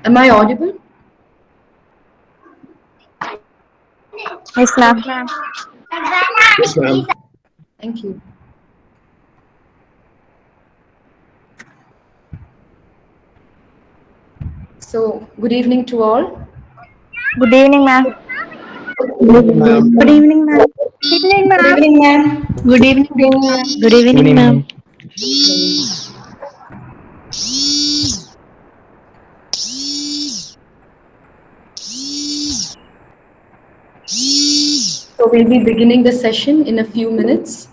Am I audible? Yes, ma'am. Yes, ma'am. Thank you. So, good evening to all. Good evening, ma'am. Good evening, ma'am. Good evening, ma'am. Good evening, Good ma'am. evening, ma'am. Good evening, ma'am. Good evening, ma'am. So, we'll be beginning the session in a few minutes.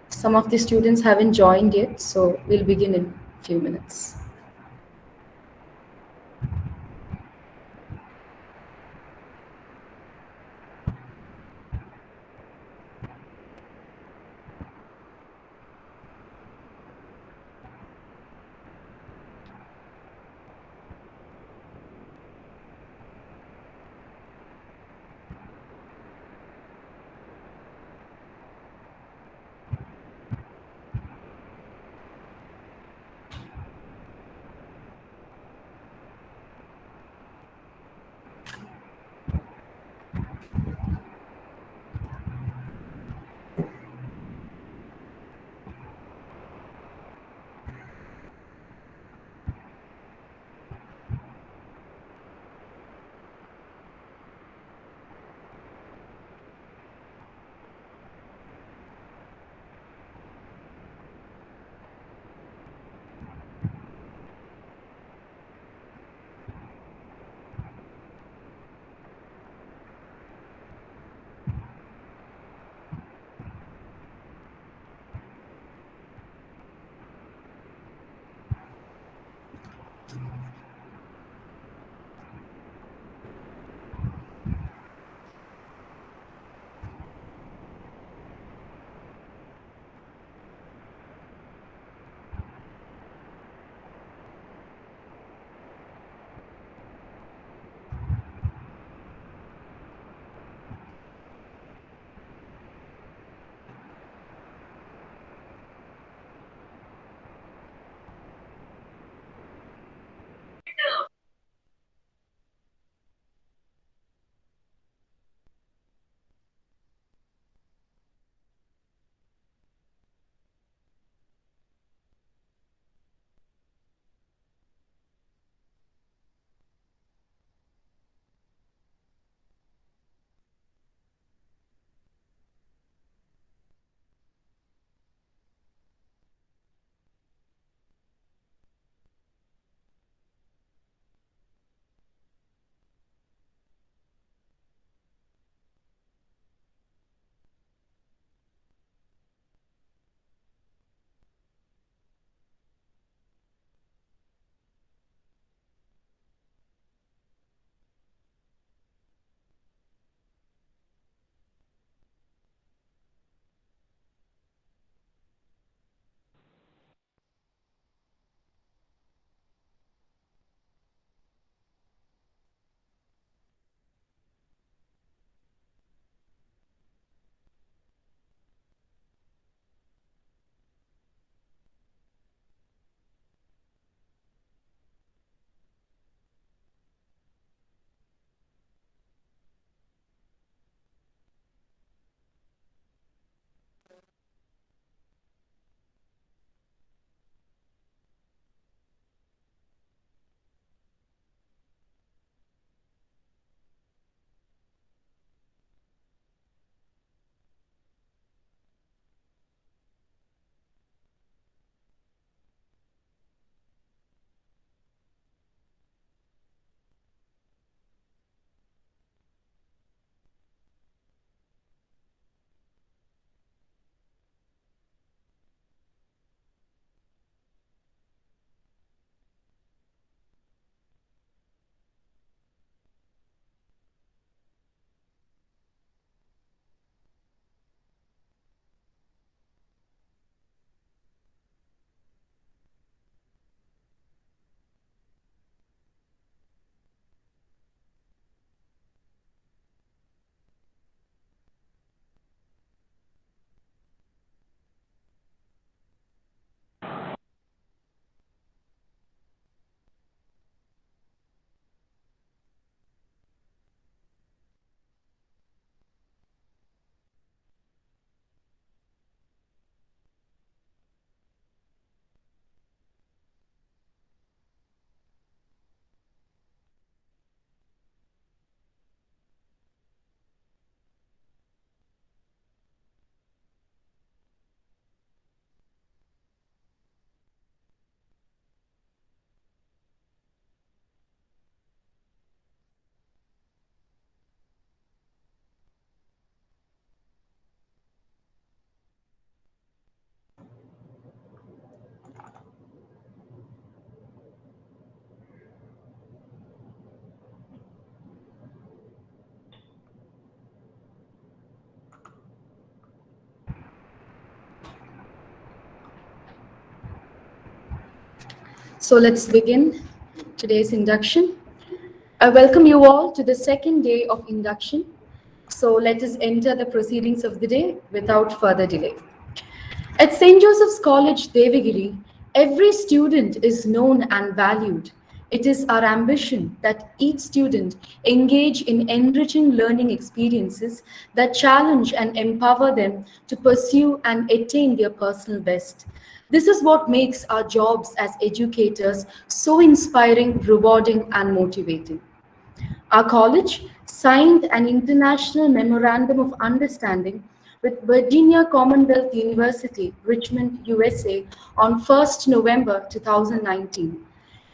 Some of the students haven't joined yet, so we'll begin in a few minutes. So let's begin today's induction. I welcome you all to the second day of induction. So let us enter the proceedings of the day without further delay. At St. Joseph's College, Devagiri, every student is known and valued. It is our ambition that each student engage in enriching learning experiences that challenge and empower them to pursue and attain their personal best. This is what makes our jobs as educators so inspiring, rewarding, and motivating. Our college signed an international memorandum of understanding with Virginia Commonwealth University, Richmond, USA, on 1st November 2019.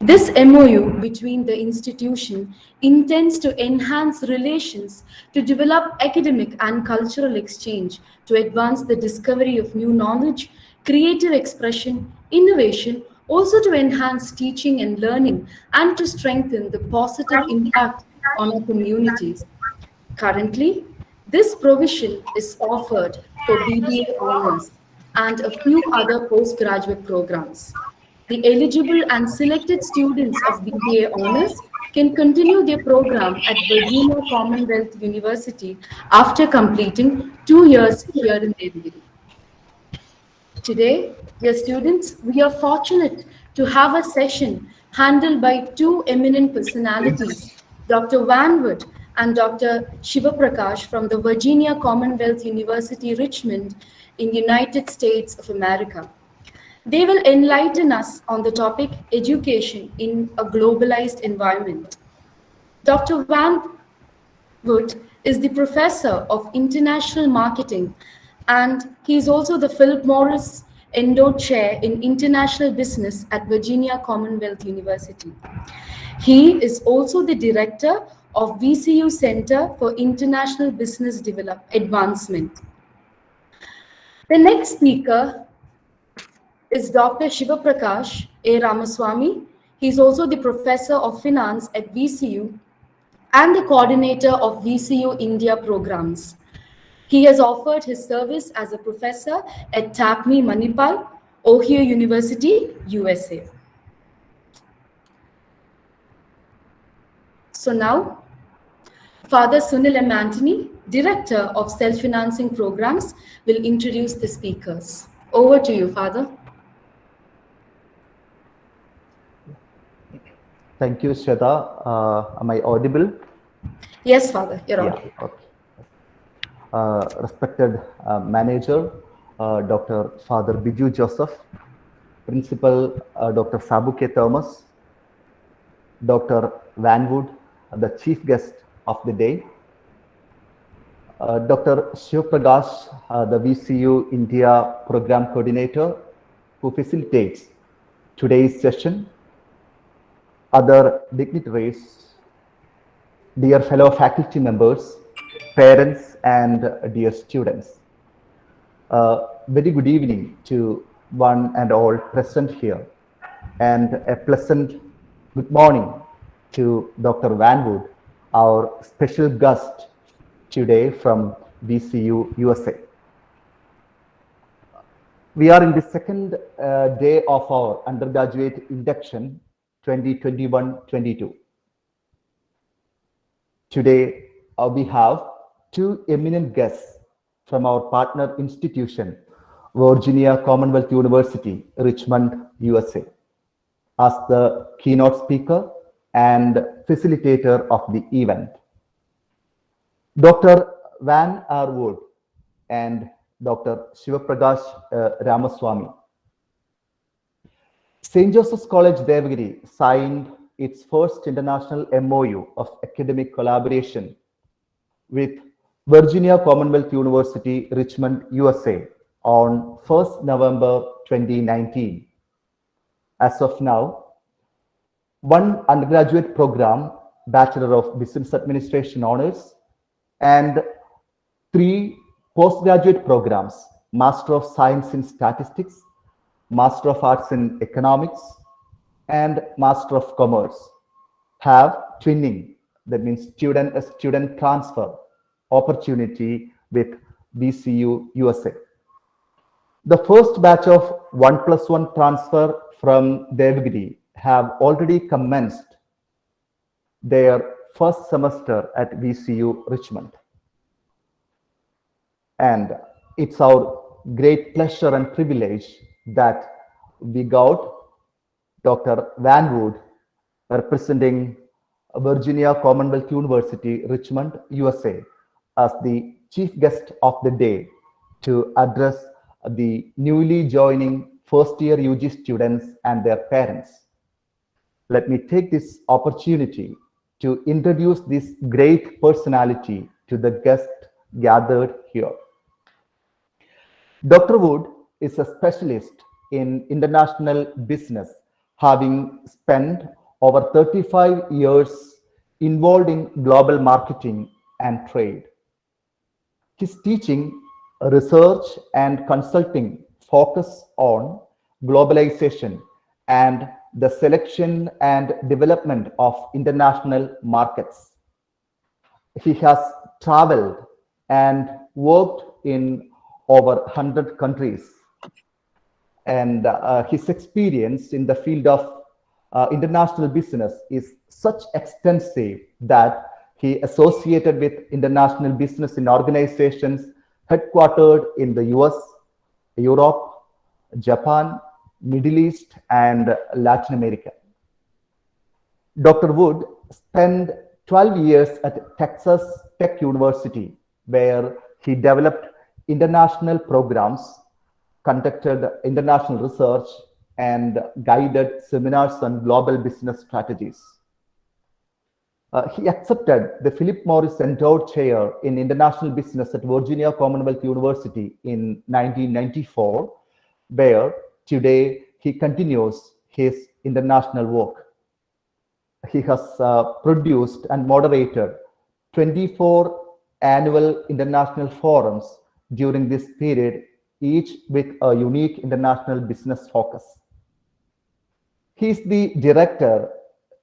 This MOU between the institution intends to enhance relations to develop academic and cultural exchange to advance the discovery of new knowledge, creative expression, innovation, also to enhance teaching and learning and to strengthen the positive impact on our communities. Currently, this provision is offered for BBA honors and a few other postgraduate programs. The eligible and selected students of BBA honors can continue their program at Virginia Commonwealth University after completing 2 years here in Devagiri. Today, dear students, we are fortunate to have a session handled by two eminent personalities, Dr. Van Wood and Dr. Shivaprakash from the Virginia Commonwealth University, Richmond, in the United States of America. They will enlighten us on the topic education in a globalized environment. Dr. Van Wood is the professor of international marketing, and he is also the Philip Morris Endo Chair in International Business at Virginia Commonwealth University. He is also the director of VCU Center for International Business Advancement. The next speaker is Dr. Shivaprakash A. Ramaswamy. He is also the professor of finance at VCU and the coordinator of VCU India programs. He has offered his service as a professor at TAPMI Manipal, Ohio University, USA. So now, Father Sunil and Antony, Director of Self-Financing Programs, will introduce the speakers. Over to you, Father. Thank you, Shweta. Am I audible? Yes, Father, you're audible. Okay. Respected Manager, Dr. Father Biju Joseph, Principal Dr. Sabuke Thomas, Dr. Van Wood, the Chief Guest of the day, Dr. Shivaprakash, the VCU India Program Coordinator, who facilitates today's session, other dignitaries, dear fellow faculty members, parents, and dear students. Very good evening to one and all present here, and a pleasant good morning to Dr. Van Wood, our special guest today from VCU USA. We are in the second day of our undergraduate induction 2021-22. Today we have two eminent guests from our partner institution, Virginia Commonwealth University, Richmond, USA, as the keynote speaker and facilitator of the event. Dr. Van R. Wood and Dr. Shivaprakash Ramaswamy. St. Joseph's College, Devagiri signed its first international MOU of academic collaboration with Virginia Commonwealth University, Richmond, USA on 1st November 2019. As of now, one undergraduate program, Bachelor of Business Administration Honors, and 3 postgraduate programs, Master of Science in Statistics, Master of Arts in Economics, and Master of Commerce, have twinning, that means student transfer opportunity with VCU USA. The first batch of 1+1 transfer from Devagiri have already commenced their first semester at VCU Richmond. And it's our great pleasure and privilege that we got Dr. Van Wood, representing Virginia Commonwealth University, Richmond, USA, as the chief guest of the day to address the newly joining first-year UG students and their parents. Let me take this opportunity to introduce this great personality to the guests gathered here. Dr. Wood is a specialist in international business, having spent over 35 years involved in global marketing and trade. His teaching, research, and consulting focus on globalization and the selection and development of international markets. He has traveled and worked in over 100 countries, and his experience in the field of international business is such extensive that he associated with international business in organizations headquartered in the US, Europe, Japan, Middle East, and Latin America. Dr. Wood spent 12 years at Texas Tech University, where he developed international programs, conducted international research, and guided seminars on global business strategies. He accepted the Philip Morris Endowed Chair in International Business at Virginia Commonwealth University in 1994, where today he continues his international work. He has produced and moderated 24 annual international forums during this period, each with a unique international business focus. He is the director,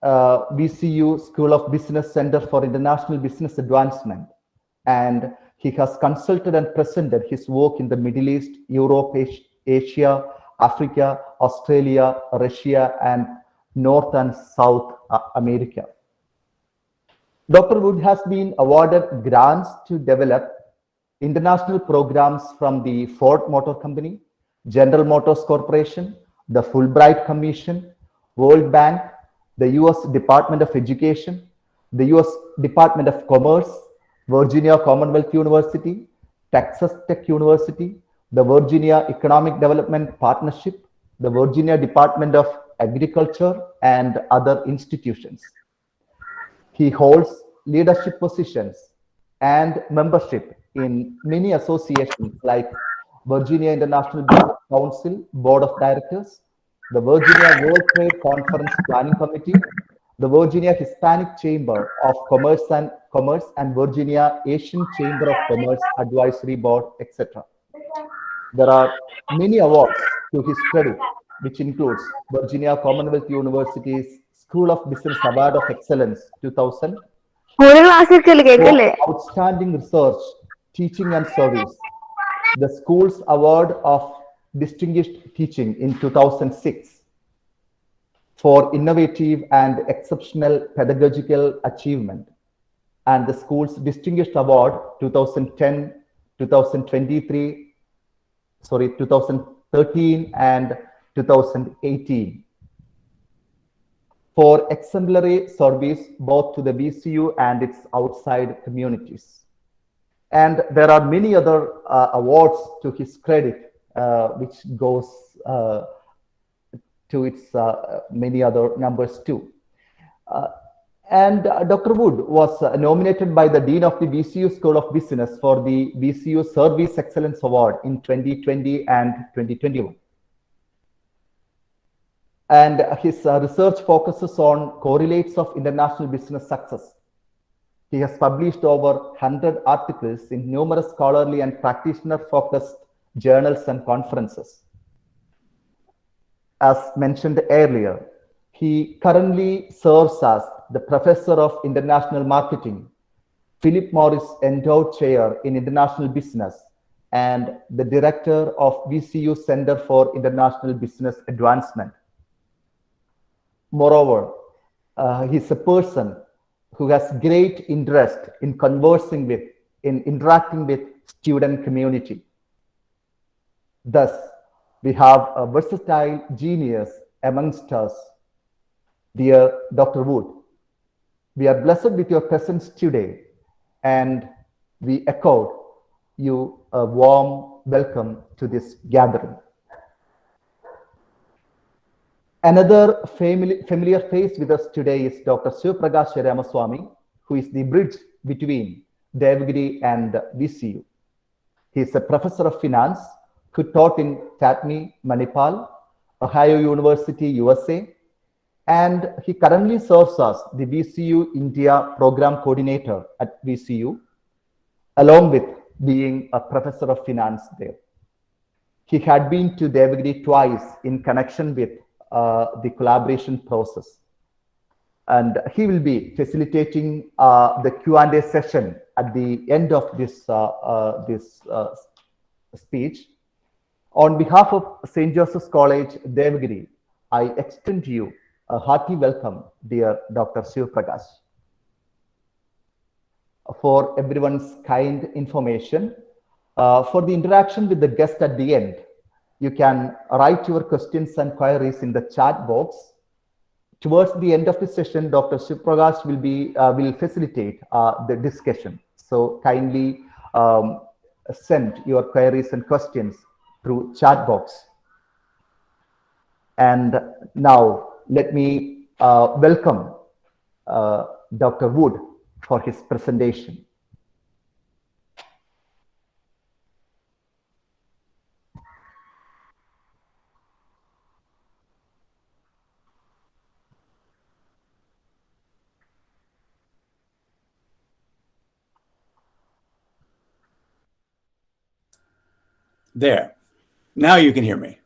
VCU School of Business Center for International Business Advancement, and he has consulted and presented his work in the Middle East, Europe, Asia, Africa, Australia, Russia, and North and South America. Dr. Wood has been awarded grants to develop international programs from the Ford Motor Company, General Motors Corporation, the Fulbright Commission, World Bank, the US Department of Education, the US Department of Commerce, Virginia Commonwealth University, Texas Tech University, the Virginia Economic Development Partnership, the Virginia Department of Agriculture, and other institutions. He holds leadership positions and membership in many associations like Virginia International Business Council Board of Directors, the Virginia World Trade Conference Planning Committee, the Virginia Hispanic Chamber of Commerce and Virginia Asian Chamber of Commerce Advisory Board, etc. There are many awards to his credit, which includes Virginia Commonwealth University's School of Business Award of Excellence 2000, for outstanding research, teaching and service, the school's award of distinguished teaching in 2006 for innovative and exceptional pedagogical achievement, and the school's distinguished award 2010, 2013 and 2018 for exemplary service both to the VCU and its outside communities. And there are many other awards to his credit, which goes to its many other numbers too. And Dr. Wood was nominated by the Dean of the VCU School of Business for the VCU Service Excellence Award in 2020 and 2021. And his research focuses on correlates of international business success. He has published over 100 articles in numerous scholarly and practitioner-focused journals and conferences. As mentioned earlier, he currently serves as the Professor of International Marketing, Philip Morris Endowed Chair in International Business, and the Director of VCU Center for International Business Advancement. Moreover, he's a person who has great interest in conversing with, in interacting with student community. Thus, we have a versatile genius amongst us. Dear Dr. Wood, we are blessed with your presence today, and we echo you a warm welcome to this gathering. Another familiar face with us today is Dr. Shivaprakash Ramaswamy, who is the bridge between Devagiri and VCU. He is a professor of finance who taught in Tatney, Manipal, Ohio University, USA, and he currently serves as the VCU India Program Coordinator at VCU, along with being a professor of finance there. He had been to Devagiri twice in connection with the collaboration process. And he will be facilitating the Q&A session at the end of this, speech. On behalf of St. Joseph's College, Devagiri, I extend to you a hearty welcome, dear Dr. Shivaprakash. For everyone's kind information, for the interaction with the guest at the end, you can write your questions and queries in the chat box. Towards the end of the session, Dr. Shivaprakash will facilitate the discussion. So kindly send your queries and questions through chat box. And now let me welcome Dr. Wood for his presentation. There. Now you can hear me.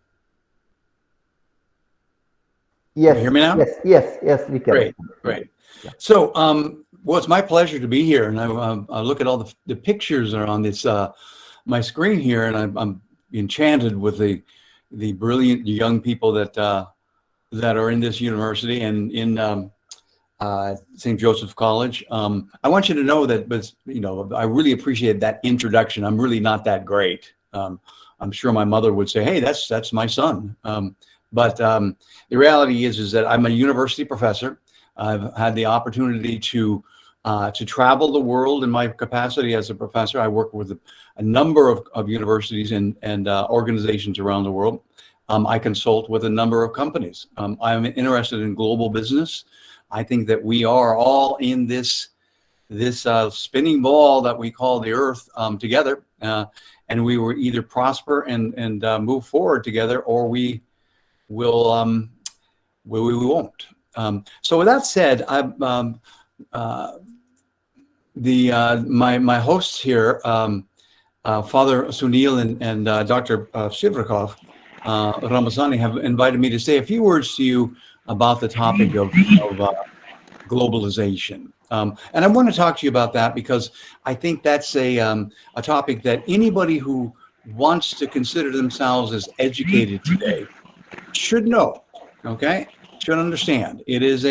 Yes. Can you hear me now? Yes, we can. Great. So, well, it's my pleasure to be here, and I look at all the pictures that are on this my screen here, and I'm enchanted with the brilliant young people that are in this university and in St. Joseph's College. I want you to know that, but I really appreciate that introduction. I'm really not that great. I'm sure my mother would say, "Hey, that's my son." But the reality is that I'm a university professor. I've had the opportunity to travel the world in my capacity as a professor. I work with a number of universities and organizations around the world. I consult with a number of companies. I'm interested in global business. I think that we are all in this spinning ball that we call the Earth together, and we will either prosper and move forward together, or we will we won't. So with that said, my hosts here, Father Sunil and Dr. Shivaprakash Ramaswamy, have invited me to say a few words to you about the topic of globalization. And I want to talk to you about that because I think that's a topic that anybody who wants to consider themselves as educated today should know, okay? Should understand. It is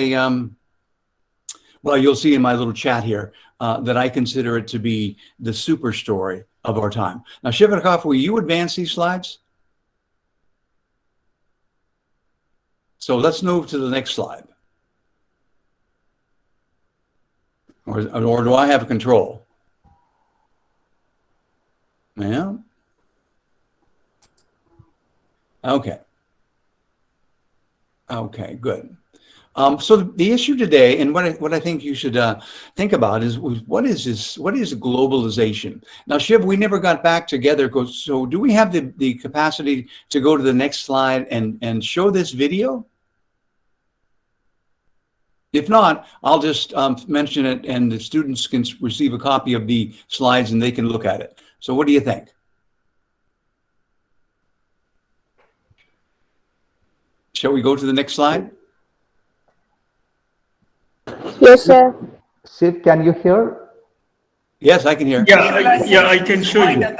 well, you'll see in my little chat here that I consider it to be the super story of our time. Now, Shivaprakash, will you advance these slides? So let's move to the next slide. Or do I have control? Yeah. Okay, good. So the issue today, and what I think you should think about is what is globalization? Now, Shiv, we never got back together. So do we have the capacity to go to the next slide and show this video? If not, I'll just mention it, and the students can receive a copy of the slides and they can look at it. So what do you think? Shall we go to the next slide? Yes, sir. Shiv, can you hear? Yes, I can hear. Yeah, I can show you.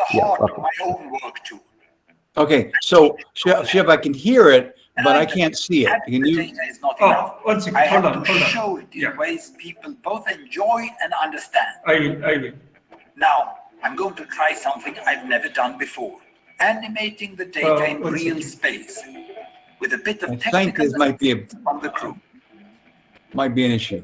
Okay, so Shiv, I can hear it, but I can't see it. Can you? Data is not enough. One second. I Hold have on. to show it in ways people both enjoy and understand. I will. Now, I'm going to try something I've never done before. Animating the data in one real second. space with a bit of I think technical this might be from the crew. an issue.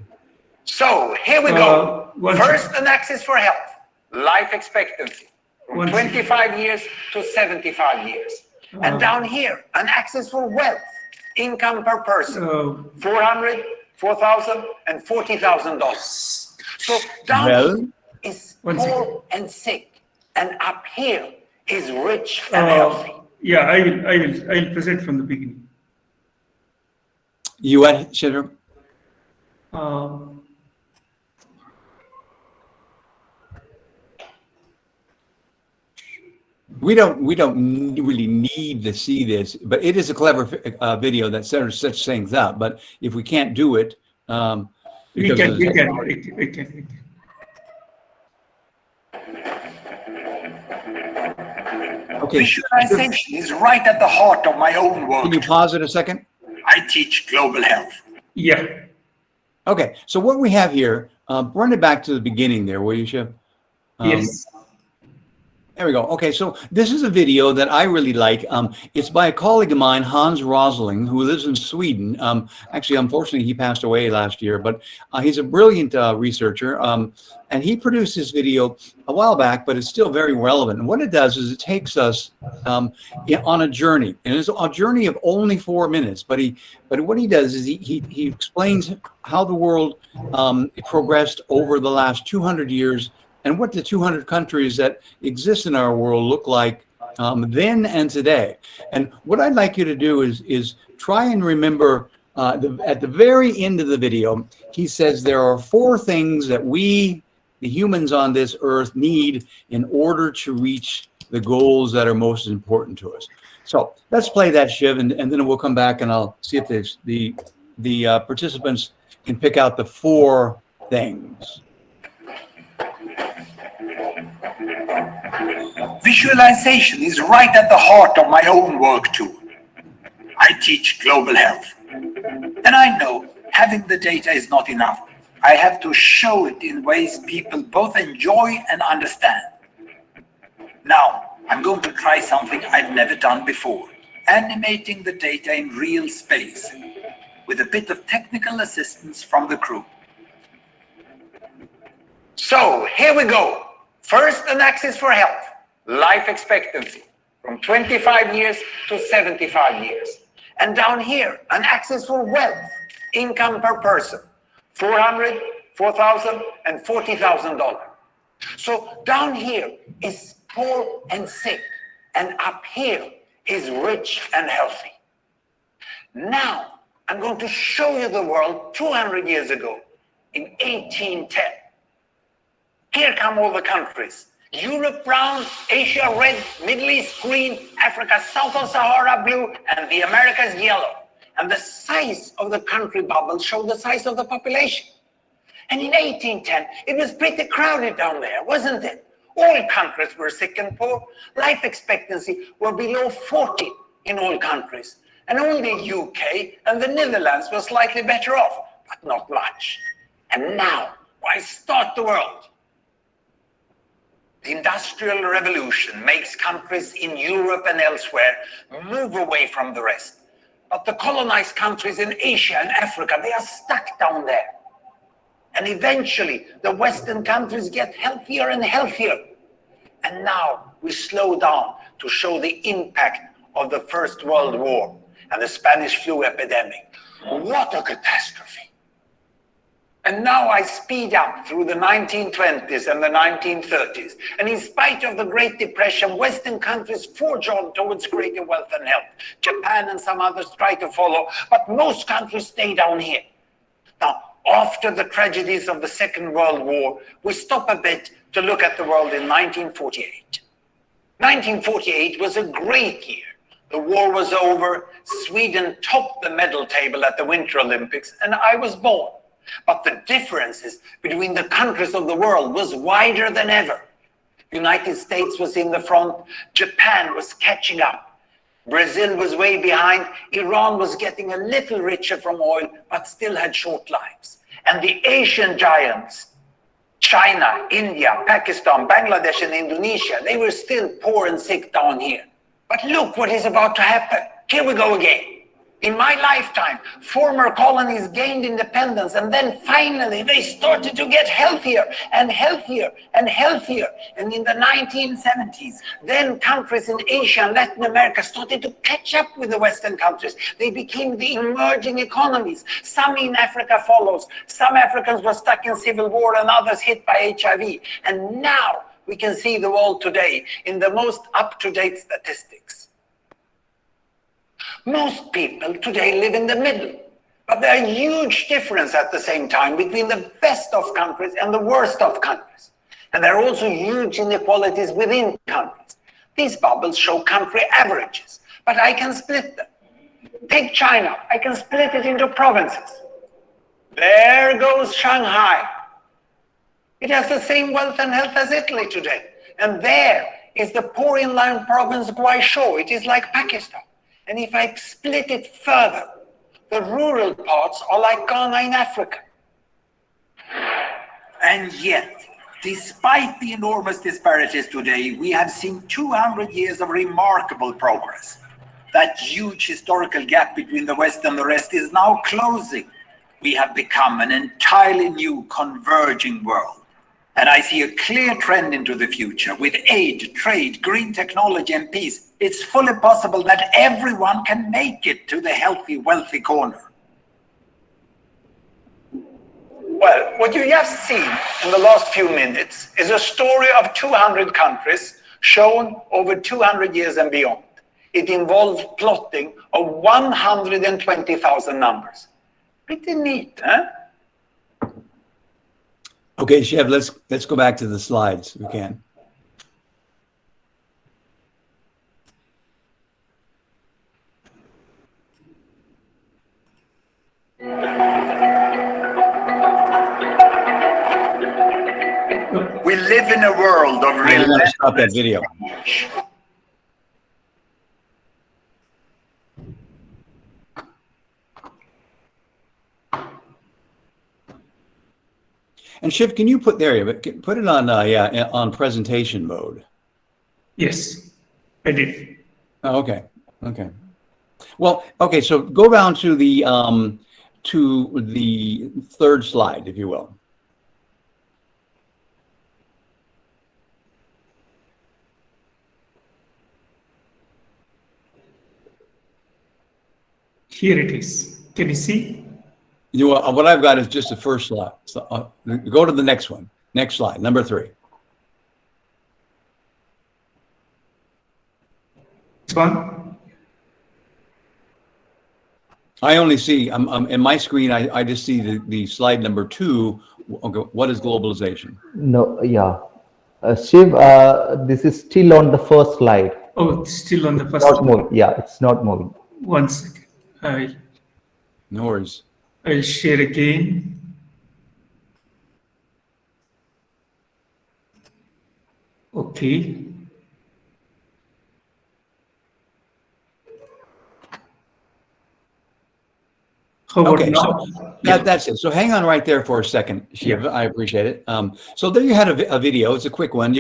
So here we go. one First, an axis for health, life expectancy, from One 25 years to 75 years. And down here, an axis for wealth, income per person, $400, $4,000, and $40,000. So down here is poor and sick, and up here is rich and healthy. Yeah, I will present from the beginning. You what, Shidra? We don't really need to see this, but it is a clever video that sets such things up. But if we can't do it, We can. Okay. Visualization is right at the heart of my own work. Can you pause it a second? I teach global health. Yeah. Okay. So what we have here, run it back to the beginning there, will you, Shiv? Yes. There we go. Okay, so this is a video that I really like. It's by a colleague of mine, Hans Rosling, who lives in Sweden. Actually, unfortunately, he passed away last year, but he's a brilliant researcher. And he produced this video a while back, but it's still very relevant. And what it does is it takes us on a journey. And it's a journey of only 4 minutes. But what he does is he explains how the world progressed over the last 200 years and what the 200 countries that exist in our world look like then and today. And what I'd like you to do is try and remember at the very end of the video, he says there are 4 things that we, the humans on this earth, need in order to reach the goals that are most important to us. So let's play that, Shiv, and then we'll come back and I'll see if the participants can pick out the 4 things. Visualization is right at the heart of my own work too. I teach global health. And I know having the data is not enough. I have to show it in ways people both enjoy and understand. Now, I'm going to try something I've never done before. Animating the data in real space with a bit of technical assistance from the crew. So, here we go. First, an axis for health, life expectancy, from 25 years to 75 years. And down here, an axis for wealth, income per person, $400, $4,000, and $40,000. So down here is poor and sick, and up here is rich and healthy. Now, I'm going to show you the world 200 years ago, in 1810. Here come all the countries. Europe brown, Asia red, Middle East green, Africa south of Sahara blue, and the Americas yellow. And the size of the country bubbles show the size of the population. And in 1810, it was pretty crowded down there, wasn't it? All countries were sick and poor. Life expectancy were below 40 in all countries. And only UK and the Netherlands were slightly better off, but not much. And now, why start the world? The Industrial Revolution makes countries in Europe and elsewhere move away from the rest. But the colonized countries in Asia and Africa, they are stuck down there. And eventually, the Western countries get healthier and healthier. And now we slow down to show the impact of the First World War and the Spanish flu epidemic. What a catastrophe. And now I speed up through the 1920s and the 1930s. And in spite of the Great Depression, Western countries forge on towards greater wealth and health. Japan and some others try to follow, but most countries stay down here. Now, after the tragedies of the Second World War, we stop a bit to look at the world in 1948. 1948 was a great year. The war was over, Sweden topped the medal table at the Winter Olympics, and I was born. But the differences between the countries of the world was wider than ever. The United States was in the front, Japan was catching up, Brazil was way behind. Iran was getting a little richer from oil, but still had short lives. And the Asian giants, China, India, Pakistan, Bangladesh, and Indonesia, they were still poor and sick down here. But look what is about to happen. Here we go again. In my lifetime, former colonies gained independence, and then finally they started to get healthier and healthier and healthier. And in the 1970s, then countries in Asia and Latin America started to catch up with the Western countries. They became the emerging economies. Some in Africa follows. Some Africans were stuck in civil war and others hit by HIV. And now we can see the world today in the most up-to-date statistics. Most people today live in the middle, but there are huge differences at the same time between the best of countries and the worst of countries. And there are also huge inequalities within countries. These bubbles show country averages, but I can split them. Take China, I can split it into provinces. There goes Shanghai. It has the same wealth and health as Italy today. And there is the poor inland province Guizhou. It is like Pakistan. And if I split it further, the rural parts are like Ghana in Africa. And yet, despite the enormous disparities today, we have seen 200 years of remarkable progress. That huge historical gap between the West and the rest is now closing. We have become an entirely new converging world. And I see a clear trend into the future. With aid, trade, green technology, and peace, it's fully possible that everyone can make it to the healthy, wealthy corner. Well, what you just seen in the last few minutes is a story of 200 countries shown over 200 years and beyond. It involves plotting of 120,000 numbers. Pretty neat, huh? Okay, Shiv, let's go back to the slides if we can. We live in a world of relentless. Stop that video. And Shiv, can you put put it on on presentation mode? Yes, I did. Oh, okay. Well, okay. So go down to the third slide, if you will. Here it is. Can you see? You know, what I've got is just the first slide. So go to the next one. Next slide, number 3. This one? I only see, in my screen, I just see the slide number 2. Okay, what is globalization? No, yeah. Shiv, this is still on the first slide. Oh, it's still on the first Not moving. Yeah, it's not moving. 1 second. No worries. I'll share again. Okay. How about Okay, now? so that's it. So hang on right there for a second, Shiv. Yeah. I appreciate it. So there you had a video. It's a quick one.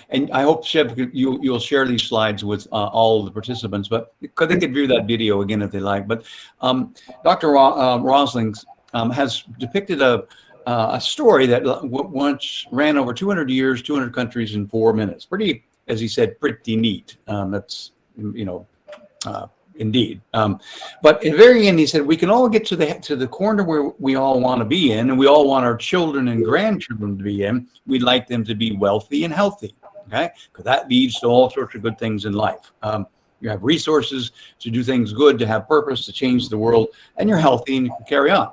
And I hope, Shiv, you'll share these slides with all the participants, but they could view that video again if they like. But Dr. Rosling has depicted a story that once ran over 200 years, 200 countries in 4 minutes. Pretty, as he said, pretty neat. That's, indeed. But at the very end, he said, we can all get to the corner where we all want to be in, and we all want our children and grandchildren to be in. We'd like them to be wealthy and healthy, okay? Because that leads to all sorts of good things in life. You have resources to do things good, to have purpose, to change the world, and you're healthy and you can carry on.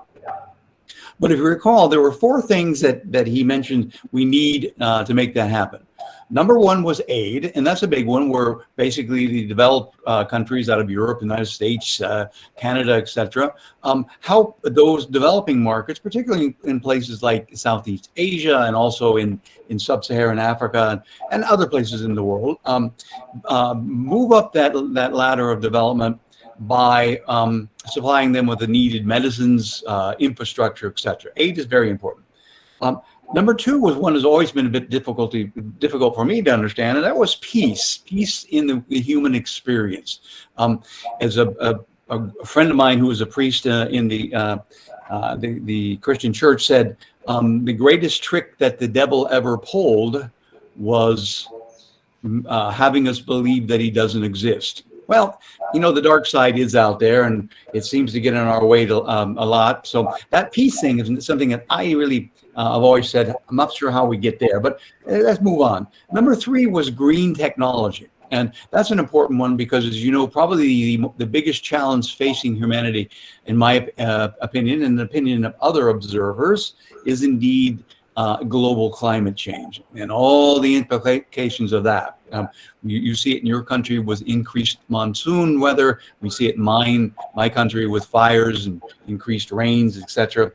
But if you recall, there were 4 things that he mentioned we need to make that happen. Number one was aid, and that's a big one, where basically the developed countries out of Europe, United States, Canada, etc., help those developing markets, particularly in places like Southeast Asia and also in sub-Saharan Africa and other places in the world, move up that ladder of development by supplying them with the needed medicines, infrastructure, etc. Aid is very important. Number two was one that's always been a bit difficult for me to understand, and that was peace in the human experience. As a friend of mine who was a priest in the Christian church said, the greatest trick that the devil ever pulled was having us believe that he doesn't exist. Well, you know, the dark side is out there, and it seems to get in our way a lot. So that peace thing is something that I really I've always said, I'm not sure how we get there, but let's move on. Number three was green technology. And that's an important one because, as you know, probably the biggest challenge facing humanity, in my opinion, and the opinion of other observers, is indeed global climate change and all the implications of that. You see it in your country with increased monsoon weather. We see it in my country with fires and increased rains, etc.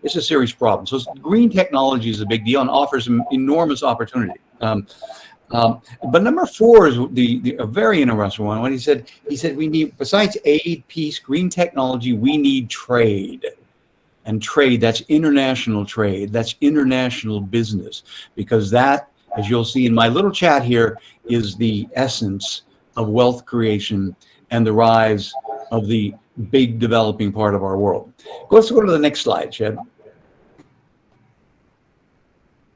It's a serious problem. So green technology is a big deal and offers enormous opportunity. But number four is a very interesting one. When he said we need, besides aid, peace, green technology, we need trade. And trade, that's international trade, that's international business, because that, as you'll see in my little chat here, is the essence of wealth creation and the rise of the big developing part of our world. Let's go to the next slide, Chad.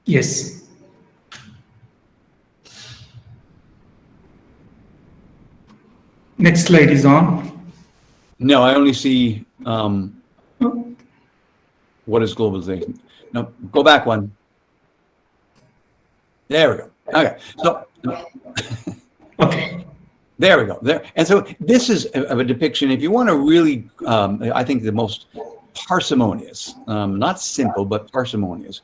Yes. Next slide is on. No, I only see what is globalization. No, go back one. There we go. Okay, so Okay. there we go. There, and so this is a depiction. If you want to really, I think the most parsimonious, not simple, but parsimonious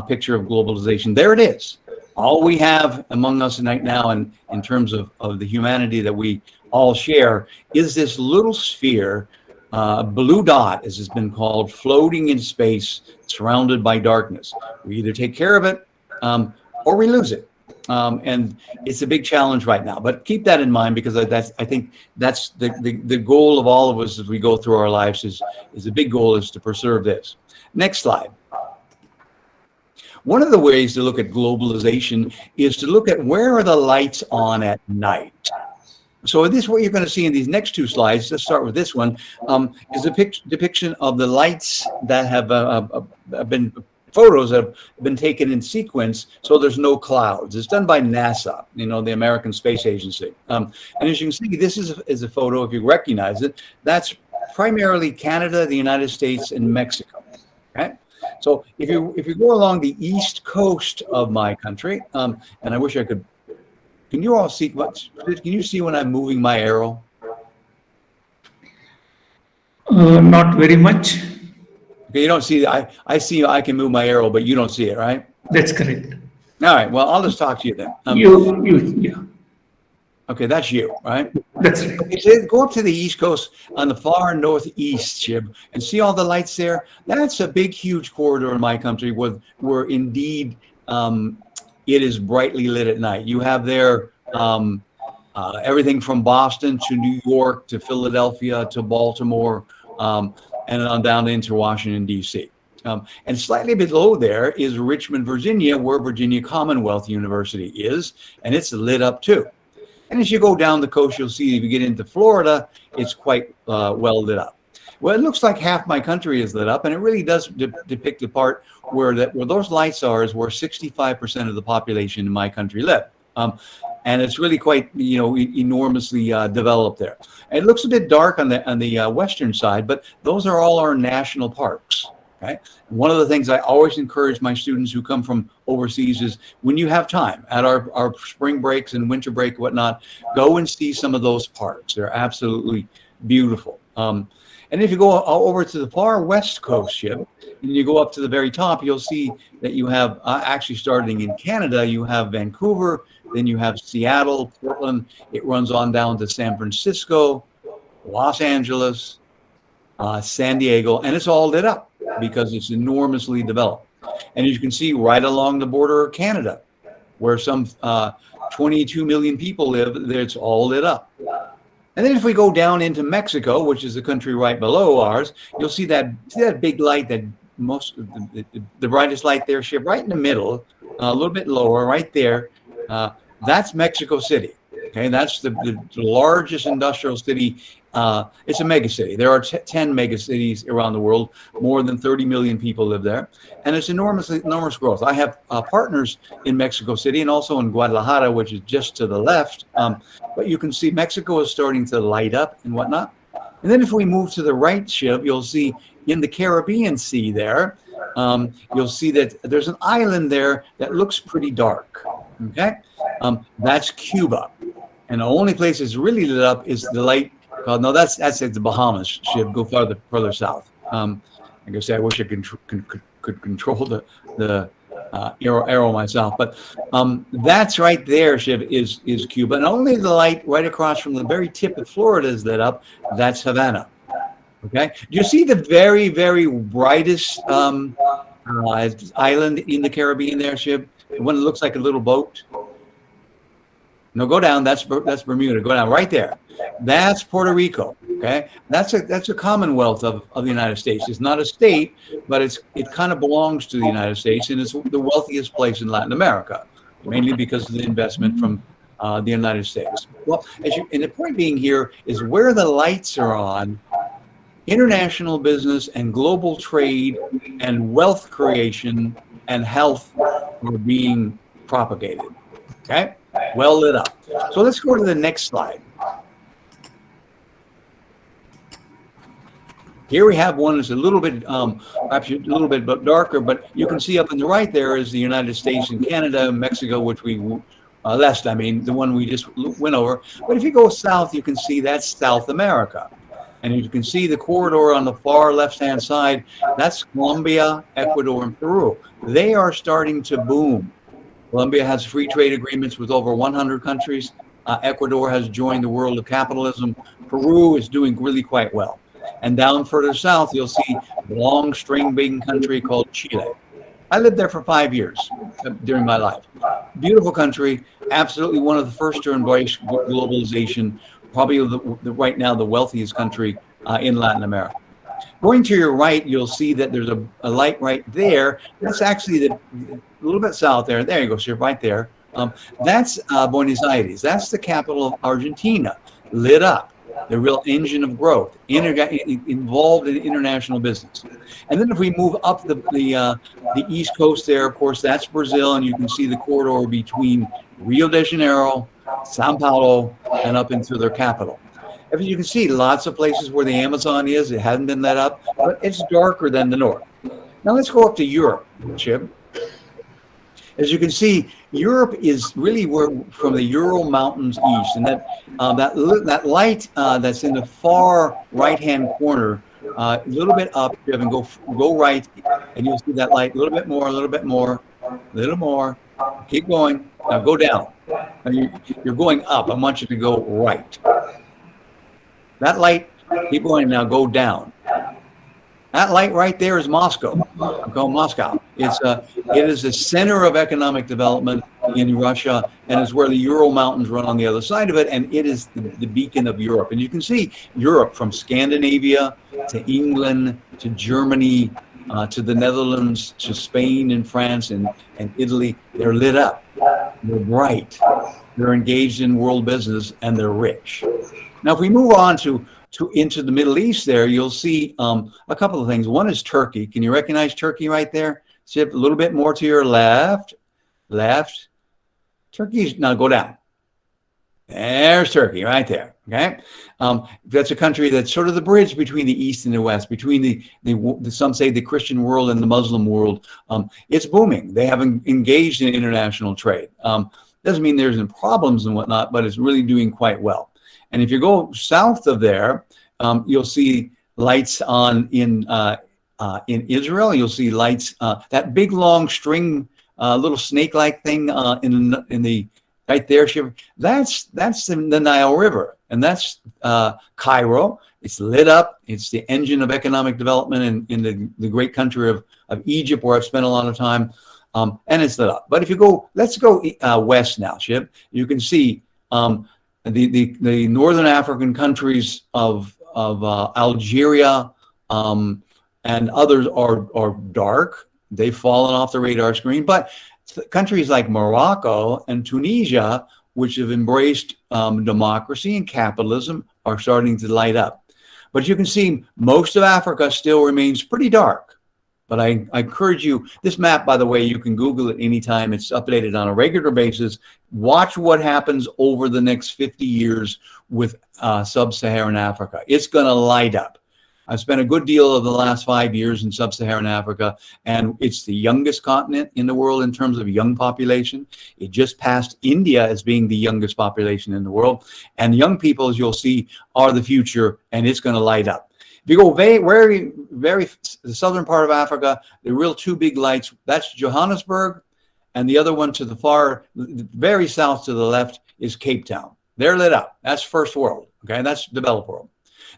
picture of globalization. There it is. All we have among us right now, and in terms of the humanity that we all share, is this little sphere, blue dot, as it's been called, floating in space, surrounded by darkness. We either take care of it or we lose it. And it's a big challenge right now. But keep that in mind, because I think that's the goal of all of us as we go through our lives is the big goal is to preserve this. Next slide. One of the ways to look at globalization is to look at where are the lights on at night. So this, what you're going to see in these next two slides, let's start with this one, is a depiction of the lights that have been, photos that have been taken in sequence, so there's no clouds. It's done by NASA, you know, the American Space Agency. And as you can see, this is a photo, if you recognize it, that's primarily Canada, the United States, and Mexico, right? So if you go along the east coast of my country, and I wish I could, can you all see can you see when I'm moving my arrow? Not very much. Okay, you don't see, I see I can move my arrow, but you don't see it, right? That's correct. All right, well, I'll just talk to you then. Yeah. Okay, that's you, right? That's right. Okay, so go up to the East Coast on the far northeast, Shib, and see all the lights there? That's a big, huge corridor in my country where indeed it is brightly lit at night. You have there everything from Boston to New York to Philadelphia to Baltimore, and on down into Washington, D.C. And slightly below there is Richmond, Virginia, where Virginia Commonwealth University is, and it's lit up too. And as you go down the coast, you'll see if you get into Florida, it's quite well lit up. Well, it looks like half my country is lit up, and it really does depict the part where those lights are is where 65% of the population in my country live. And it's really quite, you know, enormously developed there. And it looks a bit dark on the western side, but those are all our national parks. Right? One of the things I always encourage my students who come from overseas is when you have time at our spring breaks and winter break, whatnot, go and see some of those parks. They're absolutely beautiful. And And if you go over to the far west coast, Shiv, and you go up to the very top, you'll see that you have, actually starting in Canada, you have Vancouver, then you have Seattle, Portland. It runs on down to San Francisco, Los Angeles, San Diego, and it's all lit up because it's enormously developed. And as you can see, right along the border of Canada, where some 22 million people live, it's all lit up. And then if we go down into Mexico, which is the country right below ours, you'll see that big light, that most the brightest light there, Shiv, right in the middle, a little bit lower, right there. That's Mexico City. Okay, that's the largest industrial city. It's a mega city. There are 10 mega cities around the world. More than 30 million people live there, and it's enormous growth. I have partners in Mexico City and also in Guadalajara, which is just to the left. But you can see Mexico is starting to light up and whatnot. And then if we move to the right, Shiv, you'll see in the Caribbean Sea there, you'll see that there's an island there that looks pretty dark. Okay, that's Cuba, and the only place it's really lit up is the light. No, that's the Bahamas. Shiv, go further south. Like I say, I wish I could control the arrow myself, but that's right there. Shiv, is Cuba, and only the light right across from the very tip of Florida is lit up. That's Havana. Okay, do you see the very, very brightest island in the Caribbean there, Shiv? The one that looks like a little boat. No, go down. That's Bermuda. Go down right there. That's Puerto Rico. Okay, that's a commonwealth of the United States. It's not a state, but it kind of belongs to the United States, and it's the wealthiest place in Latin America, mainly because of the investment from the United States. Well, and the point being here is where the lights are on, international business and global trade and wealth creation and health are being propagated. Okay, well lit up. So let's go to the next slide. Here we have one that's a little bit, actually a little bit darker, but you can see up in the right there is the United States and Canada, Mexico, which we left. I mean, the one we just went over. But if you go south, you can see that's South America. And you can see the corridor on the far left-hand side, that's Colombia, Ecuador, and Peru. They are starting to boom. Colombia has free trade agreements with over 100 countries. Ecuador has joined the world of capitalism. Peru is doing really quite well. And down further south, you'll see a long string-bean country called Chile. I lived there for 5 years during my life. Beautiful country, absolutely one of the first to embrace globalization, probably right now the wealthiest country in Latin America. Going to your right, you'll see that there's a light right there. That's actually a little bit south there. There you go, sir, right there. That's Buenos Aires. That's the capital of Argentina, lit up. The real engine of growth, involved in international business. And then if we move up the east coast there, of course, that's Brazil, and you can see the corridor between Rio de Janeiro, Sao Paulo, and up into their capital. As you can see, lots of places where the Amazon is, it hasn't been lit up, but it's darker than the north. Now let's go up to Europe, Chip. As you can see, Europe is really where from the Ural Mountains east, and that light that's in the far right-hand corner, a little bit up, and go right, and you'll see that light a little bit more, a little bit more, a little more. Keep going. Now go down. Now you're going up. I want you to go right. That light, keep going. Now go down. That light right there is Moscow. I'm calling Moscow. It is the center of economic development in Russia, and it's where the Ural Mountains run on the other side of it, and it is the beacon of Europe. And you can see Europe from Scandinavia to England to Germany to the Netherlands to Spain and France and Italy. They're lit up. They're bright. They're engaged in world business, and they're rich. Now, if we move on into the Middle East there, you'll see a couple of things. One is Turkey. Can you recognize Turkey right there? See a little bit more to your left. Left. Turkey's, now go down. There's Turkey right there, okay? That's a country that's sort of the bridge between the East and the West, between the some say the Christian world and the Muslim world. It's booming. They have engaged in international trade. Doesn't mean there's problems and whatnot, but it's really doing quite well. And if you go south of there, you'll see lights on in Israel. You'll see lights, that big long string, little snake-like thing in the right there. That's the Nile River, and that's Cairo. It's lit up. It's the engine of economic development in the great country of Egypt, where I've spent a lot of time, and it's lit up. But if you go, let's go west now, Shiv. You can see the northern African countries of Algeria and others are dark. They've fallen off the radar screen. But countries like Morocco and Tunisia, which have embraced democracy and capitalism, are starting to light up. But you can see most of Africa still remains pretty dark. But I encourage you, this map, by the way, you can Google it anytime. It's updated on a regular basis. Watch what happens over the next 50 years with sub-Saharan Africa. It's going to light up. I've spent a good deal of the last 5 years in sub-Saharan Africa, and it's the youngest continent in the world in terms of young population. It just passed India as being the youngest population in the world. And young people, as you'll see, are the future, and it's going to light up. If you go very, very the southern part of Africa, the real two big lights, that's Johannesburg, and the other one to the far, very south to the left is Cape Town. They're lit up. That's first world, okay? That's developed world.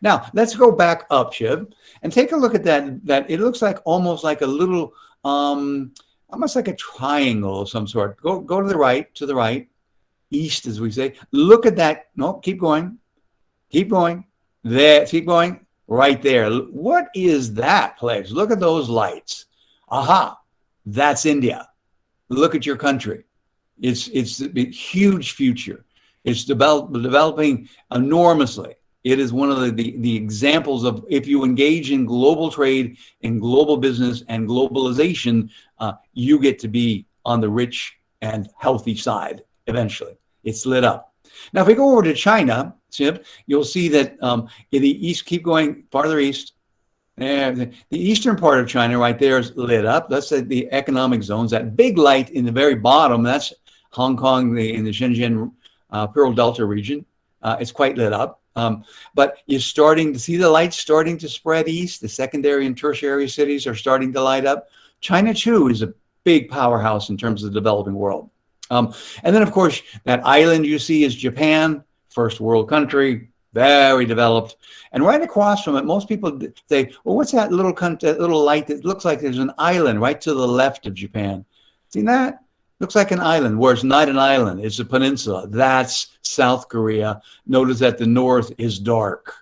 Now, let's go back up, Shiv, and take a look at that it looks like almost like a little, almost like a triangle of some sort. Go to the right, east, as we say. Look at that. No, keep going. There, keep going. Right there. What is that place? Look at those lights. Aha, that's India. Look at your country. It's a huge future. It's developing enormously. It is one of the examples of, if you engage in global trade, in global business and globalization, you get to be on the rich and healthy side eventually. It's lit up. Now, if we go over to China, Chip, you'll see that in the east, keep going farther east. The eastern part of China right there is lit up. That's the economic zones. That big light in the very bottom, that's Hong Kong in the Shenzhen Pearl Delta region. It's quite lit up. But you're starting to see the lights starting to spread east. The secondary and tertiary cities are starting to light up. China, too, is a big powerhouse in terms of the developing world. And then, of course, that island you see is Japan, first world country, very developed. And right across from it, most people say, well, what's that little light that looks like there's an island right to the left of Japan? See that? Looks like an island, where it's not an island. It's a peninsula. That's South Korea. Notice that the north is dark,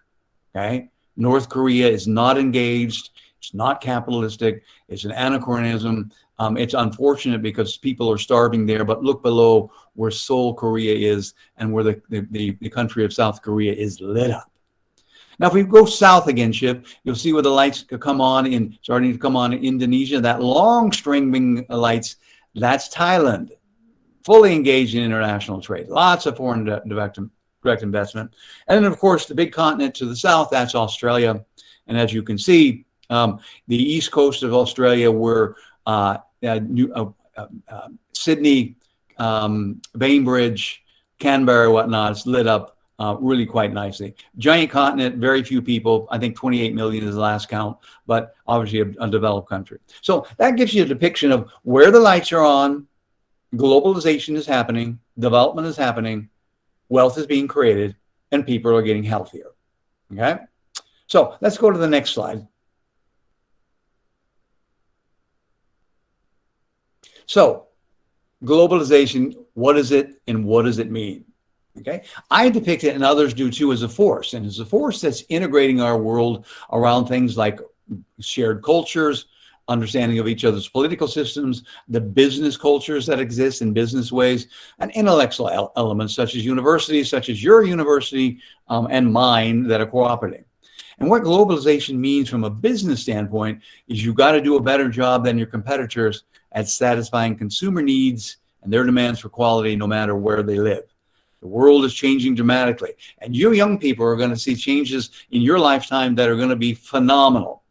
okay? North Korea is not engaged. It's not capitalistic. It's an anachronism. It's unfortunate because people are starving there, but look below where Seoul, Korea is, and where the country of South Korea is lit up. Now, if we go south again, Shiv, you'll see where the lights starting to come on in Indonesia. That long string lights, that's Thailand, fully engaged in international trade. Lots of foreign direct investment. And then, of course, the big continent to the south, that's Australia. And as you can see, the east coast of Australia, where Sydney, Bainbridge, Canberra, whatnot, it's lit up really quite nicely. Giant continent, very few people. I think 28 million is the last count, but obviously a developed country. So that gives you a depiction of where the lights are on, globalization is happening, development is happening, wealth is being created, and people are getting healthier. Okay? So let's go to the next slide. So, globalization, what is it and what does it mean? Okay, I depict it, and others do too, as a force, and as a force that's integrating our world around things like shared cultures, understanding of each other's political systems, the business cultures that exist in business ways, and intellectual elements such as universities, such as your university and mine, that are cooperating. And what globalization means from a business standpoint is you've got to do a better job than your competitors at satisfying consumer needs and their demands for quality, no matter where they live. The world is changing dramatically, and you young people are going to see changes in your lifetime that are going to be phenomenal.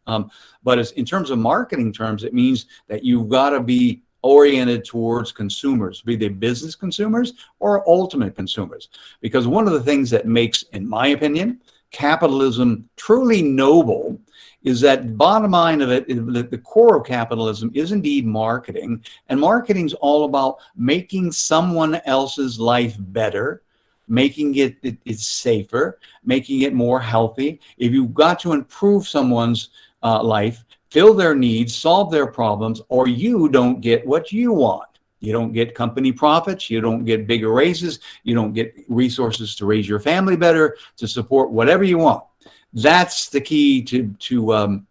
But in terms of marketing terms, it means that you've got to be oriented towards consumers, be they business consumers or ultimate consumers. Because one of the things that makes, in my opinion, capitalism truly noble is that bottom line of it, the core of capitalism is indeed marketing. And marketing's all about making someone else's life better, making it safer, making it more healthy. If you've got to improve someone's life, fill their needs, solve their problems, or you don't get what you want. You don't get company profits. You don't get bigger raises. You don't get resources to raise your family better, to support whatever you want. That's the key to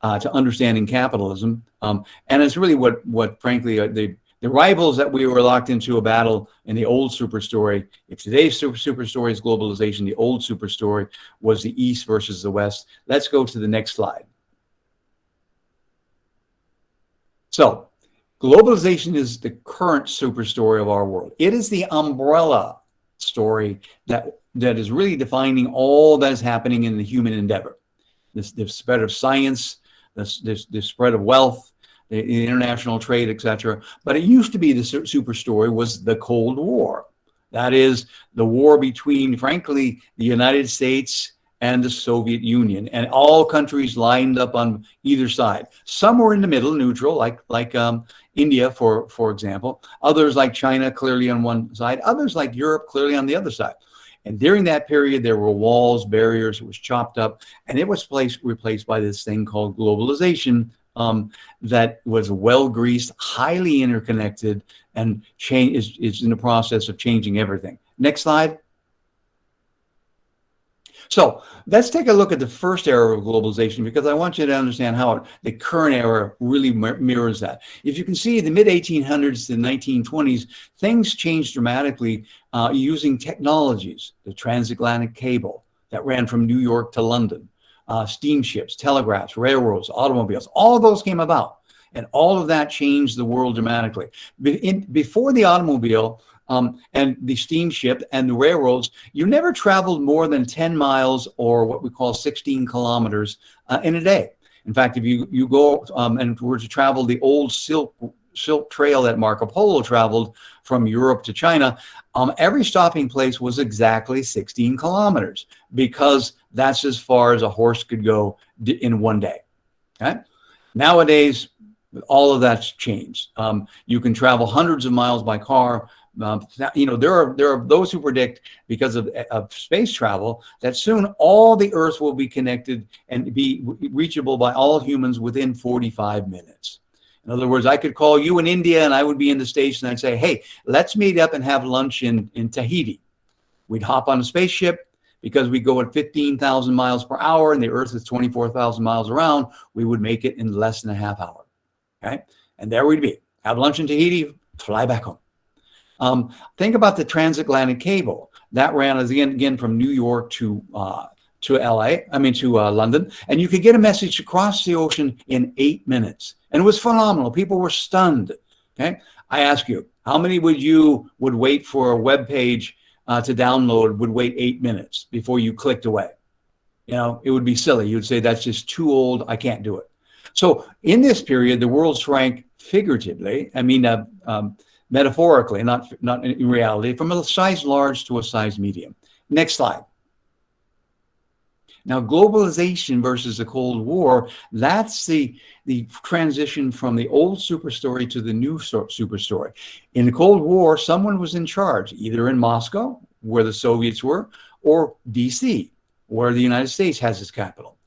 understanding capitalism. And it's really what frankly, the rivals that we were locked into a battle in the old super story. If today's super story is globalization, the old super story was the East versus the West. Let's go to the next slide. So globalization is the current super story of our world. It is the umbrella story that is really defining all that is happening in the human endeavor. The spread of science, the spread of wealth, the international trade, etc. But it used to be the super story was the Cold War. That is the war between, frankly, the United States and the Soviet Union, and all countries lined up on either side. Some were in the middle, neutral, like India, for example. Others, like China, clearly on one side. Others, like Europe, clearly on the other side. And during that period, there were walls, barriers. It was chopped up, and it was replaced by this thing called globalization that was well-greased, highly interconnected, and is in the process of changing everything. Next slide. So let's take a look at the first era of globalization, because I want you to understand how the current era really mirrors that. If you can see, the mid-1800s to the 1920s, things changed dramatically using technologies, the transatlantic cable that ran from New York to London, steamships, telegraphs, railroads, automobiles, all of those came about. And all of that changed the world dramatically. Before the automobile, and the steamship and the railroads, you never traveled more than 10 miles or what we call 16 kilometers in a day. In fact, if you go and were to travel the old Silk Trail that Marco Polo traveled from Europe to China, every stopping place was exactly 16 kilometers, because that's as far as a horse could go in one day. Okay? Nowadays, all of that's changed. You can travel hundreds of miles by car. There are those who predict, because of space travel, that soon all the Earth will be connected and be reachable by all humans within 45 minutes. In other words, I could call you in India and I would be in the States, and I'd say, hey, let's meet up and have lunch in Tahiti. We'd hop on a spaceship, because we go at 15,000 miles per hour and the Earth is 24,000 miles around. We would make it in less than a half hour. Okay, and there we'd be. Have lunch in Tahiti, fly back home. Think about the transatlantic cable that ran again from New York to London, and you could get a message across the ocean in 8 minutes, and it was phenomenal. People were stunned. Okay, I ask you, how many would wait for a web page to download? Would wait 8 minutes before you clicked away? It would be silly. You'd say that's just too old. I can't do it. So in this period, the world shrank figuratively. Metaphorically, not in reality, from a size large to a size medium. Next slide. Now, globalization versus the Cold War, that's the transition from the old super story to the new super story. In the Cold War, someone was in charge, either in Moscow, where the Soviets were, or DC, where the United States has its capital.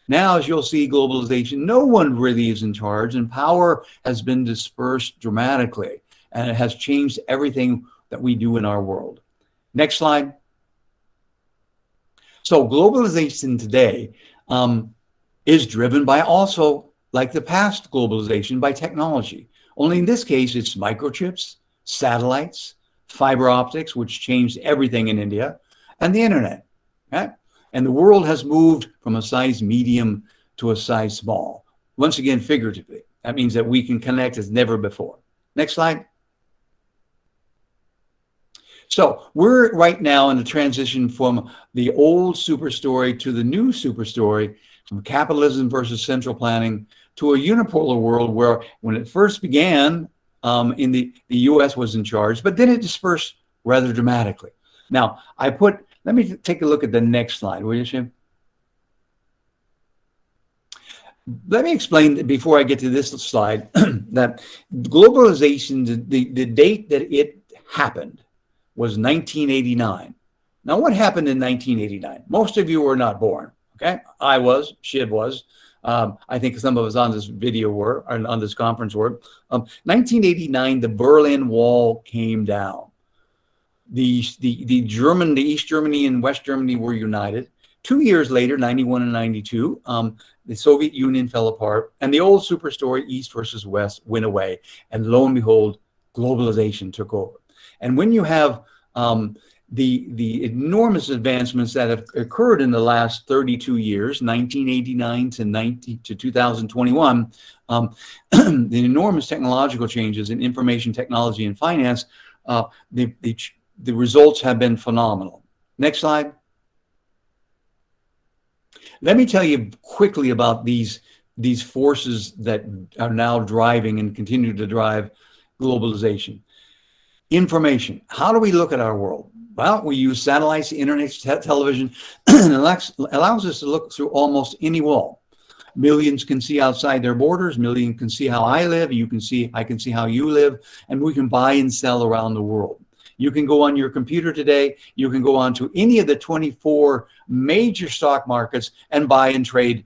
Now, as you'll see, globalization, no one really is in charge, and power has been dispersed dramatically. And it has changed everything that we do in our world. Next slide. So globalization today is driven by, also, like the past globalization, by technology. Only in this case, it's microchips, satellites, fiber optics, which changed everything in India, and the internet. Okay? And the world has moved from a size medium to a size small. Once again, figuratively. That means that we can connect as never before. Next slide. So we're right now in the transition from the old super story to the new super story, from capitalism versus central planning to a unipolar world where, when it first began, in the U.S. was in charge, but then it dispersed rather dramatically. Now, let me take a look at the next slide, will you, Shim? let me explain before I get to this slide that globalization, the date that it happened was 1989. Now, what happened in 1989? Most of you were not born, okay? I was, Shiv was. I think some of us on this video were, or on this conference were. 1989, the Berlin Wall came down. The East Germany and West Germany were united. 2 years later, 91 and 92, the Soviet Union fell apart, and the old super story, East versus West, went away. And lo and behold, globalization took over. And when you have the enormous advancements that have occurred in the last 32 years, 1989 to 2021, the enormous technological changes in information technology and finance, the results have been phenomenal. Next slide. Let me tell you quickly about these forces that are now driving and continue to drive globalization. Information. How do we look at our world? Well, we use satellites, internet, television, and allows us to look through almost any wall. Millions can see outside their borders. Millions can see how I live. I can see how you live, and we can buy and sell around the world. You can go on your computer today. You can go on to any of the 24 major stock markets and buy and trade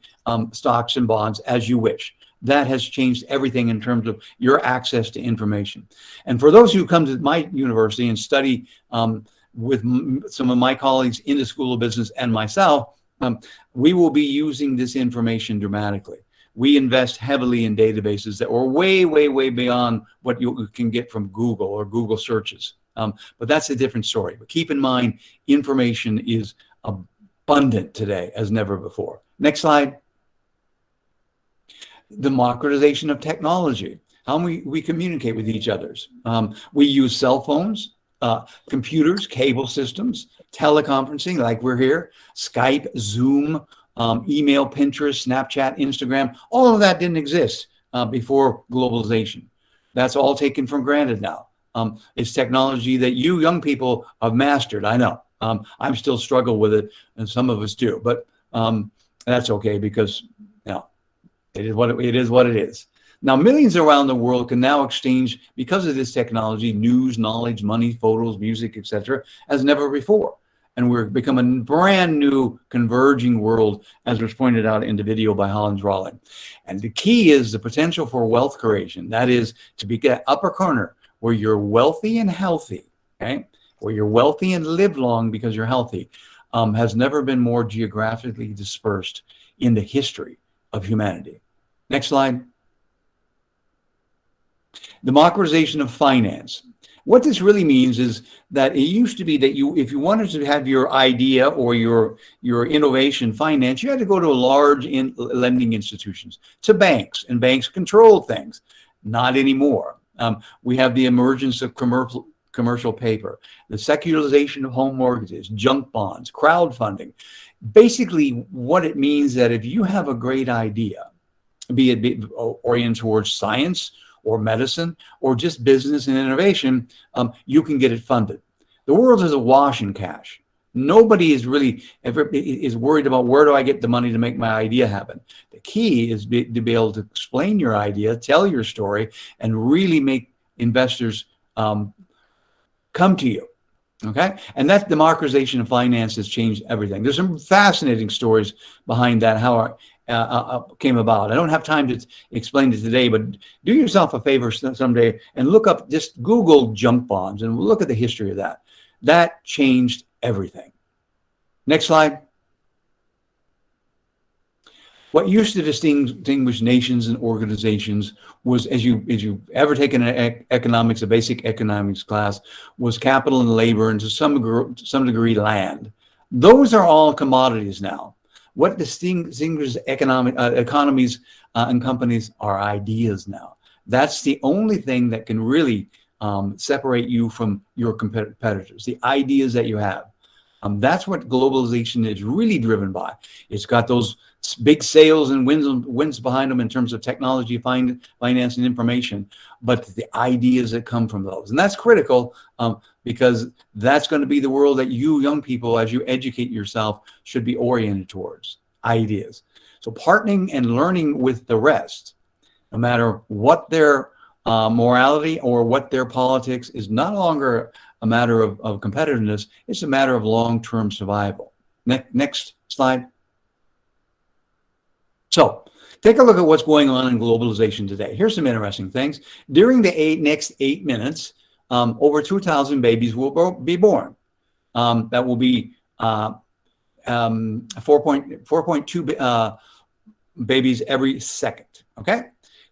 stocks and bonds as you wish. That has changed everything in terms of your access to information. And for those who come to my university and study with some of my colleagues in the School of Business and myself, we will be using this information dramatically. We invest heavily in databases that are way, way, way beyond what you can get from Google or Google searches. But that's a different story. But keep in mind, information is abundant today as never before. Next slide. Democratization of technology. How we communicate with each other. We use cell phones, computers, cable systems, teleconferencing like we're here, Skype, Zoom, email, Pinterest, Snapchat, Instagram. All of that didn't exist before globalization. That's all taken for granted now. It's technology that you young people have mastered. I know. I'm still struggle with it, and some of us do, but that's okay because it is what it is. Now, millions around the world can now exchange, because of this technology, news, knowledge, money, photos, music, etc., as never before. And we're becoming a brand new converging world, as was pointed out in the video by Hans Rowling. And the key is the potential for wealth creation. That is to be that upper corner where you're wealthy and healthy, okay? Where you're wealthy and live long because you're healthy, has never been more geographically dispersed in the history of humanity. Next slide. Democratization of finance. What this really means is that it used to be that if you wanted to have your idea or your innovation financed, you had to go to large lending institutions, to banks, and banks controlled things. Not anymore. We have the emergence of commercial paper, the secularization of home mortgages, junk bonds, crowdfunding. Basically, what it means that if you have a great idea, be it oriented towards science or medicine or just business and innovation, you can get it funded. The world is awash in cash. Nobody is really is worried about where do I get the money to make my idea happen. The key is to be able to explain your idea, tell your story, and really make investors come to you. Okay, and that democratization of finance has changed everything. There's some fascinating stories behind that, how it came about. I don't have time to explain it today, but do yourself a favor someday and look up, just Google junk bonds and look at the history of that. That changed everything. Next slide. What used to distinguish nations and organizations was, as you ever taken an economics, a basic economics class, was capital and labor, and to some degree land. Those are all commodities now. What distinguishes economies and companies are ideas now. That's the only thing that can really separate you from your competitors, the ideas that you have. That's what globalization is really driven by. It's got those big sales and wins behind them in terms of technology, finance, and information, but the ideas that come from those. And that's critical because that's going to be the world that you young people, as you educate yourself, should be oriented towards, ideas. So partnering and learning with the rest, no matter what their morality or what their politics, is no longer a matter of competitiveness. It's a matter of long-term survival. Next slide. So take a look at what's going on in globalization today. Here's some interesting things. During the next 8 minutes, over 2,000 babies will be born. That will be 4.2 babies every second, okay?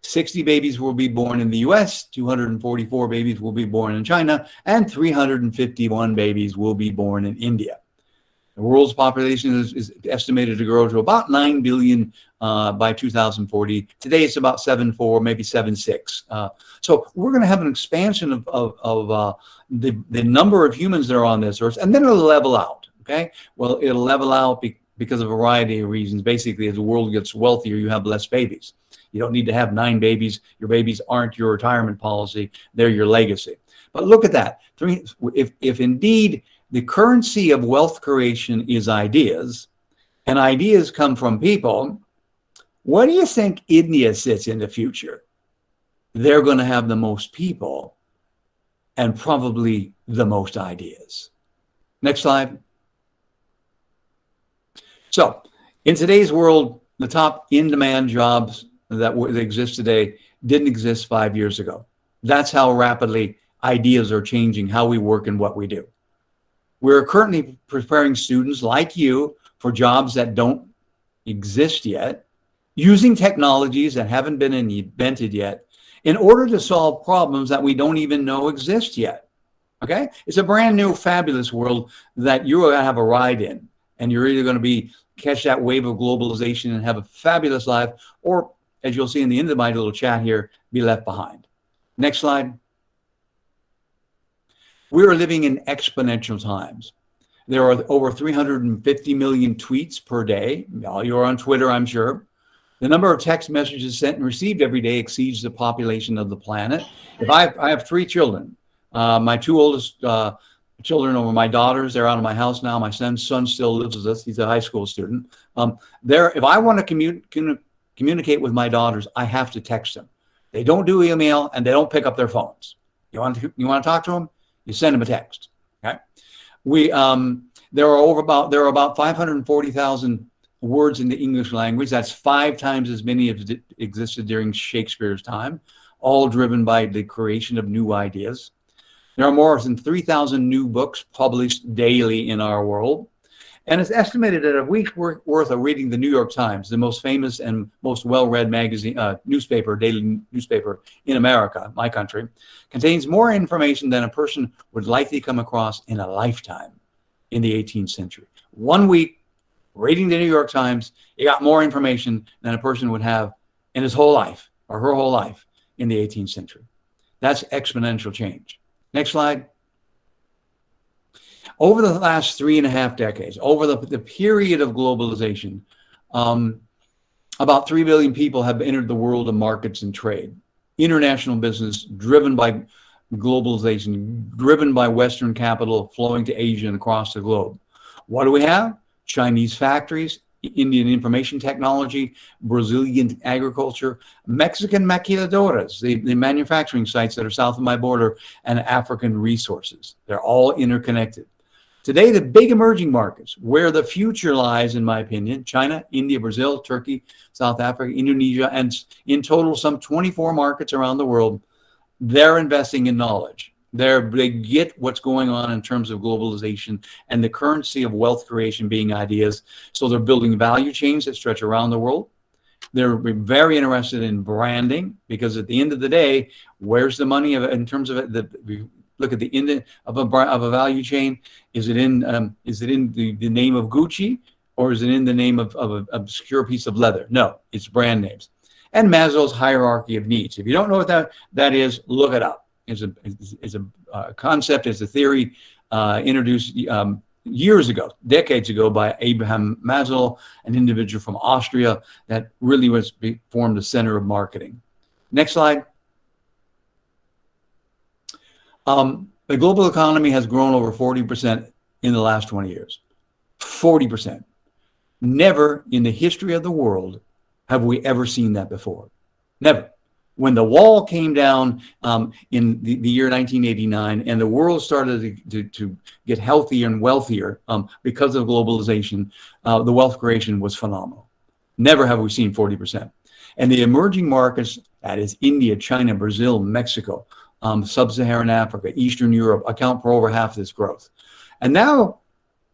60 babies will be born in the US, 244 babies will be born in China, and 351 babies will be born in India. The world's population is estimated to grow to about 9 billion by 2040. Today it's about 7.4, maybe 7.6. So we're going to have an expansion of the number of humans that are on this earth, and then it'll level out, okay? Well, it'll level out because of a variety of reasons. Basically, as the world gets wealthier, you have less babies. You don't need to have 9 babies. Your babies aren't your retirement policy. They're your legacy. But look at that. If indeed the currency of wealth creation is ideas, and ideas come from people, what do you think India sits in the future? They're going to have the most people and probably the most ideas. Next slide. So in today's world, the top in-demand jobs that exist today didn't exist 5 years ago. That's how rapidly ideas are changing how we work and what we do. We're currently preparing students like you for jobs that don't exist yet, using technologies that haven't been invented yet in order to solve problems that we don't even know exist yet. Okay? It's a brand new, fabulous world that you're going to have a ride in, and you're either going to catch that wave of globalization and have a fabulous life, or, as you'll see in the end of my little chat here, be left behind. Next slide. We are living in exponential times. There are over 350 million tweets per day. You're on Twitter, I'm sure. The number of text messages sent and received every day exceeds the population of the planet. I have 3 children. My 2 oldest children are my daughters. They're out of my house now. My son still lives with us. He's a high school student. If I want to communicate with my daughters, I have to text them. They don't do email, and they don't pick up their phones. You want to talk to them? You send them a text. Okay. There are about 540,000 words in the English language. That's 5 times as many as existed during Shakespeare's time, all driven by the creation of new ideas. There are more than 3,000 new books published daily in our world. And it's estimated that a week's worth of reading the New York Times, the most famous and most well-read daily newspaper in America, my country, contains more information than a person would likely come across in a lifetime in the 18th century. 1 week reading the New York Times, you got more information than a person would have in his whole life or her whole life in the 18th century. That's exponential change. Next slide. Over the last 3.5 decades, over the period of globalization, about 3 billion people have entered the world of markets and trade. International business driven by globalization, driven by Western capital flowing to Asia and across the globe. What do we have? Chinese factories, Indian information technology, Brazilian agriculture, Mexican maquiladoras, the manufacturing sites that are south of my border, and African resources. They're all interconnected. Today, the big emerging markets, where the future lies, in my opinion, China, India, Brazil, Turkey, South Africa, Indonesia, and in total, some 24 markets around the world, they're investing in knowledge. They get what's going on in terms of globalization and the currency of wealth creation being ideas. So they're building value chains that stretch around the world. They're very interested in branding, because at the end of the day, where's the money in terms of it? Look at the end of a value chain. Is it in the name of Gucci, or is it in the name of an obscure piece of leather? No, it's brand names. And Maslow's hierarchy of needs. If you don't know what that is, look it up. It's a concept, it's a theory introduced years ago, decades ago, by Abraham Maslow, an individual from Austria that really formed the center of marketing. Next slide. The global economy has grown over 40% in the last 20 years. 40%. Never in the history of the world have we ever seen that before. Never. When the wall came down in the year 1989 and the world started to get healthier and wealthier because of globalization, the wealth creation was phenomenal. Never have we seen 40%. And the emerging markets, that is India, China, Brazil, Mexico, Sub-Saharan Africa, Eastern Europe, account for over half this growth. And now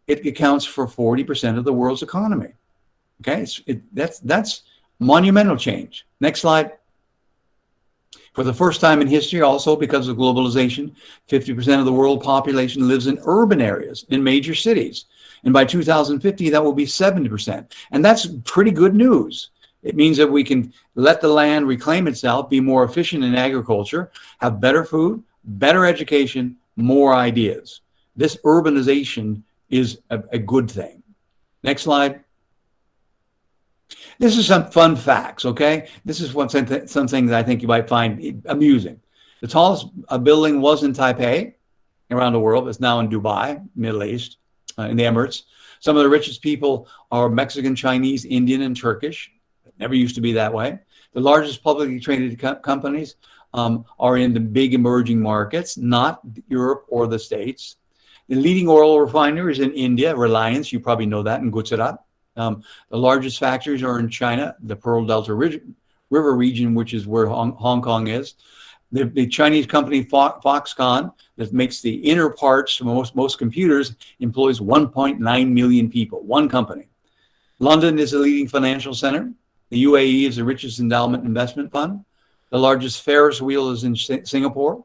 it accounts for 40% of the world's economy. Okay, that's monumental change. Next slide. For the first time in history, also because of globalization, 50% of the world population lives in urban areas, in major cities. And by 2050, that will be 70%. And that's pretty good news. It means that we can let the land reclaim itself, be more efficient in agriculture, have better food, better education, more ideas. This urbanization is a good thing. Next slide. This is some fun facts, okay? This is something that I think you might find amusing. The tallest building was in Taipei, around the world. It's now in Dubai, Middle East, in the Emirates. Some of the richest people are Mexican, Chinese, Indian, and Turkish. It never used to be that way. The largest publicly traded companies are in the big emerging markets, not Europe or the States. The leading oil refineries in India, Reliance, you probably know that, in Gujarat. The largest factories are in China, the Pearl Delta River region, which is where Hong Kong is. The Chinese company Foxconn, that makes the inner parts for most computers, employs 1.9 million people, one company. London is the leading financial center. The UAE is the richest endowment investment fund. The largest Ferris wheel is in Singapore.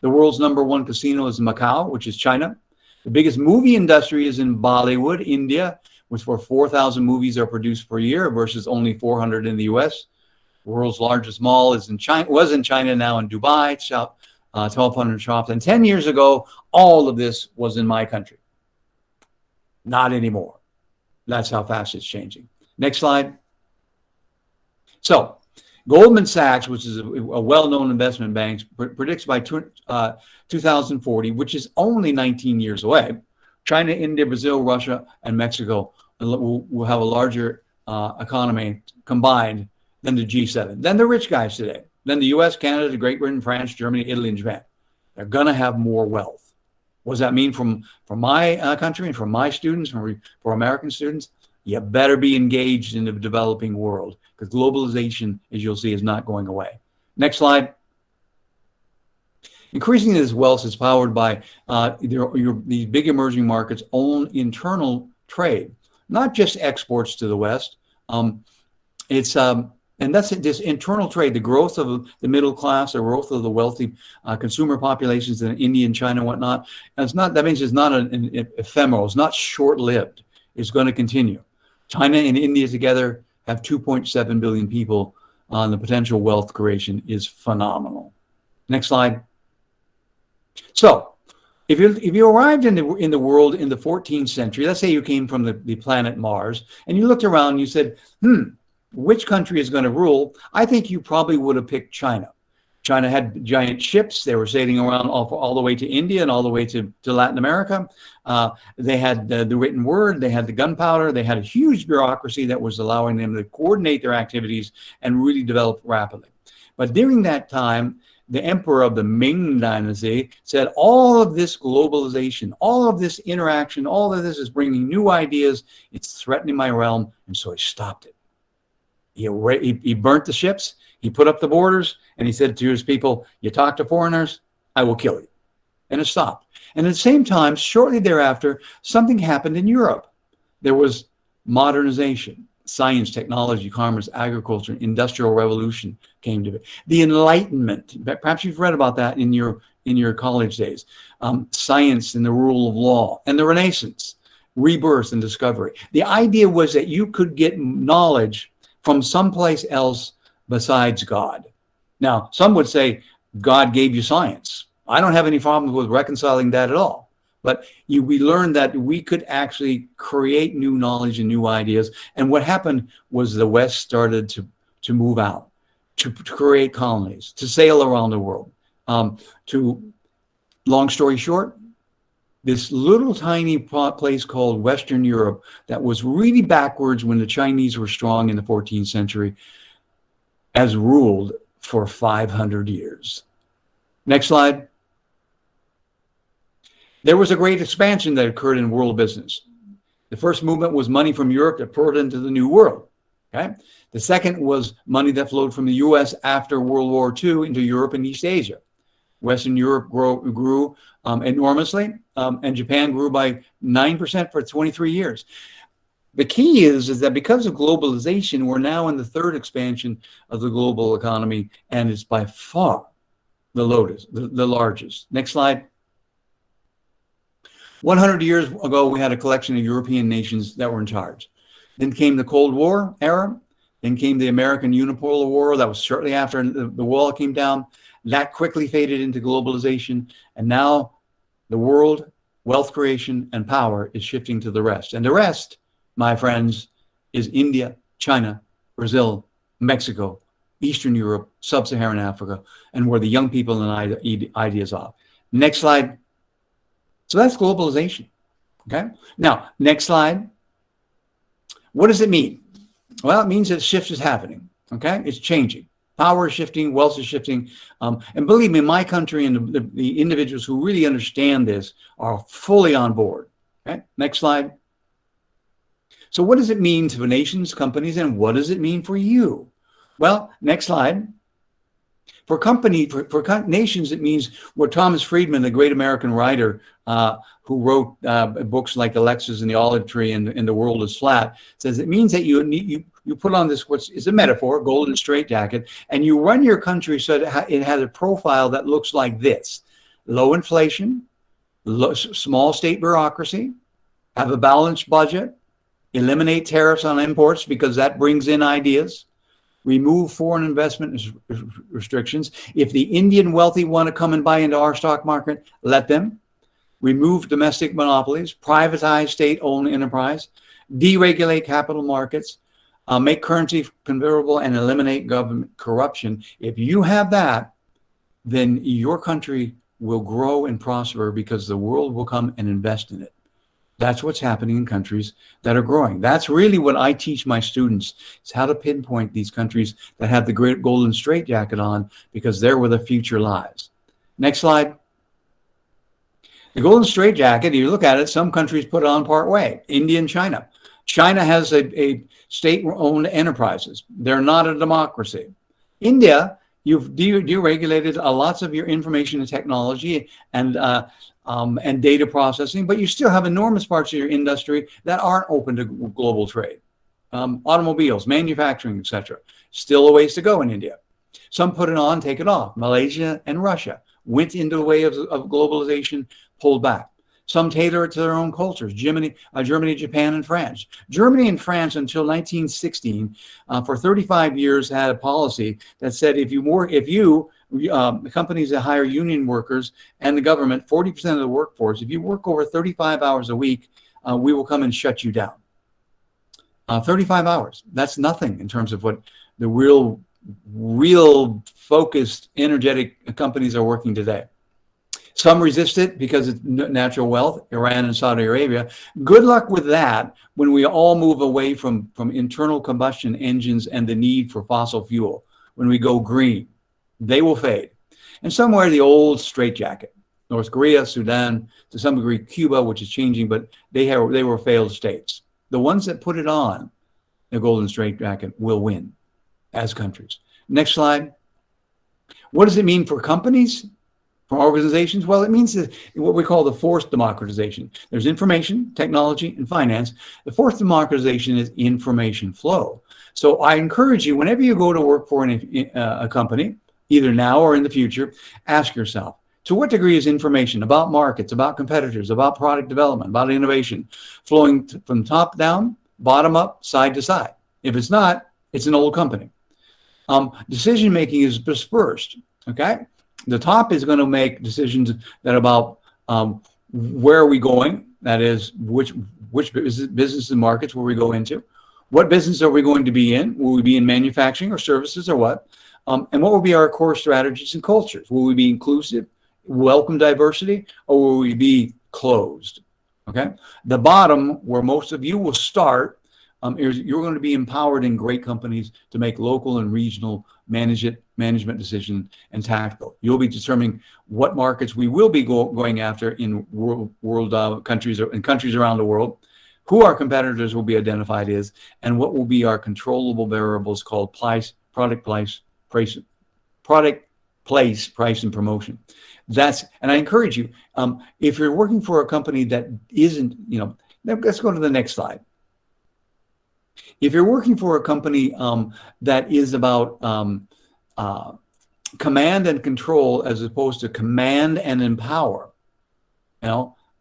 The world's #1 casino is in Macau, which is China. The biggest movie industry is in Bollywood, India, which where 4,000 movies are produced per year versus only 400 in the US. The world's largest mall is in China, was in China, now in Dubai, 1,200 shops. And 10 years ago, all of this was in my country. Not anymore. That's how fast it's changing. Next slide. So, Goldman Sachs, which is a well-known investment bank, predicts by 2040, which is only 19 years away, China, India, Brazil, Russia, and Mexico will have a larger economy combined than the G7, than the rich guys today, than the US, Canada, Great Britain, France, Germany, Italy, and Japan. They're going to have more wealth. What does that mean from my country and from my students, for American students? You better be engaged in the developing world, because globalization, as you'll see, is not going away. Next slide. Increasingly, this wealth is powered by these big emerging markets' own internal trade, not just exports to the West. And that's this internal trade, the growth of the middle class, the growth of the wealthy consumer populations in India and China and whatnot. And that means it's not an ephemeral, it's not short-lived. It's going to continue. China and India together have 2.7 billion people. The potential wealth creation is phenomenal. Next slide. So, if you arrived in the world in the 14th century, let's say you came from the planet Mars, and you looked around and you said, which country is going to rule? I think you probably would have picked China. China had giant ships. They were sailing around all the way to India and all the way to Latin America. They had the written word. They had the gunpowder. They had a huge bureaucracy that was allowing them to coordinate their activities and really develop rapidly. But during that time, the emperor of the Ming dynasty said, all of this globalization, all of this interaction, all of this is bringing new ideas. It's threatening my realm. And so he stopped it. He burnt the ships. He put up the borders, and he said to his people, you talk to foreigners, I will kill you. And it stopped. And at the same time, shortly thereafter, something happened in Europe. There was modernization. Science, technology, commerce, agriculture, industrial revolution came to it. The Enlightenment, perhaps you've read about that in your college days. Science and the rule of law, and the Renaissance, rebirth and discovery. The idea was that you could get knowledge from someplace else besides God. Now, some would say God gave you science. I don't have any problems with reconciling that at all. But we learned that we could actually create new knowledge and new ideas. And what happened was the West started to move out, to create colonies, to sail around the world. Long story short, this little tiny place called Western Europe that was really backwards when the Chinese were strong in the 14th century, has ruled for 500 years. Next slide. There was a great expansion that occurred in world business. The first movement was money from Europe that poured into the New World. Okay. The second was money that flowed from the US after World War II into Europe and East Asia. Western Europe grew enormously, and Japan grew by 9% for 23 years. The key is that because of globalization, we're now in the third expansion of the global economy, and it's by far the largest. Next slide. 100 years ago, we had a collection of European nations that were in charge. Then came the Cold War era. Then came the American Unipolar War. That was shortly after the wall came down. That quickly faded into globalization. And now the world, wealth creation, and power is shifting to the rest. And the rest, my friends, is India, China, Brazil, Mexico, Eastern Europe, Sub-Saharan Africa, and where the young people and ideas are. Next slide. So that's globalization. Okay. Now, next slide. What does it mean? Well, it means that shift is happening. Okay. It's changing. Power is shifting, wealth is shifting. And believe me, my country and the individuals who really understand this are fully on board. Okay. Next slide. So what does it mean to nations, companies, and what does it mean for you? Well, next slide. For nations, it means what Thomas Friedman, the great American writer who wrote books like Alexis and the Olive Tree and The World is Flat, says it means that you put on this, is a metaphor, golden straitjacket, and you run your country so that it has a profile that looks like this: low inflation, small state bureaucracy, have a balanced budget, eliminate tariffs on imports because that brings in ideas, remove foreign investment restrictions. If the Indian wealthy want to come and buy into our stock market, let them. Remove domestic monopolies, privatize state-owned enterprise, deregulate capital markets, make currency convertible, and eliminate government corruption. If you have that, then your country will grow and prosper because the world will come and invest in it. That's what's happening in countries that are growing. That's really what I teach my students, is how to pinpoint these countries that have the great golden straitjacket on, because they're where the future lies. Next slide. The golden straitjacket, you look at it, some countries put it on part way. India and China. China has a state-owned enterprises. They're not a democracy. India, you've deregulated lots of your information and technology and data processing, but you still have enormous parts of your industry that aren't open to global trade. Automobiles, manufacturing, etc. Still a ways to go in India. Some put it on, take it off. Malaysia and Russia went into the way of globalization, pulled back. Some tailor it to their own cultures. Germany, Japan, and France. Germany and France, until 1916, for 35 years, had a policy that said companies that hire union workers and the government, 40% of the workforce, if you work over 35 hours a week, we will come and shut you down. 35 hours. That's nothing in terms of what the real focused, energetic companies are working today. Some resist it because it's natural wealth, Iran and Saudi Arabia. Good luck with that when we all move away from internal combustion engines and the need for fossil fuel. When we go green, they will fade. And somewhere the old straitjacket, North Korea, Sudan, to some degree Cuba, which is changing, but they were failed states. The ones that put it on, the golden straitjacket, will win as countries. Next slide. What does it mean for companies? For organizations? Well, it means what we call the fourth democratization. There's information, technology, and finance. The fourth democratization is information flow. So I encourage you, whenever you go to work for a company, either now or in the future, ask yourself, to what degree is information about markets, about competitors, about product development, about innovation, flowing from top down, bottom up, side to side? If it's not, it's an old company. Decision making is dispersed, okay? The top is going to make decisions that about where are we going, that is, which business and markets will we go into, what business are we going to be in, will we be in manufacturing or services or what, and what will be our core strategies and cultures. Will we be inclusive, welcome diversity, or will we be closed. Okay. The bottom, where most of you will start, is you're going to be empowered in great companies to make local and regional management decisions and tactical. You'll be determining what markets we will be going after in world countries or in countries around the world, who our competitors will be identified as, and what will be our controllable variables called product, place, price, and promotion. And I encourage you, if you're working for a company that isn't, let's go to the next slide. If you're working for a company that is about command and control as opposed to command and empower,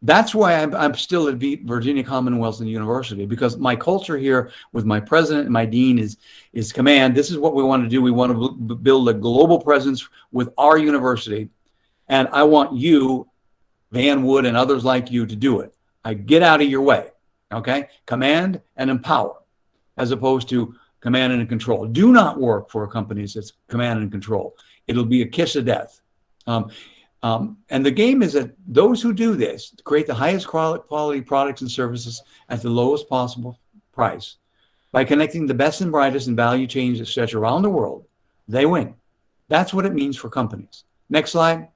that's why I'm still at Virginia Commonwealth University, because my culture here with my president and my dean is command. This is what we want to do. We want to build a global presence with our university. And I want you, Van Wood, and others like you to do it. I get out of your way, okay? Command and empower, as opposed to command and control. Do not work for a company that's command and control. It'll be a kiss of death. And the game is that those who do this create the highest quality products and services at the lowest possible price. By connecting the best and brightest in value chains that stretch around the world, they win. That's what it means for companies. Next slide.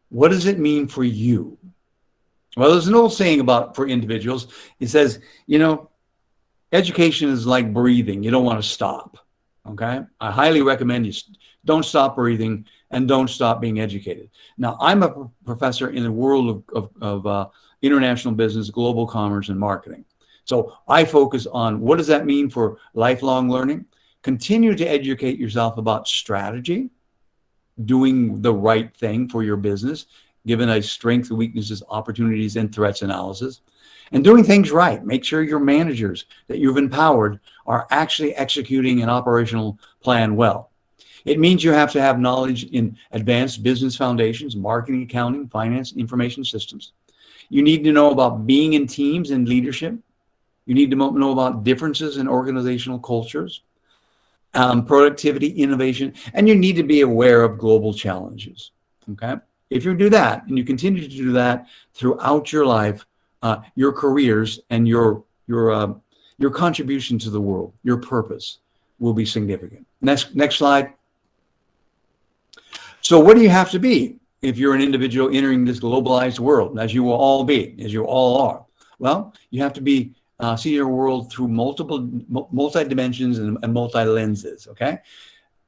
What does it mean for you? Well, there's an old saying for individuals. It says, education is like breathing. You don't want to stop. Okay. I highly recommend you don't stop breathing and don't stop being educated. Now, I'm a professor in the world of international business, global commerce, and marketing. So I focus on what does that mean for lifelong learning? Continue to educate yourself about strategy, doing the right thing for your business, given a strengths, weaknesses, opportunities, and threats analysis, and doing things right. Make sure your managers that you've empowered are actually executing an operational plan well. It means you have to have knowledge in advanced business foundations, marketing, accounting, finance, information systems. You need to know about being in teams and leadership. You need to know about differences in organizational cultures, productivity, innovation, and you need to be aware of global challenges. Okay? If you do that, and you continue to do that throughout your life, your careers and your contribution to the world, your purpose will be significant. Next slide. So what do you have to be if you're an individual entering this globalized world, as you will all be, as you all are? Well, you have to be see your world through multi-dimensions and multi-lenses, okay?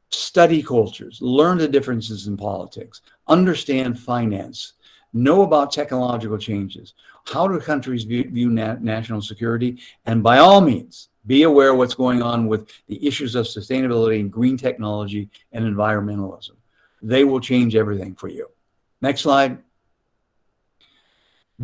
Study cultures, learn the differences in politics, understand finance, know about technological changes, how do countries view national security, and by all means, be aware of what's going on with the issues of sustainability and green technology and environmentalism. They will change everything for you. Next slide.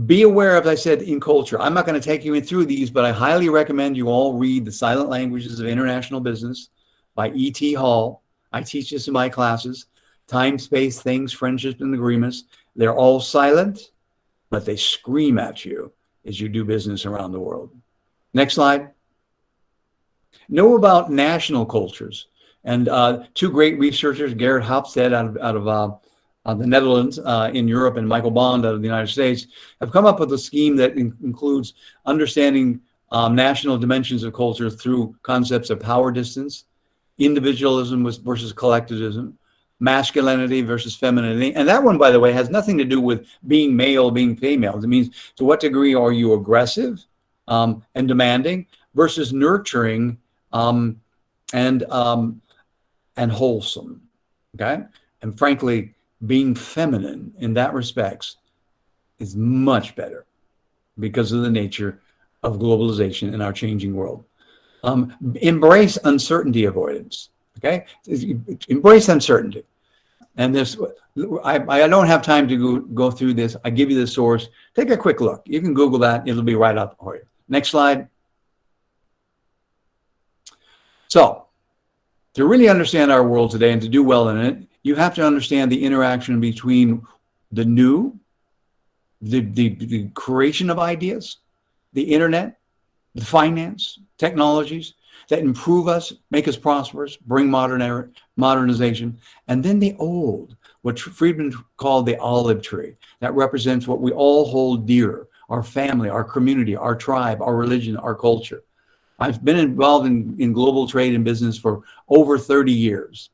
Be aware, as I said, in culture. I'm not going to take you through these, but I highly recommend you all read The Silent Languages of International Business by E.T. Hall. I teach this in my classes. Time, space, things, friendships, and agreements. They're all silent, but they scream at you as you do business around the world. Next slide. Know about national cultures. And two great researchers, Gerrit Hofstede out of the Netherlands in Europe and Michael Bond out of the United States, have come up with a scheme that includes understanding national dimensions of culture through concepts of power distance, individualism versus collectivism, masculinity versus femininity. And that one, by the way, has nothing to do with being male, being female. It means to what degree are you aggressive and demanding versus nurturing and wholesome, okay? And frankly, being feminine in that respects is much better because of the nature of globalization in our changing world. Embrace uncertainty avoidance, okay? Embrace uncertainty. And this, I don't have time to go through this. I give you the source. Take a quick look. You can Google that. It'll be right up for you. Next slide. So, to really understand our world today and to do well in it, you have to understand the interaction between the new, the creation of ideas, the internet, the finance, technologies that improve us, make us prosperous, bring modernization, and then the old, what Friedman called the olive tree, that represents what we all hold dear, our family, our community, our tribe, our religion, our culture. I've been involved in global trade and business for over 30 years.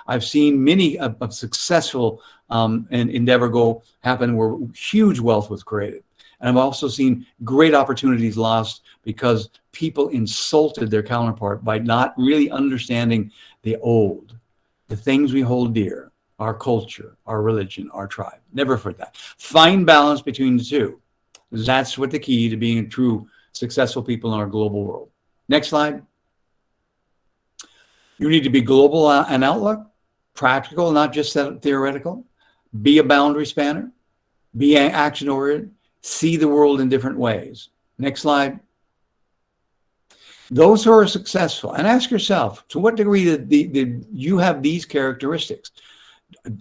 I've seen many of successful endeavor go happen where huge wealth was created. And I've also seen great opportunities lost because people insulted their counterpart by not really understanding the old, the things we hold dear, our culture, our religion, our tribe. Never forget that. Find balance between the two. That's what the key to being a true successful people in our global world. Next slide. You need to be global in outlook, practical, not just theoretical. Be a boundary spanner. Be action-oriented. See the world in different ways. Next slide. Those who are successful, and ask yourself, to what degree did you have these characteristics?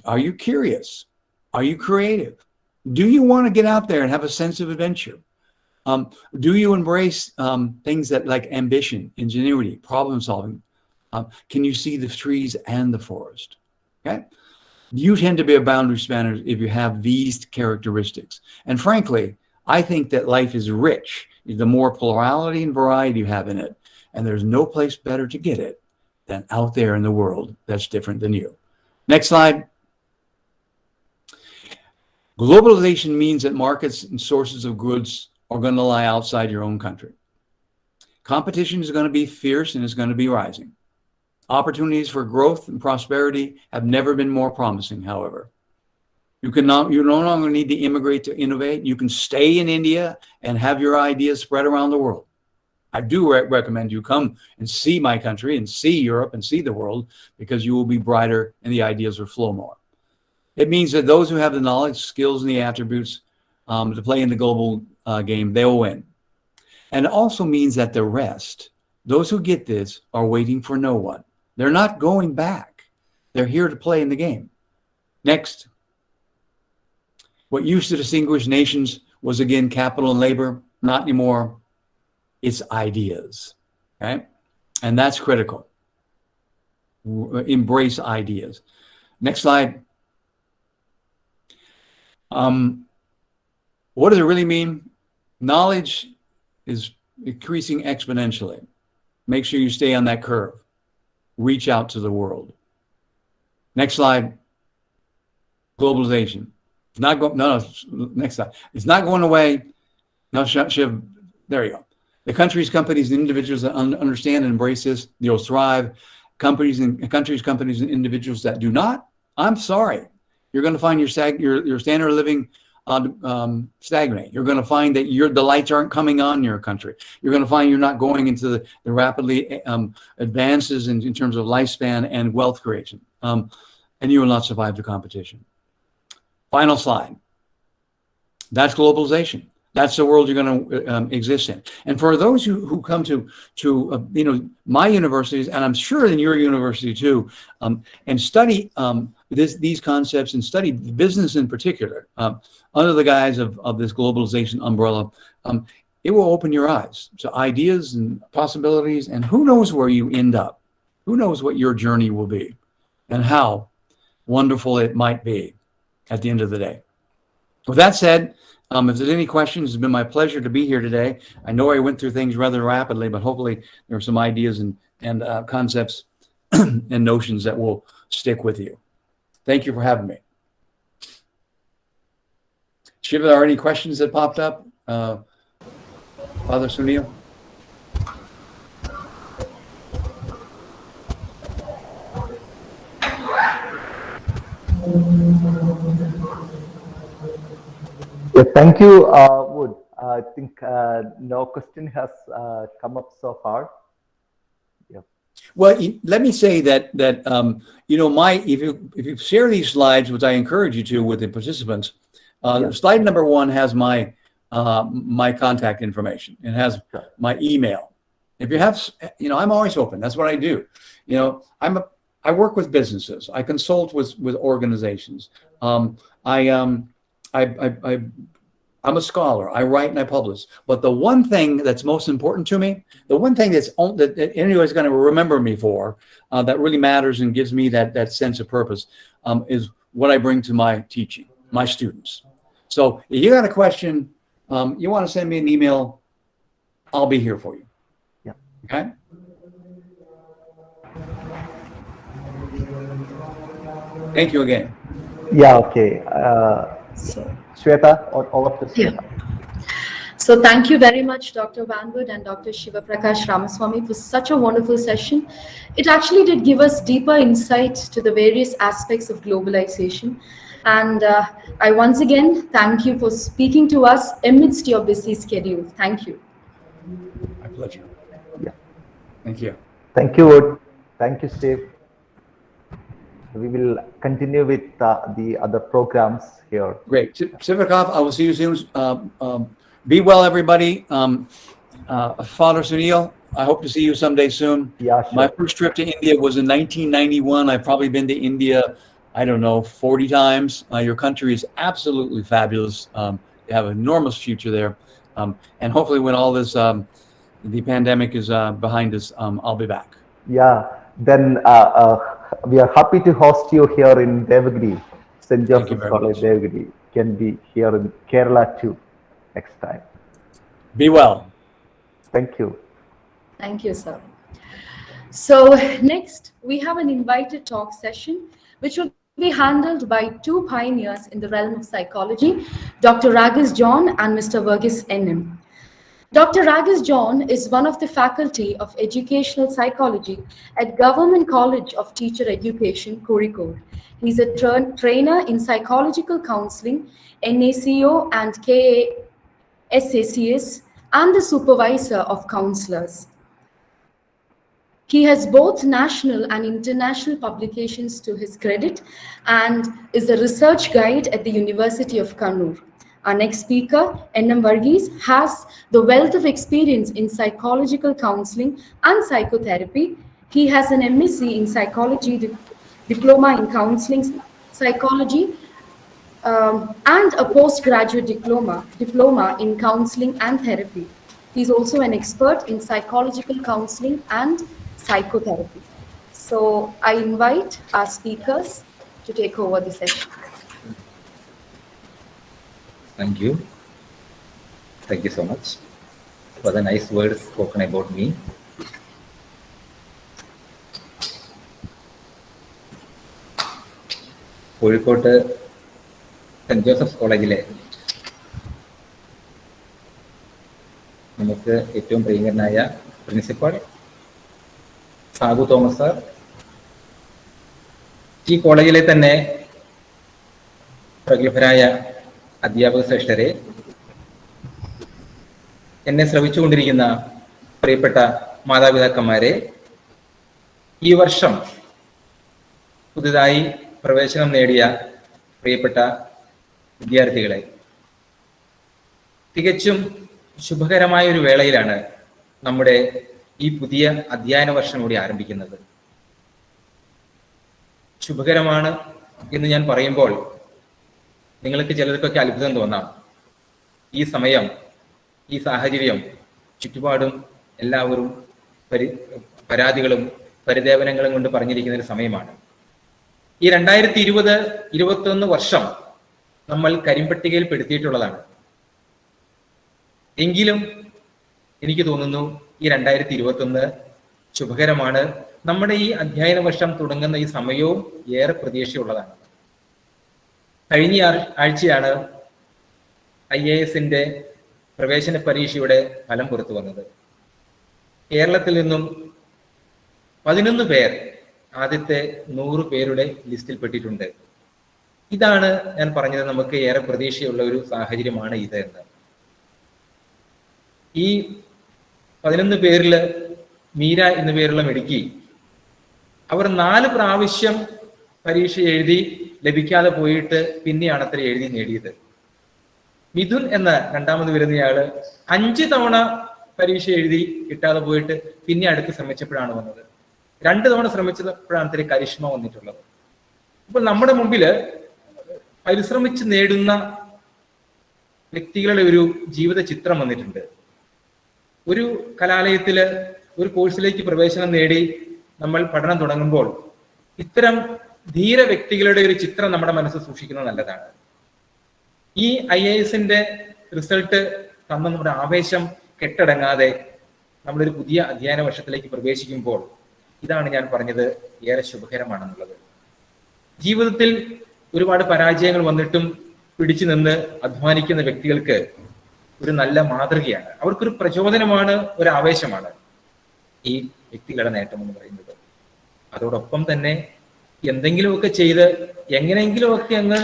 Are you curious? Are you creative? Do you want to get out there and have a sense of adventure? Do you embrace things that like ambition, ingenuity, problem solving? Can you see the trees and the forest? Okay. You tend to be a boundary spanner if you have these characteristics. And frankly, I think that life is rich the more plurality and variety you have in it. And there's no place better to get it than out there in the world that's different than you. Next slide. Globalization means that markets and sources of goods are going to lie outside your own country. Competition is going to be fierce and it's going to be rising. Opportunities for growth and prosperity have never been more promising, however. You no longer need to immigrate to innovate. You can stay in India and have your ideas spread around the world. I do recommend you come and see my country and see Europe and see the world, because you will be brighter and the ideas will flow more. It means that those who have the knowledge, skills, and the attributes to play in the global game, they will win. And it also means that the rest, those who get this, are waiting for no one. They're not going back. They're here to play in the game. Next. What used to distinguish nations was, again, capital and labor. Not anymore. It's ideas. Okay? And that's critical. Embrace ideas. Next slide. What does it really mean? Knowledge is increasing exponentially. Make sure you stay on that curve. Reach out to the world. Next slide. Globalization. It's not going. No, next slide. It's not going away. No, Shiv. There you go. The countries, companies, and individuals that understand and embrace this, they'll thrive. Countries, companies, and individuals that do not, I'm sorry. You're going to find your standard of living stagnate. You're going to find that the lights aren't coming on in your country. You're going to find you're not going into the rapidly advances in terms of lifespan and wealth creation. And you will not survive the competition. Final slide. That's globalization. That's the world you're going to exist in. And for those who come to my universities, and I'm sure in your university too, and study these concepts and study business in particular, under the guise of this globalization umbrella, it will open your eyes to ideas and possibilities, and who knows where you end up. Who knows what your journey will be and how wonderful it might be at the end of the day. With that said, if there's any questions, it's been my pleasure to be here today. I know I went through things rather rapidly, but hopefully there are some ideas and concepts and notions that will stick with you. Thank you for having me. Shiva, are there any questions that popped up? Father Sunil? Yeah, thank you, Wood. I think no question has come up so far. Yeah. Well, let me say that if you share these slides, which I encourage you to with the participants, slide number 1 has my contact information. It has my email. If you have, I'm always open. That's what I do. I work with businesses. I consult with organizations. I'm a scholar. I write and I publish. But the one thing that's most important to me, the one thing that anybody's going to remember me for, that really matters and gives me that sense of purpose, is what I bring to my teaching, my students. So if you got a question, you want to send me an email, I'll be here for you. Yeah. Okay? Thank you again. Yeah, okay. Shweta, over to Shweta. Yeah. So thank you very much, Dr. Vanwood and Dr. Shivaprakash Ramaswamy, for such a wonderful session. It actually did give us deeper insight to the various aspects of globalization. And I once again thank you for speaking to us amidst your busy schedule. Thank you. My pleasure. Yeah. Thank you. Thank you, Wood. Thank you, Steve. We will continue with the other programs here. Great. Sivikov, I will see you soon. Be well, everybody. Father Sunil, I hope to see you someday soon. Yeah, sure. My first trip to India was in 1991. I've probably been to India, I don't know, 40 times. Your country is absolutely fabulous. You have an enormous future there. And hopefully when all this, the pandemic is behind us, I'll be back. Yeah, then we are happy to host you here in Devagiri, St. Joseph's College, Devagiri. Can be here in Kerala too next time. Be well. Thank you. Thank you, sir. So next, we have an invited talk session, which will be handled by two pioneers in the realm of psychology, Dr. Varghese John and Mr. Varghese NM. Dr. Varghese John is one of the faculty of educational psychology at Government College of Teacher Education, Kozhikode. He's a trainer in psychological counseling, NACO and KASACS, and the supervisor of counselors. He has both national and international publications to his credit and is a research guide at the University of Kannur. Our next speaker, N.M. Varghese, has the wealth of experience in psychological counseling and psychotherapy. He has an MSc in psychology, diploma in counseling psychology, and a postgraduate diploma in counseling and therapy. He's also an expert in psychological counseling and psychotherapy. So I invite our speakers to take over the session. Thank you. Thank you so much for the nice words spoken about me. കോഴിക്കോട്ട് saint Joseph's കോളേജിലെ നമുക്ക് ഏറ്റവും പ്രിയങ്കരനായ principal Sabu Thomas sir, ഈ കോളേജിലെ തന്നെ പ്രഗത്ഭരായ അധ്യാപക ശ്രേഷ്ഠരെ, എന്നെ ശ്രവിച്ചുകൊണ്ടിരിക്കുന്ന പ്രിയപ്പെട്ട മാതാപിതാക്കന്മാരെ, ഈ വർഷം പുതുതായി പ്രവേശനം നേടിയ പ്രിയപ്പെട്ട വിദ്യാർത്ഥികളെ, തികച്ചും ശുഭകരമായ ഒരു വേളയിലാണ് നമ്മുടെ ഈ പുതിയ അധ്യയന വർഷം കൂടി ആരംഭിക്കുന്നത്. ശുഭകരമാണ് എന്ന് ഞാൻ പറയുമ്പോൾ നിങ്ങൾക്ക് ചിലർക്കൊക്കെ അത്ഭുതം തോന്നാം. ഈ സമയം, ഈ സാഹചര്യം, ചുറ്റുപാടും എല്ലാവരും പരാതികളും പരിദേവനങ്ങളും കൊണ്ട് പറഞ്ഞിരിക്കുന്ന ഒരു സമയമാണ്. ഈ 2020-21 വർഷം നമ്മൾ കരിമ്പട്ടികയിൽ പെടുത്തിയിട്ടുള്ളതാണ്. എങ്കിലും എനിക്ക് തോന്നുന്നു ഈ 2021 ശുഭകരമാണ്. നമ്മുടെ ഈ അധ്യയന വർഷം തുടങ്ങുന്ന ഈ സമയവും ഏറെ പ്രതീക്ഷയുള്ളതാണ്. കഴിഞ്ഞ ആഴ്ചയാണ് IAS-ന്റെ പ്രവേശന പരീക്ഷയുടെ ഫലം പുറത്തു വന്നത്. കേരളത്തിൽ നിന്നും 11 പേർ ആദ്യത്തെ 100 പേരുടെ ലിസ്റ്റിൽ പെട്ടിട്ടുണ്ട്. ഇതാണ് ഞാൻ പറഞ്ഞത്, നമുക്ക് ഏറെ പ്രതീക്ഷയുള്ള ഒരു സാഹചര്യമാണ് ഇത് എന്ന്. ഈ 11 പേരിൽ മീര എന്നു പേരുള്ള മിടുക്കി, അവർ 4 പ്രാവശ്യം പരീക്ഷ എഴുതി ലഭിക്കാതെ പോയിട്ട് പിന്നെയാണ് അത്ര എഴുതി നേടിയത്. മിഥുൻ എന്ന രണ്ടാമത് വരുന്നയാള് 5 തവണ പരീക്ഷ എഴുതി കിട്ടാതെ പോയിട്ട് പിന്നെ അടുത്ത് ശ്രമിച്ചപ്പോഴാണ് വന്നത്. 2 തവണ ശ്രമിച്ചപ്പോഴാണ് അത്ര കരിഷ്മ വന്നിട്ടുള്ളത്. അപ്പോൾ നമ്മുടെ മുമ്പില് പരിശ്രമിച്ച് നേടുന്ന വ്യക്തികളുടെ ഒരു ജീവിത ചിത്രം വന്നിട്ടുണ്ട്. ഒരു കലാലയത്തില് ഒരു കോഴ്സിലേക്ക് പ്രവേശനം നേടി നമ്മൾ പഠനം തുടങ്ങുമ്പോൾ ഇത്തരം ധീര വ്യക്തികളുടെ ഒരു ചിത്രം നമ്മുടെ മനസ്സിൽ സൂക്ഷിക്കുന്നത് നല്ലതാണ്. ഈ IASന്റെ റിസൾട്ട് തന്ന നമ്മുടെ ആവേശം കെട്ടടങ്ങാതെ നമ്മളൊരു പുതിയ അധ്യയന വർഷത്തിലേക്ക് പ്രവേശിക്കുമ്പോൾ ഇതാണ് ഞാൻ പറഞ്ഞത്, ഏറെ ശുഭകരമാണെന്നുള്ളത്. ജീവിതത്തിൽ ഒരുപാട് പരാജയങ്ങൾ വന്നിട്ടും പിടിച്ചു നിന്ന് അധ്വാനിക്കുന്ന വ്യക്തികൾക്ക് ഒരു നല്ല മാതൃകയാണ്, അവർക്കൊരു പ്രചോദനമാണ്, ഒരു ആവേശമാണ് ഈ വ്യക്തികളുടെ നേട്ടം എന്ന് പറയുന്നത്. അതോടൊപ്പം തന്നെ എന്തെങ്കിലുമൊക്കെ ചെയ്ത് എങ്ങനെയെങ്കിലുമൊക്കെ അങ്ങ്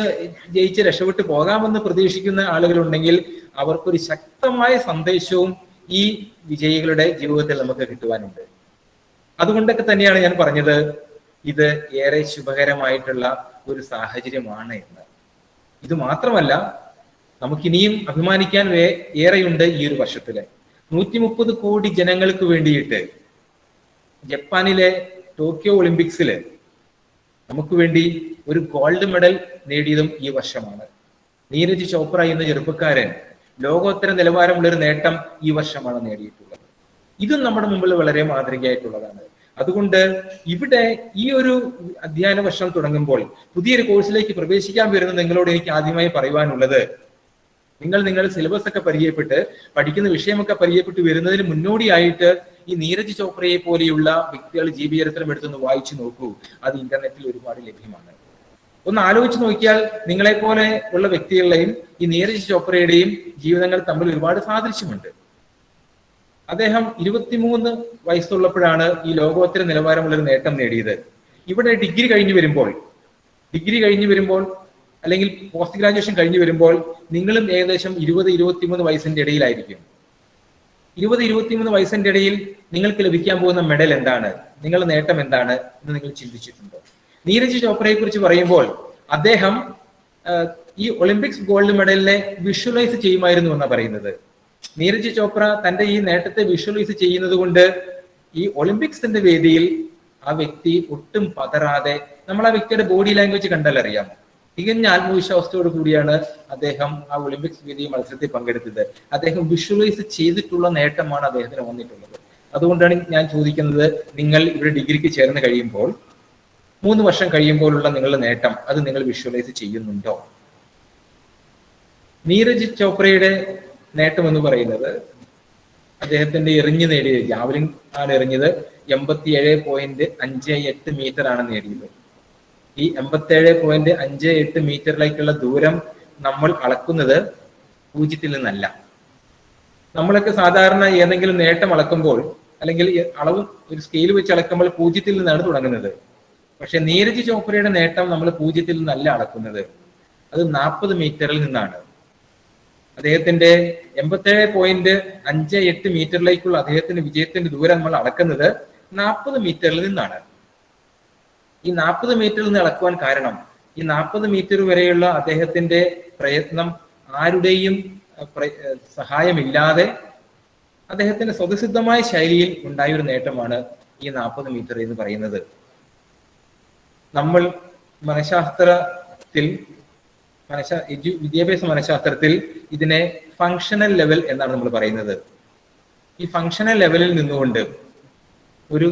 ജയിച്ച് രക്ഷപ്പെട്ട് പോകാമെന്ന് പ്രതീക്ഷിക്കുന്ന ആളുകളുണ്ടെങ്കിൽ അവർക്കൊരു ശക്തമായ സന്ദേശവും ഈ വിജയികളുടെ ജീവിതത്തിൽ നമുക്ക് കിട്ടുവാനുണ്ട്. അതുകൊണ്ടൊക്കെ തന്നെയാണ് ഞാൻ പറഞ്ഞത് ഇത് ഏറെ ശുഭകരമായിട്ടുള്ള ഒരു സാഹചര്യമാണ് എന്ന്. ഇത് മാത്രമല്ല, നമുക്കിനിയും അഭിമാനിക്കാൻ ഏറെയുണ്ട് ഈ ഒരു വർഷത്തില്. 130 കോടി ജനങ്ങൾക്ക് വേണ്ടിയിട്ട് ജപ്പാനിലെ ടോക്കിയോ ഒളിമ്പിക്സില് നമുക്ക് വേണ്ടി ഒരു ഗോൾഡ് മെഡൽ നേടിയതും ഈ വർഷമാണ്. നീരജ് ചോപ്ര എന്ന ചെറുപ്പക്കാരൻ ലോകോത്തര നിലവാരമുള്ള ഒരു നേട്ടം ഈ വർഷമാണ് നേടിയിട്ടുള്ളത്. ഇതും നമ്മുടെ മുമ്പിൽ വളരെ മാതൃകയായിട്ടുള്ളതാണ്. അതുകൊണ്ട് ഇവിടെ ഈ ഒരു അധ്യയന വർഷം തുടങ്ങുമ്പോൾ പുതിയൊരു കോഴ്സിലേക്ക് പ്രവേശിക്കാൻ വരുന്ന നിങ്ങളോട് എനിക്ക് ആദ്യമായി പറയുവാനുള്ളത്, നിങ്ങളുടെ സിലബസ് ഒക്കെ പരിചയപ്പെട്ട് പഠിക്കുന്ന വിഷയമൊക്കെ പരിചയപ്പെട്ട് വരുന്നതിന് മുന്നോടിയായിട്ട് ഈ നീരജ് ചോപ്രയെ പോലെയുള്ള വ്യക്തികൾ ജീവചരിത്രം എടുത്തൊന്ന് വായിച്ചു നോക്കൂ. അത് ഇന്റർനെറ്റിൽ ഒരുപാട് ലഭ്യമാണ്. ഒന്ന് ആലോചിച്ച് നോക്കിയാൽ നിങ്ങളെപ്പോലെ ഉള്ള വ്യക്തികളുടെയും ഈ നീരജ് ചോപ്രയുടെയും ജീവിതങ്ങൾ തമ്മിൽ ഒരുപാട് സാദൃശ്യമുണ്ട്. അദ്ദേഹം 23 വയസ്സുള്ളപ്പോഴാണ് ഈ ലോകോത്തര നിലവാരമുള്ള ഒരു നേട്ടം നേടിയത്. ഇവിടെ ഡിഗ്രി കഴിഞ്ഞു വരുമ്പോൾ അല്ലെങ്കിൽ പോസ്റ്റ് ഗ്രാജുവേഷൻ കഴിഞ്ഞു വരുമ്പോൾ നിങ്ങളും ഏകദേശം 20-23 വയസ്സിന്റെ ഇടയിലായിരിക്കും. 20-23 വയസ്സിന്റെ ഇടയിൽ നിങ്ങൾക്ക് ലഭിക്കാൻ പോകുന്ന മെഡൽ എന്താണ്, നിങ്ങളുടെ നേട്ടം എന്താണ് എന്ന് നിങ്ങൾ ചിന്തിച്ചിട്ടുണ്ടോ? നീരജ് ചോപ്രയെ കുറിച്ച് പറയുമ്പോൾ അദ്ദേഹം ഈ ഒളിമ്പിക്സ് ഗോൾഡ് മെഡലിനെ വിഷ്വലൈസ് ചെയ്യുമായിരുന്നു എന്നാണ് പറയുന്നത്. നീരജ് ചോപ്ര തന്റെ ഈ നേട്ടത്തെ വിഷ്വലൈസ് ചെയ്യുന്നത് കൊണ്ട് ഈ ഒളിമ്പിക്സിന്റെ വേദിയിൽ ആ വ്യക്തി ഒട്ടും പതറാതെ, നമ്മൾ ആ വ്യക്തിയുടെ ബോഡി ലാംഗ്വേജ് കണ്ടാൽ അറിയാം, തികഞ്ഞ ആത്മവിശ്വാസത്തോടു കൂടിയാണ് അദ്ദേഹം ആ ഒളിമ്പിക്സ് വേദി മത്സരത്തിൽ പങ്കെടുത്തത്. അദ്ദേഹം വിഷ്വലൈസ് ചെയ്തിട്ടുള്ള നേട്ടമാണ് അദ്ദേഹത്തിന് വന്നിട്ടുള്ളത്. അതുകൊണ്ടാണ് ഞാൻ ചോദിക്കുന്നത്, നിങ്ങൾ ഇവിടെ ഡിഗ്രിക്ക് ചേർന്ന് കഴിയുമ്പോൾ 3 വർഷം കഴിയുമ്പോഴുള്ള നിങ്ങളുടെ നേട്ടം അത് നിങ്ങൾ വിഷ്വലൈസ് ചെയ്യുന്നുണ്ടോ? നീരജ് ചോപ്രയുടെ നേട്ടം എന്ന് പറയുന്നത് അദ്ദേഹത്തിന്റെ എറിഞ്ഞു നേടിയത്, ജാവലിൻ ആണ് എറിഞ്ഞത്, 87.58 മീറ്റർ ആണ് നേടിയത്. ഈ 87.58 മീറ്ററിലേക്കുള്ള ദൂരം നമ്മൾ അളക്കുന്നത് 0 നിന്നല്ല. നമ്മളൊക്കെ സാധാരണ ഏതെങ്കിലും നേട്ടം അളക്കുമ്പോൾ അല്ലെങ്കിൽ അളവ് ഒരു സ്കെയിൽ വെച്ച് അളക്കുമ്പോൾ 0 നിന്നാണ് തുടങ്ങുന്നത്. പക്ഷെ നീരജ് ചോപ്രയുടെ നേട്ടം നമ്മൾ 0 നിന്നല്ല അളക്കുന്നത്, അത് 40 മീറ്ററിൽ നിന്നാണ്. അദ്ദേഹത്തിന്റെ 87.58 മീറ്ററിലേക്കുള്ള അദ്ദേഹത്തിന്റെ വിജയത്തിന്റെ ദൂരം നമ്മൾ അളക്കുന്നത് 40 മീറ്ററിൽ നിന്നാണ്. ഈ 40 മീറ്ററിൽ നിന്ന് അളക്കുവാൻ കാരണം ഈ 40 മീറ്റർ വരെയുള്ള അദ്ദേഹത്തിന്റെ പ്രയത്നം ആരുടെയും സഹായമില്ലാതെ അദ്ദേഹത്തിന്റെ സ്വതസിദ്ധമായ ശൈലിയിൽ ഉണ്ടായ ഒരു നേട്ടമാണ് ഈ 40 മീറ്റർ എന്ന് പറയുന്നത്. നമ്മൾ വിദ്യാഭ്യാസ മനഃശാസ്ത്രത്തിൽ ഇതിനെ ഫങ്ഷണൽ ലെവൽ എന്നാണ് നമ്മൾ പറയുന്നത്. ഈ ഫങ്ഷണൽ ലെവലിൽ നിന്നുകൊണ്ട് ഒരു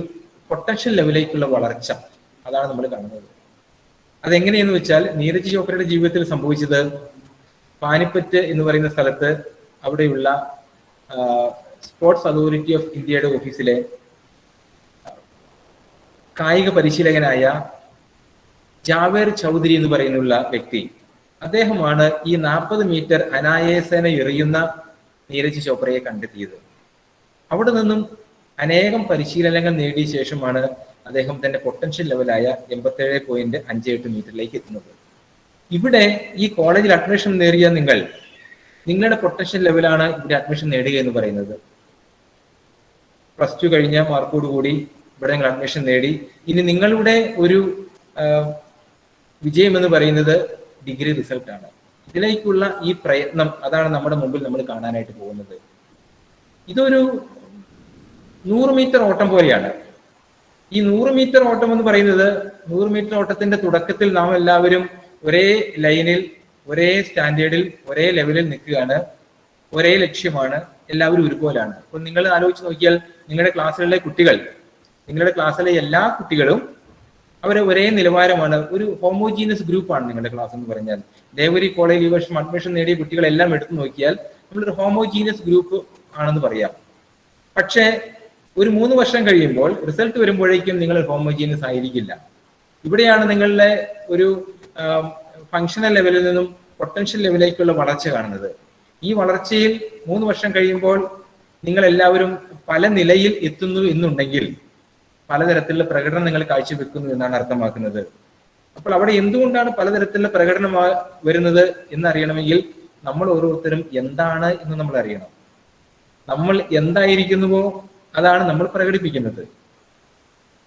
പൊട്ടൻഷ്യൽ ലെവലിലേക്കുള്ള വളർച്ച, അതാണ് നമ്മൾ കാണുന്നത്. അതെങ്ങനെയെന്ന് വെച്ചാൽ നീരജ് ചോപ്രയുടെ ജീവിതത്തിൽ സംഭവിച്ചത്, പാനിപ്പറ്റ് എന്ന് പറയുന്ന സ്ഥലത്ത് അവിടെയുള്ള സ്പോർട്സ് അതോറിറ്റി ഓഫ് ഇന്ത്യയുടെ ഓഫീസിലെ കായിക പരിശീലകനായ ജാവേർ ചൗധരി എന്ന് പറയുന്ന വ്യക്തി, അദ്ദേഹമാണ് ഈ 40 മീറ്റർ അനായാസേന എറിയുന്ന നീരജ് ചോപ്രയെ കണ്ടെത്തിയത്. അവിടെ നിന്നും അനേകം പരിശീലനങ്ങൾ നേടിയ ശേഷമാണ് അദ്ദേഹം തന്റെ പൊട്ടൻഷ്യൽ ലെവലായ 87.58 മീറ്ററിലേക്ക് എത്തുന്നത്. ഇവിടെ ഈ കോളേജിൽ അഡ്മിഷൻ നേടിയ നിങ്ങളുടെ പൊട്ടൻഷ്യൽ ലെവലാണ് ഇവിടെ അഡ്മിഷൻ നേടുക എന്ന് പറയുന്നത്. +2 കഴിഞ്ഞ മാർക്കോടുകൂടി ഇവിടെ നിങ്ങൾ അഡ്മിഷൻ നേടി. ഇനി നിങ്ങളുടെ ഒരു വിജയം എന്ന് പറയുന്നത് ഡിഗ്രി റിസൾട്ട് ആണ്. ഇതിലേക്കുള്ള ഈ പ്രയത്നം, അതാണ് നമ്മുടെ മുമ്പിൽ നമ്മൾ കാണാനായിട്ട് പോകുന്നത്. ഇതൊരു 100 മീറ്റർ ഓട്ടം പോലെയാണ്. ഈ 100 മീറ്റർ ഓട്ടം എന്ന് പറയുന്നത്, 100 മീറ്റർ ഓട്ടത്തിന്റെ തുടക്കത്തിൽ നാം എല്ലാവരും ഒരേ ലൈനിൽ, ഒരേ സ്റ്റാൻഡേർഡിൽ, ഒരേ ലെവലിൽ നിൽക്കുകയാണ്. ഒരേ ലക്ഷ്യമാണ്, എല്ലാവരും ഒരുപോലാണ്. അപ്പൊ നിങ്ങൾ ആലോചിച്ച് നോക്കിയാൽ നിങ്ങളുടെ ക്ലാസ്സിലെ എല്ലാ കുട്ടികളും അവരെ ഒരേ നിലവാരമാണ്, ഒരു ഹോമോജീനിയസ് ഗ്രൂപ്പാണ് നിങ്ങളുടെ ക്ലാസ് എന്ന് പറഞ്ഞാൽ. ദേവരി കോളേജ് ഈ വർഷം അഡ്മിഷൻ നേടിയ കുട്ടികളെല്ലാം എടുത്തു നോക്കിയാൽ നമ്മളൊരു ഹോമോജീനിയസ് ഗ്രൂപ്പ് ആണെന്ന് പറയാം. പക്ഷേ ഒരു 3 വർഷം കഴിയുമ്പോൾ റിസൾട്ട് വരുമ്പോഴേക്കും നിങ്ങൾ ഹോമോജീനിയസ് ആയിരിക്കില്ല. ഇവിടെയാണ് നിങ്ങളുടെ ഒരു ഫങ്ഷണൽ ലെവലിൽ നിന്നും പൊട്ടൻഷ്യൽ ലെവലിലേക്കുള്ള വളർച്ച കാണുന്നത്. ഈ വളർച്ചയിൽ 3 വർഷം കഴിയുമ്പോൾ നിങ്ങൾ എല്ലാവരും പല നിലയിൽ എത്തുന്നു എന്നുണ്ടെങ്കിൽ പലതരത്തിലുള്ള പ്രകടനം നിങ്ങൾ കാഴ്ചവെക്കുന്നു എന്നാണ് അർത്ഥമാക്കുന്നത്. അപ്പോൾ അവിടെ എന്തുകൊണ്ടാണ് പലതരത്തിലുള്ള പ്രകടനം വരുന്നത് എന്നറിയണമെങ്കിൽ നമ്മൾ ഓരോരുത്തരും എന്താണ് എന്ന് നമ്മൾ അറിയണം. നമ്മൾ എന്തായിരിക്കുന്നുവോ അതാണ് നമ്മൾ പ്രകടിപ്പിക്കുന്നത്.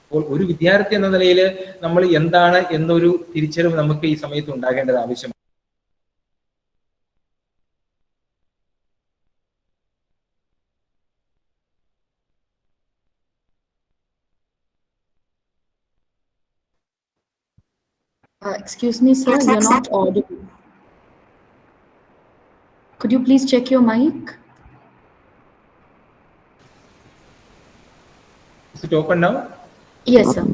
അപ്പോൾ ഒരു വിദ്യാർത്ഥി എന്ന നിലയിൽ നമ്മൾ എന്താണ് എന്നൊരു തിരിച്ചറിവ് നമുക്ക് ഈ സമയത്ത് ഉണ്ടാകേണ്ടത് ആവശ്യമാണ്. Excuse me, sir, you're not audible. Could you please check your mic? Is it open now? Yes, sir.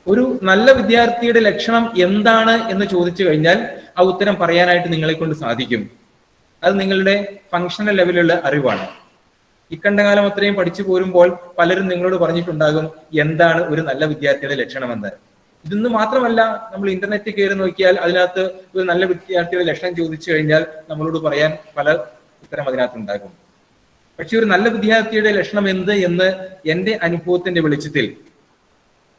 ഒരു നല്ല വിദ്യാർത്ഥിയുടെ ലക്ഷണം എന്താണ് എന്ന് ചോദിച്ചു കഴിഞ്ഞാൽ ആ ഉത്തരം പറയാനായിട്ട് നിങ്ങളെ കൊണ്ട് സാധിക്കും. അത് നിങ്ങളുടെ ഫങ്ഷണൽ ലെവലിലുള്ള അറിവാണ്. ഇക്കണ്ട കാലം അത്രയും പഠിച്ചു പോരുമ്പോൾ പലരും നിങ്ങളോട് പറഞ്ഞിട്ടുണ്ടാകും എന്താണ് ഒരു നല്ല വിദ്യാർത്ഥിയുടെ ലക്ഷണമെന്ന്. ഇതൊന്ന് മാത്രമല്ല, നമ്മൾ ഇന്റർനെറ്റ് കയറി നോക്കിയാൽ അതിനകത്ത് ഒരു നല്ല വിദ്യാർത്ഥിയുടെ ലക്ഷണം ചോദിച്ചു കഴിഞ്ഞാൽ നമ്മളോട് പറയാൻ പല ഉത്തരം അതിനകത്തുണ്ടാകും. പക്ഷെ ഒരു നല്ല വിദ്യാർത്ഥിയുടെ ലക്ഷണം എന്ത് എന്ന് എന്റെ അനുഭവത്തിന്റെ വെളിച്ചത്തിൽ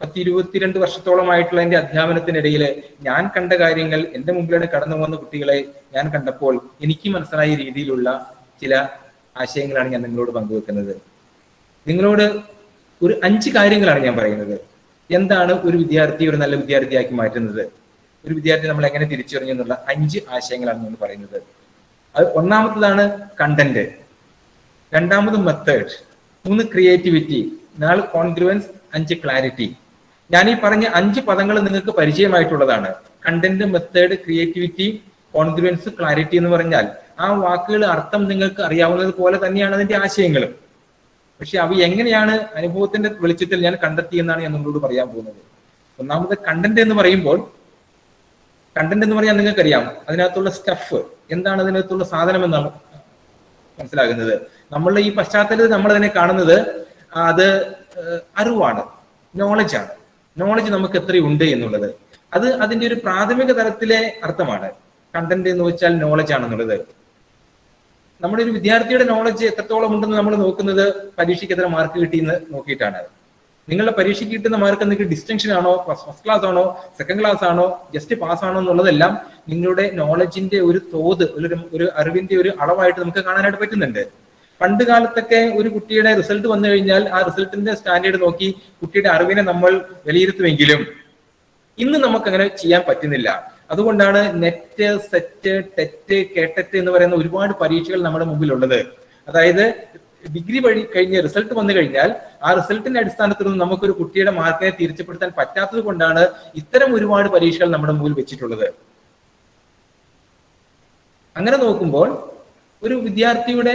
10-22 വർഷത്തോളമായിട്ടുള്ള എന്റെ അധ്യാപനത്തിനിടയിൽ ഞാൻ കണ്ട കാര്യങ്ങൾ, എന്റെ മുമ്പിലാണ് കടന്നു വന്ന കുട്ടികളെ ഞാൻ കണ്ടപ്പോൾ എനിക്ക് മനസ്സിലായ രീതിയിലുള്ള ചില ആശയങ്ങളാണ് ഞാൻ നിങ്ങളോട് പങ്കുവെക്കുന്നത്. നിങ്ങളോട് ഒരു 5 കാര്യങ്ങളാണ് ഞാൻ പറയുന്നത്. എന്താണ് ഒരു വിദ്യാർത്ഥി ഒരു നല്ല വിദ്യാർത്ഥിയാക്കി മാറ്റുന്നത്, ഒരു വിദ്യാർത്ഥി നമ്മൾ എങ്ങനെ തിരിച്ചറിഞ്ഞു എന്നുള്ള 5 ആശയങ്ങളാണ് നമ്മൾ പറയുന്നത്. അത് ഒന്നാമത്തതാണ് കണ്ടന്റ്, രണ്ടാമത് മെത്തേഡ്, 3 ക്രിയേറ്റിവിറ്റി, 4 കോൺഗ്രുവൻസ്, 5 ക്ലാരിറ്റി. ഞാൻ ഈ പറഞ്ഞ 5 പദങ്ങൾ നിങ്ങൾക്ക് പരിചയമായിട്ടുള്ളതാണ്. Content, method, creativity, congruence, clarity എന്ന് പറഞ്ഞാൽ ആ വാക്കുകൾ അർത്ഥം നിങ്ങൾക്ക് അറിയാവുന്നത് പോലെ തന്നെയാണ് അതിന്റെ ആശയങ്ങളും. പക്ഷെ അവ എങ്ങനെയാണ് അനുഭവത്തിന്റെ വെളിച്ചത്തിൽ ഞാൻ കണ്ടെത്തിയെന്നാണ് ഞാൻ നിങ്ങളോട് പറയാൻ പോകുന്നത്. ഒന്നാമത് കണ്ടന്റ് എന്ന് പറയുമ്പോൾ, കണ്ടന്റ് എന്ന് പറഞ്ഞാൽ നിങ്ങൾക്കറിയാം അതിനകത്തുള്ള സ്റ്റഫ് എന്താണ്, അതിനകത്തുള്ള സാധനം എന്നാണ് മനസ്സിലാകുന്നത്. നമ്മളുടെ ഈ പശ്ചാത്തലത്തിൽ നമ്മൾ അതിനെ കാണുന്നത് അത് അറിവാണ്, നോളജാണ്. നോളജ് നമുക്ക് എത്രയുണ്ട് എന്നുള്ളത് അത് അതിന്റെ ഒരു പ്രാഥമിക തലത്തിലെ അർത്ഥമാണ്. കണ്ടന്റ് എന്ന് വെച്ചാൽ നോളജ് ആണെന്നുള്ളത്. നമ്മുടെ ഒരു വിദ്യാർത്ഥിയുടെ നോളജ് എത്രത്തോളം ഉണ്ടെന്ന് നമ്മൾ നോക്കുന്നത് പരീക്ഷയ്ക്ക് എത്ര മാർക്ക് കിട്ടിയെന്ന് നോക്കിയിട്ടാണ്. നിങ്ങളുടെ പരീക്ഷയ്ക്ക് കിട്ടുന്ന മാർക്ക് നിങ്ങൾക്ക് ഡിസ്റ്റിങ്ഷൻ ആണോ, ഫസ്റ്റ് ക്ലാസ് ആണോ, സെക്കൻഡ് ക്ലാസ് ആണോ, ജസ്റ്റ് പാസ് ആണോ എന്നുള്ളതെല്ലാം നിങ്ങളുടെ നോളജിന്റെ ഒരു തോത്, ഒരു അറിവിന്റെ ഒരു അളവായിട്ട് നമുക്ക് കാണാനായിട്ട് പറ്റുന്നുണ്ട്. പണ്ട് കാലത്തൊക്കെ ഒരു കുട്ടിയുടെ റിസൾട്ട് വന്നു കഴിഞ്ഞാൽ ആ റിസൾട്ടിന്റെ സ്റ്റാൻഡേർഡ് നോക്കി കുട്ടിയുടെ അറിവിനെ നമ്മൾ വിലയിരുത്തുമെങ്കിലും ഇന്ന് നമുക്ക് അങ്ങനെ ചെയ്യാൻ പറ്റുന്നില്ല. അതുകൊണ്ടാണ് നെറ്റ്, സെറ്റ്, ടെറ്റ്, കേട്ടറ്റ് എന്ന് പറയുന്ന ഒരുപാട് പരീക്ഷകൾ നമ്മുടെ മുമ്പിലുള്ളത്. അതായത് ഡിഗ്രി വഴി കഴിഞ്ഞ് റിസൾട്ട് വന്നു കഴിഞ്ഞാൽ ആ റിസൾട്ടിന്റെ അടിസ്ഥാനത്തിൽ നിന്ന് നമുക്കൊരു കുട്ടിയുടെ മാർക്കിനെ തീർച്ചപ്പെടുത്താൻ പറ്റാത്തത് കൊണ്ടാണ് ഇത്തരം ഒരുപാട് പരീക്ഷകൾ നമ്മുടെ മുമ്പിൽ വെച്ചിട്ടുള്ളത്. അങ്ങനെ നോക്കുമ്പോൾ ഒരു വിദ്യാർത്ഥിയുടെ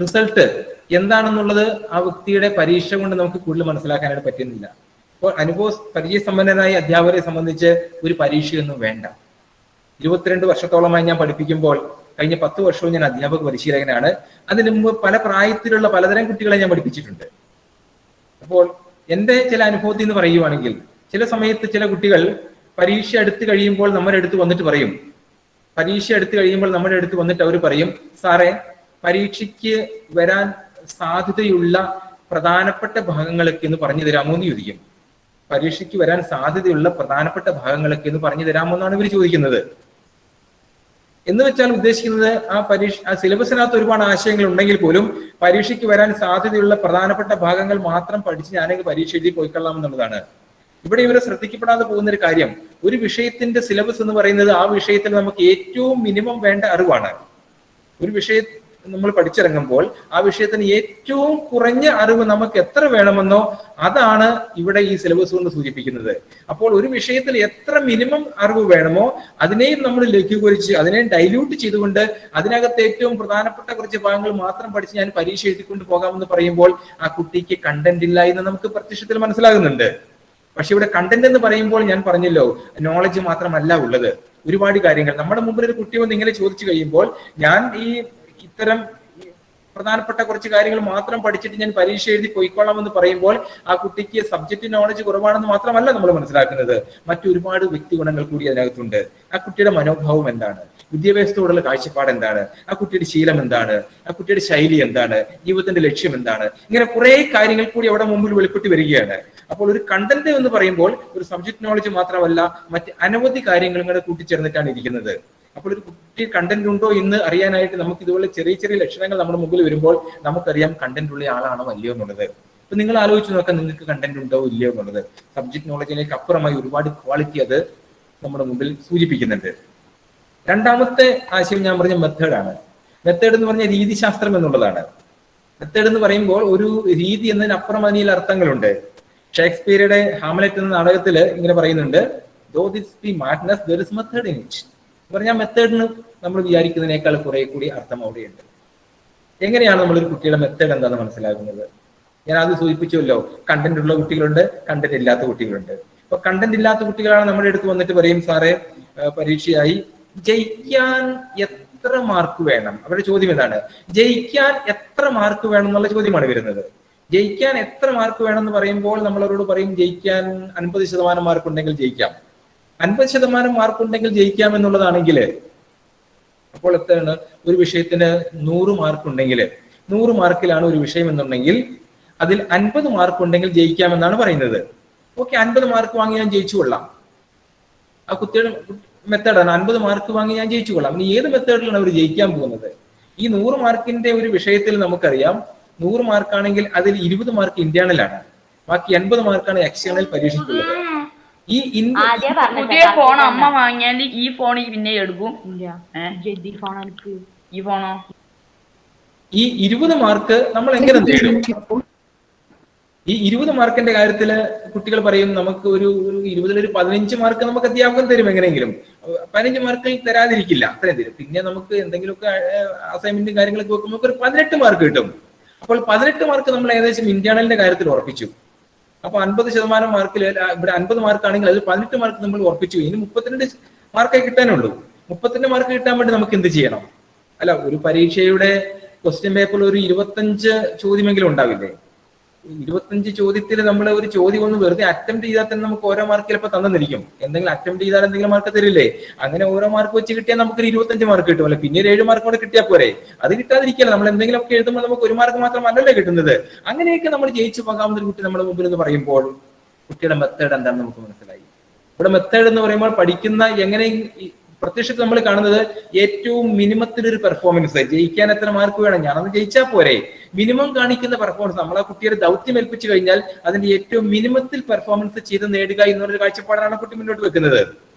റിസൾട്ട് എന്താണെന്നുള്ളത് ആ വ്യക്തിയുടെ പരീക്ഷ കൊണ്ട് നമുക്ക് കൂടുതൽ മനസ്സിലാക്കാനായിട്ട് പറ്റുന്നില്ല. അപ്പോൾ പരിചയസമ്പന്നരായ അധ്യാപകരെ സംബന്ധിച്ച് ഒരു പരീക്ഷയൊന്നും വേണ്ട. 22 വർഷത്തോളമായി ഞാൻ പഠിപ്പിക്കുമ്പോൾ കഴിഞ്ഞ 10 വർഷവും ഞാൻ അധ്യാപക പരിശീലകനാണ്. അതിനു മുമ്പ് പല പ്രായത്തിലുള്ള പലതരം കുട്ടികളെ ഞാൻ പഠിപ്പിച്ചിട്ടുണ്ട്. അപ്പോൾ എന്റെ ചില അനുഭവത്തിൽ നിന്ന് പറയുവാണെങ്കിൽ ചില സമയത്ത് ചില കുട്ടികൾ പരീക്ഷ എടുത്തു കഴിയുമ്പോൾ നമ്മുടെ അടുത്ത് വന്നിട്ട് പറയും, അവർ പറയും, സാറേ പരീക്ഷയ്ക്ക് വരാൻ സാധ്യതയുള്ള പ്രധാനപ്പെട്ട ഭാഗങ്ങളൊക്കെ എന്ന് പറഞ്ഞു തരാമോ എന്ന് ചോദിക്കും. പരീക്ഷയ്ക്ക് വരാൻ സാധ്യതയുള്ള പ്രധാനപ്പെട്ട ഭാഗങ്ങളൊക്കെ എന്ന് പറഞ്ഞു തരാമോ എന്നാണ് ഇവർ ചോദിക്കുന്നത്. എന്ന് വെച്ചാൽ ഉദ്ദേശിക്കുന്നത് ആ സിലബസിനകത്ത് ഒരുപാട് ആശയങ്ങൾ ഉണ്ടെങ്കിൽ പോലും പരീക്ഷയ്ക്ക് വരാൻ സാധ്യതയുള്ള പ്രധാനപ്പെട്ട ഭാഗങ്ങൾ മാത്രം പഠിച്ച് ഞാനെങ്കിൽ പരീക്ഷ എഴുതി പോയിക്കൊള്ളാം എന്നുള്ളതാണ്. ഇവിടെ ഇവരെ ശ്രദ്ധിക്കപ്പെടാതെ പോകുന്ന ഒരു കാര്യം, ഒരു വിഷയത്തിന്റെ സിലബസ് എന്ന് പറയുന്നത് ആ വിഷയത്തിൽ നമുക്ക് ഏറ്റവും മിനിമം വേണ്ട അറിവാണ്. ഒരു വിഷയം നമ്മൾ പഠിച്ചിറങ്ങുമ്പോൾ ആ വിഷയത്തിന് ഏറ്റവും കുറഞ്ഞ അറിവ് നമുക്ക് എത്ര വേണമെന്നോ അതാണ് ഇവിടെ ഈ സിലബസ് കൊണ്ട് സൂചിപ്പിക്കുന്നത്. അപ്പോൾ ഒരു വിഷയത്തിൽ എത്ര മിനിമം അറിവ് വേണമോ അതിനെയും നമ്മൾ ലഘൂകരിച്ച് അതിനെ ഡൈല്യൂട്ട് ചെയ്തുകൊണ്ട് അതിനകത്ത് ഏറ്റവും പ്രധാനപ്പെട്ട കുറച്ച് ഭാഗങ്ങൾ മാത്രം പഠിച്ച് ഞാൻ പരീക്ഷ എഴുതിക്കൊണ്ട് പോകാമെന്ന് പറയുമ്പോൾ ആ കുട്ടിക്ക് കണ്ടന്റ് ഇല്ല എന്ന് നമുക്ക് പ്രത്യക്ഷത്തിൽ മനസ്സിലാകുന്നുണ്ട്. പക്ഷെ ഇവിടെ കണ്ടന്റ് എന്ന് പറയുമ്പോൾ ഞാൻ പറഞ്ഞല്ലോ, നോളജ് മാത്രമല്ല ഉള്ളത്, ഒരുപാട് കാര്യങ്ങൾ. നമ്മുടെ മുമ്പിൽ ഒരു കുട്ടി വന്ന് ഇങ്ങനെ ചോദിച്ചു കഴിയുമ്പോൾ ഞാൻ ഈ ഇത്തരം പ്രധാനപ്പെട്ട കുറച്ച് കാര്യങ്ങൾ മാത്രം പഠിച്ചിട്ട് ഞാൻ പരീക്ഷ എഴുതി പോയിക്കോളാം എന്ന് പറയുമ്പോൾ ആ കുട്ടിക്ക് സബ്ജക്ട് നോളജ് കുറവാണെന്ന് മാത്രമല്ല നമ്മൾ മനസ്സിലാക്കുന്നത്, മറ്റൊരുപാട് വ്യക്തി ഗുണങ്ങൾ കൂടി അതിനകത്തുണ്ട്. ആ കുട്ടിയുടെ മനോഭാവം എന്താണ്, വിദ്യാഭ്യാസത്തോടുള്ള കാഴ്ചപ്പാട് എന്താണ്, ആ കുട്ടിയുടെ ശീലം എന്താണ്, ആ കുട്ടിയുടെ ശൈലി എന്താണ്, ജീവിതത്തിന്റെ ലക്ഷ്യം എന്താണ്, ഇങ്ങനെ കുറെ കാര്യങ്ങൾ കൂടി അവിടെ മുമ്പിൽ വെളിപ്പെട്ട് വരികയാണ്. അപ്പോൾ ഒരു കണ്ടന്റ് എന്ന് പറയുമ്പോൾ ഒരു സബ്ജക്ട് നോളജ് മാത്രമല്ല, മറ്റ് അനവധി കാര്യങ്ങൾ കൂടെ കൂട്ടിച്ചേർന്നിട്ടാണ് ഇരിക്കുന്നത്. അപ്പോൾ ഒരു കുട്ടി കണ്ടന്റ് ഉണ്ടോ എന്ന് അറിയാനായിട്ട് നമുക്ക് ഇതുപോലെ ചെറിയ ചെറിയ ലക്ഷണങ്ങൾ നമ്മുടെ മുമ്പിൽ വരുമ്പോൾ നമുക്കറിയാം കണ്ടന്റ് ഉള്ള ആളാണോ അല്ലയോ എന്നുള്ളത്. അപ്പൊ നിങ്ങൾ ആലോചിച്ച് നോക്കാം, നിങ്ങൾക്ക് കണ്ടന്റ് ഉണ്ടോ ഇല്ലയോ എന്നുള്ളത്. സബ്ജക്ട് നോളജിലേക്ക് അപ്പുറമായി ഒരുപാട് ക്വാളിറ്റി അത് നമ്മുടെ മുമ്പിൽ സൂചിപ്പിക്കുന്നുണ്ട്. രണ്ടാമത്തെ ആശയം ഞാൻ പറഞ്ഞ മെത്തേഡാണ്. മെത്തേഡ് എന്ന് പറഞ്ഞ രീതിശാസ്ത്രം എന്നുള്ളതാണ്. മെത്തേഡ് എന്ന് പറയുമ്പോൾ ഒരു രീതി എന്നതിനപ്പുറം അതിൽ അർത്ഥങ്ങളുണ്ട്. ഷേക്സ്പിയറുടെ ഹാംലെറ്റ് എന്ന നാടകത്തില് ഇങ്ങനെ പറയുന്നുണ്ട്, though this be madness, there is method in it. പറഞ്ഞാൽ മെത്തേഡിന് നമ്മൾ വിചാരിക്കുന്നതിനേക്കാൾ കുറെ കൂടി അർത്ഥം അവിടെയുണ്ട്. എങ്ങനെയാണ് നമ്മളൊരു കുട്ടിയുടെ മെത്തേഡ് എന്താണെന്ന് മനസ്സിലാക്കുന്നത്? ഞാൻ ആദ്യം സൂചിപ്പിച്ചുവല്ലോ, കണ്ടന്റ് ഉള്ള കുട്ടികളുണ്ട്, കണ്ടന്റ് ഇല്ലാത്ത കുട്ടികളുണ്ട്. അപ്പൊ കണ്ടന്റ് ഇല്ലാത്ത കുട്ടികളാണ് നമ്മുടെ അടുത്ത് വന്നിട്ട് പറയും, സാറേ പരീക്ഷയായി ജയിക്കാൻ എത്ര മാർക്ക് വേണം? അവരുടെ ചോദ്യം എന്താണ്? ജയിക്കാൻ എത്ര മാർക്ക് വേണം എന്നുള്ള ചോദ്യമാണ് വരുന്നത്. ജയിക്കാൻ എത്ര മാർക്ക് വേണം എന്ന് പറയുമ്പോൾ നമ്മൾ അവരോട് പറയും, ജയിക്കാൻ 50% മാർക്ക് ഉണ്ടെങ്കിൽ ജയിക്കാം. 50% മാർക്ക് ഉണ്ടെങ്കിൽ ജയിക്കാം എന്നുള്ളതാണെങ്കിൽ അപ്പോൾ എത്രയാണ്? ഒരു വിഷയത്തിന് 100 മാർക്ക് ഉണ്ടെങ്കിൽ, 100 മാർക്കിലാണ് ഒരു വിഷയം എന്നുണ്ടെങ്കിൽ അതിൽ 50 മാർക്ക് ഉണ്ടെങ്കിൽ ജയിക്കാമെന്നാണ് പറയുന്നത്. ഓക്കെ, 50 മാർക്ക് വാങ്ങി ഞാൻ ജയിച്ചു കൊള്ളാം. ആ കുട്ടിയുടെ മെത്തേഡാണ്, 50 മാർക്ക് വാങ്ങി ഞാൻ ജയിച്ചു കൊള്ളാം. ഇനി ഏത് മെത്തേഡിലാണ് അവർ ജയിക്കാൻ പോകുന്നത്? ഈ 100 മാർക്കിന്റെ ഒരു വിഷയത്തിൽ നമുക്കറിയാം, 100 മാർക്കാണെങ്കിൽ അതിൽ 20 മാർക്ക് ഇന്റേണലാണ്, ബാക്കി 80 മാർക്കാണ് എക്സ്റ്റേണൽ പരീക്ഷയ്ക്കുള്ളത്. ഈ പുതിയ ഫോൺ അമ്മ വാങ്ങിയാൽ ഈ ഫോൺ പിന്നെ എടുക്കും. ഈ ഫോണോ? ഈ 20 മാർക്ക് നമ്മൾ എങ്ങനെ നേടും? ഈ 20 മാർക്കിന്റെ കാര്യത്തില് കുട്ടികൾ പറയും, നമുക്ക് ഒരു 20-ൽ 15 മാർക്ക് നമുക്ക് അധ്യാപകൻ തരും, എങ്ങനെയെങ്കിലും 15 മാർക്കിൽ തരാതിരിക്കില്ല, അത്രയും തരും. പിന്നെ നമുക്ക് എന്തെങ്കിലുമൊക്കെ അസൈൻമെന്റും കാര്യങ്ങളൊക്കെ വെക്കുമ്പോൾ നമുക്ക് ഒരു 18 മാർക്ക് കിട്ടും. അപ്പോൾ 18 മാർക്ക് നമ്മൾ ഏകദേശം ഇന്റേണലിന്റെ കാര്യത്തിൽ ഉറപ്പിച്ചു. അപ്പൊ 50% മാർക്കിൽ ഇവിടെ 50 മാർക്കാണെങ്കിൽ അതിൽ 18 മാർക്ക് നമ്മൾ ഉറപ്പിച്ചു. ഇനി 32 മാർക്കേ കിട്ടാനുള്ളൂ. 32 മാർക്ക് കിട്ടാൻ വേണ്ടി നമുക്ക് എന്ത് ചെയ്യണം? അല്ല, ഒരു പരീക്ഷയുടെ ക്വസ്റ്റ്യൻ പേപ്പറിൽ ഒരു 25 ചോദ്യമെങ്കിലും ഉണ്ടാവില്ലേ? 25 ചോദ്യത്തിൽ നമ്മൾ ഒരു ചോദ്യം ഒന്ന് വെറുതെ അറ്റംപ്റ്റ് ചെയ്താൽ തന്നെ നമുക്ക് ഓരോ മാർക്ക് ചിലപ്പോൾ തന്നിരിക്കും. എന്തെങ്കിലും അറ്റംപ്റ്റ് ചെയ്താൽ എന്തെങ്കിലും മാർക്ക് തരില്ലേ? അങ്ങനെ ഓരോ മാർക്ക് വെച്ച് കിട്ടിയാൽ നമുക്ക് 25 മാർക്ക് കിട്ടും. അല്ലെ, പിന്നെ 7 മാർക്ക് കൂടെ കിട്ടിയാൽ പോരെ? അത് കിട്ടാതിരിക്കല്ല, നമ്മൾ എന്തെങ്കിലും ഒക്കെ എഴുതുമ്പോൾ നമുക്ക് 1 മാർക്ക് മാത്രമല്ലല്ലേ കിട്ടുന്നത്. അങ്ങനെയൊക്കെ നമ്മൾ ജയിച്ചു പോകാവുന്ന ഒരു കുട്ടി നമ്മുടെ മുമ്പിൽ എന്ന് പറയുമ്പോൾ കുട്ടിയുടെ മെത്തേഡ് എന്താണെന്ന് നമുക്ക് മനസ്സിലായി. ഇവിടെ മെത്തേഡ് എന്ന് പറയുമ്പോൾ പഠിക്കുന്ന എങ്ങനെ പ്രത്യക്ഷത്തിൽ നമ്മൾ കാണുന്നത് ഏറ്റവും മിനിമത്തിലൊരു പെർഫോമൻസ്. ജയിക്കാൻ എത്ര മാർക്ക് വേണം? ഞാനന്ന് ജയിച്ചാൽ പോരെ? മിനിമം കാണിക്കുന്ന പെർഫോമൻസ്. നമ്മൾ ആ കുട്ടിയെ ദൗത്യം ഏൽപ്പിച്ചു കഴിഞ്ഞാൽ അതിന്റെ ഏറ്റവും മിനിമത്തിൽ പെർഫോമൻസ് ചെയ്ത് നേടുക എന്നുള്ളൊരു കാഴ്ചപ്പാടാണ് കുട്ടി മുന്നോട്ട് വെക്കുന്നത്.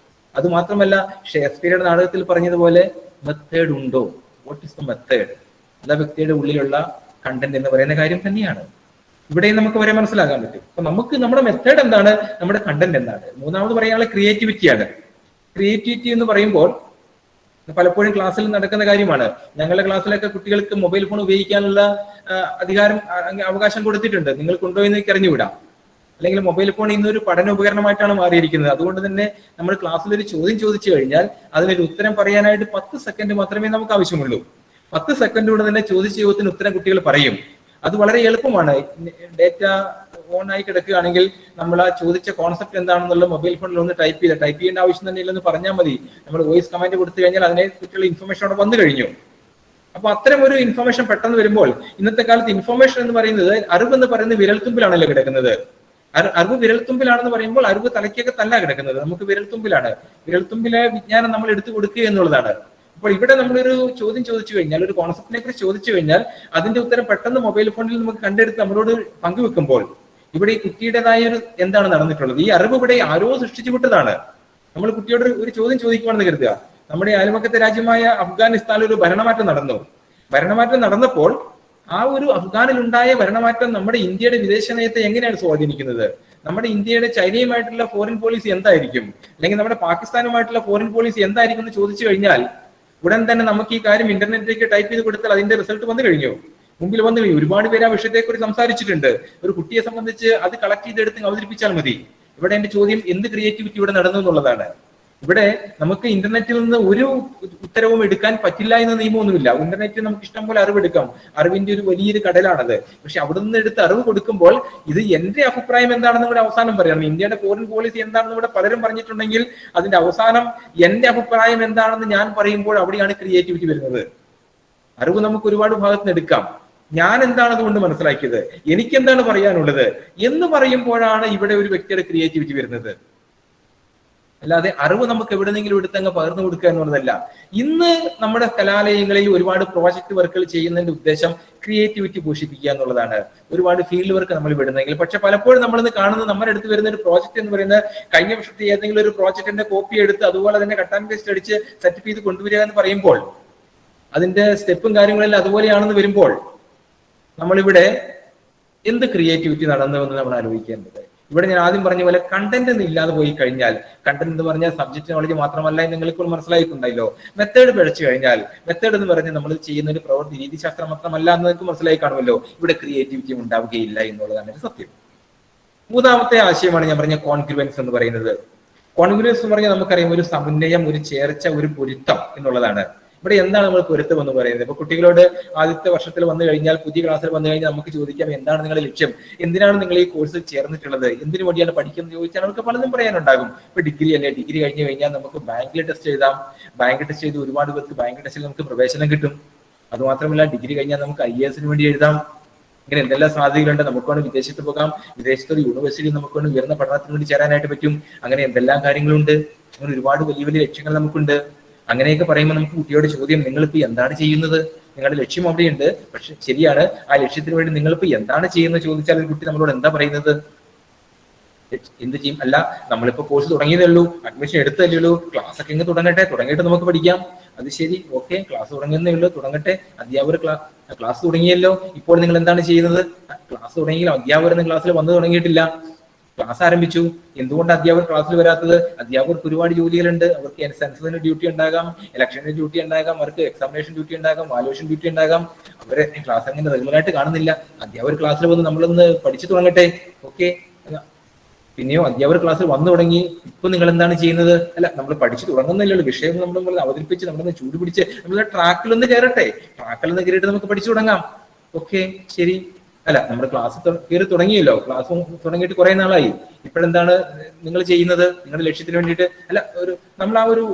അത് മാത്രമല്ല, ഷേക്സ്പിയറുടെ നാടകത്തിൽ പറഞ്ഞതുപോലെ മെത്തേഡ് ഉണ്ടോ? What is the method? അത് ആ വ്യക്തിയുടെ ഉള്ളിലുള്ള കണ്ടന്റ് എന്ന് പറയുന്ന കാര്യം തന്നെയാണ്. ഇവിടെയും നമുക്ക് വരെ മനസ്സിലാക്കാൻ പറ്റും. അപ്പൊ നമുക്ക് നമ്മുടെ മെത്തേഡ് എന്താണ്, നമ്മുടെ കണ്ടന്റ് എന്താണ്? മൂന്നാമത് പറയാനുള്ള ക്രിയേറ്റിവിറ്റിയാണ്. ക്രിയേറ്റിവിറ്റി എന്ന് പറയുമ്പോൾ പലപ്പോഴും ക്ലാസ്സിൽ നടക്കുന്ന കാര്യമാണ്. ഞങ്ങളുടെ ക്ലാസ്സിലൊക്കെ കുട്ടികൾക്ക് മൊബൈൽ ഫോൺ ഉപയോഗിക്കാനുള്ള അധികാരം, അവകാശം കൊടുത്തിട്ടുണ്ട്. നിങ്ങൾ കൊണ്ടുപോയി അറിഞ്ഞുവിടാം. അല്ലെങ്കിൽ മൊബൈൽ ഫോൺ ഇന്നൊരു പഠന ഉപകരണമായിട്ടാണ് മാറിയിരിക്കുന്നത്. അതുകൊണ്ട് തന്നെ നമ്മൾ ക്ലാസ്സിൽ ഒരു ചോദ്യം ചോദിച്ചു കഴിഞ്ഞാൽ അതിനൊരു ഉത്തരം പറയാനായിട്ട് 10 സെക്കൻഡ് മാത്രമേ നമുക്ക് ആവശ്യമുള്ളൂ. 10 സെക്കൻഡ് കൊണ്ട് തന്നെ ചോദിച്ച ചോദ്യത്തിന് ഉത്തരം കുട്ടികൾ പറയും. അത് വളരെ എളുപ്പമാണ്. ഡേറ്റ ഓൺ ആയി കിടക്കുകയാണെങ്കിൽ നമ്മൾ ആ ചോദിച്ച കോൺസെപ്റ്റ് എന്താണെന്നുള്ള മൊബൈൽ ഫോണിൽ ഒന്ന് ടൈപ്പ് ചെയ്യേണ്ട ആവശ്യം തന്നെ ഇല്ലെന്ന് പറഞ്ഞാൽ മതി. നമ്മൾ വോയിസ് കമാൻഡ് കൊടുത്തു കഴിഞ്ഞാൽ അതിനെ കുറിച്ചുള്ള ഇൻഫർമേഷൻ അവിടെ വന്നു കഴിഞ്ഞു. അപ്പൊ അത്തരം ഒരു ഇൻഫർമേഷൻ പെട്ടെന്ന് വരുമ്പോൾ ഇന്നത്തെ കാലത്ത് ഇൻഫർമേഷൻ എന്ന് പറയുന്നത്, അറിവ് എന്ന് പറയുന്നത് വിരൽത്തുമ്പിലാണല്ലോ കിടക്കുന്നത്. അറിവ് വിരൽത്തുമ്പിലാണെന്ന് പറയുമ്പോൾ അറിവ് തലയ്ക്കൊക്കെ തല്ല കിടക്കുന്നത്, നമുക്ക് വിരൽത്തുമ്പിലാണ്. വിരൽത്തുമ്പിലെ വിജ്ഞാനം നമ്മൾ എടുത്തു കൊടുക്കുക എന്നുള്ളതാണ്. അപ്പോൾ ഇവിടെ നമ്മളൊരു ചോദ്യം ചോദിച്ചു കഴിഞ്ഞാൽ, ഒരു കോൺസെപ്റ്റിനെ കുറിച്ച് ചോദിച്ചു കഴിഞ്ഞാൽ അതിന്റെ ഉത്തരം പെട്ടെന്ന് മൊബൈൽ ഫോണിൽ നമുക്ക് കണ്ടെടുത്ത് നമ്മളോട് പങ്കുവെക്കുമ്പോൾ ഇവിടെ ഈ കുട്ടിയുടേതായ ഒരു എന്താണ് നടന്നിട്ടുള്ളത്? ഈ അറിവ് ഇവിടെ ആരോ സൃഷ്ടിച്ചു വിട്ടതാണ്. നമ്മൾ കുട്ടിയോട് ഒരു ചോദ്യം ചോദിക്കുവാണെന്ന് കരുതുക. നമ്മുടെ അയൽപക്കത്തെ രാജ്യമായ അഫ്ഗാനിസ്ഥാനിൽ ഒരു ഭരണമാറ്റം നടന്നു. ഭരണമാറ്റം നടന്നപ്പോൾ ആ ഒരു അഫ്ഗാനിലുണ്ടായ ഭരണമാറ്റം നമ്മുടെ ഇന്ത്യയുടെ വിദേശ നയത്തെ എങ്ങനെയാണ് സ്വാധീനിക്കുന്നത്? നമ്മുടെ ഇന്ത്യയുടെ ചൈനയുമായിട്ടുള്ള ഫോറിൻ പോളിസി എന്തായിരിക്കും, അല്ലെങ്കിൽ നമ്മുടെ പാകിസ്ഥാനുമായിട്ടുള്ള ഫോറിൻ പോളിസി എന്തായിരിക്കും എന്ന് ചോദിച്ചു കഴിഞ്ഞാൽ ഉടൻ തന്നെ നമുക്ക് ഈ കാര്യം ഇന്റർനെറ്റിലേക്ക് ടൈപ്പ് ചെയ്ത് കൊടുത്താൽ അതിന്റെ റിസൾട്ട് വന്നു കഴിഞ്ഞു, മുമ്പിൽ വന്നു കഴിഞ്ഞു. ഒരുപാട് പേര് ആ വിഷയത്തെക്കുറിച്ച് സംസാരിച്ചിട്ടുണ്ട്. ഒരു കുട്ടിയെ സംബന്ധിച്ച് അത് കളക്ട് ചെയ്തെടുത്ത് അവതരിപ്പിച്ചാൽ മതി. ഇവിടെ എന്റെ ചോദ്യം എന്ത് ക്രിയേറ്റിവിറ്റി ഇവിടെ നടന്നു എന്നുള്ളതാണ്. ഇവിടെ നമുക്ക് ഇന്റർനെറ്റിൽ നിന്ന് ഒരു ഉത്തരവും എടുക്കാൻ പറ്റില്ല എന്ന നിയമമൊന്നുമില്ല. ഇന്റർനെറ്റിൽ നമുക്ക് ഇഷ്ടം പോലെ അറിവെടുക്കാം, അറിവിന്റെ ഒരു വലിയൊരു കടലാണത്. പക്ഷെ അവിടെ നിന്ന് എടുത്ത് അറിവ് കൊടുക്കുമ്പോൾ ഇത് എന്റെ അഭിപ്രായം എന്താണെന്ന് ഇവിടെ അവസാനം പറയണം. ഇന്ത്യയുടെ ഫോറിൻ പോളിസി എന്താണെന്ന് ഇവിടെ പലരും പറഞ്ഞിട്ടുണ്ടെങ്കിൽ അതിന്റെ അവസാനം എന്റെ അഭിപ്രായം എന്താണെന്ന് ഞാൻ പറയുമ്പോൾ അവിടെയാണ് ക്രിയേറ്റിവിറ്റി വരുന്നത്. അറിവ് നമുക്ക് ഒരുപാട് ഭാഗത്ത് നിന്ന് എടുക്കാം. ഞാൻ എന്താണ് അതുകൊണ്ട് മനസ്സിലാക്കിയത്, എനിക്ക് എന്താണ് പറയാനുള്ളത് എന്ന് പറയുമ്പോഴാണ് ഇവിടെ ഒരു വ്യക്തിയുടെ ക്രിയേറ്റിവിറ്റി വരുന്നത്. അല്ലാതെ അറിവ് നമുക്ക് എവിടെന്നെങ്കിലും എടുത്തങ്ങ് പകർന്നു കൊടുക്കുക എന്നുള്ളതല്ല. ഇന്ന് നമ്മുടെ കലാലയങ്ങളിൽ ഒരുപാട് പ്രോജക്ട് വർക്കുകൾ ചെയ്യുന്നതിന്റെ ഉദ്ദേശം ക്രിയേറ്റിവിറ്റി പോഷിപ്പിക്കുക എന്നുള്ളതാണ്. ഒരുപാട് ഫീൽഡ് വർക്ക് നമ്മൾ വിടുന്നെങ്കിൽ, പക്ഷെ പലപ്പോഴും നമ്മളിന്ന് കാണുന്നത് നമ്മുടെ അടുത്ത് വരുന്ന ഒരു പ്രോജക്ട് എന്ന് പറയുന്നത് കഴിഞ്ഞ വർഷത്തെ ഏതെങ്കിലും ഒരു പ്രോജക്റ്റിന്റെ കോപ്പി എടുത്ത് അതുപോലെ തന്നെ കട്ട് ആൻഡ് പേസ്റ്റ് അടിച്ച് സെറ്റപ്പ് ചെയ്ത് കൊണ്ടുവരിക എന്ന് പറയുമ്പോൾ അതിന്റെ സ്റ്റെപ്പും കാര്യങ്ങളെല്ലാം അതുപോലെയാണെന്ന് വരുമ്പോൾ നമ്മളിവിടെ എന്ത് ക്രിയേറ്റിവിറ്റി നടന്നു എന്ന് നമ്മൾ ആലോചിക്കേണ്ടത്. ഇവിടെ ഞാൻ ആദ്യം പറഞ്ഞ പോലെ കണ്ടന്റ് ഒന്നും ഇല്ലാതെ പോയി കഴിഞ്ഞാൽ, കണ്ടന്റ് എന്ന് പറഞ്ഞാൽ സബ്ജക്ട് നോളജ് മാത്രമല്ല എന്ന് നിങ്ങൾക്ക് മനസ്സിലായിട്ടുണ്ടായല്ലോ. മെത്തേഡ് പിഴച്ചു കഴിഞ്ഞാൽ, മെത്തേഡ് എന്ന് പറഞ്ഞ് നമ്മൾ ചെയ്യുന്ന ഒരു പ്രവൃത്തി രീതിശാസ്ത്രം മാത്രമല്ല എന്ന് നിങ്ങൾക്ക് മനസ്സിലായി കാണുമല്ലോ. ഇവിടെ ക്രിയേറ്റിവിറ്റി ഉണ്ടാവുകയില്ല എന്നുള്ളതാണ് ഒരു സത്യം. മൂന്നാമത്തെ ആശയമാണ് ഞാൻ പറഞ്ഞ കോൺഗ്രുവൻസ് എന്ന് പറയുന്നത്. കോൺഗ്രുവൻസ് എന്ന് പറഞ്ഞാൽ നമുക്കറിയാം ഒരു സമന്വയം, ഒരു ചേർച്ച, ഒരു പൊരുത്തം എന്നുള്ളതാണ്. ഇവിടെ എന്താണ് നമ്മൾ പൊരുത്തം എന്ന് പറയുന്നത്? ഇപ്പൊ കുട്ടികളോട് ആദ്യത്തെ വർഷത്തിൽ വന്നു കഴിഞ്ഞാൽ, പുതിയ ക്ലാസ്സിൽ വന്നു കഴിഞ്ഞാൽ നമുക്ക് ചോദിക്കാം എന്താണ് നിങ്ങളുടെ ലക്ഷ്യം, എന്തിനാണ് നിങ്ങൾ ഈ കോഴ്സിൽ ചേർന്നിട്ടുള്ളത്, എന്തിനു വേണ്ടിയാണ് പഠിക്കുന്നത് ചോദിച്ചാൽ നമുക്ക് പലതും പറയാനുണ്ടാകും. ഇപ്പൊ ഡിഗ്രി അല്ലേ, ഡിഗ്രി കഴിഞ്ഞ് കഴിഞ്ഞാൽ നമുക്ക് ബാങ്കിൽ ടെസ്റ്റ് എഴുതാം. ബാങ്ക് ടെസ്റ്റ് ചെയ്ത് ഒരുപാട് പേർക്ക് ബാങ്ക് ടെസ്റ്റിൽ നമുക്ക് പ്രവേശനം കിട്ടും. അതുമാത്രമല്ല ഡിഗ്രി കഴിഞ്ഞാൽ നമുക്ക് IAS വേണ്ടി എഴുതാം. ഇങ്ങനെ എന്തെല്ലാം സാധ്യതകളുണ്ട്. നമുക്ക് വേണം വിദേശത്ത് പോകാം, വിദേശത്തൊരു യൂണിവേഴ്സിറ്റി നമുക്ക് വേണം ഉയർന്ന പഠനത്തിന് വേണ്ടി ചേരാനായിട്ട് പറ്റും. അങ്ങനെ എന്തെല്ലാം കാര്യങ്ങളുണ്ട്. അങ്ങനെ ഒരുപാട് വലിയ വലിയ ലക്ഷ്യങ്ങൾ നമുക്കുണ്ട്. അങ്ങനെയൊക്കെ പറയുമ്പോൾ നമുക്ക് കുട്ടിയോട് ചോദ്യം, നിങ്ങളിപ്പോ എന്താണ് ചെയ്യുന്നത്? നിങ്ങളുടെ ലക്ഷ്യം അവിടെയുണ്ട്, പക്ഷെ ശരിയാണ്, ആ ലക്ഷ്യത്തിന് വേണ്ടി നിങ്ങളിപ്പോ എന്താണ് ചെയ്യുന്നത് ചോദിച്ചാൽ ഒരു കുട്ടി നമ്മളോട് എന്താ പറയുന്നത്? എന്ത് ചെയ്യും? അല്ല, നമ്മളിപ്പോ കോഴ്സ് തുടങ്ങിയതേ ഉള്ളൂ, അഡ്മിഷൻ എടുത്തല്ലേ ഉള്ളൂ, ക്ലാസ് ഒക്കെ ഇങ്ങ് തുടങ്ങിയിട്ട് നമുക്ക് പഠിക്കാം. അത് ശരി, ഓക്കെ, ക്ലാസ് തുടങ്ങുന്നേ ഉള്ളൂ, തുടങ്ങട്ടെ. അധ്യാപകർ ക്ലാസ് തുടങ്ങിയല്ലോ, ഇപ്പോൾ നിങ്ങൾ എന്താണ് ചെയ്യുന്നത്? ക്ലാസ് തുടങ്ങിയില്ല, അധ്യാപകർ ക്ലാസ്സിൽ വന്നു തുടങ്ങിയിട്ടില്ല, ക്ലാസ് ആരംഭിച്ചു. എന്തുകൊണ്ട് അധ്യാപകർ ക്ലാസ്സിൽ വരാത്തത്? അധ്യാപകർക്ക് ഒരുപാട് ജോലികളുണ്ട്. അവർക്ക് സെൻസസിന് ഡ്യൂട്ടി ഉണ്ടാകാം, ഇലക്ഷന്റെ ഡ്യൂട്ടി ഉണ്ടാകാം, അവർക്ക് എക്സാമിനേഷൻ ഡ്യൂട്ടി ഉണ്ടാകാം, വാല്യുവേഷൻ ഡ്യൂട്ടി ഉണ്ടാകാം. അവരെ ക്ലാസ് അങ്ങനെ റെഗുലറായിട്ട് കാണുന്നില്ല. അധ്യാപകർ ക്ലാസ്സിൽ വന്ന് നമ്മളൊന്ന് പഠിച്ചു തുടങ്ങട്ടെ, ഓക്കെ. പിന്നെയോ അധ്യാപകർ ക്ലാസ്സിൽ വന്നു തുടങ്ങി, ഇപ്പൊ നിങ്ങൾ എന്താണ് ചെയ്യുന്നത്? അല്ല, നമ്മൾ പഠിച്ചു തുടങ്ങുന്നില്ലല്ലോ, വിഷയം നമ്മൾ അവതരിപ്പിച്ച് നമ്മളൊന്ന് ചൂടുപിടിച്ച് നമ്മൾ ട്രാക്കിലൊന്ന് കയറട്ടെ, ട്രാക്കിലൊന്ന് കയറിയിട്ട് നമുക്ക് പഠിച്ചു തുടങ്ങാം, ഓക്കെ, ശരി. അല്ല, നമ്മുടെ ക്ലാസ് കയറി തുടങ്ങിയല്ലോ, ക്ലാസ് തുടങ്ങിയിട്ട് കുറെ നാളായി, ഇപ്പോഴെന്താണ് നിങ്ങൾ ചെയ്യുന്നത് നിങ്ങളുടെ ലക്ഷ്യത്തിന് വേണ്ടിയിട്ട്? അല്ല, നമ്മൾ ആ ഒരു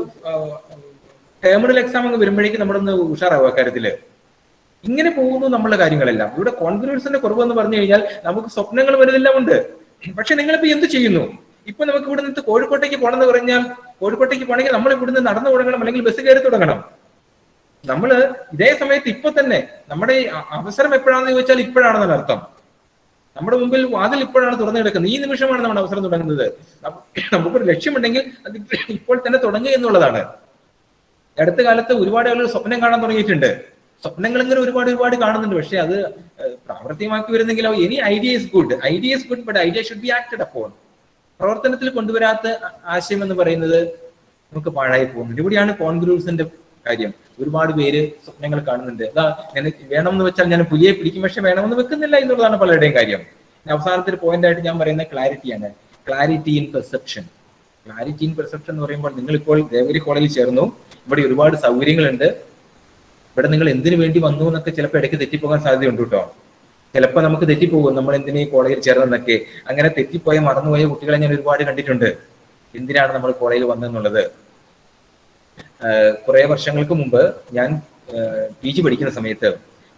ടേമിനൽ എക്സാം അങ്ങ് വരുമ്പോഴേക്കും നമ്മളൊന്ന് ഉഷാറാവുക കാര്യത്തില്. ഇങ്ങനെ പോകുന്നു നമ്മളുടെ കാര്യങ്ങളെല്ലാം. ഇവിടെ കോൺഫിഡൻസിന്റെ കുറവെന്ന് പറഞ്ഞു കഴിഞ്ഞാൽ നമുക്ക് സ്വപ്നങ്ങൾ വരുന്നെല്ലാം ഉണ്ട്. പക്ഷെ നിങ്ങളിപ്പോ എന്ത് ചെയ്യുന്നു? ഇപ്പൊ നമുക്ക് ഇവിടെ നിന്ന് കോഴിക്കോട്ടേക്ക് പോകണമെന്ന് പറഞ്ഞാൽ, കോഴിക്കോട്ടേക്ക് പോകണമെങ്കിൽ നമ്മൾ ഇവിടുന്ന് നടന്നു തുടങ്ങണം, അല്ലെങ്കിൽ ബസ് കയറി തുടങ്ങണം. നമ്മള് ഇതേ സമയത്ത് ഇപ്പൊ തന്നെ നമ്മുടെ അവസരം എപ്പോഴാണെന്ന് ചോദിച്ചാൽ ഇപ്പോഴാണെന്നാണ് അർത്ഥം. നമ്മുടെ മുമ്പിൽ വാതിൽ ഇപ്പോഴാണ് തുറന്നു കിടക്കുന്നത്. ഈ നിമിഷമാണ് നമ്മുടെ അവസരം തുടങ്ങുന്നത്. നമുക്കൊരു ലക്ഷ്യമുണ്ടെങ്കിൽ അത് ഇപ്പോൾ തന്നെ തുടങ്ങുക എന്നുള്ളതാണ്. അടുത്ത കാലത്ത് ഒരുപാട് ആളുകൾ സ്വപ്നം കാണാൻ തുടങ്ങിയിട്ടുണ്ട്. സ്വപ്നങ്ങൾ ഇങ്ങനെ ഒരുപാട് കാണുന്നുണ്ട്. പക്ഷെ അത് പ്രാവർത്തികമാക്കി വരുന്നെങ്കിൽ any idea is good, but idea should be acted upon. പ്രവർത്തനത്തിൽ കൊണ്ടുവരാത്ത ആശയം എന്ന് പറയുന്നത് നമുക്ക് പാഴായി പോകുന്നുണ്ട്. ഇവിടെയാണ് കോൺഗ്രുവൻസിന്റെ കാര്യം. ഒരുപാട് പേര് സ്വപ്നങ്ങൾ കാണുന്നുണ്ട്. അതാ എനിക്ക് വേണമെന്ന് വെച്ചാൽ ഞാൻ പുലിയെ പിടിക്കും, പക്ഷെ വേണമെന്ന് വെക്കുന്നില്ല എന്നുള്ളതാണ് പലരുടെയും കാര്യം. അവസാനത്തെ ഒരു പോയിന്റ് ആയിട്ട് ഞാൻ പറയുന്നത് ക്ലാരിറ്റിയാണ്. Clarity in perception. Clarity in perception എന്ന് പറയുമ്പോൾ നിങ്ങൾ ഇപ്പോൾ ദേവഗിരി കോളേജിൽ ചേർന്നു, ഇവിടെ ഒരുപാട് സൗകര്യങ്ങളുണ്ട്, ഇവിടെ നിങ്ങൾ എന്തിനു വേണ്ടി വന്നു എന്നൊക്കെ ചിലപ്പോൾ ഇടയ്ക്ക് തെറ്റിപ്പോകാൻ സാധ്യതയുണ്ട് കേട്ടോ. ചിലപ്പോൾ നമുക്ക് തെറ്റിപ്പോകും, നമ്മൾ എന്തിനീ കോളേജിൽ ചേർന്നെന്നൊക്കെ. അങ്ങനെ തെറ്റിപ്പോയ മറന്നുപോയ കുട്ടികളെ ഞാൻ ഒരുപാട് കണ്ടിട്ടുണ്ട്. എന്തിനാണ് നമ്മൾ കോളേജിൽ വന്നതെന്നുള്ളത്. കുറെ വർഷങ്ങൾക്ക് മുമ്പ് ഞാൻ PG പഠിക്കുന്ന സമയത്ത്,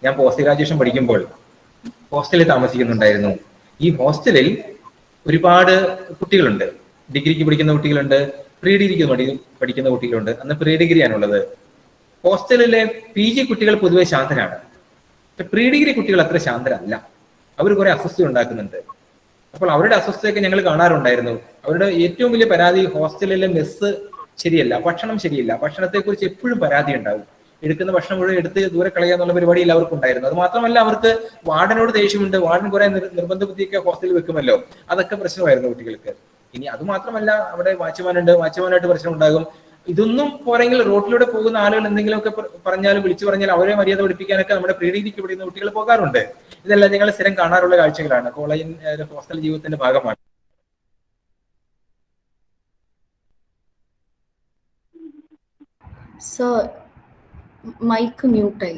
ഞാൻ പോസ്റ്റ് ഗ്രാജുവേഷൻ പഠിക്കുമ്പോൾ ഹോസ്റ്റലിൽ താമസിക്കുന്നുണ്ടായിരുന്നു. ഈ ഹോസ്റ്റലിൽ ഒരുപാട് കുട്ടികളുണ്ട്. ഡിഗ്രിക്ക് പഠിക്കുന്ന കുട്ടികളുണ്ട്, പ്രീ ഡിഗ്രിക്ക് പഠിക്കുന്ന കുട്ടികളുണ്ട്. അന്ന് പ്രീ ഡിഗ്രിയാണുള്ളത്. ഹോസ്റ്റലിലെ PG കുട്ടികൾ പൊതുവെ ശാന്തരാണ്, പക്ഷെ പ്രീ ഡിഗ്രി കുട്ടികൾ അത്ര ശാന്തരല്ല. അവർ കുറെ അസ്വസ്ഥ ഉണ്ടാക്കുന്നുണ്ട്. അപ്പോൾ അവരുടെ അസ്വസ്ഥയൊക്കെ ഞങ്ങൾ കാണാറുണ്ടായിരുന്നു. അവരുടെ ഏറ്റവും വലിയ പരാതി ഹോസ്റ്റലിലെ മെസ്സ് ശരിയല്ല, ഭക്ഷണം ശരിയല്ല. ഭക്ഷണത്തെക്കുറിച്ച് എപ്പോഴും പരാതി ഉണ്ടാവും. എടുക്കുന്ന ഭക്ഷണം മുഴുവൻ എടുത്ത് ദൂരെ കളയുക എന്നുള്ള പരിപാടി എല്ലാവർക്കും ഉണ്ടായിരുന്നു. അത് മാത്രമല്ല അവർക്ക് വാർഡനോട് ദേഷ്യമുണ്ട്. വാർഡൻ കുറെ നിർബന്ധ ബുദ്ധിയൊക്കെ ഹോസ്റ്റലിൽ വെക്കുമല്ലോ, അതൊക്കെ പ്രശ്നമായിരുന്നു കുട്ടികൾക്ക്. ഇനി അത് മാത്രമല്ല അവിടെ വാച്ച്മാനുണ്ട്, വാച്ച്മാനായിട്ട് പ്രശ്നം ഉണ്ടാകും. ഇതൊന്നും പോരെങ്കിൽ റോഡിലൂടെ പോകുന്ന ആളുകൾ എന്തെങ്കിലുമൊക്കെ പറഞ്ഞാലും വിളിച്ചു പറഞ്ഞാൽ അവരെ മര്യാദ പഠിപ്പിക്കാനൊക്കെ നമ്മുടെ പ്രീ ഡിഗ്രിക്ക് പഠിക്കുന്ന കുട്ടികൾ പോകാറുണ്ട്. ഇതെല്ലാം ഞങ്ങൾ സ്ഥിരം കാണാറുള്ള കാഴ്ചകളാണ്. കോളേജ് ഹോസ്റ്റൽ ജീവിതത്തിന്റെ ഭാഗമാണ്. Sir, mic mute ആയി.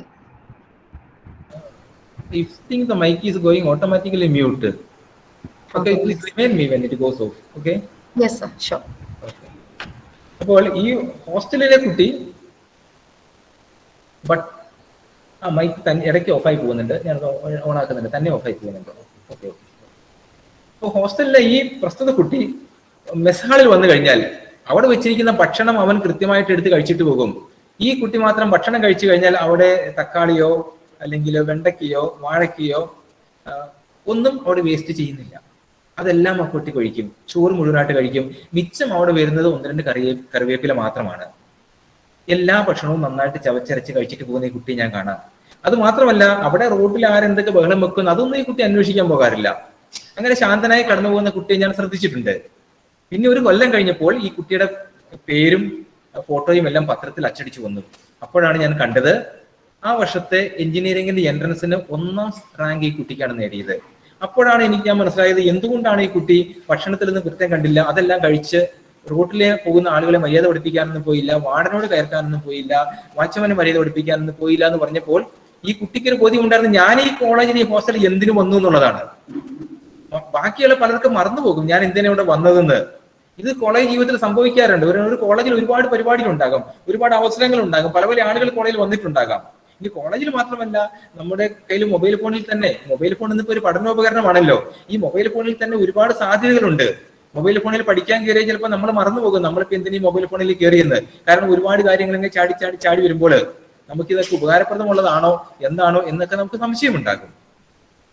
If think the mic is going automatically mute. Okay, please remind me when it goes off. Okay. Yes, sir. Sure. Okay. അപ്പോൾ ഈ ഹോസ്റ്റലിലെ കുട്ടി ബട്ട് ആ മൈക്ക് തന്നെ ഇടയ്ക്ക് ഓഫായി പോകുന്നുണ്ട്, ഞാൻ ഓൺ ആക്കുന്നുണ്ട്, തന്നെ ഓഫായി പോകുന്നുണ്ട്. ഓക്കെ. അപ്പോൾ ഹോസ്റ്റലിലെ ഈ പ്രസ്തുത കുട്ടി മെസ് ഹാളിൽ വന്നു കഴിഞ്ഞാൽ അവിടെ വെച്ചിരിക്കുന്ന ഭക്ഷണം അവൻ കൃത്യമായിട്ട് എടുത്ത് കഴിച്ചിട്ട് പോകും. ഈ കുട്ടി മാത്രം ഭക്ഷണം കഴിച്ചു കഴിഞ്ഞാൽ അവിടെ തക്കാളിയോ അല്ലെങ്കിൽ വെണ്ടയ്ക്കയോ വാഴയ്ക്കയോ ഒന്നും അവിടെ വേസ്റ്റ് ചെയ്യുന്നില്ല. അതെല്ലാം ആ കുട്ടി കഴിക്കും, ചോറ് മുഴുവനായിട്ട് കഴിക്കും. മിച്ചം അവിടെ വരുന്നത് 1-2 കറിവേപ്പില മാത്രമാണ്. എല്ലാ ഭക്ഷണവും നന്നായിട്ട് ചവച്ചരച്ച് കഴിച്ചിട്ട് പോകുന്ന ഈ കുട്ടി ഞാൻ കാണാം. അത് മാത്രമല്ല, അവിടെ റോഡിൽ ആരെന്തൊക്കെ ബഹളം വെക്കുന്നു അതൊന്നും ഈ കുട്ടി അന്വേഷിക്കാൻ പോകാറില്ല. അങ്ങനെ ശാന്തനായി കടന്നു പോകുന്ന കുട്ടിയെ ഞാൻ ശ്രദ്ധിച്ചിട്ടുണ്ട്. പിന്നെ ഒരു കൊല്ലം കഴിഞ്ഞപ്പോൾ ഈ കുട്ടിയുടെ പേരും ഫോട്ടോയും എല്ലാം പത്രത്തിൽ അച്ചടിച്ചു വന്നു. അപ്പോഴാണ് ഞാൻ കണ്ടത് ആ വർഷത്തെ എഞ്ചിനീയറിംഗിന്റെ എൻട്രൻസിന് 1ാം റാങ്ക് ഈ കുട്ടിക്കാണ് നേടിയത്. അപ്പോഴാണ് എനിക്ക് ഞാൻ മനസ്സിലായത് എന്തുകൊണ്ടാണ് ഈ കുട്ടി ഭക്ഷണത്തിൽ നിന്ന് കൃത്യം കണ്ടില്ല, അതെല്ലാം കഴിച്ച് റോഡിലെ പോകുന്ന ആളുകളെ മര്യാദ പഠിപ്പിക്കാനൊന്നും പോയില്ല, വാർഡനോട് കയർക്കാനൊന്നും പോയില്ല, വാച്ച്മാനെ മര്യാദ പഠിപ്പിക്കാനൊന്നും പോയില്ല എന്ന് പറഞ്ഞപ്പോൾ ഈ കുട്ടിക്ക് ഒരു ബോധ്യം ഉണ്ടായിരുന്നു, ഞാൻ ഈ കോളേജിൽ ഈ ഹോസ്റ്റലിൽ എന്തിനു വന്നു എന്നുള്ളതാണ്. ബാക്കിയുള്ള പലർക്കും മറന്നുപോകും ഞാൻ എന്തിനാ ഇവിടെ വന്നതെന്ന്. ഇത് കോളേജ് ജീവിതത്തിൽ സംഭവിക്കാറുണ്ട്. ഒരു കോളേജിൽ ഒരുപാട് പരിപാടികൾ ഉണ്ടാകും, ഒരുപാട് അവസരങ്ങൾ ഉണ്ടാകും, പല പല ആളുകൾ കോളേജിൽ വന്നിട്ടുണ്ടാകാം. ഇനി കോളേജിൽ മാത്രമല്ല, നമ്മുടെ കയ്യിൽ മൊബൈൽ ഫോണിൽ തന്നെ, മൊബൈൽ ഫോൺ ഇന്നിപ്പോ ഒരു പഠനോപകരണമാണല്ലോ, ഈ മൊബൈൽ ഫോണിൽ തന്നെ ഒരുപാട് സാധ്യതകളുണ്ട്. മൊബൈൽ ഫോണിൽ പഠിക്കാൻ കയറിയാൽ ചിലപ്പോൾ നമ്മൾ മറന്നുപോകും നമ്മളിപ്പോ എന്തിനീ മൊബൈൽ ഫോണിൽ കയറിയെന്ന്. കാരണം ഒരുപാട് കാര്യങ്ങൾ ഇങ്ങനെ ചാടി വരുമ്പോൾ നമുക്കിതൊക്കെ ഉപകാരപ്രദമുള്ളതാണോ എന്താണോ എന്നൊക്കെ നമുക്ക് സംശയമുണ്ടാകും.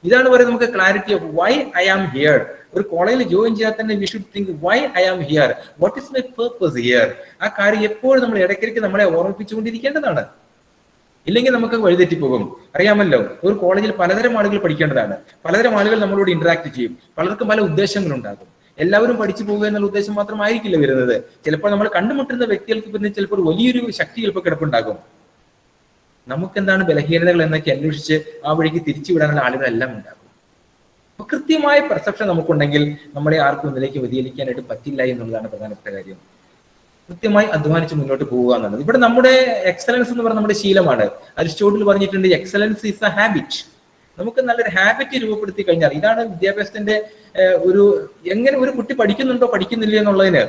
ഇതാണ് പറയുന്നത് നമുക്ക് clarity of why I am here. ഒരു കോളേജിൽ ജോയിൻ ചെയ്യാൻ തന്നെ we should think why I am here, what is my purpose here. ആ കാര്യം എപ്പോഴും നമ്മൾ ഇടയ്ക്കിടയ്ക്ക് നമ്മളെ ഓർമ്മിപ്പിച്ചുകൊണ്ടിരിക്കേണ്ടതാണ്. ഇല്ലെങ്കിൽ നമുക്ക് വഴിതെറ്റിപ്പോകും. അറിയാമല്ലോ, ഒരു കോളേജിൽ പലതരം ആളുകൾ പഠിക്കേണ്ടതാണ്, പലതരം ആളുകൾ നമ്മളോട് ഇന്ററാക്ട് ചെയ്യും, പലർക്കും പല ഉദ്ദേശങ്ങളുണ്ടാകും. എല്ലാവരും പഠിച്ചു പോകുക എന്നുള്ള ഉദ്ദേശം മാത്രമായിരിക്കില്ല വരുന്നത്. ചിലപ്പോൾ നമ്മൾ കണ്ടുമുട്ടുന്ന വ്യക്തികൾക്ക് പിന്നെ ചിലപ്പോൾ വലിയൊരു ശക്തി ചിലപ്പോൾ കിടപ്പുണ്ടാകും. നമുക്കെന്താണ് ബലഹീനതകൾ എന്നൊക്കെ അന്വേഷിച്ച് ആ വഴിക്ക് തിരിച്ചുവിടാനുള്ള ആളുകളെല്ലാം ഉണ്ടാകും. അപ്പൊ കൃത്യമായ പെർസെപ്ഷൻ നമുക്കുണ്ടെങ്കിൽ നമ്മളെ ആർക്കും ഒന്നിലേക്ക് വ്യതിചലിക്കാനായിട്ട് പറ്റില്ല എന്നുള്ളതാണ് പ്രധാനപ്പെട്ട കാര്യം. കൃത്യമായി അധ്വാനിച്ച് മുന്നോട്ട് പോവുക എന്നുള്ളത്. ഇവിടെ നമ്മുടെ എക്സലൻസ് എന്ന് പറഞ്ഞ നമ്മുടെ ശീലമാണ്. അരിസ്റ്റോട്ടിൽ പറഞ്ഞിട്ടുണ്ട്, എക്സലൻസ് ഈസ് എ ഹാബിറ്റ്. നമുക്ക് നല്ലൊരു ഹാബിറ്റ് രൂപപ്പെടുത്തി കഴിഞ്ഞാൽ, ഇതാണ് വിദ്യാഭ്യാസത്തിന്റെ ഒരു എങ്ങനെ ഒരു കുട്ടി പഠിക്കുന്നുണ്ടോ പഠിക്കുന്നില്ല എന്നുള്ളതിന്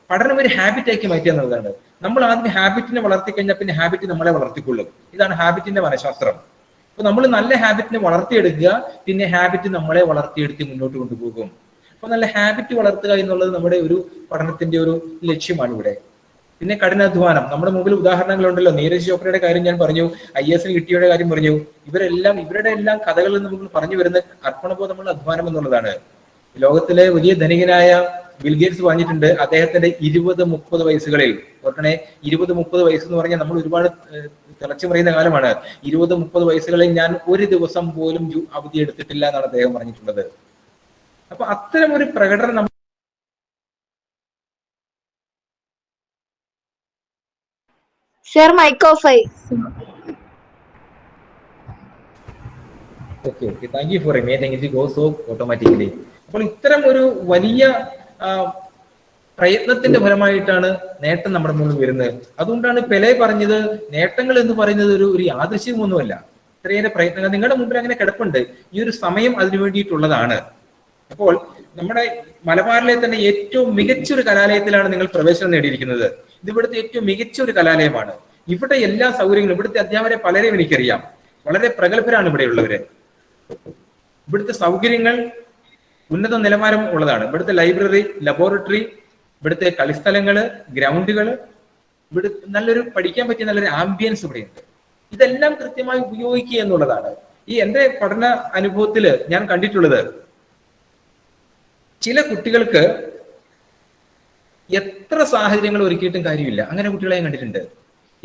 പഠനം ഒരു ഹാബിറ്റാക്കി മാറ്റുക എന്നുള്ളതാണ്. നമ്മൾ ആദ്യം ഹാബിറ്റിനെ വളർത്തി കഴിഞ്ഞാൽ പിന്നെ ഹാബിറ്റ് നമ്മളെ വളർത്തിക്കൊള്ളും. ഇതാണ് ഹാബിറ്റിന്റെ മനഃശാസ്ത്രം. അപ്പൊ നമ്മൾ നല്ല ഹാബിറ്റിനെ വളർത്തിയെടുക്കുക, പിന്നെ ഹാബിറ്റ് നമ്മളെ വളർത്തിയെടുത്ത് മുന്നോട്ട് കൊണ്ടുപോകും. അപ്പൊ നല്ല ഹാബിറ്റ് വളർത്തുക എന്നുള്ളത് നമ്മുടെ ഒരു പഠനത്തിന്റെ ഒരു ലക്ഷ്യമാണ് ഇവിടെ. പിന്നെ കഠിനാധ്വാനം. നമ്മുടെ മുമ്പിൽ ഉദാഹരണങ്ങളുണ്ടല്ലോ. നീരജ് ചോപ്രയുടെ കാര്യം ഞാൻ പറഞ്ഞു, IAS കിട്ടിയയുടെ കാര്യം പറഞ്ഞു. ഇവരുടെ എല്ലാം കഥകളിൽ നമുക്ക് പറഞ്ഞു വരുന്ന അർപ്പണബോധമുള്ള അധ്വാനം എന്നുള്ളതാണ്. ലോകത്തിലെ വലിയ ധനികനായ ബിൽഗേറ്റ്സ് പറഞ്ഞിട്ടുണ്ട്, അദ്ദേഹത്തിന്റെ 20-30 വയസ്സുകളിൽ, ഓർക്കണേ 20-30 വയസ്സെന്ന് പറഞ്ഞാൽ നമ്മൾ ഒരുപാട് തിളച്ചു മറിയുന്ന കാലമാണ്. 20-30 വയസ്സുകളിൽ ഞാൻ ഒരു ദിവസം പോലും അവധി എടുത്തിട്ടില്ല എന്നാണ് അദ്ദേഹം പറഞ്ഞിട്ടുള്ളത്. അപ്പൊ അത്തരം ഒരു പ്രകടനം നമ്മൾ സർ മൈക്ക് ഓഫ് ആയി. Okay, thank you for reminding it goes of automatically. അപ്പോൾ ഇത്തരം ഒരു വലിയ പ്രയത്നത്തിന്റെ ഫലമായിട്ടാണ് നേട്ടം നമ്മുടെ മുന്നിൽ വരുന്നത്. അതുകൊണ്ടാണ് പെലെ പറഞ്ഞത്, നേട്ടങ്ങൾ എന്ന് പറയുന്നത് ഒരു യാദൃശ്യമൊന്നുമല്ല, ഇത്രയേറെ പ്രയത്നങ്ങൾ നിങ്ങളുടെ മുമ്പിൽ അങ്ങനെ കിടപ്പുണ്ട്. ഈ ഒരു സമയം അതിനു വേണ്ടിയിട്ടുള്ളതാണ്. അപ്പോൾ നമ്മുടെ മലബാറിലെ തന്നെ ഏറ്റവും മികച്ചൊരു കലാലയത്തിലാണ് നിങ്ങൾ പ്രവേശനം നേടിയിരിക്കുന്നത്. ഇത് ഇവിടുത്തെ ഏറ്റവും മികച്ച ഒരു കലാലയമാണ്. ഇവിടെ എല്ലാ സൗകര്യങ്ങളും, ഇവിടുത്തെ അധ്യാപകരെ പലരെയും എനിക്കറിയാം, വളരെ പ്രഗത്ഭരാണ് ഇവിടെയുള്ളവര്. ഇവിടുത്തെ സൗകര്യങ്ങൾ ഉന്നത നിലവാരം ഉള്ളതാണ്. ഇവിടുത്തെ ലൈബ്രറി, ലബോറട്ടറി, ഇവിടുത്തെ കളിസ്ഥലങ്ങള്, ഗ്രൗണ്ടുകള്, ഇവിടെ നല്ലൊരു പഠിക്കാൻ പറ്റിയ നല്ലൊരു ആംബിയൻസ് ഇവിടെയുണ്ട്. ഇതെല്ലാം കൃത്യമായി ഉപയോഗിക്കുക എന്നുള്ളതാണ്. ഈ എന്റെ പഠന അനുഭവത്തില് ഞാൻ കണ്ടിട്ടുള്ളത്, ചില കുട്ടികൾക്ക് എത്ര സാഹചര്യങ്ങൾ ഒരുക്കിയിട്ടും കാര്യമില്ല. അങ്ങനെ കുട്ടികളെ ഞാൻ കണ്ടിട്ടുണ്ട്.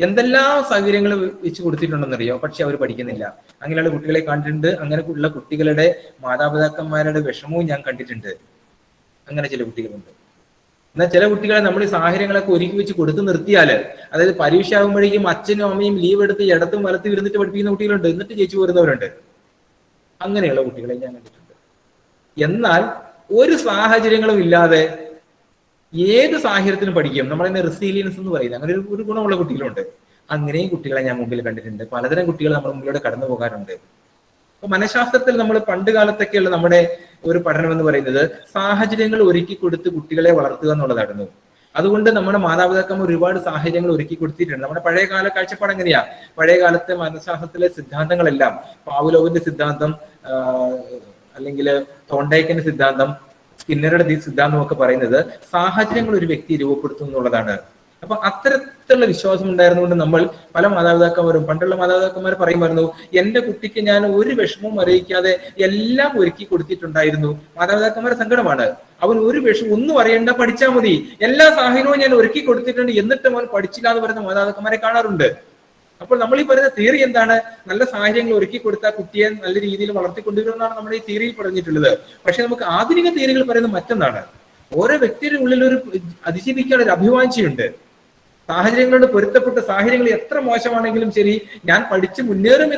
എന്തെല്ലാം സൗകര്യങ്ങൾ വെച്ച് കൊടുത്തിട്ടുണ്ടെന്നറിയോ, പക്ഷെ അവർ പഠിക്കുന്നില്ല. അങ്ങനെയുള്ള കുട്ടികളെ കണ്ടിട്ടുണ്ട്. അങ്ങനെ ഉള്ള കുട്ടികളുടെ മാതാപിതാക്കന്മാരുടെ വിഷമവും ഞാൻ കണ്ടിട്ടുണ്ട്. അങ്ങനെ ചില കുട്ടികളുണ്ട്. എന്നാൽ ചില കുട്ടികളെ നമ്മൾ ഈ സാഹചര്യങ്ങളൊക്കെ ഒരുക്കി വെച്ച് കൊടുത്തു നിർത്തിയാല്, അതായത് പരീക്ഷ ആകുമ്പോഴേക്കും അച്ഛനും അമ്മയും ലീവ് എടുത്ത് ഇടത്തും വലത്തും ഇരുന്നിട്ട് പഠിപ്പിക്കുന്ന കുട്ടികളുണ്ട്, എന്നിട്ട് ജയിച്ചു പോരുന്നവരുണ്ട്. അങ്ങനെയുള്ള കുട്ടികളെ ഞാൻ കണ്ടിട്ടുണ്ട്. എന്നാൽ ഒരു സാഹചര്യങ്ങളും ഇല്ലാതെ ഏത് സാഹചര്യത്തിലും പഠിക്കും. നമ്മളതിനെ റെസീലിയൻസ് എന്ന് പറയുന്നത്. അങ്ങനെ ഒരു ഗുണമുള്ള കുട്ടികളുണ്ട്. അങ്ങനെയും കുട്ടികളെ ഞാൻ മുമ്പിൽ കണ്ടിട്ടുണ്ട്. പലതരം കുട്ടികൾ നമ്മുടെ മുമ്പിലൂടെ കടന്നു പോകാറുണ്ട്. അപ്പൊ മനഃശാസ്ത്രത്തിൽ നമ്മൾ പണ്ട് കാലത്തൊക്കെയുള്ള നമ്മുടെ ഒരു പഠനം എന്ന് പറയുന്നത് സാഹചര്യങ്ങൾ ഒരുക്കി കൊടുത്ത് കുട്ടികളെ വളർത്തുക എന്നുള്ളതായിരുന്നു. അതുകൊണ്ട് നമ്മുടെ മാതാപിതാക്കന്മാർ ഒരുപാട് സാഹചര്യങ്ങൾ ഒരുക്കി കൊടുത്തിട്ടുണ്ട്. നമ്മുടെ പഴയകാല കാഴ്ചപ്പാട് എങ്ങനെയാ? പഴയ കാലത്തെ മനഃശാസ്ത്രത്തിലെ സിദ്ധാന്തങ്ങളെല്ലാം പാവുലോവിന്റെ സിദ്ധാന്തം, അല്ലെങ്കിൽ തോണ്ടേക്കിന്റെ സിദ്ധാന്തം, സ്കിന്നറുടെ സിദ്ധാന്തം ഒക്കെ പറയുന്നത് സാഹചര്യങ്ങൾ ഒരു വ്യക്തിയെ രൂപപ്പെടുത്തും എന്നുള്ളതാണ്. അപ്പൊ അത്തരത്തിലുള്ള വിശ്വാസം ഉണ്ടായിരുന്നുകൊണ്ട് നമ്മൾ പല മാതാപിതാക്കന്മാരും, പണ്ടുള്ള മാതാപിതാക്കന്മാർ പറയുമായിരുന്നു, എന്റെ കുട്ടിക്ക് ഞാൻ ഒരു വിഷമവും അറിയിക്കാതെ എല്ലാം ഒരുക്കി കൊടുത്തിട്ടുണ്ടായിരുന്നു. മാതാപിതാക്കന്മാരുടെ സങ്കടമാണ്, അവൻ ഒരു വിഷമം ഒന്നും അറിയണ്ട, പഠിച്ചാൽ മതി, എല്ലാ സാഹചര്യവും ഞാൻ ഒരുക്കി കൊടുത്തിട്ടുണ്ട്, എന്നിട്ടും അവൻ പഠിച്ചില്ല എന്ന് പറയുന്ന മാതാപിതാക്കന്മാരെ കാണാറുണ്ട്. അപ്പോൾ നമ്മൾ ഈ പറയുന്ന തിയറി എന്താണ്? നല്ല സാഹചര്യങ്ങൾ ഒരുക്കി കൊടുത്താൽ കുട്ടിയെ നല്ല രീതിയിൽ വളർത്തിക്കൊണ്ടുവരുമെന്നാണ് നമ്മുടെ ഈ തിയറിയിൽ പറഞ്ഞിട്ടുള്ളത്. പക്ഷെ നമുക്ക് ആധുനിക തിയറികൾ പറയുന്നത് മറ്റൊന്നാണ്. ഓരോ വ്യക്തിയുടെ ഉള്ളിൽ ഒരു അതിജീവിക്കാൻ ഒരു അഭിവാഞ്ചയുണ്ട്. സാഹചര്യങ്ങളോട് പൊരുത്തപ്പെട്ട സാഹചര്യങ്ങൾ എത്ര മോശമാണെങ്കിലും ശരി, ഞാൻ പഠിച്ച് മുന്നേറും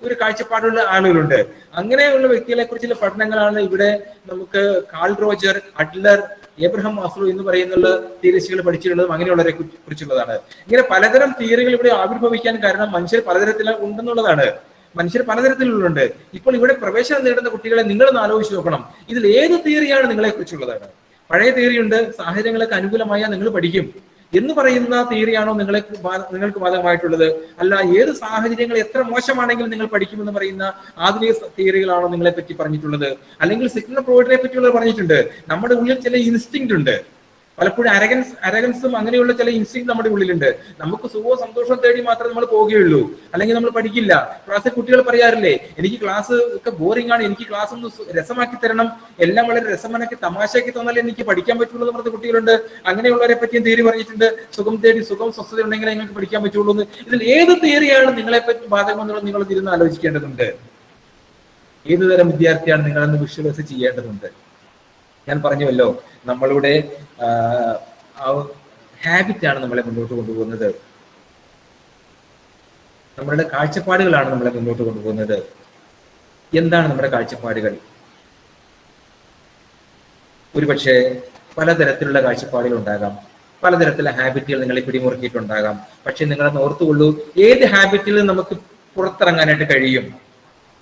ഒരു കാഴ്ചപ്പാടുള്ള ആളുകളുണ്ട്. അങ്ങനെയുള്ള വ്യക്തികളെ കുറിച്ചുള്ള പഠനങ്ങളാണ് ഇവിടെ നമുക്ക് Karl Roger, Adler, Abraham Maslow എന്ന് പറയുന്നുള്ള തിയറിസ്റ്റുകൾ പഠിച്ചിട്ടുള്ളതും അങ്ങനെയുള്ളവരെ കുറിച്ചുള്ളതാണ്. ഇങ്ങനെ പലതരം തിയറികൾ ഇവിടെ ആവിർഭവിക്കാൻ കാരണം മനുഷ്യർ പലതരത്തിൽ ഉണ്ടെന്നുള്ളതാണ്. മനുഷ്യർ പലതരത്തിലുള്ളുണ്ട്. ഇപ്പോൾ ഇവിടെ പ്രവേശനം നേടുന്ന കുട്ടികളെ നിങ്ങളൊന്ന് ആലോചിച്ച് നോക്കണം, ഇതിൽ ഏത് തിയറിയാണ് നിങ്ങളെ കുറിച്ചുള്ളതാണ്? പഴയ തിയറിയുണ്ട്, സാഹചര്യങ്ങൾക്ക് അനുകൂലമായ നിങ്ങൾ പഠിക്കും എന്ന് പറയുന്ന തിയറിയാണോ നിങ്ങൾക്ക് ബാധകമായിട്ടുള്ളത്? അല്ല, ഏത് സാഹചര്യങ്ങൾ എത്ര മോശമാണെങ്കിലും നിങ്ങൾ പഠിക്കുമെന്ന് പറയുന്ന ആധുനിക തിയറികളാണോ നിങ്ങളെ പറ്റി പറഞ്ഞിട്ടുള്ളത്? അല്ലെങ്കിൽ സിഗ്നൽ ഫ്രോയിഡിനെ പറ്റിയുള്ളത് പറഞ്ഞിട്ടുണ്ട്. നമ്മുടെ ഉള്ളിൽ ചില ഇൻസ്റ്റിങ്ക്റ്റ് ഉണ്ട്, പലപ്പോഴും അരഗൻസും അങ്ങനെയുള്ള ചില ഇൻസ്റ്റിങ്ക്റ്റ് നമ്മുടെ ഉള്ളിലുണ്ട്. നമുക്ക് സുഖവും സന്തോഷവും തേടി മാത്രമേ നമ്മൾ പോവുകയുള്ളൂ, അല്ലെങ്കിൽ നമ്മൾ പഠിക്കില്ല. ക്ലാസ്സിൽ കുട്ടികൾ പറയാറില്ലേ, എനിക്ക് ക്ലാസ് ഒക്കെ ബോറിംഗ് ആണ്, എനിക്ക് ക്ലാസ് ഒന്ന് രസമാക്കി തരണം, എല്ലാം വളരെ രസമാക്കി തമാശയാക്കി തന്നാലേ എനിക്ക് പഠിക്കാൻ പറ്റുള്ളൂ എന്ന് പറഞ്ഞ കുട്ടികളുണ്ട്. അങ്ങനെയുള്ളവരെ പറ്റിയും തിയറി പറഞ്ഞിട്ടുണ്ട്. സുഖം തേടി സുഖം സ്വസ്ഥത ഉണ്ടെങ്കിൽ നിങ്ങൾക്ക് പഠിക്കാൻ പറ്റുള്ളൂ എന്ന്. ഇതിൽ ഏത് തിയറിയാണ് നിങ്ങളെ പറ്റി ബാധകമെന്നുള്ളത് നിങ്ങൾ ഇരുന്ന് ആലോചിക്കേണ്ടതുണ്ട്. ഏതു തരം വിദ്യാർത്ഥിയാണ് നിങ്ങളെന്ന് വിഷ്വലൈസ് ചെയ്യേണ്ടതുണ്ട്. ഞാൻ പറഞ്ഞുവല്ലോ, നമ്മളുടെ ഹാബിറ്റാണ് നമ്മളെ മുന്നോട്ട് കൊണ്ടുപോകുന്നത്, നമ്മളുടെ കാഴ്ചപ്പാടുകളാണ് നമ്മളെ മുന്നോട്ട് കൊണ്ടുപോകുന്നത്. എന്താണ് നമ്മുടെ കാഴ്ചപ്പാടുകൾ? ഒരുപക്ഷെ പലതരത്തിലുള്ള കാഴ്ചപ്പാടുകൾ ഉണ്ടാകാം, പലതരത്തിലുള്ള ഹാബിറ്റുകൾ നിങ്ങളെ പിടിമുറുക്കിയിട്ടുണ്ടാകാം. പക്ഷെ നിങ്ങളെന്ന് ഓർത്തുകൊള്ളൂ, ഏത് ഹാബിറ്റിൽ നമുക്ക് പുറത്തിറങ്ങാനായിട്ട് കഴിയും?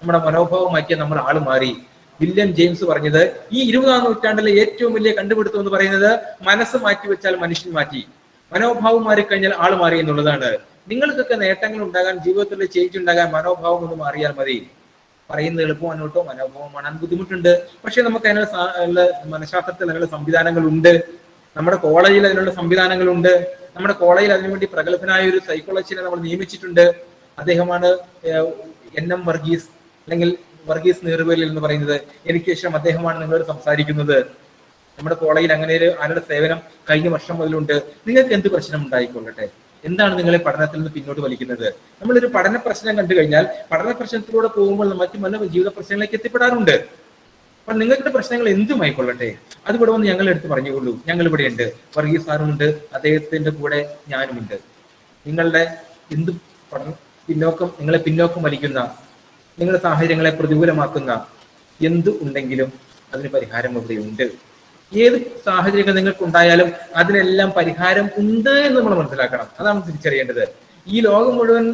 നമ്മുടെ മനോഭാവം മാറ്റിയ നമ്മൾ ആള് മാറി. വില്യം ജെയിംസ് പറഞ്ഞത്, ഈ 20-ാം നൂറ്റാണ്ടിലെ ഏറ്റവും വലിയ കണ്ടുപിടുത്തം എന്ന് പറയുന്നത് മനസ്സ് മാറ്റി വെച്ചാൽ മനുഷ്യൻ മാറ്റി, മനോഭാവം മാറിക്കഴിഞ്ഞാൽ ആള് മാറി എന്നുള്ളതാണ്. നിങ്ങൾക്കൊക്കെ നേട്ടങ്ങൾ ഉണ്ടാകാൻ, ജീവിതത്തിൽ ചേഞ്ച് ഉണ്ടാകാൻ മനോഭാവം ഒന്ന് മാറിയാൽ മതി. പറയുന്നത് എളുപ്പമാണ് കേട്ടോ, മനോഭാവം മാറാൻ ബുദ്ധിമുട്ടുണ്ട്. പക്ഷെ നമുക്ക് അതിനുള്ള മനഃശാസ്ത്രത്തിൽ അതിനുള്ള സംവിധാനങ്ങളുണ്ട്. നമ്മുടെ കോളേജിൽ അതിനുള്ള സംവിധാനങ്ങളുണ്ട്. നമ്മുടെ കോളേജിൽ അതിനുവേണ്ടി പ്രഗത്ഭനായ ഒരു സൈക്കോളജിനെ നമ്മൾ നിയമിച്ചിട്ടുണ്ട്. അദ്ദേഹമാണ് NM വർഗീസ്, അല്ലെങ്കിൽ വർഗീസ് നീർവേലിൽ എന്ന് പറയുന്നത്. എനിക്ക് ശേഷം അദ്ദേഹമാണ് നിങ്ങളോട് സംസാരിക്കുന്നത്. നമ്മുടെ കോളേജിൽ അങ്ങനെ ആരുടെ സേവനം കഴിഞ്ഞ വർഷം മുതലുണ്ട്. നിങ്ങൾക്ക് എന്ത് പ്രശ്നം ഉണ്ടായിക്കൊള്ളട്ടെ, എന്താണ് നിങ്ങളെ പഠനത്തിൽ നിന്ന് പിന്നോട്ട് വലിക്കുന്നത്? നമ്മളൊരു പഠന പ്രശ്നം കണ്ടു കഴിഞ്ഞാൽ പഠന പ്രശ്നത്തിലൂടെ പോകുമ്പോൾ മറ്റു പല ജീവിത പ്രശ്നങ്ങളിലേക്ക് എത്തിപ്പെടാറുണ്ട്. അപ്പൊ നിങ്ങളുടെ പ്രശ്നങ്ങൾ എന്തുമായിക്കൊള്ളട്ടെ, അത് ഇവിടെ വന്ന് ഞങ്ങളുടെ അടുത്ത് പറഞ്ഞുകൊള്ളൂ. ഞങ്ങൾ ഇവിടെ ഉണ്ട്, വർഗീസ് സാറുമുണ്ട്, അദ്ദേഹത്തിന്റെ കൂടെ ഞാനുമുണ്ട്. നിങ്ങളുടെ എന്ത് നിങ്ങളെ പിന്നോക്കം വലിക്കുന്ന, നിങ്ങളുടെ സാഹചര്യങ്ങളെ പ്രതികൂലമാക്കുന്ന എന്ത് ഉണ്ടെങ്കിലും അതിന് പരിഹാരം ഇവിടെ ഉണ്ട്. ഏത് സാഹചര്യങ്ങൾ നിങ്ങൾക്ക് ഉണ്ടായാലും അതിനെല്ലാം പരിഹാരം ഉണ്ട് എന്ന് നമ്മൾ മനസ്സിലാക്കണം. അതാണ് തിരിച്ചറിയേണ്ടത്. ഈ ലോകം മുഴുവൻ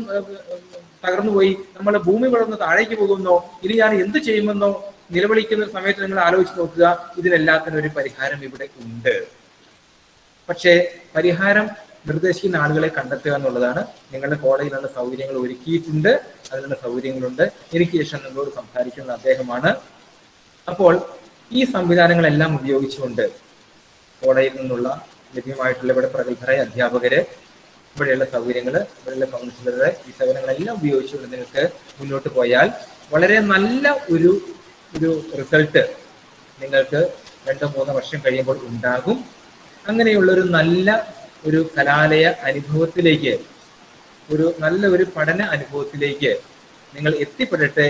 തകർന്നുപോയി, നമ്മുടെ ഭൂമി വളർന്ന് താഴേക്ക് പോകുന്നോ, ഇനി ഞാൻ എന്ത് ചെയ്യുമെന്നോ നിലവിളിക്കുന്ന സമയത്ത് നിങ്ങൾ ആലോചിച്ച് നോക്കുക, ഇതിനെല്ലാത്തിനും ഒരു പരിഹാരം ഇവിടെ ഉണ്ട്. പക്ഷേ പരിഹാരം നിർദ്ദേശിക്കുന്ന ആളുകളെ കണ്ടെത്തുക എന്നുള്ളതാണ്. നിങ്ങളുടെ കോളേജിലുള്ള സൗകര്യങ്ങൾ ഒരുക്കിയിട്ടുണ്ട്, അതിനുള്ള സൗകര്യങ്ങളുണ്ട്. എനിക്ക് ശേഷം നിങ്ങളോട് സംസാരിക്കുന്ന അദ്ദേഹമാണ്. അപ്പോൾ ഈ സംവിധാനങ്ങളെല്ലാം ഉപയോഗിച്ചുകൊണ്ട് കോളേജിൽ നിന്നുള്ള ലഭ്യമായിട്ടുള്ള ഇവിടെ പ്രഗത്ഭരായ അധ്യാപകര്, ഇവിടെയുള്ള സൗകര്യങ്ങൾ, ഇവിടെയുള്ള കൗൺസിലറുടെ ഈ സേവനങ്ങളെല്ലാം ഉപയോഗിച്ചുകൊണ്ട് നിങ്ങൾക്ക് മുന്നോട്ട് പോയാൽ വളരെ നല്ല ഒരു റിസൾട്ട് നിങ്ങൾക്ക് 2-3 വർഷം കഴിയുമ്പോൾ ഉണ്ടാകും. അങ്ങനെയുള്ള ഒരു നല്ല ഒരു കലാലയ അനുഭവത്തിലേക്ക്, ഒരു നല്ല ഒരു പഠന അനുഭവത്തിലേക്ക് നിങ്ങൾ എത്തിപ്പെടട്ടെ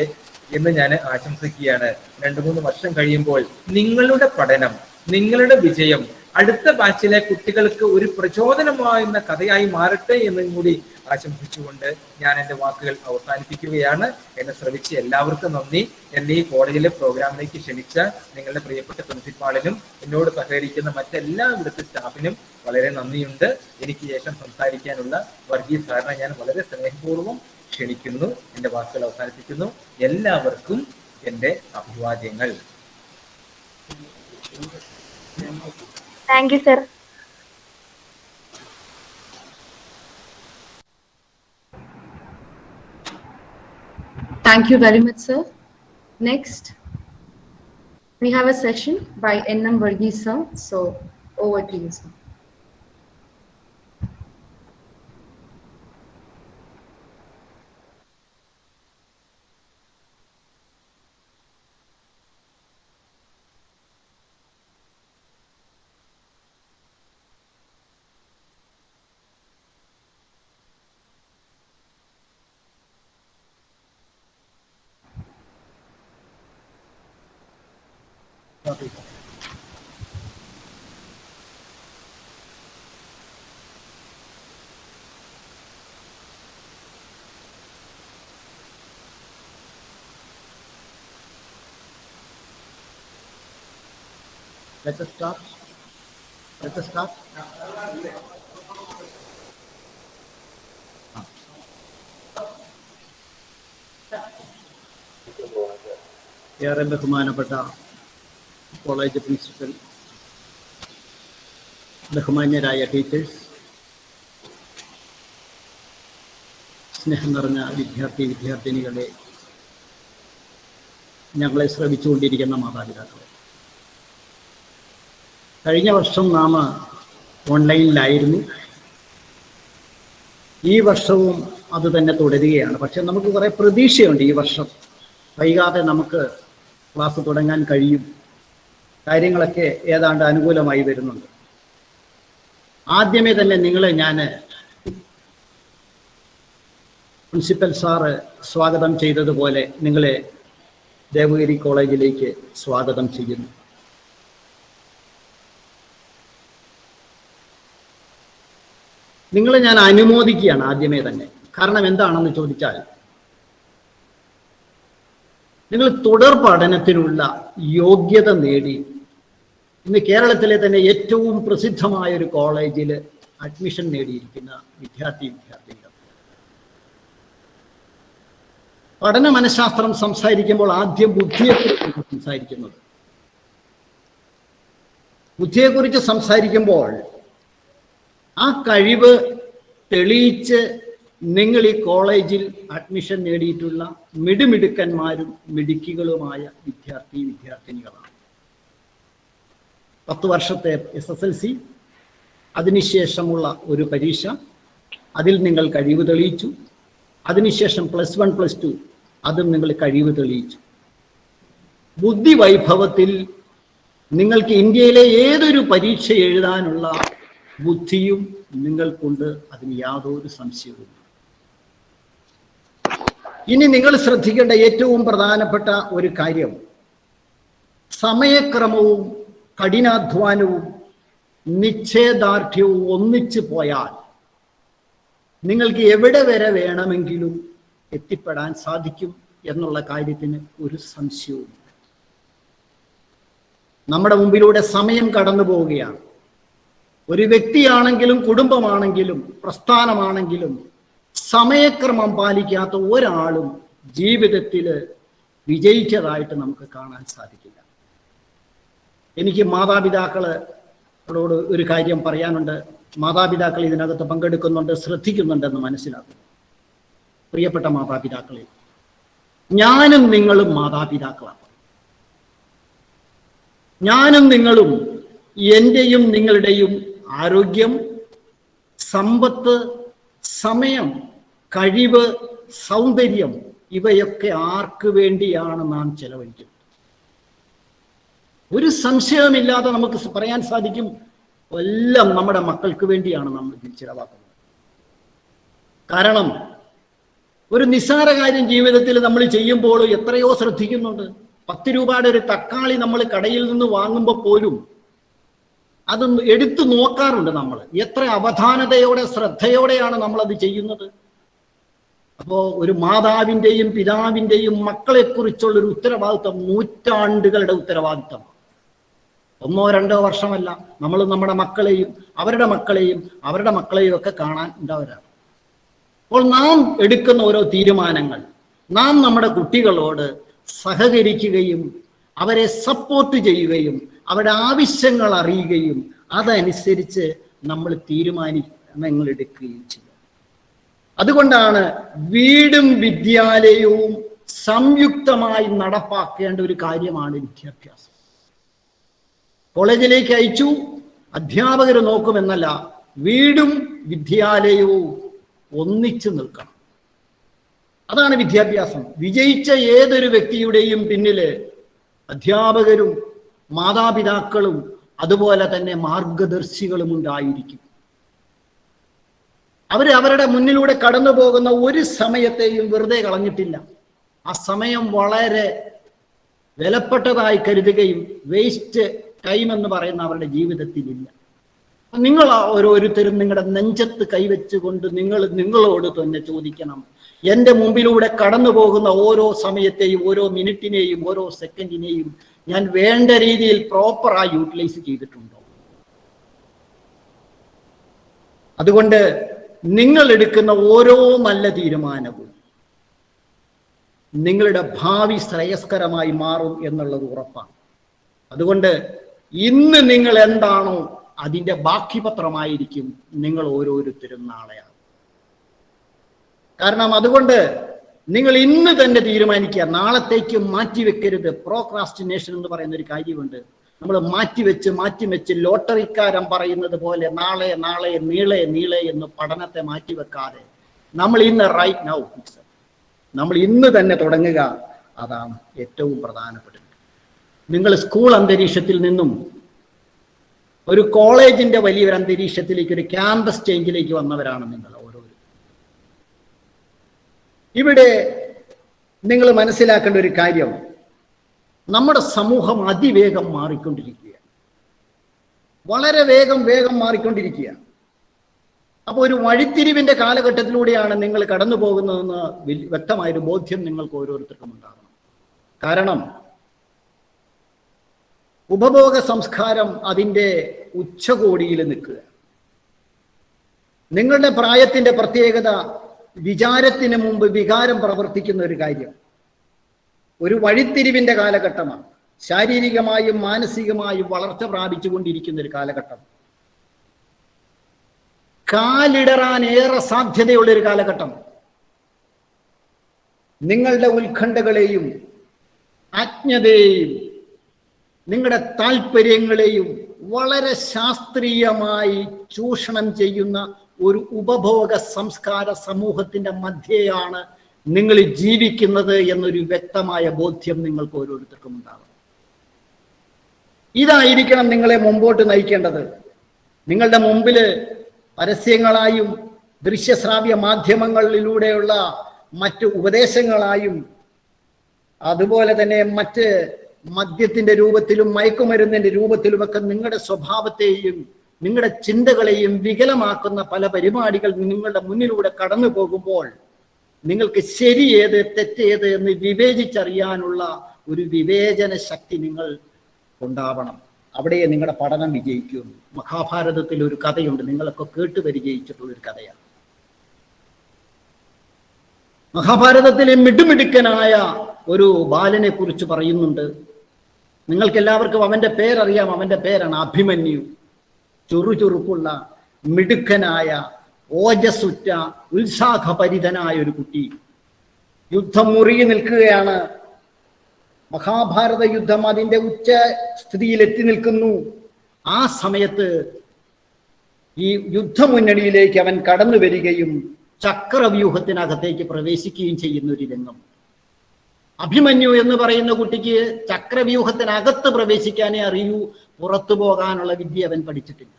എന്ന് ഞാൻ ആശംസിക്കുകയാണ്. 2-3 വർഷം കഴിയുമ്പോൾ നിങ്ങളുടെ പഠനം, നിങ്ങളുടെ വിജയം അടുത്ത ബാച്ചിലെ കുട്ടികൾക്ക് ഒരു പ്രചോദനമാകുന്ന കഥയായി മാറട്ടെ എന്നും കൂടി ആശംസിച്ചുകൊണ്ട് ഞാൻ എൻ്റെ വാക്കുകൾ അവസാനിപ്പിക്കുകയാണ്. എന്നെ ശ്രമിച്ച എല്ലാവർക്കും നന്ദി. എന്നെ ഈ കോളേജിലെ പ്രോഗ്രാമിലേക്ക് ക്ഷണിച്ച നിങ്ങളുടെ പ്രിയപ്പെട്ട പ്രിൻസിപ്പാളിനും എന്നോട് സഹകരിക്കുന്ന മറ്റെല്ലാ ഇവിടുത്തെ സ്റ്റാഫിനും വളരെ നന്ദിയുണ്ട്. എനിക്ക് ശേഷം സംസാരിക്കാനുള്ള വർഗീസ് സാറിനെ ഞാൻ വളരെ സ്നേഹപൂർവ്വം ക്ഷണിക്കുന്നു. എൻ്റെ വാക്കുകൾ അവസാനിപ്പിക്കുന്നു. എല്ലാവർക്കും എൻ്റെ അഭിവാദ്യങ്ങൾ. Thank you, sir. Thank you very much, sir. Next, we have a session by N.M. Varghese, sir. So, over to you, sir. Let us start. ഏറെ ബഹുമാനപ്പെട്ട കോളേജ് പ്രിൻസിപ്പൽ, ബഹുമാന്യരായ ടീച്ചേഴ്സ്, സ്നേഹം നിറഞ്ഞ വിദ്യാർത്ഥിനികളെ, ഞങ്ങളെ ശ്രമിച്ചുകൊണ്ടിരിക്കുന്ന മാതാപിതാക്കളെ, കഴിഞ്ഞ വർഷം നാം ഓൺലൈനിലായിരുന്നു. ഈ വർഷവും അത് തന്നെ തുടരുകയാണ്. പക്ഷെ നമുക്ക് കുറേ പ്രതീക്ഷയുണ്ട്. ഈ വർഷം വൈകാതെ നമുക്ക് ക്ലാസ് തുടങ്ങാൻ കഴിയും. കാര്യങ്ങളൊക്കെ ഏതാണ്ട് അനുകൂലമായി വരുന്നുണ്ട്. ആദ്യമേ തന്നെ നിങ്ങളെ ഞാൻ പ്രിൻസിപ്പൽ സാറ് സ്വാഗതം ചെയ്തതുപോലെ നിങ്ങളെ ദേവഗിരി കോളേജിലേക്ക് സ്വാഗതം ചെയ്യുന്നു. നിങ്ങളെ ഞാൻ അനുമോദിക്കുകയാണ് ആദ്യമേ തന്നെ. കാരണം എന്താണെന്ന് ചോദിച്ചാൽ, നിങ്ങൾ തുടർ പഠനത്തിനുള്ള യോഗ്യത നേടി ഇന്ന് കേരളത്തിലെ തന്നെ ഏറ്റവും പ്രസിദ്ധമായ ഒരു കോളേജിൽ അഡ്മിഷൻ നേടിയിരിക്കുന്ന വിദ്യാർത്ഥിനികൾ. പഠന മനഃശാസ്ത്രം സംസാരിക്കുമ്പോൾ ആദ്യം ബുദ്ധിയെക്കുറിച്ച് സംസാരിക്കുന്നത്. ബുദ്ധിയെക്കുറിച്ച് സംസാരിക്കുമ്പോൾ ആ കഴിവ് തെളിയിച്ച് നിങ്ങൾ ഈ കോളേജിൽ അഡ്മിഷൻ നേടിയിട്ടുള്ള മിടുമിടുക്കന്മാരും മിടുക്കികളുമായ വിദ്യാർത്ഥിനികളാണ്. 10 വർഷത്തെ SSLC, അതിനുശേഷമുള്ള ഒരു പരീക്ഷ, അതിൽ നിങ്ങൾ കഴിവ് തെളിയിച്ചു. അതിനുശേഷം +1 +2, അതും നിങ്ങൾ കഴിവ് തെളിയിച്ചു. ബുദ്ധി വൈഭവത്തിൽ നിങ്ങൾക്ക് ഇന്ത്യയിലെ ഏതൊരു പരീക്ഷ എഴുതാനുള്ള ബുദ്ധിയും നിങ്ങൾക്കുണ്ട്. അതിന് യാതൊരു സംശയവും. ഇനി നിങ്ങൾ ശ്രദ്ധിക്കേണ്ട ഏറ്റവും പ്രധാനപ്പെട്ട ഒരു കാര്യം, സമയക്രമവും കഠിനാധ്വാനവും നിശ്ചയദാർഢ്യവും ഒന്നിച്ചു പോയാൽ നിങ്ങൾക്ക് എവിടെ വരെ വേണമെങ്കിലും എത്തിപ്പെടാൻ സാധിക്കും എന്നുള്ള കാര്യത്തിന് ഒരു സംശയവും. നമ്മുടെ മുമ്പിലൂടെ സമയം കടന്നു പോവുകയാണ്. ഒരു വ്യക്തിയാണെങ്കിലും കുടുംബമാണെങ്കിലും പ്രസ്ഥാനമാണെങ്കിലും സമയക്രമം പാലിക്കാത്ത ഒരാളും ജീവിതത്തിൽ വിജയിച്ചതായിട്ട് നമുക്ക് കാണാൻ സാധിക്കില്ല. എനിക്ക് മാതാപിതാക്കളോട് ഒരു കാര്യം പറയാനുണ്ട്. മാതാപിതാക്കൾ ഇതിനകത്ത് പങ്കെടുക്കുന്നുണ്ട്, ശ്രദ്ധിക്കുന്നുണ്ടെന്ന് മനസ്സിലാക്കുന്നു. പ്രിയപ്പെട്ട മാതാപിതാക്കളെ, ഞാനും നിങ്ങളും മാതാപിതാക്കളാണ്. ഞാനും നിങ്ങളും എൻ്റെയും നിങ്ങളുടെയും ആരോഗ്യം, സമ്പത്ത്, സമയം, കഴിവ്, സൗന്ദര്യം ഇവയൊക്കെ ആർക്ക് വേണ്ടിയാണ് നാം ചെലവഴിക്കുന്നത്? ഒരു സംശയവുമില്ലാതെ നമുക്ക് പറയാൻ സാധിക്കും, എല്ലാം നമ്മുടെ മക്കൾക്ക് വേണ്ടിയാണ് നമ്മൾ ചിലവാക്കുന്നത്. കാരണം ഒരു നിസ്സാര കാര്യം ജീവിതത്തിൽ നമ്മൾ ചെയ്യുമ്പോൾ എത്രയോ ശ്രദ്ധിക്കുന്നുണ്ട്. 10 രൂപയുടെ ഒരു തക്കാളി നമ്മൾ കടയിൽ നിന്ന് വാങ്ങുമ്പോൾ പോലും അതൊന്ന് എടുത്തു നോക്കാറുണ്ട്. നമ്മൾ എത്ര അവധാനതയോടെ ശ്രദ്ധയോടെയാണ് നമ്മളത് ചെയ്യുന്നത്. അപ്പോൾ ഒരു മാതാവിൻ്റെയും പിതാവിൻ്റെയും മക്കളെക്കുറിച്ചുള്ളൊരു ഉത്തരവാദിത്വം നൂറ്റാണ്ടുകളുടെ ഉത്തരവാദിത്വമാണ്. 1 or 2 വർഷമല്ല, നമ്മൾ നമ്മുടെ മക്കളെയും അവരുടെ മക്കളെയും ഒക്കെ കാണാൻ ഉണ്ടാവരാണ്. അപ്പോൾ നാം എടുക്കുന്ന ഓരോ തീരുമാനങ്ങൾ, നാം നമ്മുടെ കുട്ടികളോട് സഹകരിക്കുകയും അവരെ സപ്പോർട്ട് ചെയ്യുകയും അവരുടെ ആവശ്യങ്ങൾ അറിയുകയും അതനുസരിച്ച് നമ്മൾ തീരുമാനങ്ങൾ എടുക്കുകയും ചെയ്യും. അതുകൊണ്ടാണ് വീടും വിദ്യാലയവും സംയുക്തമായി നടപ്പാക്കേണ്ട ഒരു കാര്യമാണ് വിദ്യാഭ്യാസം. കോളേജിലേക്ക് അയച്ചു, അധ്യാപകർ നോക്കുമെന്നല്ല, വീടും വിദ്യാലയവും ഒന്നിച്ചു നിൽക്കണം. അതാണ് വിദ്യാഭ്യാസം. വിജയിച്ച ഏതൊരു വ്യക്തിയുടെയും പിന്നില് അധ്യാപകരും മാതാപിതാക്കളും അതുപോലെ തന്നെ മാർഗദർശികളും ഉണ്ടായിരിക്കും. അവരുടെ മുന്നിലൂടെ കടന്നു പോകുന്ന ഒരു സമയത്തെയും വെറുതെ കളഞ്ഞിട്ടില്ല. ആ സമയം വളരെ വിലപ്പെട്ടതായി കരുതുകയും വേസ്റ്റ് ടൈം എന്ന് പറയുന്ന അവരുടെ ജീവിതത്തിലില്ല. നിങ്ങൾ ഓരോരുത്തരും നിങ്ങളുടെ നെഞ്ചത്ത് കൈവച്ചുകൊണ്ട് നിങ്ങളോട് തന്നെ ചോദിക്കണം, എൻ്റെ മുമ്പിലൂടെ കടന്നു പോകുന്ന ഓരോ സമയത്തെയും, ഓരോ മിനിറ്റിനെയും, ഓരോ സെക്കൻഡിനെയും ഞാൻ വേണ്ട രീതിയിൽ പ്രോപ്പറായി യൂട്ടിലൈസ് ചെയ്തിട്ടുണ്ടോ? അതുകൊണ്ട് നിങ്ങൾ എടുക്കുന്ന ഓരോ നല്ല തീരുമാനവും നിങ്ങളുടെ ഭാവി ശ്രേയസ്കരമായി മാറും എന്നുള്ളത് ഉറപ്പാണ്. അതുകൊണ്ട് ഇന്ന് നിങ്ങൾ എന്താണോ അതിൻ്റെ ബാക്കി പത്രമായിരിക്കും നിങ്ങൾ ഓരോരുത്തരും നാളെയാണ്. കാരണം അതുകൊണ്ട് നിങ്ങൾ ഇന്ന് തന്നെ തീരുമാനിക്കുക, നാളത്തേക്ക് മാറ്റിവെക്കരുത്. പ്രോക്രാസ്റ്റിനേഷൻ എന്ന് പറയുന്ന ഒരു കാര്യമുണ്ട്. നമ്മൾ മാറ്റിവെച്ച് ലോട്ടറിക്കാരൻ പറയുന്നത് പോലെ നാളെ നീളെ എന്ന് പഠനത്തെ മാറ്റിവെക്കാതെ നമ്മൾ ഇന്ന് റൈറ്റ് നൗ ഫിക്സ്, നമ്മൾ ഇന്ന് തന്നെ തുടങ്ങുക. അതാണ് ഏറ്റവും പ്രധാനപ്പെട്ടത്. നിങ്ങൾ സ്കൂൾ അന്തരീക്ഷത്തിൽ നിന്നും ഒരു കോളേജിന്റെ വലിയൊരു അന്തരീക്ഷത്തിലേക്ക്, ഒരു ക്യാമ്പസ് ചേഞ്ചിലേക്ക് വന്നവരാണ് നിങ്ങൾ ഓരോരുത്തരും. ഇവിടെ നിങ്ങൾ മനസ്സിലാക്കേണ്ട ഒരു കാര്യം, നമ്മുടെ സമൂഹം അതിവേഗം മാറിക്കൊണ്ടിരിക്കുകയാണ്. വളരെ വേഗം മാറിക്കൊണ്ടിരിക്കുകയാണ്. അപ്പോൾ ഒരു വഴിത്തിരിവിന്റെ കാലഘട്ടത്തിലൂടെയാണ് നിങ്ങൾ കടന്നു പോകുന്നതെന്ന് വ്യക്തമായൊരു ബോധ്യം നിങ്ങൾക്ക് ഓരോരുത്തർക്കും ഉണ്ടാകണം. കാരണം ഉപഭോഗ സംസ്കാരം അതിൻ്റെ ഉച്ചകോടിയിൽ നിൽക്കുക. നിങ്ങളുടെ പ്രായത്തിന്റെ പ്രത്യേകത വിചാരത്തിന് മുമ്പ് വികാരം പ്രവർത്തിക്കുന്ന ഒരു കാര്യം. ഒരു വഴിത്തിരിവിന്റെ കാലഘട്ടമാണ്. ശാരീരികമായും മാനസികമായും വളർച്ച പ്രാപിച്ചുകൊണ്ടിരിക്കുന്ന ഒരു കാലഘട്ടം. കാലിടറാൻ ഏറെ സാധ്യതയുള്ളൊരു കാലഘട്ടം. നിങ്ങളുടെ ഉത്കണ്ഠകളെയും അജ്ഞതയെയും നിങ്ങളുടെ താല്പര്യങ്ങളെയും വളരെ ശാസ്ത്രീയമായി ചൂഷണം ചെയ്യുന്ന ഒരു ഉപഭോഗ സംസ്കാര സമൂഹത്തിന്റെ മധ്യയാണ് നിങ്ങൾ ജീവിക്കുന്നത് എന്നൊരു വ്യക്തമായ ബോധ്യം നിങ്ങൾക്ക് ഓരോരുത്തർക്കും ഉണ്ടാകും. ഇതായിരിക്കണം നിങ്ങളെ മുമ്പോട്ട് നയിക്കേണ്ടത്. നിങ്ങളുടെ മുമ്പില് പരസ്യങ്ങളായും ദൃശ്യശ്രാവ്യ മാധ്യമങ്ങളിലൂടെയുള്ള മറ്റ് ഉപദേശങ്ങളായും അതുപോലെ തന്നെ മറ്റ് മദ്യത്തിന്റെ രൂപത്തിലും മയക്കുമരുന്നിന്റെ രൂപത്തിലുമൊക്കെ നിങ്ങളുടെ സ്വഭാവത്തെയും നിങ്ങളുടെ ചിന്തകളെയും വികലമാക്കുന്ന പല പരിപാടികൾ നിങ്ങളുടെ മുന്നിലൂടെ കടന്നു പോകുമ്പോൾ നിങ്ങൾക്ക് ശരിയേത് തെറ്റേത് എന്ന് വിവേചിച്ചറിയാനുള്ള ഒരു വിവേചന ശക്തി നിങ്ങൾ ഉണ്ടാവണം. അവിടെ നിങ്ങളുടെ പഠനം വിജയിക്കും. മഹാഭാരതത്തിൽ ഒരു കഥയുണ്ട്, നിങ്ങളൊക്കെ കേട്ട് പരിചയിച്ചിട്ടുള്ളൊരു കഥയാണ്. മഹാഭാരതത്തിലെ മിടുമിടുക്കനായ ഒരു ബാലനെ കുറിച്ച് പറയുന്നുണ്ട്. നിങ്ങൾക്ക് എല്ലാവർക്കും അവന്റെ പേരറിയാം. അവന്റെ പേരാണ് അഭിമന്യു. ചുറുചുറുക്കുള്ള മിടുക്കനായ ഓജസ്സുറ്റ ഉത്സാഹപരിതനായ ഒരു കുട്ടി. യുദ്ധം മുറുകി നിൽക്കുകയാണ്. മഹാഭാരത യുദ്ധം അതിന്റെ ഉച്ച സ്ഥിതിയിൽ എത്തി നിൽക്കുന്നു. ആ സമയത്ത് ഈ യുദ്ധമുന്നണിയിലേക്ക് അവൻ കടന്നു വരികയും ചക്രവ്യൂഹത്തിനകത്തേക്ക് പ്രവേശിക്കുകയും ചെയ്യുന്ന ഒരു രംഗം. അഭിമന്യു എന്ന് പറയുന്ന കുട്ടിക്ക് ചക്രവ്യൂഹത്തിനകത്ത് പ്രവേശിക്കാനേ അറിയൂ, പുറത്തു പോകാനുള്ള വിദ്യ അവൻ പഠിച്ചിട്ടില്ല.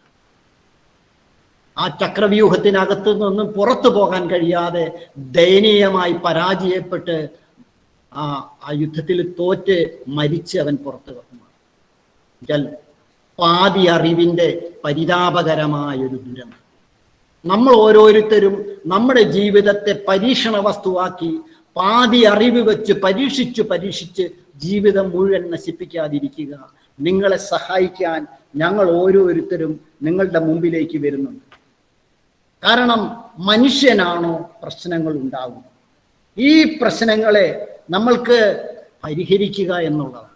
ആ ചക്രവ്യൂഹത്തിനകത്ത് നിന്നും പുറത്തു പോകാൻ കഴിയാതെ ദയനീയമായി പരാജയപ്പെട്ട് ആ യുദ്ധത്തിൽ തോറ്റ് മരിച്ച് അവൻ പുറത്തു വന്നു. പാതി അറിവിന്റെ പരിതാപകരമായൊരു ദുരന്തം. നമ്മൾ ഓരോരുത്തരും നമ്മുടെ ജീവിതത്തെ പരീക്ഷണ വസ്തുവാക്കി പാതി അറിവ് വെച്ച് പരീക്ഷിച്ച് ജീവിതം മുഴുവൻ നശിപ്പിക്കാതിരിക്കുക. നിങ്ങളെ സഹായിക്കാൻ ഞങ്ങൾ ഓരോരുത്തരും നിങ്ങളുടെ മുമ്പിലേക്ക് വരുന്നുണ്ട്. കാരണം മനുഷ്യനാണോ പ്രശ്നങ്ങൾ ഉണ്ടാകും. ഈ പ്രശ്നങ്ങളെ നമ്മൾക്ക് പരിഹരിക്കുക എന്നുള്ളതാണ്.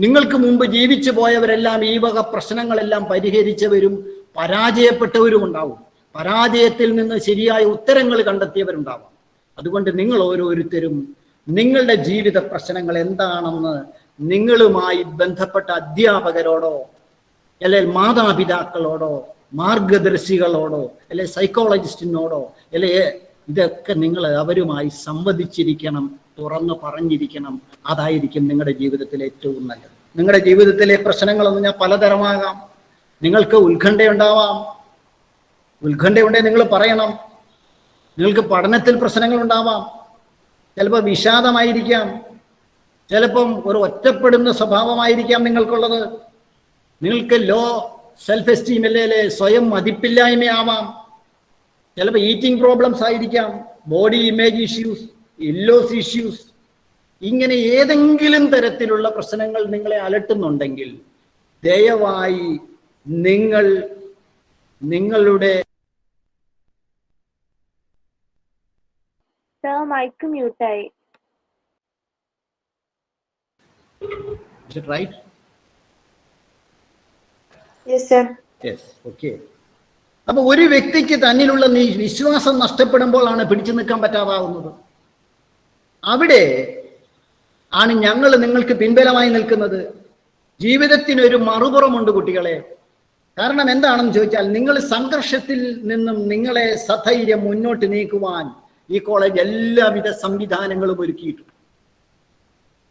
നിങ്ങൾക്ക് മുമ്പ് ജീവിച്ചു പോയവരെല്ലാം ഈ വക പ്രശ്നങ്ങളെല്ലാം പരിഹരിച്ചവരും പരാജയപ്പെട്ടവരും ഉണ്ടാവും. പരാജയത്തിൽ നിന്ന് ശരിയായ ഉത്തരങ്ങൾ കണ്ടെത്തിയവരുണ്ടാവാം. അതുകൊണ്ട് നിങ്ങൾ ഓരോരുത്തരും നിങ്ങളുടെ ജീവിത പ്രശ്നങ്ങൾ എന്താണെന്ന് നിങ്ങളുമായി ബന്ധപ്പെട്ട അധ്യാപകരോടോ അല്ലെങ്കിൽ മാതാപിതാക്കളോടോ മാർഗദർശികളോടോ അല്ലെ സൈക്കോളജിസ്റ്റിനോടോ അല്ലെ ഇതൊക്കെ നിങ്ങൾ അവരുമായി സംവദിച്ചിരിക്കണം, തുറന്നു പറഞ്ഞിരിക്കണം. അതായിരിക്കും നിങ്ങളുടെ ജീവിതത്തിലെ ഏറ്റവും നല്ലത്. നിങ്ങളുടെ ജീവിതത്തിലെ പ്രശ്നങ്ങളൊന്നും ഞാൻ പലതരമാകാം. നിങ്ങൾക്ക് ഉത്കണ്ഠയുണ്ടാവാം. ഉത്കണ്ഠയുണ്ടെങ്കിൽ നിങ്ങൾ പറയണം. നിങ്ങൾക്ക് പഠനത്തിൽ പ്രശ്നങ്ങൾ ഉണ്ടാവാം. ചിലപ്പോൾ വിഷാദമായിരിക്കാം. ചിലപ്പം ഒരു ഒറ്റപ്പെടുന്ന സ്വഭാവമായിരിക്കാം നിങ്ങൾക്കുള്ളത്. നിങ്ങൾക്ക് ലോ സെൽഫ് എസ്റ്റീം അല്ലേ, സ്വയം മതിപ്പില്ലായ്മയാവാം. ചിലപ്പോൾ ഈറ്റിംഗ് പ്രോബ്ലംസ് ആയിരിക്കാം, ബോഡി ഇമേജ് ഇഷ്യൂസ്, ഇല്ലോസ് ഇഷ്യൂസ്. ഇങ്ങനെ ഏതെങ്കിലും തരത്തിലുള്ള പ്രശ്നങ്ങൾ നിങ്ങളെ അലട്ടുന്നുണ്ടെങ്കിൽ ദയവായി നിങ്ങൾ നിങ്ങളുടെ mic മ്യൂട്ടായി. Is it right? Yes, sir. Yes, okay. അപ്പൊ ഒരു വ്യക്തിക്ക് തന്നിലുള്ള വിശ്വാസം നഷ്ടപ്പെടുമ്പോഴാണ് പിടിച്ചു നിൽക്കാൻ പറ്റാതാവുന്നത്. അവിടെ ആണ് ഞങ്ങൾ നിങ്ങൾക്ക് പിൻബലമായി നിൽക്കുന്നത്. ജീവിതത്തിനൊരു മറുപുറമുണ്ട് കുട്ടികളെ. കാരണം എന്താണെന്ന് ചോദിച്ചാൽ, നിങ്ങൾ സംഘർഷത്തിൽ നിന്നും നിങ്ങളെ സധൈര്യം മുന്നോട്ട് നീക്കുവാൻ ഈ കോളേജ് എല്ലാവിധ സംവിധാനങ്ങളും ഒരുക്കിയിട്ടുണ്ട്.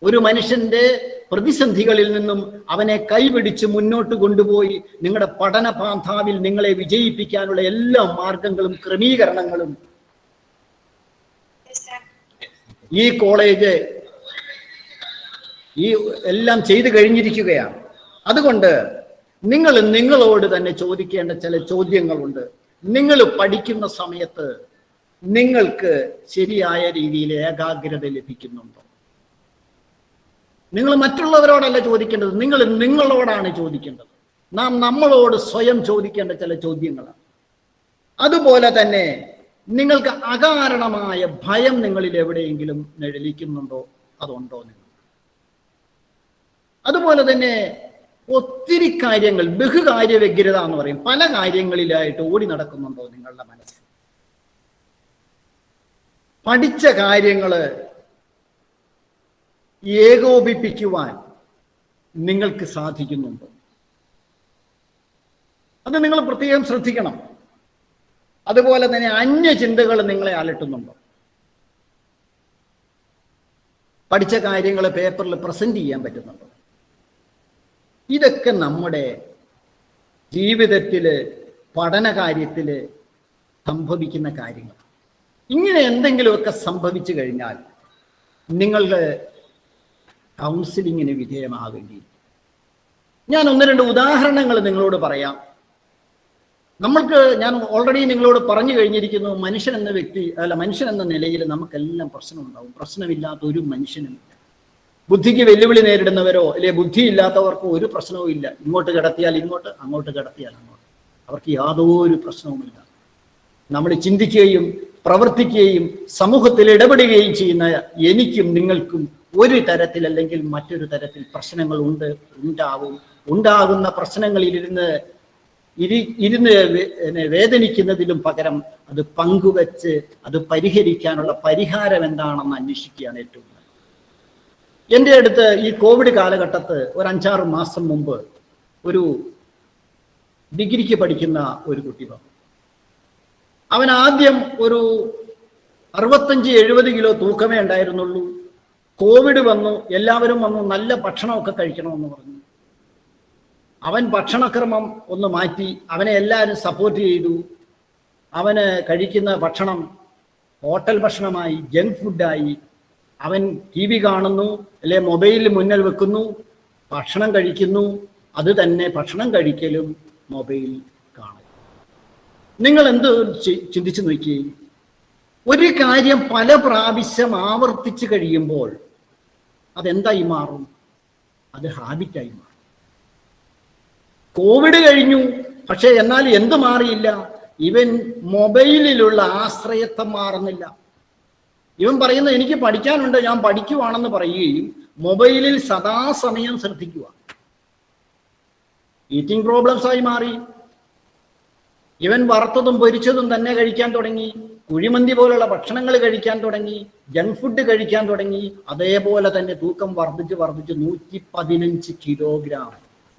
ഒരു മനുഷ്യന്റെ പ്രതിസന്ധികളിൽ നിന്നും അവനെ കൈപിടിച്ച് മുന്നോട്ട് കൊണ്ടുപോയി നിങ്ങളുടെ പഠന പാന്താവിൽ നിങ്ങളെ വിജയിപ്പിക്കാനുള്ള എല്ലാ മാർഗങ്ങളും ക്രമീകരണങ്ങളും ഈ കോളേജ് ഈ എല്ലാം ചെയ്തു കഴിഞ്ഞിരിക്കുകയാണ്. അതുകൊണ്ട് നിങ്ങൾ നിങ്ങളോട് തന്നെ ചോദിക്കേണ്ട ചില ചോദ്യങ്ങളുണ്ട്. നിങ്ങൾ പഠിക്കുന്ന സമയത്ത് നിങ്ങൾക്ക് ശരിയായ രീതിയിൽ ഏകാഗ്രത ലഭിക്കുന്നുണ്ടോ? നിങ്ങൾ മറ്റുള്ളവരോടല്ല ചോദിക്കേണ്ടത്, നിങ്ങൾ നിങ്ങളോടാണ് ചോദിക്കേണ്ടത്. നാം നമ്മളോട് സ്വയം ചോദിക്കേണ്ട ചില ചോദ്യങ്ങളാണ്. അതുപോലെ തന്നെ നിങ്ങൾക്ക് അകാരണമായ ഭയം നിങ്ങളിൽ എവിടെയെങ്കിലും നിഴലിക്കുന്നുണ്ടോ? അതുണ്ടോ നിങ്ങൾ? അതുപോലെ തന്നെ ഒത്തിരി കാര്യങ്ങൾ, ബഹുകാര്യ വ്യഗ്രത എന്ന് പറയും, പല കാര്യങ്ങളിലായിട്ട് ഓടി നടക്കുന്നുണ്ടോ നിങ്ങളുടെ മനസ്സ്? പഠിച്ച കാര്യങ്ങള് ഏകോപിപ്പിക്കുവാൻ നിങ്ങൾക്ക് സാധിക്കുന്നുണ്ടോ? അത് നിങ്ങൾ പ്രത്യേകം ശ്രദ്ധിക്കണം. അതുപോലെ തന്നെ അന്യചിന്തകൾ നിങ്ങളെ അലട്ടുന്നുണ്ടോ? പഠിച്ച കാര്യങ്ങൾ പേപ്പറിൽ പ്രസന്റ് ചെയ്യാൻ പറ്റുന്നുണ്ടോ? ഇതൊക്കെ നമ്മുടെ ജീവിതത്തില് പഠന കാര്യത്തില് സംഭവിക്കുന്ന കാര്യങ്ങൾ. ഇങ്ങനെ എന്തെങ്കിലുമൊക്കെ സംഭവിച്ചു കഴിഞ്ഞാൽ നിങ്ങളുടെ കൗൺസിലിങ്ങിന് വിധേയമാവേണ്ടി. ഞാൻ ഒന്ന് രണ്ട് ഉദാഹരണങ്ങൾ നിങ്ങളോട് പറയാം. ഞാൻ ഓൾറെഡി നിങ്ങളോട് പറഞ്ഞു കഴിഞ്ഞിരിക്കുന്നു, മനുഷ്യൻ എന്ന വ്യക്തി മനുഷ്യൻ എന്ന നിലയിൽ നമുക്കെല്ലാം പ്രശ്നമുണ്ടാവും. പ്രശ്നമില്ലാത്ത ഒരു മനുഷ്യനുമില്ല. ബുദ്ധിക്ക് വെല്ലുവിളി നേരിടുന്നവരോ അല്ലെ ബുദ്ധി ഇല്ലാത്തവർക്കോ ഒരു പ്രശ്നവും ഇല്ല. ഇങ്ങോട്ട് കിടത്തിയാൽ ഇങ്ങോട്ട്, അങ്ങോട്ട് കിടത്തിയാൽ അങ്ങോട്ട്. അവർക്ക് യാതൊരു പ്രശ്നവുമില്ല. നമ്മൾ ചിന്തിക്കുകയും പ്രവർത്തിക്കുകയും സമൂഹത്തിൽ ഇടപെടുകയും ചെയ്യുന്ന എനിക്കും നിങ്ങൾക്കും ഒരു തരത്തിൽ അല്ലെങ്കിൽ മറ്റൊരു തരത്തിൽ പ്രശ്നങ്ങൾ ഉണ്ടാകുന്ന പ്രശ്നങ്ങളിൽ ഇരുന്ന് വേദനിക്കുന്നതിലും പകരം അത് പങ്കുവെച്ച് അത് പരിഹരിക്കാനുള്ള പരിഹാരം എന്താണെന്ന് അന്വേഷിക്കുകയാണ് ഏറ്റവും നല്ലത്. എൻ്റെ അടുത്ത് ഈ കോവിഡ് കാലഘട്ടത്ത് ഒരു 5-6 മാസം മുമ്പ് ഒരു ഡിഗ്രിക്ക് പഠിക്കുന്ന ഒരു കുട്ടി വന്നു. അവൻ ആദ്യം ഒരു 65-70 കിലോ തൂക്കമേ ഉണ്ടായിരുന്നുള്ളൂ. കോവിഡ് വന്നു, എല്ലാവരും വന്നു, നല്ല ഭക്ഷണമൊക്കെ കഴിക്കണമെന്ന് പറഞ്ഞു. അവൻ ഭക്ഷണക്രമം ഒന്ന് മാറ്റി. അവനെ എല്ലാവരും സപ്പോർട്ട് ചെയ്തു. അവന് കഴിക്കുന്ന ഭക്ഷണം ഹോട്ടൽ ഭക്ഷണമായി, ജങ്ക് ഫുഡായി. അവൻ TV കാണുന്നു, അല്ലെ മൊബൈലിൽ മുന്നിൽ വെക്കുന്നു, ഭക്ഷണം കഴിക്കുന്നു. അത് തന്നെ ഭക്ഷണം കഴിക്കലും മൊബൈൽ കാണലും. നിങ്ങൾ എന്ത് ചിന്തിച്ചു നോക്കി? ഒരു കാര്യം പല പ്രാവശ്യം ആവർത്തിച്ച് കഴിയുമ്പോൾ അതെന്തായി മാറും? അത് ഹാബിറ്റായി മാറും. കോവിഡ് കഴിഞ്ഞു, പക്ഷെ എന്നാൽ എന്ത് മാറിയില്ല? ഇവൻ മൊബൈലിലുള്ള ആശ്രയത്വം മാറുന്നില്ല. ഇവൻ പറയുന്നത് എനിക്ക് പഠിക്കാനുണ്ട്, ഞാൻ പഠിക്കുവാണെന്ന് പറയുകയും മൊബൈലിൽ സദാസമയം ശ്രദ്ധിക്കുക. ഈറ്റിംഗ് പ്രോബ്ലംസ് ആയി മാറി. ഇവൻ വറുത്തതും പൊരിച്ചതും തന്നെ കഴിക്കാൻ തുടങ്ങി, കുഴിമന്തി പോലുള്ള ഭക്ഷണങ്ങൾ കഴിക്കാൻ തുടങ്ങി, ജങ്ക് ഫുഡ് കഴിക്കാൻ തുടങ്ങി. അതേപോലെ തന്നെ തൂക്കം വർദ്ധിച്ച് 115 കിലോഗ്രാം.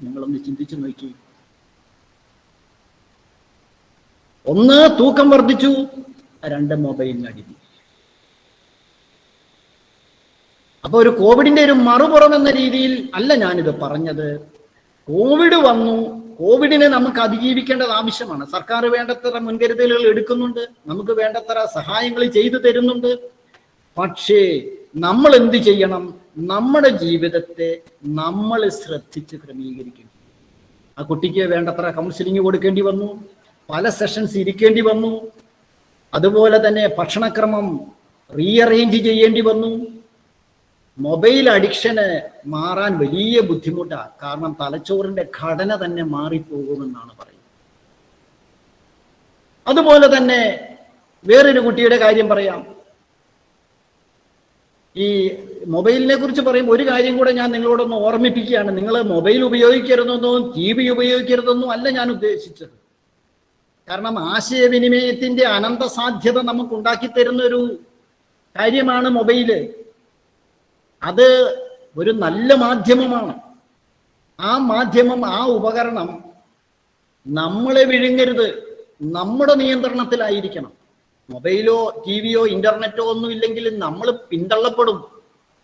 നിങ്ങളൊന്ന് ചിന്തിച്ചു നോക്കി. ഒന്ന് തൂക്കം വർദ്ധിച്ചു, 2 മൊബൈലിനടിഞ്ഞു. അപ്പൊ ഒരു കോവിഡിന്റെ ഒരു മറുപുറം എന്ന രീതിയിൽ അല്ല ഞാനിത് പറഞ്ഞത്. കോവിഡ് വന്നു, കോവിഡിനെ നമുക്ക് അതിജീവിക്കേണ്ടത് ആവശ്യമാണ്. സർക്കാർ വേണ്ടത്ര മുൻകരുതലുകൾ എടുക്കുന്നുണ്ട്, നമുക്ക് വേണ്ടത്ര സഹായങ്ങൾ ചെയ്തു തരുന്നുണ്ട്. പക്ഷേ നമ്മൾ എന്ത് ചെയ്യണം? നമ്മുടെ ജീവിതത്തെ നമ്മൾ ശ്രദ്ധിച്ച് ക്രമീകരിക്കണം. ആ കുട്ടിക്ക് വേണ്ടത്ര കൗൺസിലിംഗ് കൊടുക്കേണ്ടി വന്നു, പല സെഷൻസ് ഇരിക്കേണ്ടി വന്നു, അതുപോലെ തന്നെ ഭക്ഷണക്രമം റീഅറേഞ്ച് ചെയ്യേണ്ടി വന്നു. മൊബൈൽ അഡിക്ഷന് മാറാൻ വലിയ ബുദ്ധിമുട്ടാണ്. കാരണം തലച്ചോറിന്റെ ഘടന തന്നെ മാറിപ്പോകുമെന്നാണ് പറയുന്നത്. അതുപോലെ തന്നെ വേറൊരു കുട്ടിയുടെ കാര്യം പറയാം. ഈ മൊബൈലിനെ കുറിച്ച് പറയുമ്പോൾ ഒരു കാര്യം കൂടെ ഞാൻ നിങ്ങളോടൊന്ന് ഓർമ്മിപ്പിക്കുകയാണ്. നിങ്ങൾ മൊബൈൽ ഉപയോഗിക്കരുതെന്നോ TV ഉപയോഗിക്കരുതെന്നോ അല്ല ഞാൻ ഉദ്ദേശിച്ചത്. കാരണം ആശയവിനിമയത്തിന്റെ അനന്ത സാധ്യത നമുക്ക് ഉണ്ടാക്കി തരുന്നൊരു കാര്യമാണ് മൊബൈല്. അത് ഒരു നല്ല മാധ്യമമാണ്. ആ മാധ്യമം, ആ ഉപകരണം നമ്മളെ വിഴുങ്ങരുത്, നമ്മുടെ നിയന്ത്രണത്തിലായിരിക്കണം. മൊബൈലോ TVയോ ഇന്റർനെറ്റോ ഒന്നും ഇല്ലെങ്കിൽ നമ്മൾ പിന്തള്ളപ്പെടും,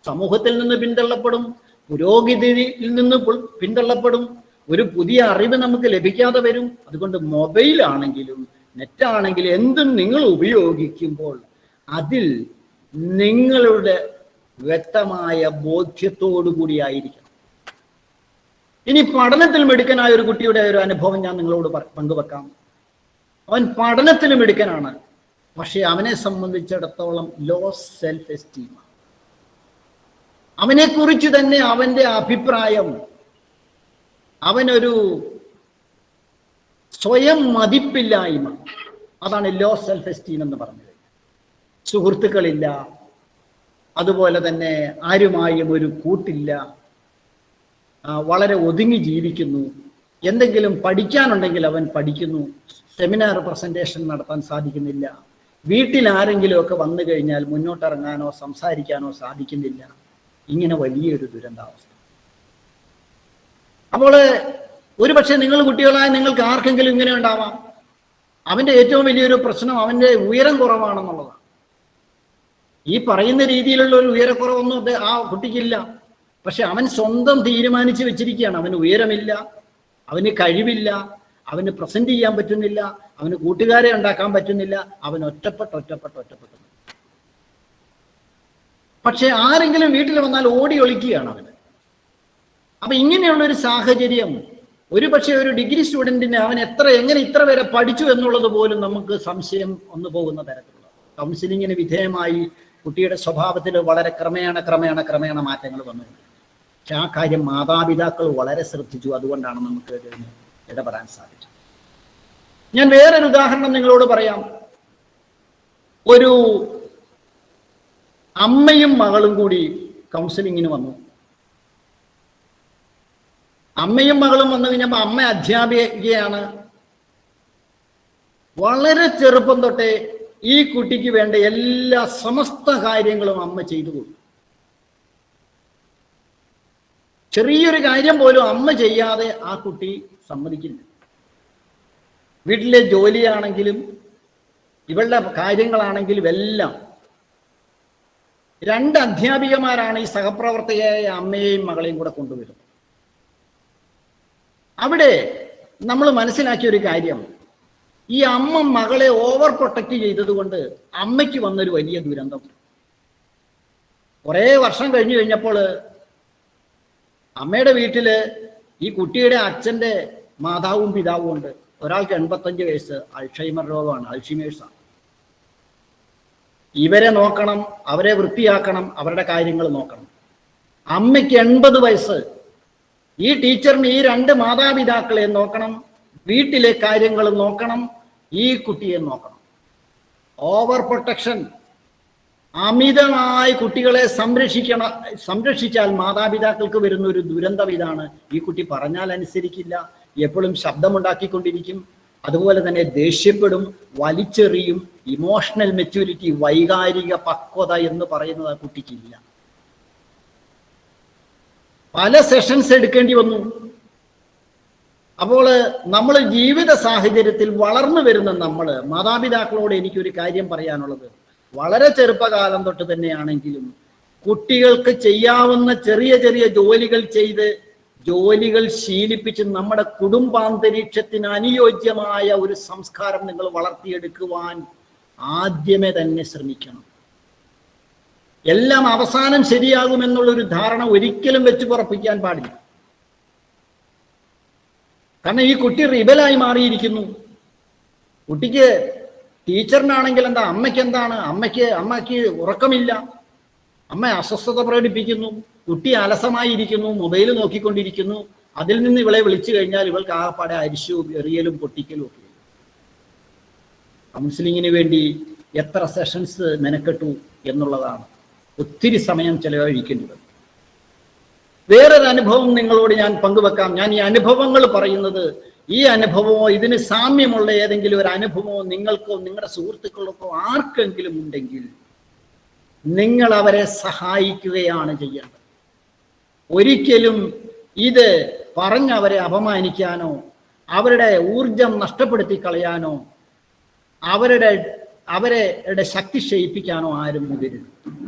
സമൂഹത്തിൽ നിന്ന് പിന്തള്ളപ്പെടും, പുരോഗതിയിൽ നിന്ന് പിന്തള്ളപ്പെടും, ഒരു പുതിയ അറിവ് നമുക്ക് ലഭിക്കാതെ വരും. അതുകൊണ്ട് മൊബൈലാണെങ്കിലും നെറ്റാണെങ്കിലും എന്തും നിങ്ങൾ ഉപയോഗിക്കുമ്പോൾ അതിൽ നിങ്ങളുടെ വ്യക്തമായ ബോധ്യത്തോടു കൂടിയായിരിക്കണം. ഇനി പഠനത്തിൽ മിടുക്കനായ ഒരു കുട്ടിയുടെ ഒരു അനുഭവം ഞാൻ നിങ്ങളോട് പങ്കുവെക്കാം. അവൻ പഠനത്തിൽ മിടുക്കനാണ്, പക്ഷെ അവനെ സംബന്ധിച്ചിടത്തോളം ലോ സെൽഫ് എസ്റ്റീം. അവനെ കുറിച്ച് തന്നെ അവന്റെ അഭിപ്രായം, അവനൊരു സ്വയം മതിപ്പില്ലായ്മ, അതാണ് ലോ സെൽഫ് എസ്റ്റീം എന്ന് പറഞ്ഞത്. സുഹൃത്തുക്കളില്ല, അതുപോലെ തന്നെ ആരുമായും ഒരു കൂട്ടില്ല, വളരെ ഒതുങ്ങി ജീവിക്കുന്നു. എന്തെങ്കിലും പഠിക്കാനുണ്ടെങ്കിൽ അവൻ പഠിക്കുന്നു, സെമിനാർ പ്രസന്റേഷൻ നടത്താൻ സാധിക്കുന്നില്ല, വീട്ടിൽ ആരെങ്കിലുമൊക്കെ വന്നു കഴിഞ്ഞാൽ മുന്നോട്ടിറങ്ങാനോ സംസാരിക്കാനോ സാധിക്കുന്നില്ല. ഇങ്ങനെ വലിയൊരു ദുരന്താവസ്ഥ. അപ്പോൾ ഒരു പക്ഷേ നിങ്ങൾ കുട്ടികളായ നിങ്ങൾക്ക് ആർക്കെങ്കിലും ഇങ്ങനെ ഉണ്ടാവാം. അവന്റെ ഏറ്റവും വലിയൊരു പ്രശ്നം അവന്റെ ഉയരം കുറവാണെന്നുള്ളതാണ്. ഈ പറയുന്ന രീതിയിലുള്ള ഒരു ഉയരക്കുറവൊന്നും ആ കുട്ടിക്കില്ല. പക്ഷെ അവൻ സ്വന്തം തീരുമാനിച്ച് വെച്ചിരിക്കുകയാണ്. അവന് ഉയരമില്ല, അവന് കഴിവില്ല, അവന് പ്രസന്റ് ചെയ്യാൻ പറ്റുന്നില്ല, അവന് കൂട്ടുകാരെ ഉണ്ടാക്കാൻ പറ്റുന്നില്ല, അവൻ ഒറ്റപ്പെട്ടു. പക്ഷെ ആരെങ്കിലും വീട്ടിൽ വന്നാൽ ഓടി ഒളിക്കുകയാണ് അവന്. അപ്പൊ ഇങ്ങനെയുള്ളൊരു സാഹചര്യം ഒരു പക്ഷേ ഒരു ഡിഗ്രി സ്റ്റുഡന്റിന് അവൻ എങ്ങനെ ഇത്ര വരെ പഠിച്ചു എന്നുള്ളത് പോലും നമുക്ക് സംശയം വന്നു പോകുന്ന തരത്തിലുള്ള കൗൺസിലിങ്ങിന് വിധേയമായി കുട്ടിയുടെ സ്വഭാവത്തിൽ വളരെ ക്രമേണ മാറ്റങ്ങൾ വന്നിട്ടുണ്ട്. പക്ഷെ ആ കാര്യം മാതാപിതാക്കൾ വളരെ ശ്രദ്ധിച്ചു. അതുകൊണ്ടാണ് നമുക്ക് ഇടപെടാൻ സാധിച്ചത്. ഞാൻ വേറൊരു ഉദാഹരണം നിങ്ങളോട് പറയാം. ഒരു അമ്മയും മകളും കൂടി കൗൺസിലിങ്ങിന് വന്നു. അമ്മയും മകളും വന്നു കഴിഞ്ഞപ്പോൾ അമ്മ അധ്യാപികയാണ്. വളരെ ചെറുപ്പം തൊട്ടേ ഈ കുട്ടിക്ക് വേണ്ട എല്ലാ സമസ്ത കാര്യങ്ങളും അമ്മ ചെയ്തു കൊടുത്തു. ചെറിയൊരു കാര്യം പോലും അമ്മ ചെയ്യാതെ ആ കുട്ടി സമ്മതിക്കില്ല. വീട്ടിലെ ജോലിയാണെങ്കിലും ഇവളുടെ കാര്യങ്ങളാണെങ്കിലും എല്ലാം. 2 അധ്യാപികമാരാണ് ഈ സഹപ്രവർത്തകയായ അമ്മയെയും മകളെയും കൂടെ കൊണ്ടുവരുന്നത്. അവിടെ നമ്മൾ മനസ്സിലാക്കിയ ഒരു കാര്യം, ഈ അമ്മ മകളെ ഓവർ പ്രൊട്ടക്ട് ചെയ്തത് കൊണ്ട് അമ്മയ്ക്ക് വന്നൊരു വലിയ ദുരന്തം. കുറേ വർഷം കഴിഞ്ഞപ്പോൾ അമ്മയുടെ വീട്ടില് ഈ കുട്ടിയുടെ അച്ഛന്റെ മാതാവും പിതാവും ഉണ്ട്. ഒരാൾക്ക് 85 വയസ്സ്, അൾഷൈമർ രോഗമാണ്, അൾഷിമേഴ്സാണ്. ഇവരെ നോക്കണം, അവരെ വൃത്തിയാക്കണം, അവരുടെ കാര്യങ്ങൾ നോക്കണം. അമ്മയ്ക്ക് 80 വയസ്സ്, ഈ ടീച്ചറിന് ഈ 2 മാതാപിതാക്കളെ നോക്കണം, വീട്ടിലെ കാര്യങ്ങൾ നോക്കണം, ഈ കുട്ടിയെ നോക്കണം. ഓവർ പ്രൊട്ടക്ഷൻ, അമിതമായി കുട്ടികളെ സംരക്ഷിച്ചാൽ മാതാപിതാക്കൾക്ക് വരുന്ന ഒരു ദുരന്തം ഇതാണ്. ഈ കുട്ടി പറഞ്ഞാൽ അനുസരിക്കില്ല, എപ്പോഴും ശബ്ദമുണ്ടാക്കിക്കൊണ്ടിരിക്കും, അതുപോലെ തന്നെ ദേഷ്യപ്പെടും, വലിച്ചെറിയും. ഇമോഷണൽ മെച്യൂരിറ്റി, വൈകാരിക പക്വത എന്ന് പറയുന്നത് ആ കുട്ടിക്കില്ല. പല സെഷൻസ് എടുക്കേണ്ടി വന്നു. അപ്പോൾ നമ്മൾ ജീവിത സാഹചര്യത്തിൽ വളർന്നു വരുന്ന മാതാപിതാക്കളോട് എനിക്കൊരു കാര്യം പറയാനുള്ളത്, വളരെ ചെറുപ്പകാലം തൊട്ട് തന്നെയാണെങ്കിലും കുട്ടികൾക്ക് ചെയ്യാവുന്ന ചെറിയ ചെറിയ ജോലികൾ ചെയ്ത് ജോലികൾ ശീലിപ്പിച്ച് നമ്മുടെ കുടുംബാന്തരീക്ഷത്തിന് അനുയോജ്യമായ ഒരു സംസ്കാരം നിങ്ങൾ വളർത്തിയെടുക്കുവാൻ ആദ്യമേ തന്നെ ശ്രമിക്കണം. എല്ലാം അവസാനം ശരിയാകുമെന്നുള്ളൊരു ധാരണ ഒരിക്കലും വെച്ച് പുറപ്പിക്കാൻ പാടില്ല. കാരണം ഈ കുട്ടി റിബലായി മാറിയിരിക്കുന്നു. കുട്ടിക്ക് ടീച്ചറിനാണെങ്കിൽ എന്താ, അമ്മയ്ക്ക് എന്താണ്, അമ്മയ്ക്ക് ഉറക്കമില്ല, അമ്മ അസ്വസ്ഥത പ്രകടിപ്പിക്കുന്നു, കുട്ടി അലസമായിരിക്കുന്നു, മൊബൈൽ നോക്കിക്കൊണ്ടിരിക്കുന്നു. അതിൽ നിന്ന് ഇവളെ വിളിച്ചു കഴിഞ്ഞാൽ ഇവൾക്ക് ആകപ്പാടെ അരിശവും എറിയലും പൊട്ടിക്കലും ഒക്കെ. കൗൺസിലിങ്ങിന് വേണ്ടി എത്ര സെഷൻസ് മെനക്കെട്ടു എന്നുള്ളതാണ്. ഒത്തിരി സമയം ചെലവഴിക്കേണ്ടി വരും. വേറൊരു അനുഭവം നിങ്ങളോട് ഞാൻ പങ്കുവെക്കാം. ഞാൻ ഈ അനുഭവങ്ങൾ പറയുന്നത്, ഈ അനുഭവമോ ഇതിന് സാമ്യമുള്ള ഏതെങ്കിലും ഒരു അനുഭവമോ നിങ്ങൾക്കോ നിങ്ങളുടെ സുഹൃത്തുക്കൾക്കോ ആർക്കെങ്കിലും ഉണ്ടെങ്കിൽ നിങ്ങൾ അവരെ സഹായിക്കുകയാണ് ചെയ്യേണ്ടത്. ഒരിക്കലും ഇത് പറഞ്ഞവരെ അപമാനിക്കാനോ അവരുടെ ഊർജം നഷ്ടപ്പെടുത്തി കളയാനോ അവരുടെ ശക്തി ക്ഷയിപ്പിക്കാനോ ആരും മുതിരരുത്.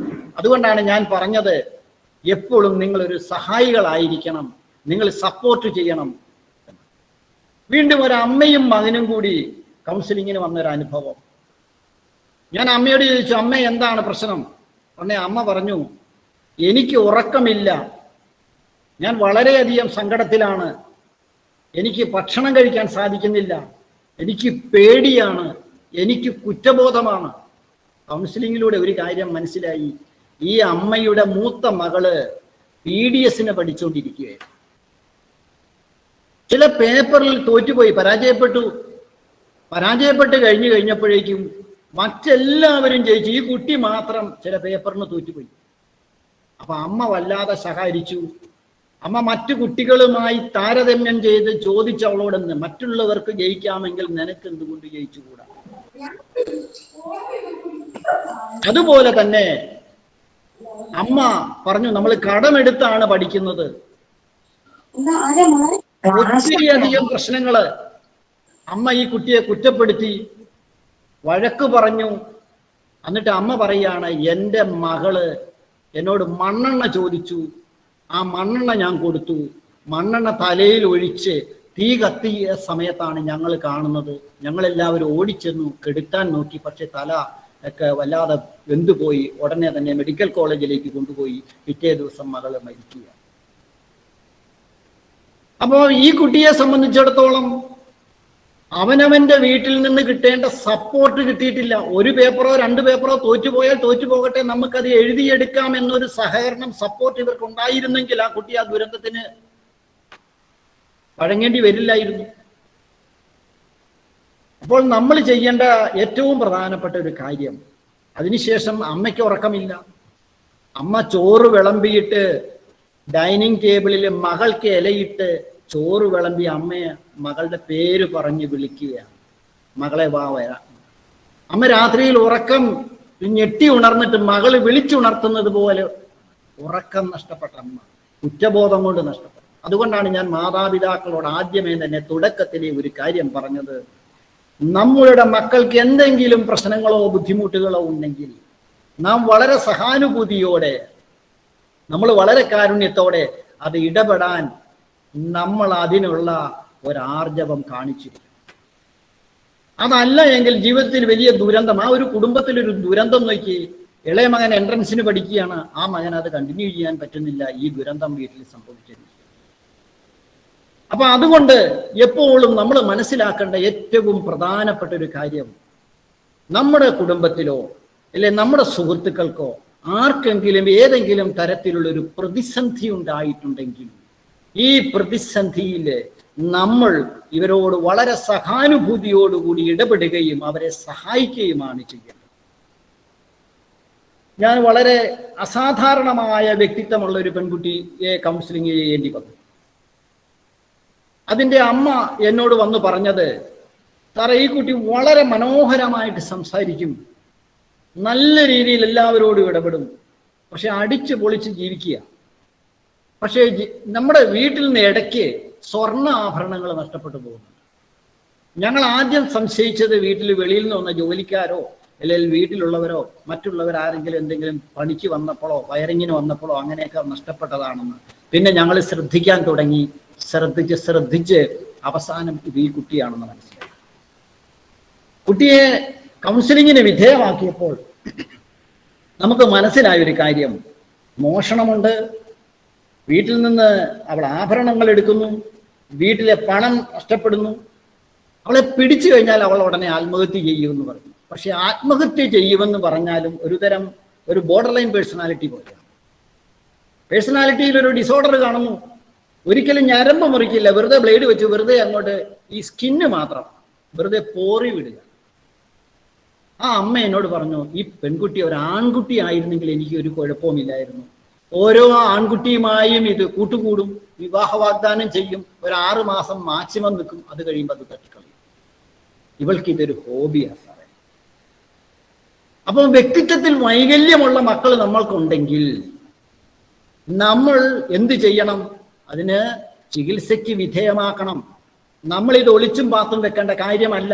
അതുകൊണ്ടാണ് ഞാൻ പറഞ്ഞത്, എപ്പോഴും നിങ്ങളൊരു സഹായികളായിരിക്കണം, നിങ്ങൾ സപ്പോർട്ട് ചെയ്യണം. വീണ്ടും ഒരു അമ്മയും മകനും കൂടി കൗൺസിലിങ്ങിന് വന്നൊരു അനുഭവം. ഞാൻ അമ്മയോട് ചോദിച്ചു, അമ്മ എന്താണ് പ്രശ്നം? ഉടനെ അമ്മ പറഞ്ഞു, എനിക്ക് ഉറക്കമില്ല, ഞാൻ വളരെയധികം സങ്കടത്തിലാണ്, എനിക്ക് ഭക്ഷണം കഴിക്കാൻ സാധിക്കുന്നില്ല, എനിക്ക് പേടിയാണ്, എനിക്ക് കുറ്റബോധമാണ്. കൗൺസിലിങ്ങിലൂടെ ഒരു കാര്യം മനസ്സിലായി, ഈ അമ്മയുടെ മൂത്ത മകള് PDS-ന് പഠിച്ചുകൊണ്ടിരിക്കുകയായിരുന്നു. ചില പേപ്പറിൽ തോറ്റുപോയി, പരാജയപ്പെട്ട് കഴിഞ്ഞപ്പോഴേക്കും മറ്റെല്ലാവരും ജയിച്ചു, ഈ കുട്ടി മാത്രം ചില പേപ്പറിന് തോറ്റുപോയി. അപ്പൊ അമ്മ വല്ലാതെ സഹായിച്ചു. അമ്മ മറ്റു കുട്ടികളുമായി താരതമ്യം ചെയ്ത് ചോദിച്ചു അവളോടെന്ന്, മറ്റുള്ളവർക്ക് ജയിക്കാമെങ്കിൽ നിനക്ക് എന്തുകൊണ്ട് ജയിച്ചുകൂടാ? അതുപോലെ തന്നെ അമ്മ പറഞ്ഞു, നമ്മൾ കടമെടുത്താണ് പഠിക്കുന്നത്, ഒത്തിരിയധികം പ്രശ്നങ്ങള്. അമ്മ ഈ കുട്ടിയെ കുറ്റപ്പെടുത്തി, വഴക്ക് പറഞ്ഞു. എന്നിട്ട് അമ്മ പറയാണ്, എൻ്റെ മകള് എന്നോട് മണ്ണെണ്ണ ചോദിച്ചു, ആ മണ്ണെണ്ണ ഞാൻ കൊടുത്തു, മണ്ണെണ്ണ തലയിൽ ഒഴിച്ച് തീ കത്തിയ സമയത്താണ് ഞങ്ങൾ കാണുന്നത്. ഞങ്ങളെല്ലാവരും ഓടിച്ചെന്നു, കെടുത്താൻ നോക്കി, പക്ഷെ തല ഒക്കെ വല്ലാതെ വെന്തുപോയി. ഉടനെ തന്നെ മെഡിക്കൽ കോളേജിലേക്ക് കൊണ്ടുപോയി. പിറ്റേ ദിവസം മകള് മരിക്കുക. അപ്പോൾ ഈ കുട്ടിയെ സംബന്ധിച്ചിടത്തോളം അവനവന്റെ വീട്ടിൽ നിന്ന് കിട്ടേണ്ട സപ്പോർട്ട് കിട്ടിയിട്ടില്ല. ഒരു പേപ്പറോ 2 പേപ്പറോ തോറ്റുപോയാൽ തോറ്റുപോകട്ടെ, നമുക്കത് എഴുതിയെടുക്കാം എന്നൊരു സഹകരണം, സപ്പോർട്ട് ഇവർക്ക് ഉണ്ടായിരുന്നെങ്കിൽ ആ കുട്ടി ആ ദുരന്തത്തിന് വഴങ്ങേണ്ടി വരില്ലായിരുന്നു. അപ്പോൾ നമ്മൾ ചെയ്യേണ്ട ഏറ്റവും പ്രധാനപ്പെട്ട ഒരു കാര്യം, അതിനുശേഷം അമ്മയ്ക്ക് ഉറക്കമില്ല. അമ്മ ചോറ് വിളമ്പിയിട്ട് ഡൈനിങ് ടേബിളിൽ മകൾക്ക് ഇലയിട്ട് ചോറ് വിളമ്പി അമ്മയെ മകളുടെ പേര് പറഞ്ഞ് വിളിക്കുകയാണ്, മകളെ വാ വരാം. അമ്മ രാത്രിയിൽ ഉറക്കം ഞെട്ടി ഉണർന്നിട്ട് മകള് വിളിച്ചുണർത്തുന്നത് പോലെ ഉറക്കം നഷ്ടപ്പെട്ട അമ്മ, കുറ്റബോധം കൊണ്ട് നഷ്ടപ്പെട്ടു. അതുകൊണ്ടാണ് ഞാൻ മാതാപിതാക്കളോട് ആദ്യമേ തന്നെ തുടക്കത്തിലെ ഒരു കാര്യം പറഞ്ഞത്, നമ്മളുടെ മക്കൾക്ക് എന്തെങ്കിലും പ്രശ്നങ്ങളോ ബുദ്ധിമുട്ടുകളോ ഉണ്ടെങ്കിൽ നാം വളരെ സഹാനുഭൂതിയോടെ, നമ്മൾ വളരെ കാരുണ്യത്തോടെ അത് ഇടപെടാൻ നമ്മൾ അതിനുള്ള ഒരാർജവം കാണിച്ചിരിക്കും. അതല്ല എങ്കിൽ ജീവിതത്തിൽ വലിയ ദുരന്തം, ആ ഒരു കുടുംബത്തിലൊരു ദുരന്തം നോക്കി, ഇളയ മകൻ എൻട്രൻസിന് പഠിക്കുകയാണ്, ആ മകൻ അത് കണ്ടിന്യൂ ചെയ്യാൻ പറ്റുന്നില്ല, ഈ ദുരന്തം വീട്ടിൽ സംഭവിച്ചിരിക്കും. അപ്പൊ അതുകൊണ്ട് എപ്പോഴും നമ്മൾ മനസ്സിലാക്കേണ്ട ഏറ്റവും പ്രധാനപ്പെട്ട ഒരു കാര്യം, നമ്മുടെ കുടുംബത്തിലോ അല്ലെ നമ്മുടെ സുഹൃത്തുക്കൾക്കോ ആർക്കെങ്കിലും ഏതെങ്കിലും തരത്തിലുള്ള ഒരു പ്രതിസന്ധി ഉണ്ടായിട്ടുണ്ടെങ്കിൽ ഈ പ്രതിസന്ധിയിൽ നമ്മൾ ഇവരോട് വളരെ സഹാനുഭൂതിയോടുകൂടി ഇടപെടുകയും അവരെ സഹായിക്കുകയുമാണ് ചെയ്യുന്നത്. ഞാൻ വളരെ അസാധാരണമായ വ്യക്തിത്വമുള്ള ഒരു പെൺകുട്ടിയെ കൗൺസിലിംഗ് ചെയ്യേണ്ടി വന്നു. അതിൻ്റെ അമ്മ എന്നോട് വന്ന് പറഞ്ഞത്, സാറേ, ഈ കുട്ടി വളരെ മനോഹരമായിട്ട് സംസാരിക്കും, നല്ല രീതിയിൽ എല്ലാവരോടും ഇടപെടും, പക്ഷെ അടിച്ചു പൊളിച്ച് ജീവിക്കുക. പക്ഷേ നമ്മുടെ വീട്ടിൽ നിന്ന് ഇടയ്ക്ക് സ്വർണ്ണ ആഭരണങ്ങൾ നഷ്ടപ്പെട്ടു പോകുന്നുണ്ട്. ഞങ്ങൾ ആദ്യം സംശയിച്ചത് വീട്ടിൽ വെളിയിൽ നിന്ന് വന്ന ജോലിക്കാരോ അല്ലെങ്കിൽ വീട്ടിലുള്ളവരോ മറ്റുള്ളവരാരെങ്കിലും എന്തെങ്കിലും പണിക്ക് വന്നപ്പോഴോ വയറിങ്ങിന് വന്നപ്പോഴോ അങ്ങനെയൊക്കെ നഷ്ടപ്പെട്ടതാണെന്ന്. പിന്നെ ഞങ്ങൾ ശ്രദ്ധിക്കാൻ തുടങ്ങി. ശ്രദ്ധിച്ച് അവസാനം ഇത് ഈ കുട്ടിയാണെന്ന് മനസ്സിലായി. കുട്ടിയെ കൗൺസിലിങ്ങിന് വിധേയമാക്കിയപ്പോൾ നമുക്ക് മനസ്സിലായൊരു കാര്യം, മോഷണമുണ്ട്, വീട്ടിൽ നിന്ന് അവൾ ആഭരണങ്ങൾ എടുക്കുന്നു, വീട്ടിലെ പണം നഷ്ടപ്പെടുന്നു. അവളെ പിടിച്ചു കഴിഞ്ഞാൽ അവൾ ഉടനെ ആത്മഹത്യ ചെയ്യുമെന്ന് പറഞ്ഞു. പക്ഷെ ആത്മഹത്യ ചെയ്യുമെന്ന് പറഞ്ഞാലും ഒരു ബോർഡർ ലൈൻ പേഴ്സണാലിറ്റി പോലെയാണ്. പേഴ്സണാലിറ്റിയിൽ ഒരു ഡിസോർഡർ കാണുന്നു. ഒരിക്കലും ഞരമ്പ് മുറിക്കില്ല, വെറുതെ ബ്ലേഡ് വെച്ച് വെറുതെ അങ്ങോട്ട് ഈ സ്കിന്ന് മാത്രം വെറുതെ പോറി വിടുക. ആ അമ്മ എന്നോട് പറഞ്ഞു, ഈ പെൺകുട്ടി ഒരു ആൺകുട്ടി ആയിരുന്നെങ്കിൽ എനിക്ക് ഒരു കുഴപ്പവുമില്ലായിരുന്നു. ഓരോ ആൺകുട്ടിയുമായും ഇത് കൂട്ടുകൂടും, വിവാഹ വാഗ്ദാനം ചെയ്യും, ഒരു 6 മാസം മാക്സിമം നിൽക്കും, അത് കഴിയുമ്പോൾ അത് തട്ടിക്കളയും. ഇവൾക്ക് ഇതൊരു ഹോബിയാണ് സാറേ. അപ്പോൾ വ്യക്തിത്വത്തിൽ വൈകല്യമുള്ള മക്കൾ നമ്മൾക്കുണ്ടെങ്കിൽ നമ്മൾ എന്ത് ചെയ്യണം? അതിന് ചികിത്സയ്ക്ക് വിധേയമാക്കണം. നമ്മളിത് ഒളിച്ചും പാത്തും വെക്കേണ്ട കാര്യമല്ല.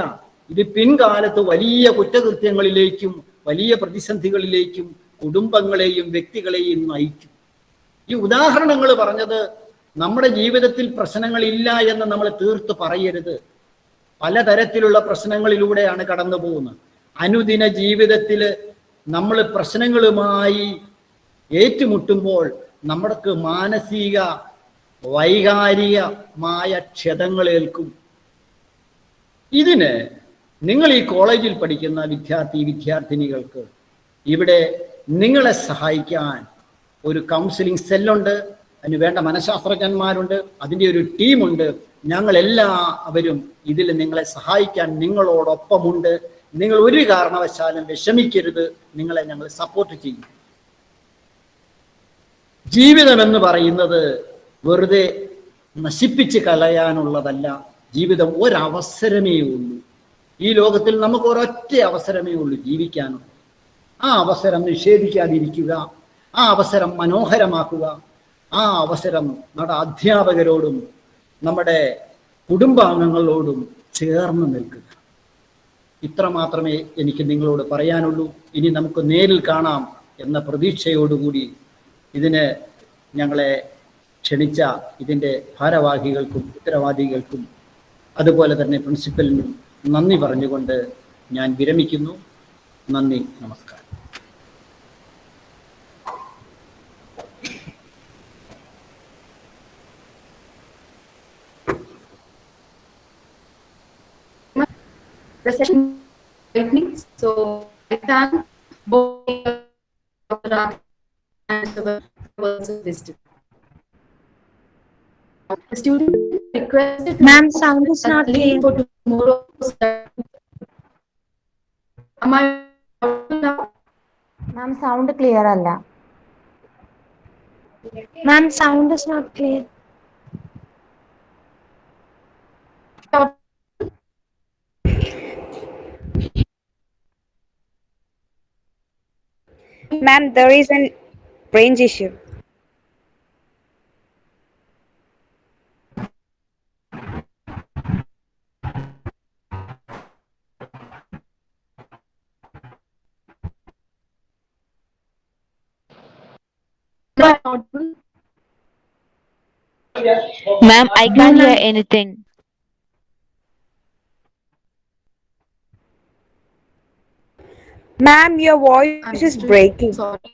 ഇത് പിൻകാലത്ത് വലിയ കുറ്റകൃത്യങ്ങളിലേക്കും വലിയ പ്രതിസന്ധികളിലേക്കും കുടുംബങ്ങളെയും വ്യക്തികളെയും നയിക്കും. ഈ ഉദാഹരണങ്ങൾ പറഞ്ഞത് നമ്മുടെ ജീവിതത്തിൽ പ്രശ്നങ്ങളില്ല എന്ന് നമ്മൾ തീർത്ത് പറയരുത്. പലതരത്തിലുള്ള പ്രശ്നങ്ങളിലൂടെയാണ് കടന്നു പോകുന്നത്. അനുദിന ജീവിതത്തിൽ നമ്മൾ പ്രശ്നങ്ങളുമായി ഏറ്റുമുട്ടുമ്പോൾ നമ്മൾക്ക് മാനസിക വൈകാരികമായ ക്ഷതങ്ങളേൽക്കും. ഇതിന് നിങ്ങൾ ഈ കോളേജിൽ പഠിക്കുന്ന വിദ്യാർത്ഥിനികൾക്ക് ഇവിടെ നിങ്ങളെ സഹായിക്കാൻ ഒരു കൗൺസിലിംഗ് സെല്ലുണ്ട്, അതിന് വേണ്ട മനഃശാസ്ത്രജ്ഞന്മാരുണ്ട്, അതിൻ്റെ ഒരു ടീമുണ്ട്. ഞങ്ങളെല്ലാവരും ഇതിൽ നിങ്ങളെ സഹായിക്കാൻ നിങ്ങളോടൊപ്പമുണ്ട്. നിങ്ങൾ ഒരു കാരണവശാലും വിഷമിക്കരുത്, നിങ്ങളെ ഞങ്ങൾ സപ്പോർട്ട് ചെയ്യും. ജീവിതം എന്ന് പറയുന്നത് വെറുതെ നശിപ്പിച്ച് കളയാനുള്ളതല്ല. ജീവിതം ഒരവസരമേ ഉള്ളൂ. ഈ ലോകത്തിൽ നമുക്ക് ഒരൊറ്റ അവസരമേ ഉള്ളൂ ജീവിക്കാനും. ആ അവസരം നിഷേധിക്കാതിരിക്കുക, ആ അവസരം മനോഹരമാക്കുക, ആ അവസരം നമ്മുടെ അധ്യാപകരോടും നമ്മുടെ കുടുംബാംഗങ്ങളോടും ചേർന്ന് നിൽക്കുക. ഇത്ര മാത്രമേ എനിക്ക് നിങ്ങളോട് പറയാനുള്ളൂ. ഇനി നമുക്ക് നേരിൽ കാണാം എന്ന പ്രതീക്ഷയോടുകൂടി ഇതിന് ഞങ്ങളെ ക്ഷണിച്ച ഇതിൻ്റെ ഭാരവാഹികൾക്കും ഉത്തരവാദികൾക്കും അതുപോലെ തന്നെ പ്രിൻസിപ്പലിനും നന്ദി പറഞ്ഞുകൊണ്ട് ഞാൻ വിരമിക്കുന്നു. നന്ദി, നമസ്കാരം. The session lightning, so I thank both and the words of wisdom. The student requested. Ma'am, sound is not clear. For tomorrow's. Am I audible now? Ma'am, sound clear alla. Ma'am, sound is not clear. Ma'am, there is an range issue. Ma'am, I can't hear anything. Ma'am, your voice is breaking. Sorry.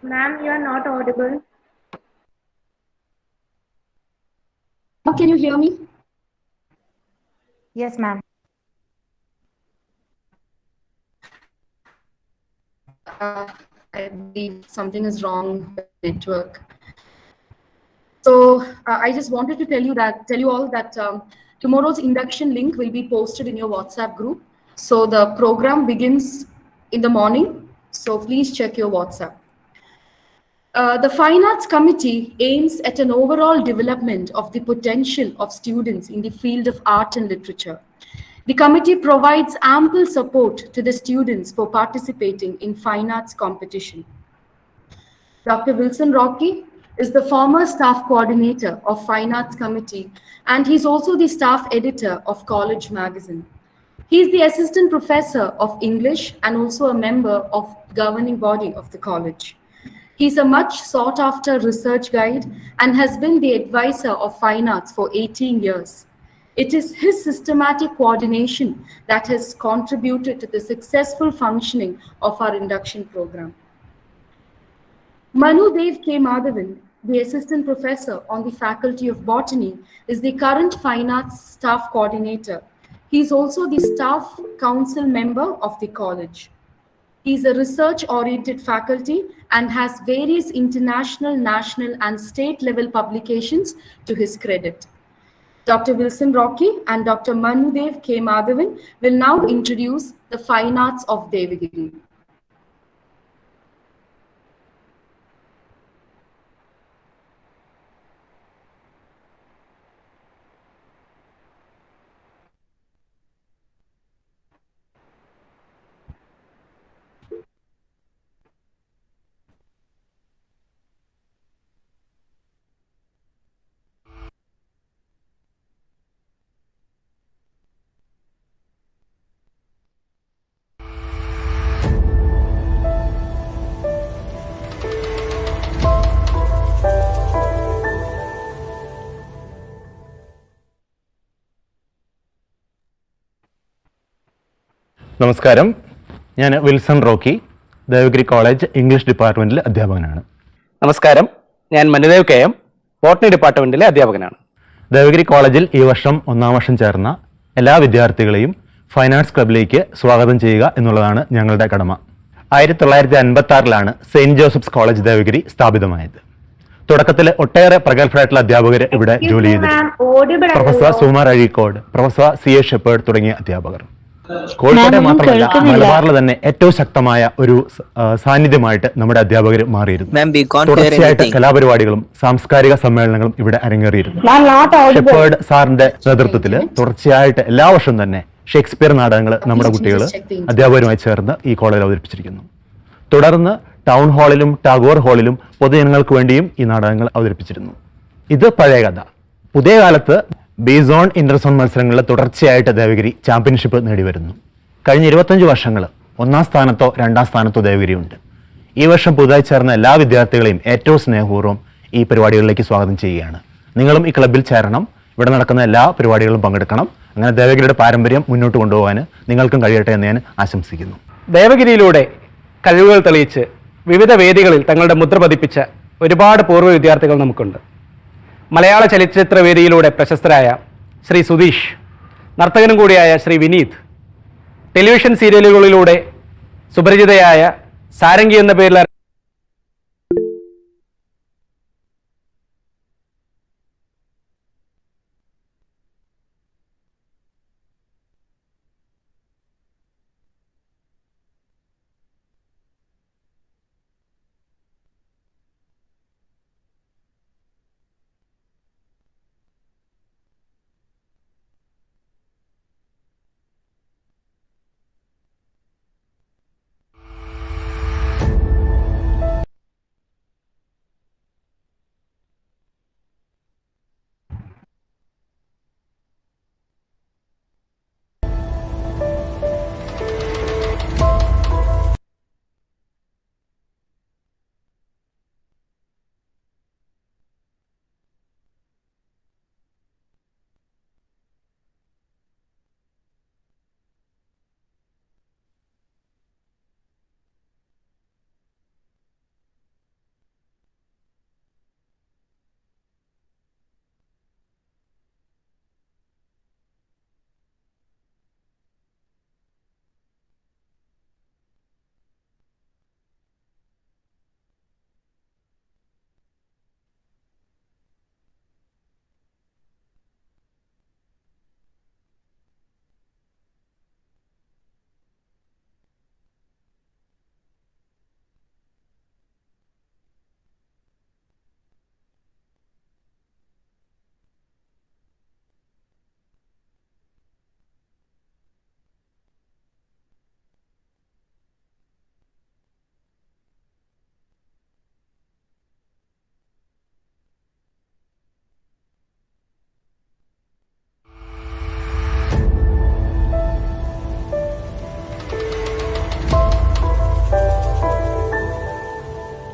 Ma'am, you are not audible. Can you hear me? Yes, ma'am. I believe something is wrong with the network. So I just wanted to tell you all that tomorrow's induction link will be posted in your WhatsApp group. So the program begins in the morning. So please check your WhatsApp. The Fine Arts Committee aims at an overall development of the potential of students in the field of art and literature. The committee provides ample support to the students for participating in fine arts competition. Dr. Wilson Rocky is the former staff coordinator of Fine Arts Committee, and he's also the staff editor of College Magazine. He's the assistant professor of English and also a member of the governing body of the college. He's a much sought after research guide and has been the advisor of fine arts for 18 years. It is his systematic coordination that has contributed to the successful functioning of our induction program. Manu K. Madhavan, the assistant professor on the faculty of botany, is the current fine arts staff coordinator. He is also the staff council member of the college. He is a research-oriented faculty and has various international, national, and state-level publications to his credit. Dr. Wilson Rocky and Dr. Manu K. Madhavan will now introduce the fine arts of Devagiri. നമസ്കാരം, ഞാൻ Wilson Rocky, Devagiri college English ഡിപ്പാർട്ട്മെന്റിലെ അധ്യാപകനാണ്. നമസ്കാരം, ഞാൻ Manudev K M, botany ഡിപ്പാർട്ട്മെന്റിലെ അധ്യാപകനാണ്. ദേവഗിരി കോളേജിൽ ഈ വർഷം 1ാം വർഷം ചേർന്ന എല്ലാ വിദ്യാർത്ഥികളെയും ഫൈൻ ആർട്സ് ക്ലബിലേക്ക് സ്വാഗതം ചെയ്യുക എന്നുള്ളതാണ് ഞങ്ങളുടെ കടമ. 1956 സെയിന്റ് ജോസഫ്സ് കോളേജ് ദേവഗിരി സ്ഥാപിതമായത്. തുടക്കത്തിൽ ഒട്ടേറെ പ്രഗത്ഭരായിട്ടുള്ള അധ്യാപകർ ഇവിടെ ജോലി ചെയ്തിരുന്നു. Professor Sumar Azhikode, professor CA Shepherd തുടങ്ങിയ അധ്യാപകർ. കോഴിക്കോട്ടെ മാത്രമല്ല, മലബാറിൽ തന്നെ ഏറ്റവും ശക്തമായ ഒരു സാന്നിധ്യമായിട്ട് നമ്മുടെ അധ്യാപകർ മാറിയിരുന്നു. തുടർച്ചയായിട്ട് കലാപരിപാടികളും സാംസ്കാരിക സമ്മേളനങ്ങളും ഇവിടെ അരങ്ങേറിയിരുന്നു. ഷെപ്പേർഡ് സാറിന്റെ നേതൃത്വത്തിൽ തുടർച്ചയായിട്ട് എല്ലാ വർഷവും തന്നെ ഷേക്സ്പിയർ നാടകങ്ങൾ നമ്മുടെ കുട്ടികൾ അധ്യാപകരുമായി ചേർന്ന് ഈ കോളേജിൽ അവതരിപ്പിച്ചിരിക്കുന്നു. തുടർന്ന് ടൗൺ ഹാളിലും ടാഗോർ ഹാളിലും പൊതുജനങ്ങൾക്ക് വേണ്ടിയും ഈ നാടകങ്ങൾ അവതരിപ്പിച്ചിരുന്നു. ഇത് പഴയ കഥ. പുതിയ കാലത്ത് ബേസോൺ ഇന്റർസോൺ മത്സരങ്ങളിൽ തുടർച്ചയായിട്ട് ദേവഗിരി ചാമ്പ്യൻഷിപ്പ് നേടിവരുന്നു. കഴിഞ്ഞ 25 വർഷങ്ങൾ 1ാം സ്ഥാനത്തോ 2ാം സ്ഥാനത്തോ ദേവഗിരി ഉണ്ട്. ഈ വർഷം പുതുതായി ചേർന്ന എല്ലാ വിദ്യാർത്ഥികളെയും ഏറ്റവും സ്നേഹപൂർവ്വം ഈ പരിപാടികളിലേക്ക് സ്വാഗതം ചെയ്യുകയാണ്. നിങ്ങളും ഈ ക്ലബിൽ ചേരണം, ഇവിടെ നടക്കുന്ന എല്ലാ പരിപാടികളും പങ്കെടുക്കണം. അങ്ങനെ ദേവഗിരിയുടെ പാരമ്പര്യം മുന്നോട്ട് കൊണ്ടുപോകാൻ നിങ്ങൾക്കും കഴിയട്ടെ എന്ന് ഞാൻ ആശംസിക്കുന്നു. ദേവഗിരിയിലൂടെ കഴിവുകൾ തെളിയിച്ച് വിവിധ വേദികളിൽ തങ്ങളുടെ മുദ്ര പതിപ്പിച്ച ഒരുപാട് പൂർവ്വ വിദ്യാർത്ഥികൾ നമുക്കുണ്ട്. മലയാള ചലച്ചിത്ര വേദിയിലൂടെ പ്രശസ്തരായ ശ്രീ സുധീഷ്, നർത്തകനും കൂടിയായ ശ്രീ വിനീത്, ടെലിവിഷൻ സീരിയലുകളിലൂടെ സുപരിചിതയായ സാരംഗി എന്ന പേരിൽ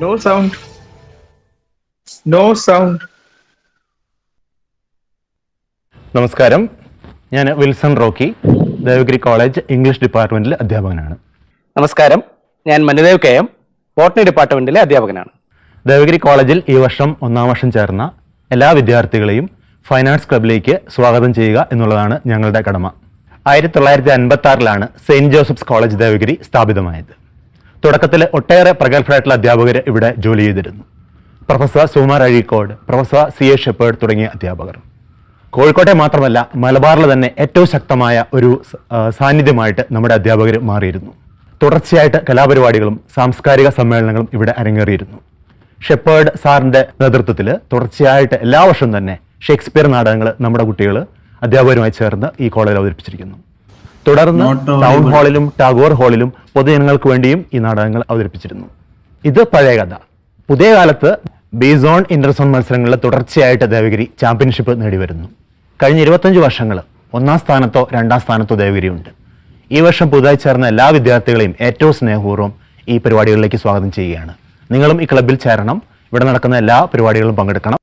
No sound. No sound. നമസ്കാരം, ഞാൻ Wilson Rocky, Devagiri college English ഡിപ്പാർട്ട്മെന്റിലെ അധ്യാപകനാണ്. നമസ്കാരം, ഞാൻ മനുദേവ് കെ എം, ബോട്ടണി ഡിപ്പാർട്ട്മെന്റിലെ അധ്യാപകനാണ്. ദേവഗിരി കോളേജിൽ ഈ വർഷം 1-ാം വർഷം ചേർന്ന എല്ലാ വിദ്യാർത്ഥികളെയും ഫൈൻ ആർട്സ് ക്ലബിലേക്ക് സ്വാഗതം ചെയ്യുക എന്നുള്ളതാണ് ഞങ്ങളുടെ കടമ. 1956 സെയിന്റ് ജോസഫ്സ് കോളേജ് ദേവഗിരി സ്ഥാപിതമായത്. തുടക്കത്തിൽ ഒട്ടേറെ പ്രഗത്ഭരായിട്ടുള്ള അധ്യാപകർ ഇവിടെ ജോലി ചെയ്തിരുന്നു. Professor Sukumar Azhikode, professor CA Shepherd തുടങ്ങിയ അധ്യാപകർ. കോഴിക്കോട്ടെ മാത്രമല്ല, മലബാറിൽ തന്നെ ഏറ്റവും ശക്തമായ ഒരു സാന്നിധ്യമായിട്ട് നമ്മുടെ അധ്യാപകർ മാറിയിരുന്നു. തുടർച്ചയായിട്ട് കലാപരിപാടികളും സാംസ്കാരിക സമ്മേളനങ്ങളും ഇവിടെ അരങ്ങേറിയിരുന്നു. ഷെപ്പേർഡ് സാറിൻ്റെ നേതൃത്വത്തിൽ തുടർച്ചയായിട്ട് എല്ലാ വർഷവും തന്നെ ഷേക്സ്പിയർ നാടകങ്ങൾ നമ്മുടെ കുട്ടികൾ അധ്യാപകരുമായി ചേർന്ന് ഈ കോളേജിൽ അവതരിപ്പിച്ചിരിക്കുന്നു. തുടർന്ന് ടൗൺ ഹാളിലും ടാഗോർ ഹാളിലും പൊതുജനങ്ങൾക്ക് വേണ്ടിയും ഈ നാടകങ്ങൾ അവതരിപ്പിച്ചിരുന്നു. ഇത് പഴയ കഥ. പുതിയ കാലത്ത് ബേസോൺ ഇന്റർസോൺ മത്സരങ്ങളിൽ തുടർച്ചയായിട്ട് ദേവഗിരി ചാമ്പ്യൻഷിപ്പ് നേടിവരുന്നു. കഴിഞ്ഞ 25 വർഷങ്ങൾ 1-ാം സ്ഥാനത്തോ 2-ാം സ്ഥാനത്തോ ദേവഗിരിയുണ്ട്. ഈ വർഷം പുതുതായി ചേർന്ന എല്ലാ വിദ്യാർത്ഥികളെയും ഏറ്റവും സ്നേഹപൂർവ്വം ഈ പരിപാടികളിലേക്ക് സ്വാഗതം ചെയ്യുകയാണ്. നിങ്ങളും ഈ ക്ലബ്ബിൽ ചേരണം. ഇവിടെ നടക്കുന്ന എല്ലാ പരിപാടികളും പങ്കെടുക്കണം.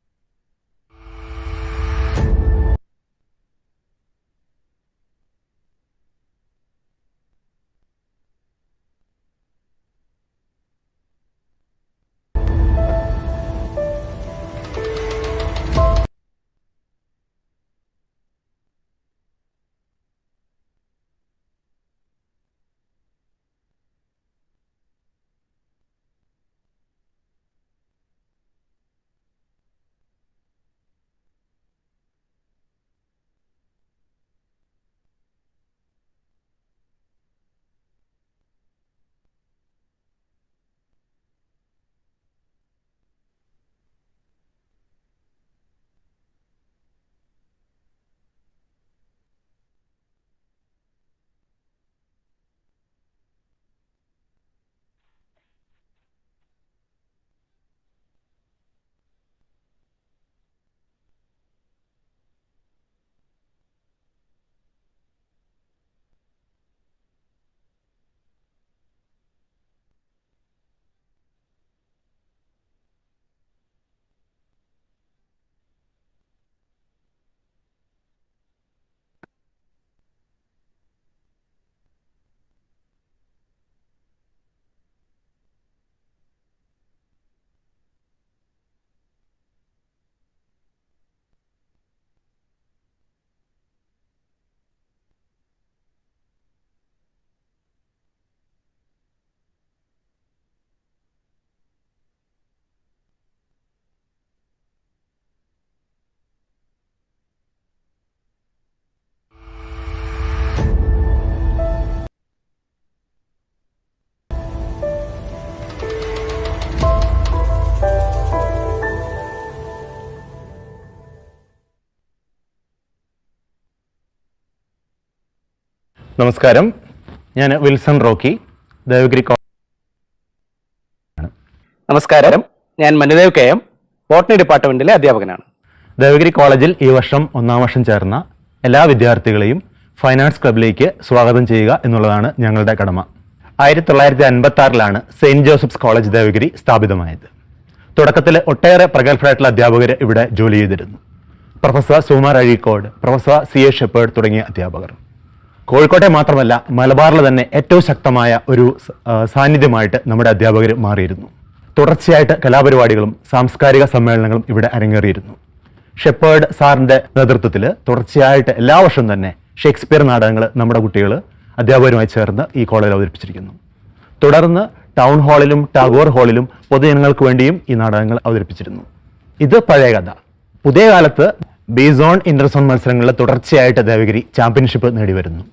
നമസ്കാരം, ഞാൻ വിൽസൺ റോക്കി, ദേവഗിരി നമസ്കാരം, ഞാൻ മനുദേവ് കെ എം, ബോട്ടണി ഡിപ്പാർട്ട്മെന്റിലെ അധ്യാപകനാണ്. ദേവഗിരി കോളേജിൽ ഈ വർഷം 1-ാം വർഷം ചേർന്ന എല്ലാ വിദ്യാർത്ഥികളെയും ഫൈൻ ആർട്സ് ക്ലബിലേക്ക് സ്വാഗതം ചെയ്യുക എന്നുള്ളതാണ് ഞങ്ങളുടെ കടമ. 1956 സെയിന്റ് ജോസഫ്സ് കോളേജ് ദേവഗിരി സ്ഥാപിതമായത്. തുടക്കത്തിൽ ഒട്ടേറെ പ്രഗത്ഭരായിട്ടുള്ള അധ്യാപകർ ഇവിടെ ജോലി ചെയ്തിരുന്നു. Professor Sukumar Azhikode, professor CA Shepherd തുടങ്ങിയ അധ്യാപകർ. കോഴിക്കോട്ടെ മാത്രമല്ല, മലബാറിൽ തന്നെ ഏറ്റവും ശക്തമായ ഒരു സാന്നിധ്യമായിട്ട് നമ്മുടെ അധ്യാപകർ മാറിയിരുന്നു. തുടർച്ചയായിട്ട് കലാപരിപാടികളും സാംസ്കാരിക സമ്മേളനങ്ങളും ഇവിടെ അരങ്ങേറിയിരുന്നു. ഷെപ്പേർഡ് സാറിൻ്റെ നേതൃത്വത്തിൽ തുടർച്ചയായിട്ട് എല്ലാ വർഷവും തന്നെ ഷേക്സ്പിയർ നാടകങ്ങൾ നമ്മുടെ കുട്ടികൾ അധ്യാപകരുമായി ചേർന്ന് ഈ കോളേജിൽ അവതരിപ്പിച്ചിരിക്കുന്നു. തുടർന്ന് ടൗൺ ഹാളിലും ടാഗോർ ഹാളിലും പൊതുജനങ്ങൾക്ക് വേണ്ടിയും ഈ നാടകങ്ങൾ അവതരിപ്പിച്ചിരുന്നു. ഇത് പഴയ കഥ. പുതിയ കാലത്ത് ബേസോൺ ഇന്റർസോൺ മത്സരങ്ങളിൽ തുടർച്ചയായിട്ട് ദേവഗിരി ചാമ്പ്യൻഷിപ്പ് നേടിവരുന്നു.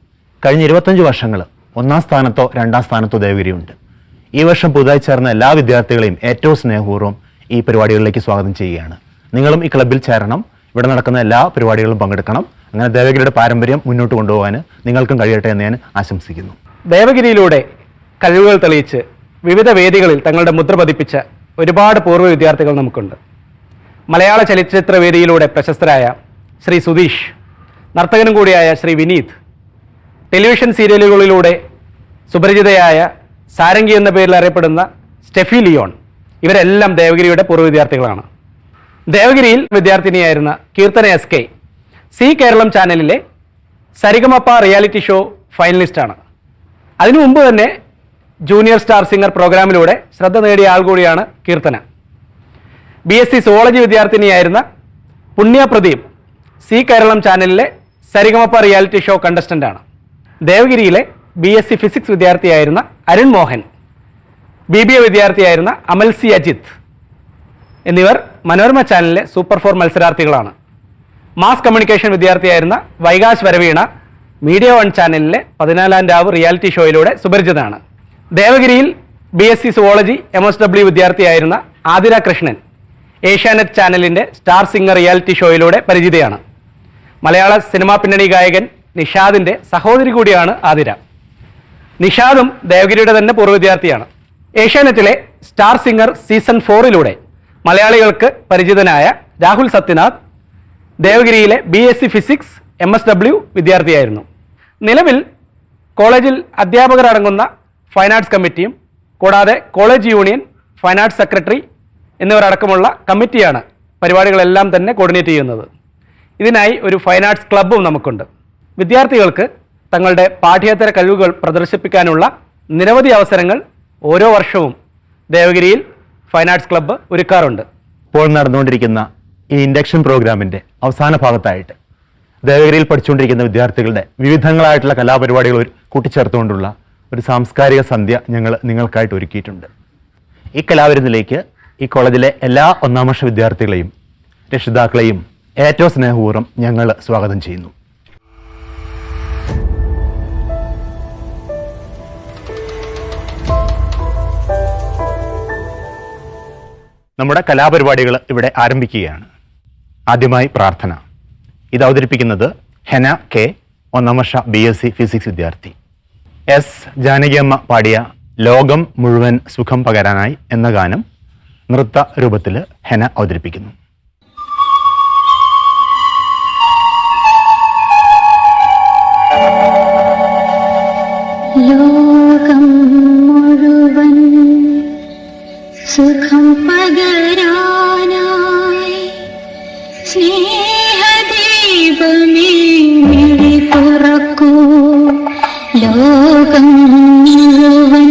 കഴിഞ്ഞ 25 വർഷങ്ങൾ 1-ാം സ്ഥാനത്തോ 2-ആം സ്ഥാനത്തോ ദേവഗിരിയുണ്ട്. ഈ വർഷം പുതുതായി ചേർന്ന എല്ലാ വിദ്യാർത്ഥികളെയും ഏറ്റവും സ്നേഹപൂർവ്വം ഈ പരിപാടികളിലേക്ക് സ്വാഗതം ചെയ്യുകയാണ്. നിങ്ങളും ഈ ക്ലബ്ബിൽ ചേരണം. ഇവിടെ നടക്കുന്ന എല്ലാ പരിപാടികളും പങ്കെടുക്കണം. അങ്ങനെ ദേവഗിരിയുടെ പാരമ്പര്യം മുന്നോട്ട് കൊണ്ടുപോകാൻ നിങ്ങൾക്കും കഴിയട്ടെ എന്ന് ഞാൻ ആശംസിക്കുന്നു. ദേവഗിരിയിലൂടെ കഴിവുകൾ തെളിയിച്ച് വിവിധ വേദികളിൽ തങ്ങളുടെ മുദ്ര പതിപ്പിച്ച ഒരുപാട് പൂർവ്വ വിദ്യാർത്ഥികൾ നമുക്കുണ്ട്. മലയാള ചലച്ചിത്ര വേദിയിലൂടെ പ്രശസ്തരായ ശ്രീ സുധീഷ്, നർത്തകനും കൂടിയായ ശ്രീ വിനീത്, ടെലിവിഷൻ സീരിയലുകളിലൂടെ സുപരിചിതയായ സാരംഗി എന്ന പേരിൽ അറിയപ്പെടുന്ന സ്റ്റെഫി ലിയോൺ, ഇവരെല്ലാം ദേവഗിരിയുടെ പൂർവ്വ വിദ്യാർത്ഥികളാണ്. ദേവഗിരിയിൽ വിദ്യാർത്ഥിനിയായിരുന്ന കീർത്തന SK സി കേരളം ചാനലിലെ സരിഗമപ്പ റിയാലിറ്റി ഷോ ഫൈനലിസ്റ്റാണ്. അതിനു മുമ്പ് തന്നെ ജൂനിയർ സ്റ്റാർ സിംഗർ പ്രോഗ്രാമിലൂടെ ശ്രദ്ധ നേടിയ ആൾ കൂടിയാണ് കീർത്തന. BSc സുവോളജി വിദ്യാർത്ഥിനിയായിരുന്ന പുണ്യ പ്രദീപ് സി കേരളം ചാനലിലെ സരിഗമപ്പ റിയാലിറ്റി ഷോ കണ്ടസ്റ്റൻ്റാണ്. ദേവഗിരിയിലെ BSc ഫിസിക്സ് വിദ്യാർത്ഥിയായിരുന്ന അരുൺ മോഹൻ, BBA വിദ്യാർത്ഥിയായിരുന്ന അമൽ സി അജിത്ത് എന്നിവർ മനോരമ ചാനലിലെ സൂപ്പർ 4 മത്സരാർത്ഥികളാണ്. മാസ് കമ്മ്യൂണിക്കേഷൻ വിദ്യാർത്ഥിയായിരുന്ന വൈകാശ് വരവീണ മീഡിയ 1 ചാനലിലെ 14ാം രാവ് റിയാലിറ്റി ഷോയിലൂടെ സുപരിചിതനാണ്. ദേവഗിരിയിൽ BSc സുവോളജി MSW വിദ്യാർത്ഥിയായിരുന്ന ആതിര കൃഷ്ണൻ ഏഷ്യാനെറ്റ് ചാനലിൻ്റെ സ്റ്റാർ സിംഗർ റിയാലിറ്റി ഷോയിലൂടെ പരിചിതയാണ്. മലയാള സിനിമാ പിന്നണി ഗായകൻ നിഷാദിൻ്റെ സഹോദരി കൂടിയാണ് ആതിര. നിഷാദും ദേവഗിരിയുടെ തന്നെ പൂർവ്വ വിദ്യാർത്ഥിയാണ്. ഏഷ്യാനെറ്റിലെ സ്റ്റാർ സിംഗർ സീസൺ 4 മലയാളികൾക്ക് പരിചിതനായ രാഹുൽ സത്യനാഥ് ദേവഗിരിയിലെ BSc ഫിസിക്സ് MSW വിദ്യാർത്ഥിയായിരുന്നു. നിലവിൽ കോളേജിൽ അധ്യാപകർ അടങ്ങുന്ന ഫൈൻ ആർട്സ് കമ്മിറ്റിയും കൂടാതെ college union fine arts secretary എന്നിവരടക്കമുള്ള കമ്മിറ്റിയാണ് പരിപാടികളെല്ലാം തന്നെ കോർഡിനേറ്റ് ചെയ്യുന്നത്. ഇതിനായി ഒരു ഫൈൻ ആർട്സ് ക്ലബ്ബും നമുക്കുണ്ട്. വിദ്യാർത്ഥികൾക്ക് തങ്ങളുടെ പാഠ്യേതര കഴിവുകൾ പ്രദർശിപ്പിക്കാനുള്ള നിരവധി അവസരങ്ങൾ ഓരോ വർഷവും ദേവഗിരിയിൽ ഫൈൻ ആർട്സ് ക്ലബ്ബ് ഒരുക്കാറുണ്ട്. ഇപ്പോൾ നടന്നുകൊണ്ടിരിക്കുന്ന ഈ ഇൻഡക്ഷൻ പ്രോഗ്രാമിൻ്റെ അവസാന ഭാഗത്തായിട്ട് ദേവഗിരിയിൽ പഠിച്ചുകൊണ്ടിരിക്കുന്ന വിദ്യാർത്ഥികളുടെ വിവിധങ്ങളായിട്ടുള്ള കലാപരിപാടികൾ കൂട്ടിച്ചേർത്തുകൊണ്ടുള്ള ഒരു സാംസ്കാരിക സന്ധ്യ ഞങ്ങൾ നിങ്ങൾക്കായിട്ട് ഒരുക്കിയിട്ടുണ്ട്. ഈ കലാവിരുന്നിലേക്ക് ഈ കോളേജിലെ എല്ലാ 1ാം വർഷ വിദ്യാർത്ഥികളെയും രക്ഷിതാക്കളെയും ഏറ്റവും സ്നേഹപൂർവ്വം ഞങ്ങൾ സ്വാഗതം ചെയ്യുന്നു. നമ്മുടെ കലാപരിപാടികൾ ഇവിടെ ആരംഭിക്കുകയാണ്. ആദ്യമായി പ്രാർത്ഥന. ഇത് അവതരിപ്പിക്കുന്നത് ഹെന കെ, 1ാം വർഷ BSc ഫിസിക്സ് വിദ്യാർത്ഥി. S ജാനകിയമ്മ പാടിയ ലോകം മുഴുവൻ സുഖം പകരാനായി എന്ന ഗാനം നൃത്ത രൂപത്തിൽ ഹെന അവതരിപ്പിക്കുന്നു. ലോകം മുഴുവൻ സുഖം പകരാനായി സ്നേഹദീപമേ മിഴി തുറക്കൂ. ലോകം മുഴുവൻ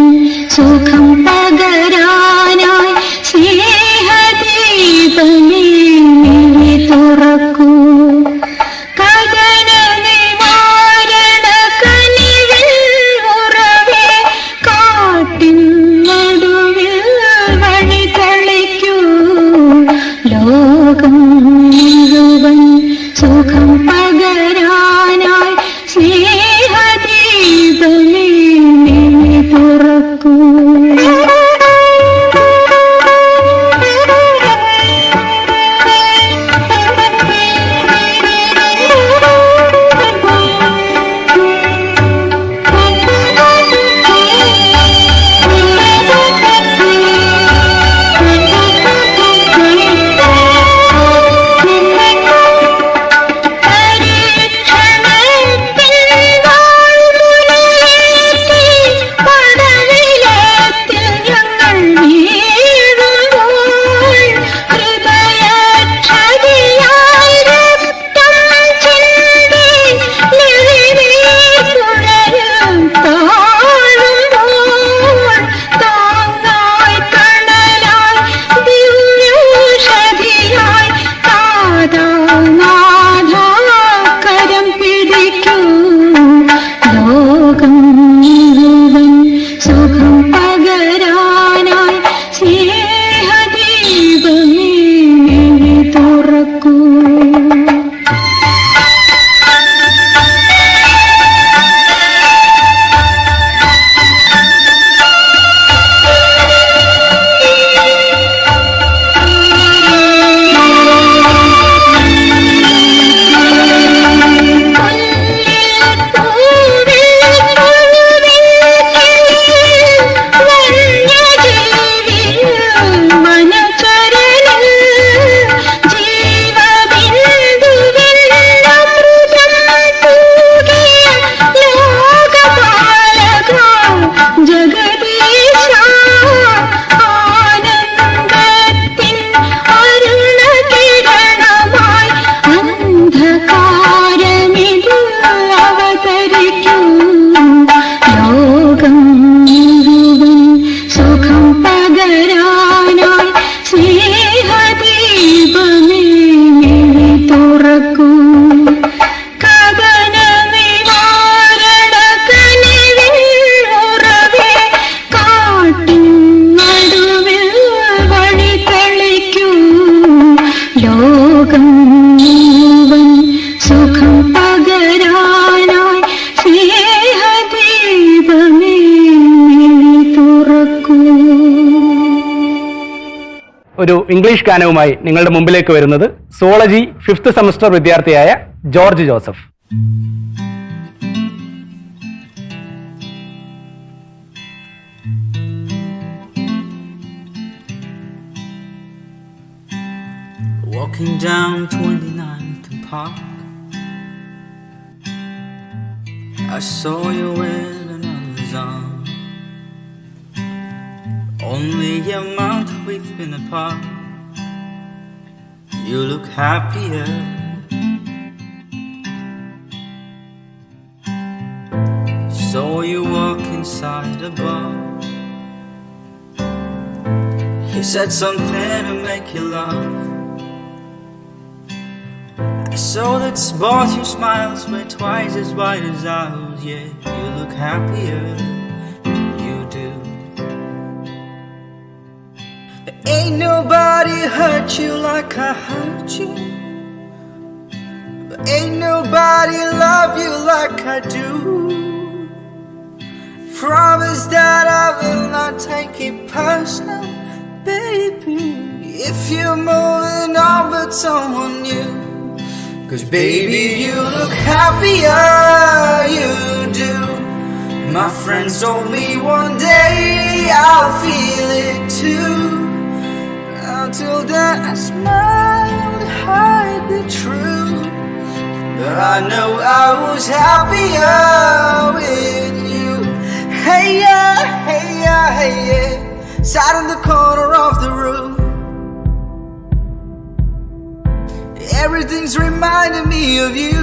സുഖം പകരാനായി സ്നേഹദീപമേ മിഴി തുറക്കൂ. ലോകം മുഴുവൻ സുഖം പകരാനായി സ്നേഹദീപമേ മിഴി തുറക്കൂ. തുറക്കൂ കവന നിവാരണ കനിവിൽ ഉറവേ കാട്ടിൻ നടുവിൽ വഴി തെളിക്കൂ ലോകം മുഴുവൻ സുഖം പകരാനായി സ്നേഹദീപമേ മിഴി തുറക്കൂ. ഒരു ഇംഗ്ലീഷ് ഗാനവുമായി നിങ്ങളുടെ മുമ്പിലേക്ക് വരുന്നത് സോളജി 5th സെമസ്റ്റർ വിദ്യാർത്ഥിയായ George Joseph. Walking down 29th and Park, I saw you with another's arm. Only a month we've been apart. You look happier. Saw you walk inside a bar. He said something to make you laugh. I saw that both your smiles were twice as wide as ours. Yeah, you look happier. You do. Ain't nobody hurt you like I hurt you. But ain't nobody love you like I do. Promise that I will not take it personal, baby, if you're moving on with someone new. 'Cause baby, you look happier, you do. My friends told me one day I'll feel it too. Until then I smiled to hide the truth, but I know I was happier with you. Hey yeah, hey yeah, hey yeah. Sat in the corner of the room. Everything's reminding me of you.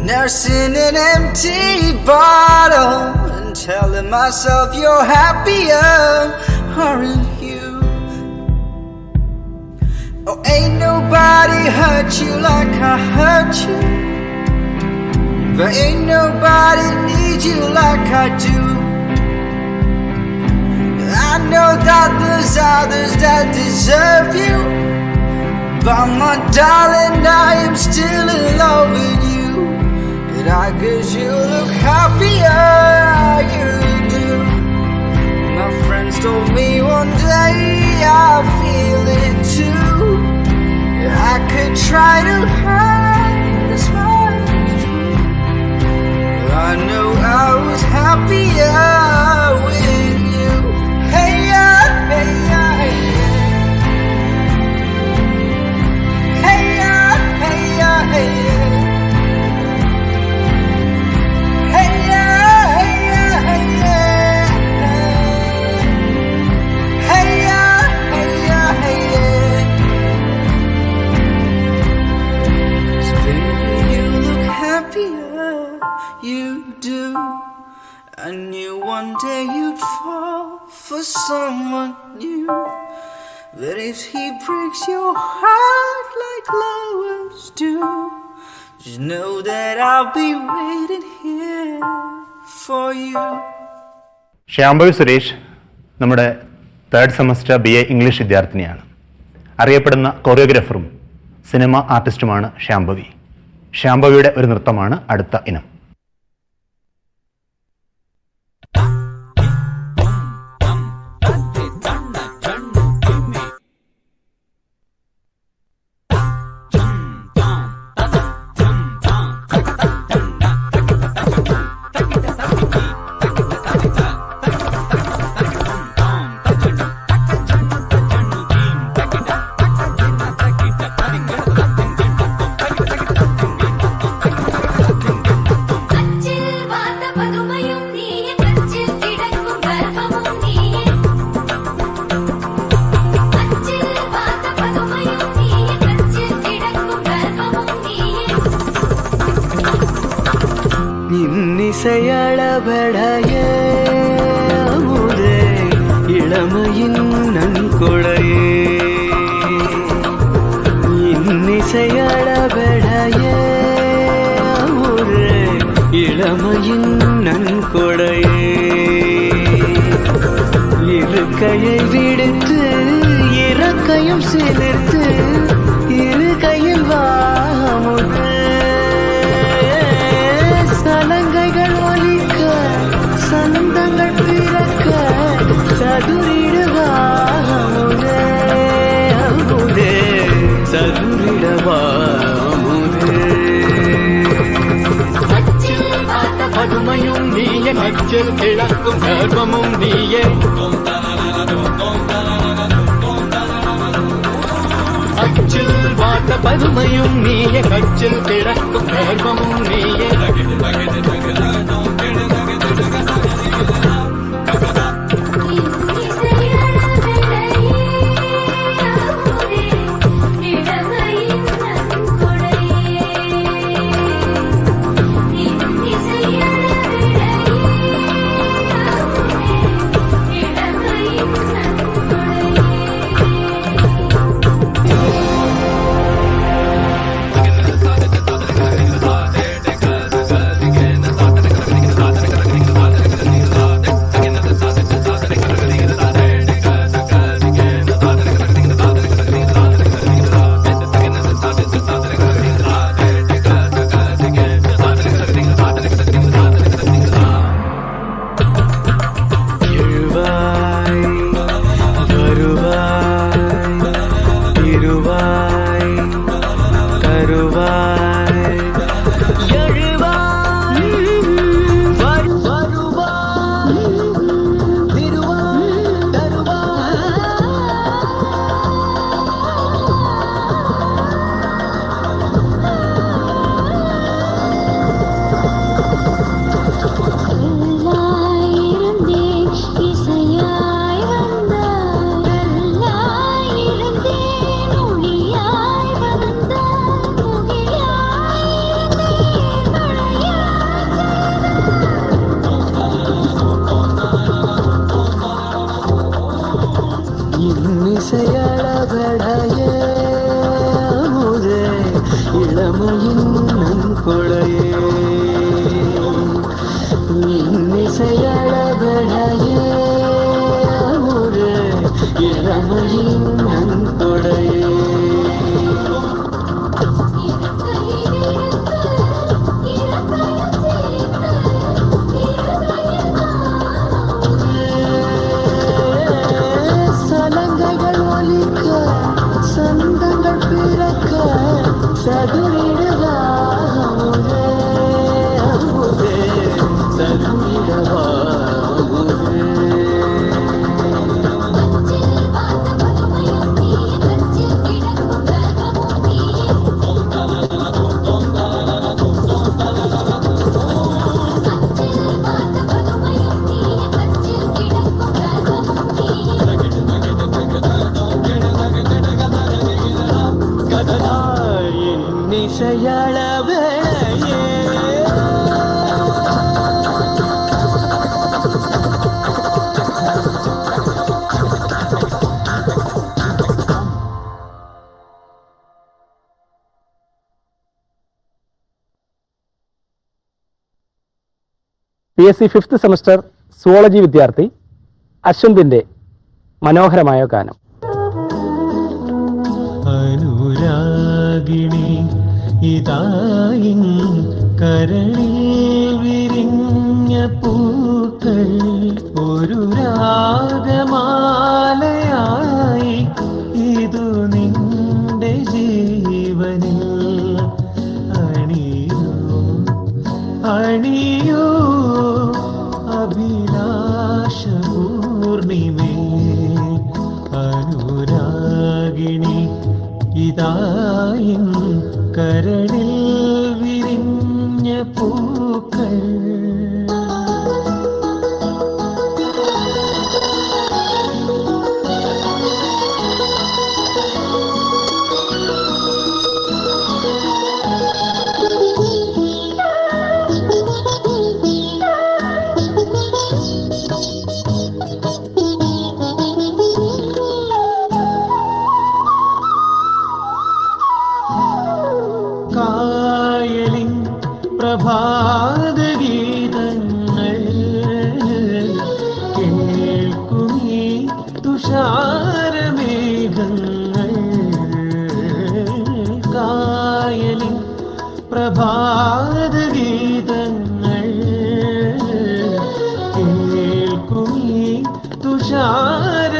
Nursing an empty bottle and telling myself you're happier, aren't you? Oh, ain't nobody hurt you like I hurt you. But ain't nobody need you like I do. I know that there's others that deserve you, but my darling, I am still in love with you. And I guess you look happier, you do. My friends told me one day I feel it too. I could try to hide the smile, but I know I was happier with you. Hey yeah, hey yeah, hey yeah. Hey yeah, hey yeah, hey yeah. Hey yeah, hey yeah, hey yeah. Hey yeah, hey yeah, hey yeah. 'Cause baby, you look happier, you do. I knew one day you'd fall for someone new. But if he breaks your heart like lovers do, just know that I'll be waiting here for you. Shyambhavi Suresh നമ്മുടെ 3rd semester BA English വിദ്യാർത്ഥിനിയാണ്. അറിയപ്പെടുന്ന കൊറിയോഗ്രാഫറും cinema ആർട്ടിസ്റ്റുമാണ് Shyambhavi. ശ്യാംഭവിയുടെ ഒരു നൃത്തമാണ് അടുത്ത ഇനം. இன்னிசையளபடைய அமுதே இளமையின் நன்கொடையே இளமையின் நன்கொடையே இருக்கையை விடுத்து இறக்கையும் சேர்த்து இரு கையில் வாமுது சலங்கைகள் ஒலிக்க சந்தங்கள் பிறக்க சதுரிடுவாமுதே அமுதே சதுரிடவாமுதே பதுமையும் நீயே நச்சில் கிழக்கும் கர்ப்பமும் நீயே அச்சில் வாட்ட பதுமையும் நீயே கச்சில் கிழக்கும் கர்ப்பமும் நீயே PSC 5th സെമസ്റ്റർ സുവോളജി വിദ്യാർത്ഥി അശ്വന്തിന്റെ മനോഹരമായ ഗാനം. അനുരാഗിണി ഇതായിൻ കരളിൽ വിരിഞ്ഞ പൂക്കൾ ഒരു രാഗമാലയായി ഇതു നിന്റെ ജീവനിൽ അണിയൂ അണിയൂ അഭിലാഷ പൂർണിമേ അനുരാഗിണി ഇതായിൻ കരളിൽ വിരിഞ്ഞ പൂക്കൾ. തുഷാരമേഘങ്ങൾ കായലിൻ പ്രഭാതഗീതങ്ങൾ കേൾക്കുമീ തുഷാരമേഘങ്ങൾ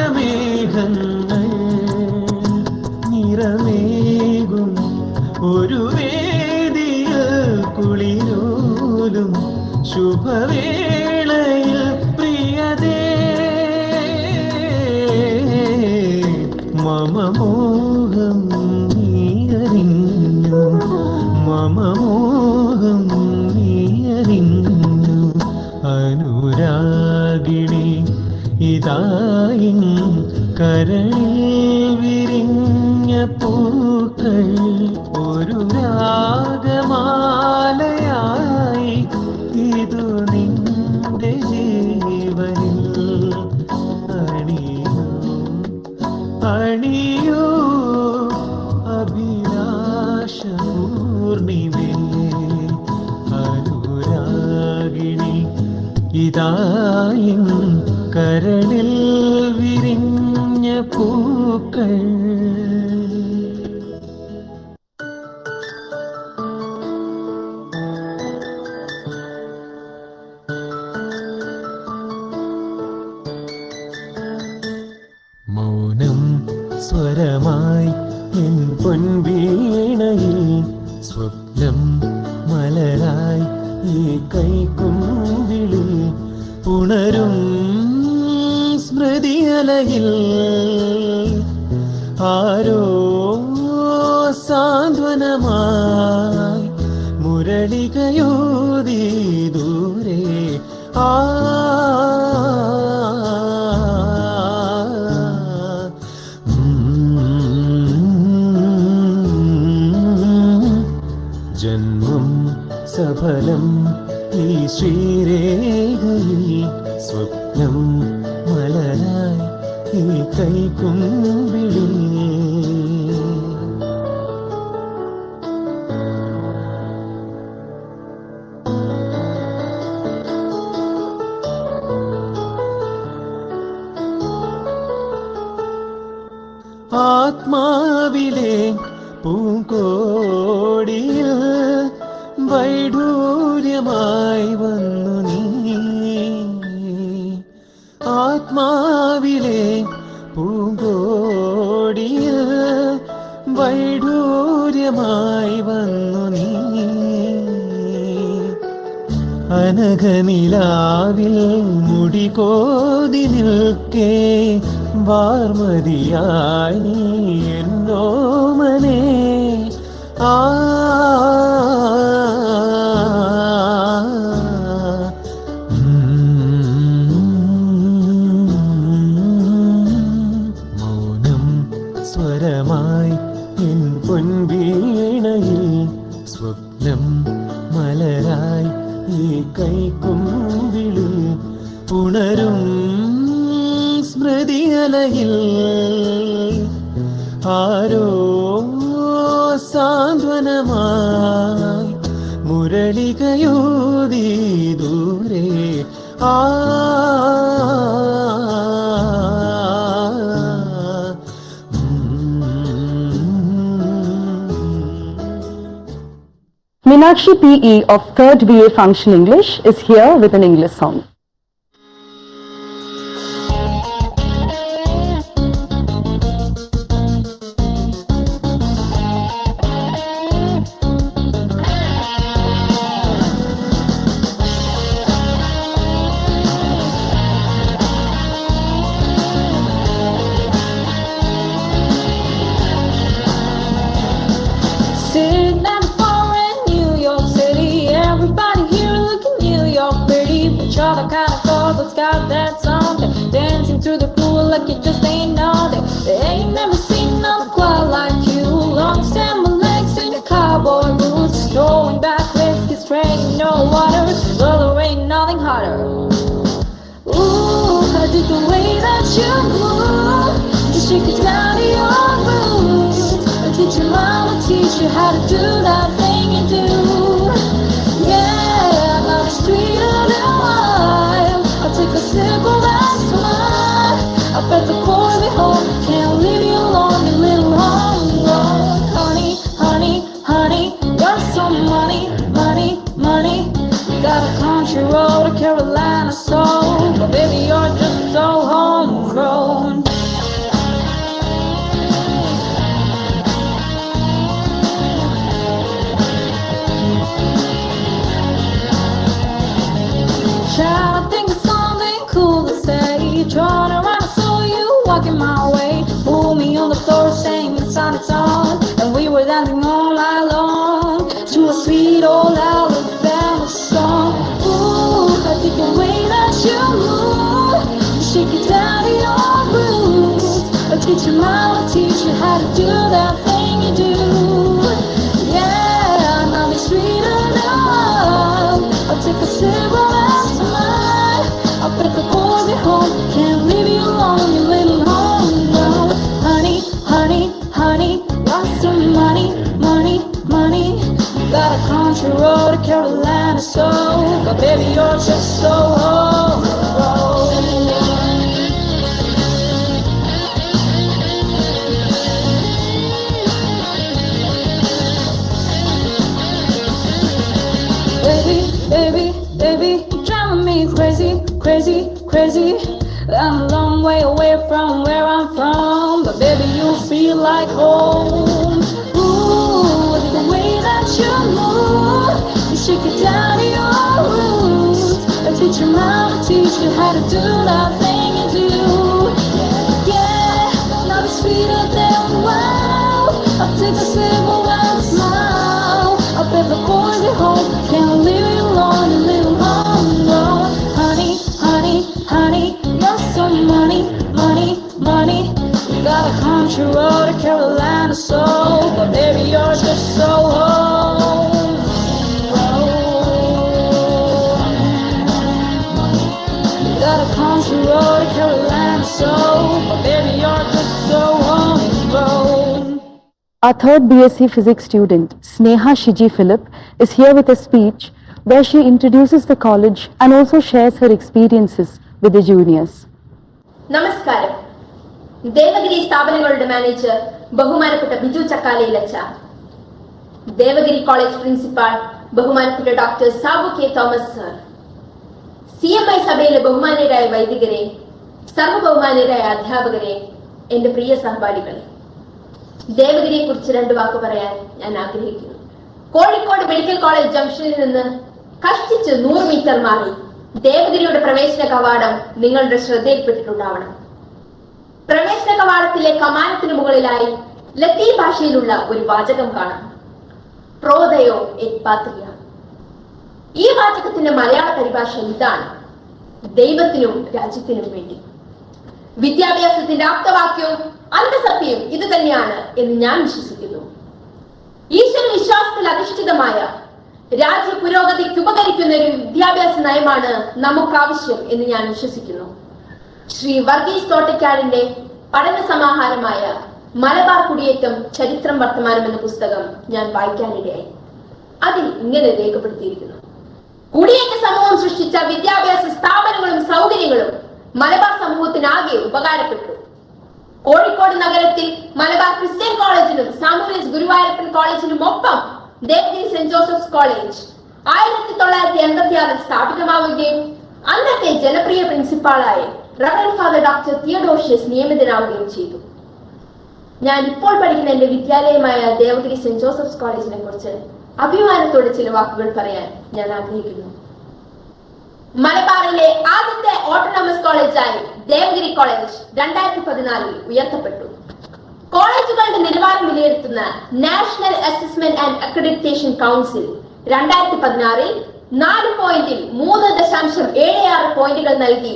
നിറമേകും ഒരു വേദിയിൽ കുളിരോലും ശുഭവേളയിൽ പ്രിയതേ മമ മോഹം നീയറിഞ്ഞു മമ മോഹം നീയറിഞ്ഞു അനുരാഗിണി ഇതായിൻ കരളിൽ വിരിഞ്ഞ പൂക്കൾ ഒരു രാഗമാലയായി ഇതു നിന്റെ ജീവനിൽ അണിയൂ അണിയൂ അഭിലാഷപൂർണിമേ അനുരാഗിണി ഇതായിൻ കരളിൽ വിരിഞ്ഞ പൂക്കൾ. മൗനം സ്വരമായി എൻ പൊൻവീണയിൽ സ്വപ്നം മലരായി ഈ കൈക്കുമ്പിളിൽ ഉണരും സ്മൃതിയലയിൽ ആരോ സാന്ത്വനമായി മുരളികയോതി ദൂരെ ആ ജന്മം സഫലം ഈ ശ്രീരേഖയിൽ സ്വപ്നം മലരായി ഈ കൈക്കുമ്പിളിൽ. ആത്മാവിലെ പൂങ്കോടിയിൽ വൈഡൂര്യമായി വന്നു നീ ആത്മാവിലെ പൂങ്കോടിയിൽ വൈഡൂര്യമായി വന്നു നീ അനഘനിലാവിൽ മുടികോതി നിൽക്കേ വാർമതിയായി നീ എന്നോമനേ ആ മൗനം സ്വരമായി എൻ പൊൻവീണയിൽ സ്വപ്നം മലരായി ഈ കൈക്കുമ്പിളിൽ ഉണരും സ്മൃതിയലയിൽ ആരോ സാന്ത്വനമായി മുരളികയോതി ദൂരെ ആ Meenakshi PE of 3rd BA Function English is here with an English song. Sitting at a bar in New York City, everybody here looking New York pretty. But you're the kind of girl that's got that something, dancing through the pool like you just ain't nothing. They ain't never seen nothing quite like you. Long summer legs in your cowboy boots, throwing back whiskey straight in no water. Well, there ain't nothing hotter. Ooh, I dig the way that you move, you shake it down to your roots. Teach your mama, teach you how to do that thing you do. Yeah, now the street of the wild, I'll take a sip of that smile. I bet the boy behind that thing you do. Yeah, and I'll be sweeter now. I'll take a sip of that tonight. I'll put the boys at home, can't leave you alone, you little home now. Honey, honey, honey, lost some money, money, money. Got a country road to Carolina, so, but baby, you're just so old. Baby, baby, baby, you're driving me crazy, crazy, crazy. I'm a long way away from where I'm from, but baby, you feel like home. Ooh, the way that you move, you shake it down to your roots. I teach your mama, teach you how to do that thing you do. Yeah, now be sweeter than wow. I'll take a sip of that smile. I'll bet the boys at home can't leave you alone, you little home alone. Honey, honey, honey, you're so money, money, money. You got a country road to Carolina, so, but baby, you're just so home. You got a country road to Carolina, so, but baby, you're just so home. Our third BSc Physics student, Sneha Shiji Philip, is here with a speech where she introduces the college and also shares her experiences with the juniors. നമസ്കാരം. ദേവഗിരി സ്ഥാപനങ്ങളുടെ manager ബഹുമാനപ്പെട്ട Biju ചക്കാലയിലച്ച, Devagiri college principal ബഹുമാനപ്പെട്ട doctor Sabu K Thomas sir, CMI സഭയിലെ ബഹുമാന്യരായ വൈദികരെ, സർവ്വബഹുമാന്യരായ അധ്യാപകരെ, എന്റെ പ്രിയ സഹപാഠികളെ, ദേവഗിരിയെ കുറിച്ച് 2 വാക്ക് പറയാൻ ഞാൻ ആഗ്രഹിക്കുന്നു. കോഴിക്കോട് മെഡിക്കൽ കോളേജ് ജംഗ്ഷനിൽ നിന്ന് കഷ്ടിച്ച് 100 മീറ്റർ മാറി ദേവഗിരിയുടെ പ്രവേശന കവാടം നിങ്ങളുടെ ശ്രദ്ധയിൽപ്പെട്ടിട്ടുണ്ടാവണം. പ്രവേശന കവാടത്തിലെ കമാനത്തിന് മുകളിലായി ലത്തീൻ ഭാഷയിലുള്ള ഒരു വാചകം കാണാം, പ്രോദയോ എറ്റ് പാത്രിയ. ഈ വാചകത്തിന്റെ മലയാള പരിഭാഷ ഇതാണ്: ദൈവത്തിനും രാജ്യത്തിനും വേണ്ടി. വിദ്യാഭ്യാസത്തിന്റെ ആപ്തവാക്യവും അന്തസത്യവും ഇത് തന്നെയാണ് എന്ന് ഞാൻ വിശ്വസിക്കുന്നു. ഈശ്വര വിശ്വാസത്തിൽ അധിഷ്ഠിതമായ രാജ്യ പുരോഗതിക്ക് ഉപകരിക്കുന്ന ഒരു വിദ്യാഭ്യാസ നയമാണ് നമുക്കാവശ്യം എന്ന് ഞാൻ വിശ്വസിക്കുന്നു. ശ്രീ വർഗീസ് തോട്ടയ്ക്കാടിന്റെ പഠന സമാഹാരമായ മലബാർ കുടിയേറ്റം ചരിത്രം വർത്തമാനം എന്ന പുസ്തകം ഞാൻ വായിക്കാനിടയായി. അതിൽ ഇങ്ങനെ രേഖപ്പെടുത്തിയിരിക്കുന്നു: കുടിയേറ്റ സമൂഹം സൃഷ്ടിച്ച വിദ്യാഭ്യാസ സ്ഥാപനങ്ങളും സൗകര്യങ്ങളും മലബാർ സമൂഹത്തിനാകെ ഉപകാരപ്പെട്ടു. കോഴിക്കോട് നഗരത്തിൽ മലബാർ ക്രിസ്ത്യൻ കോളേജിനും സാമൂഹ്യസ് ഗുരുവായൂരപ്പൻ കോളേജിനും ഒപ്പം ദേവഗിരി സെന്റ് ജോസഫ്സ് കോളേജ് 1986 സ്ഥാപിതമാവുകയും അന്നത്തെ ജനപ്രിയ പ്രിൻസിപ്പാളായ റവറൻഡ് ഫാദർ ഡോക്ടർ തിയോഡോഷ്യസ് നിയമിതനാവുകയും ചെയ്തു. ഞാൻ ഇപ്പോൾ പഠിക്കുന്ന എന്റെ വിദ്യാലയമായ ദേവഗിരി സെന്റ് ജോസഫ്സ് കോളേജിനെ കുറിച്ച് അഭിമാനത്തോടെ ചില വാക്കുകൾ പറയാൻ ഞാൻ ആഗ്രഹിക്കുന്നു. മലബാറിലെ ആദ്യത്തെ ഓട്ടോണമസ് കോളേജായി ദേവഗിരി കോളേജ് 2014 ഉയർത്തപ്പെട്ടു. കോളേജുകളുടെ നിലവാരം വിലയിരുത്തുന്ന national assessment and accreditation council 2016 4 പോയിന്റിൽ 3.76 പോയിന്റുകൾ നൽകി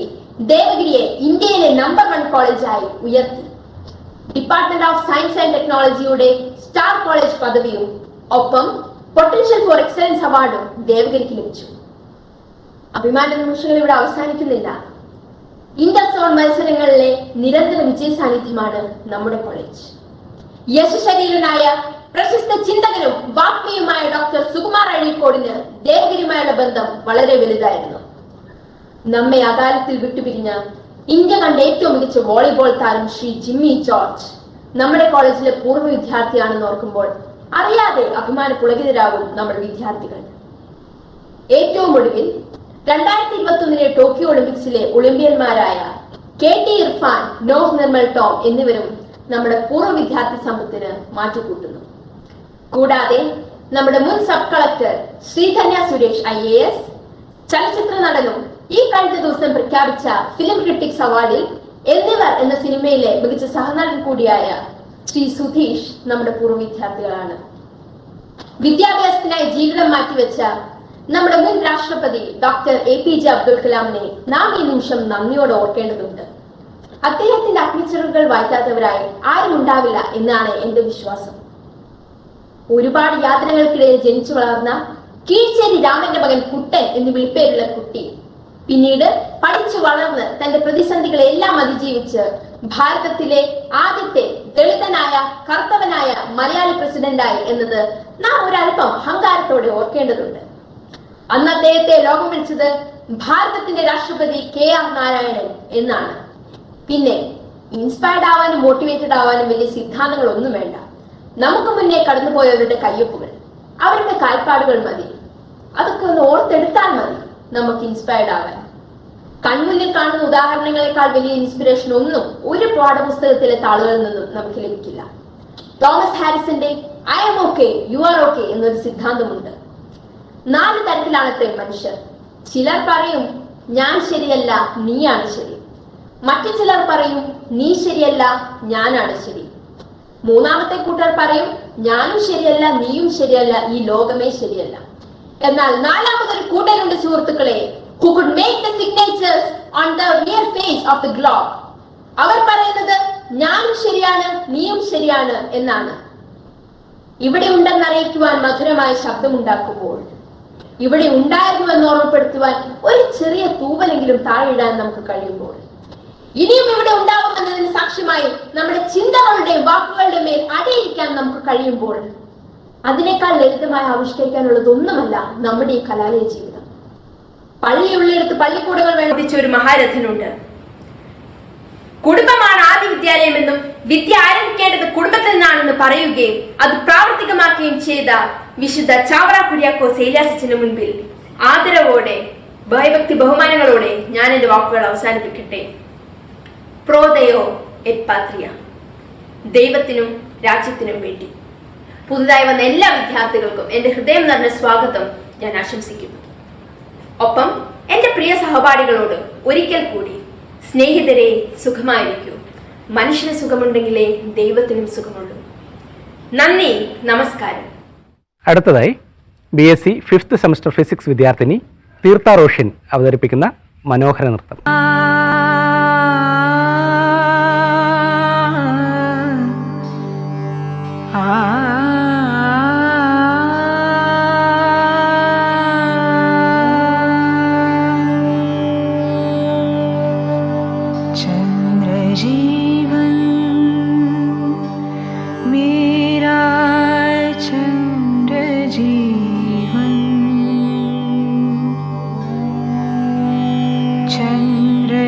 ദേവഗിരിയെ ഇന്ത്യയിലെ നമ്പർ 1 കോളേജായി ഉയർത്തി. ഡിപ്പാർട്ട്മെന്റ് ഓഫ് സയൻസ് ആൻഡ് ടെക്നോളജിയുടെ സ്റ്റാർ കോളേജ് പദവിയും ഒപ്പം പൊട്ടൻഷ്യൽ ഫോർ എക്സലൻസ് അവാർഡും ദേവഗിരിക്ക് ലഭിച്ചു. അഭിമാന നിമിഷങ്ങൾ ഇവിടെ അവസാനിക്കുന്നില്ല. ഇന്റർസോൺ മത്സരങ്ങളിലെ നിരന്തര വിജയ സാന്നിധ്യമാണ് നമ്മുടെ കോളേജ്. യശശരീരനായ പ്രശസ്ത ചിന്തകനും വാഗ്മിയുമായ ഡോക്ടർ സുകുമാർ അഴീക്കോടിന് ദേവഗിരിയുമായുള്ള ബന്ധം വളരെ വലുതായിരുന്നു. നമ്മെ അകാലത്തിൽ വിട്ടുപിരിഞ്ഞ ഇന്ത്യ കണ്ട ഏറ്റവും മികച്ച വോളിബോൾ താരം ശ്രീ ജിമ്മി ജോർജ് നമ്മുടെ കോളേജിലെ പൂർവ്വ വിദ്യാർത്ഥിയാണെന്ന് ഓർക്കുമ്പോൾ അറിയാതെ അഭിമാന പുളകിതരാകും നമ്മുടെ വിദ്യാർത്ഥികൾ. ഏറ്റവും ഒടുവിൽ 2021 ടോക്കിയോ ഒളിമ്പിക്സിലെ ഒളിമ്പ്യന്മാരായ KT Irfan, Noah Nirmal Tom എന്നിവരും നമ്മുടെ പൂർവ്വ വിദ്യാർത്ഥി സമ്പത്തിന് മാറ്റുകൂട്ടുന്നു. കൂടാതെ നമ്മുടെ മുൻ sub collector Sreedhanya Suresh IAS, ചലച്ചിത്ര നടനും ഈ കഴിഞ്ഞ ദിവസം പ്രഖ്യാപിച്ച ഫിലിം ക്രിട്ടിക്സ് അവാർഡിൽ എന്നിവർ എന്ന സിനിമയിലെ മികച്ച സഹനടൻ കൂടിയായ ശ്രീ സുധീഷ് നമ്മുടെ പൂർവ്വ വിദ്യാർത്ഥികളാണ്. വിദ്യാഭ്യാസത്തിനായി ജീവിതം മാറ്റിവെച്ച നമ്മുടെ മുൻ രാഷ്ട്രപതി ഡോക്ടർ APJ അബ്ദുൽ കലാമിനെ നാം ഈ നിമിഷം നന്ദിയോടെ ഓർക്കേണ്ടതുണ്ട്. അദ്ദേഹത്തിന്റെ അഗ്നിച്ചിറകുകൾ വായിക്കാത്തവരായി ആരും ഉണ്ടാവില്ല എന്നാണ് എന്റെ വിശ്വാസം. ഒരുപാട് യാതനകൾക്കിടയിൽ ജനിച്ചു വളർന്ന കീഴ്ച്ചേരി രാമന്റെ മകൻ കുട്ടൻ എന്ന് വിളിപ്പേരുള്ള കുട്ടി പിന്നീട് പഠിച്ചു വളർന്ന് തന്റെ പ്രതിസന്ധികളെ എല്ലാം അതിജീവിച്ച് ഭാരതത്തിലെ ആദ്യത്തെ ദളിതനായ കർത്തവനായ മലയാളി പ്രസിഡന്റായി എന്നത് നാം ഒരല്പം അഹങ്കാരത്തോടെ ഓർക്കേണ്ടതുണ്ട്. അന്ന് അദ്ദേഹത്തെ ലോകം വിളിച്ചത് ഭാരതത്തിന്റെ രാഷ്ട്രപതി KR നാരായണൻ എന്നാണ്. പിന്നെ ഇൻസ്പയർഡ് ആവാനും മോട്ടിവേറ്റഡ് ആവാനും വലിയ സിദ്ധാന്തങ്ങളൊന്നും വേണ്ട. നമുക്ക് മുന്നേ കടന്നുപോയവരുടെ കയ്യൊപ്പുകൾ, അവരുടെ കാൽപ്പാടുകൾ മതി. അതൊക്കെ ഒന്ന് ഓർത്തെടുത്താൽ മതി നമുക്ക് ഇൻസ്പയർഡ് ആവാൻ. കൺമുന്നിൽ കാണുന്ന ഉദാഹരണങ്ങളെക്കാൾ വലിയ ഇൻസ്പിറേഷൻ ഒന്നും ഒരു പാഠപുസ്തകത്തിലെ താളുകളിൽ നിന്നും നമുക്ക് ലഭിക്കില്ല. തോമസ് ഹാരിസന്റെ I am okay, you are okay എന്നൊരു സിദ്ധാന്തമുണ്ട്. 4 തരത്തിലാണത്രേ മനുഷ്യർ. ചിലർ പറയും ഞാൻ ശരിയല്ല, നീയാണ് ശരി. മറ്റു ചിലർ പറയും നീ ശരിയല്ല, ഞാനാണ് ശരി. മൂന്നാമത്തെ കൂട്ടർ പറയും ഞാനും ശരിയല്ല, നീയും ശരിയല്ല, ഈ ലോകമേ ശരിയല്ല. എന്നാൽ നാലാമതൊരു കൂട്ടരുണ്ട് സുഹൃത്തുക്കളെ, who could make the signatures on the real face of the globe. അവർ പറയുന്നത് ഞാനും ശരിയാണ്, നീയും ശരിയാണ് എന്നാണ്. ഇവിടെ ഉണ്ടെന്നറിയിക്കുവാൻ മധുരമായ ശബ്ദമുണ്ടാക്കുമ്പോൾ, ഇവിടെ ഉണ്ടായിരുന്നുവെന്ന് ഓർമ്മപ്പെടുത്തുവാൻ ഒരു ചെറിയ തൂവലെങ്കിലും താഴെയിടാൻ നമുക്ക് കഴിയുമ്പോൾ, ഇനിയും ഇവിടെ ഉണ്ടാവുമെന്നതിന് സാക്ഷ്യമായി നമ്മുടെ ചിന്തകളുടെയും വാക്കുകളുടെ മേൽ അടയിരിക്കാൻ നമുക്ക് കഴിയുമ്പോൾ, അതിനേക്കാൾ ലളിതമായി ആവിഷ്കരിക്കാനുള്ളതൊന്നുമല്ല നമ്മുടെ ഈ കലാലയ ജീവിതം. പള്ളിയുള്ളിടത്ത് പള്ളിക്കൂടങ്ങൾ വേർതിച്ച ഒരു മഹാരഥനുണ്ട്. കുടുംബമാണ് ആദ്യ വിദ്യാലയമെന്നും വിദ്യ ആരംഭിക്കേണ്ടത് കുടുംബത്തിൽ നിന്നാണെന്ന് പറയുകയും അത് പ്രാവർത്തികമാക്കുകയും ചെയ്ത വിശുദ്ധ ചാവറ കുര്യാക്കോസ് ഏലിയാസിന് മുൻപിൽ ആദരവോടെ ഭയഭക്തി ബഹുമാനങ്ങളോടെ ഞാൻ എന്റെ വാക്കുകൾ അവസാനിപ്പിക്കട്ടെ. പ്രോദയോ എറ്റ് പാത്രിയ, ദൈവത്തിനും രാജ്യത്തിനും വേണ്ടി. പുതുതായി വന്ന എല്ലാ വിദ്യാർത്ഥികൾക്കും എന്റെ ഹൃദയം നിറഞ്ഞ സ്വാഗതം ഞാൻ ആശംസിക്കുന്നു. ഒപ്പം എന്റെ പ്രിയ സഹപാഠികളോട് ഒരിക്കൽ കൂടി, സ്നേഹിതരെ സുഖമായിരിക്കൂ. മനുഷ്യന് സുഖമുണ്ടെങ്കിലേ ദൈവത്തിനും സുഖമുള്ളൂ. നന്ദി, നമസ്കാരം. അടുത്തതായി BSc 5th സെമസ്റ്റർ ഫിസിക്സ് വിദ്യാർത്ഥിനി തീർത്ഥ റോഷൻ അവതരിപ്പിക്കുന്ന മനോഹര നൃത്തം. चंद्र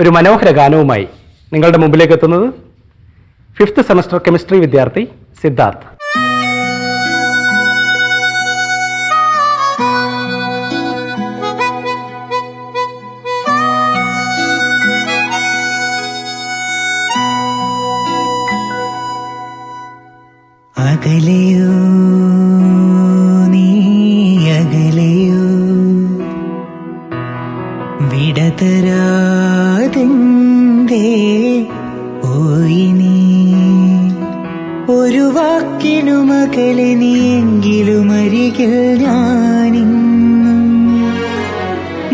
ഒരു മനോഹര ഗാനവുമായി നിങ്ങളുടെ മുമ്പിലേക്ക് എത്തുന്നത് 5th സെമസ്റ്റർ കെമിസ്ട്രി വിദ്യാർത്ഥി സിദ്ധാർത്ഥ്. അകലെയോ നീ അകലെയോ വിടതരാതെന്തേ പോയി നീ ഒരു വാക്കിനും അകലെ നീയെങ്കിലും അരികിൽ ഞാനിന്നും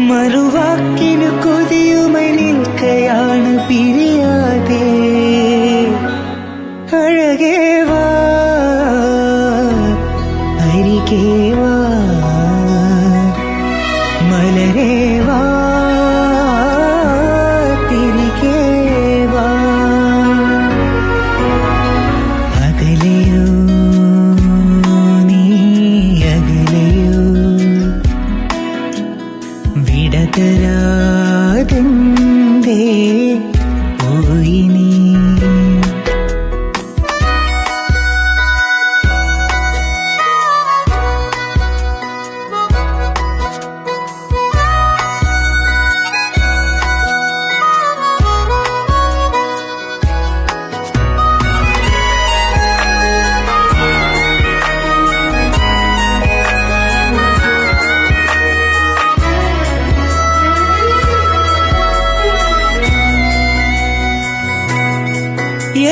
മറുവാക്കിനു കൊതിയുമായി നിൽക്കയാണ് പിരിയാതെ അഴകേ വാ അരികേ വാ മലരേ വാ തിരികെ വാ അകലെയോ നീ അകലെയോ വിടതരാതെന്തേ പോയി നീ.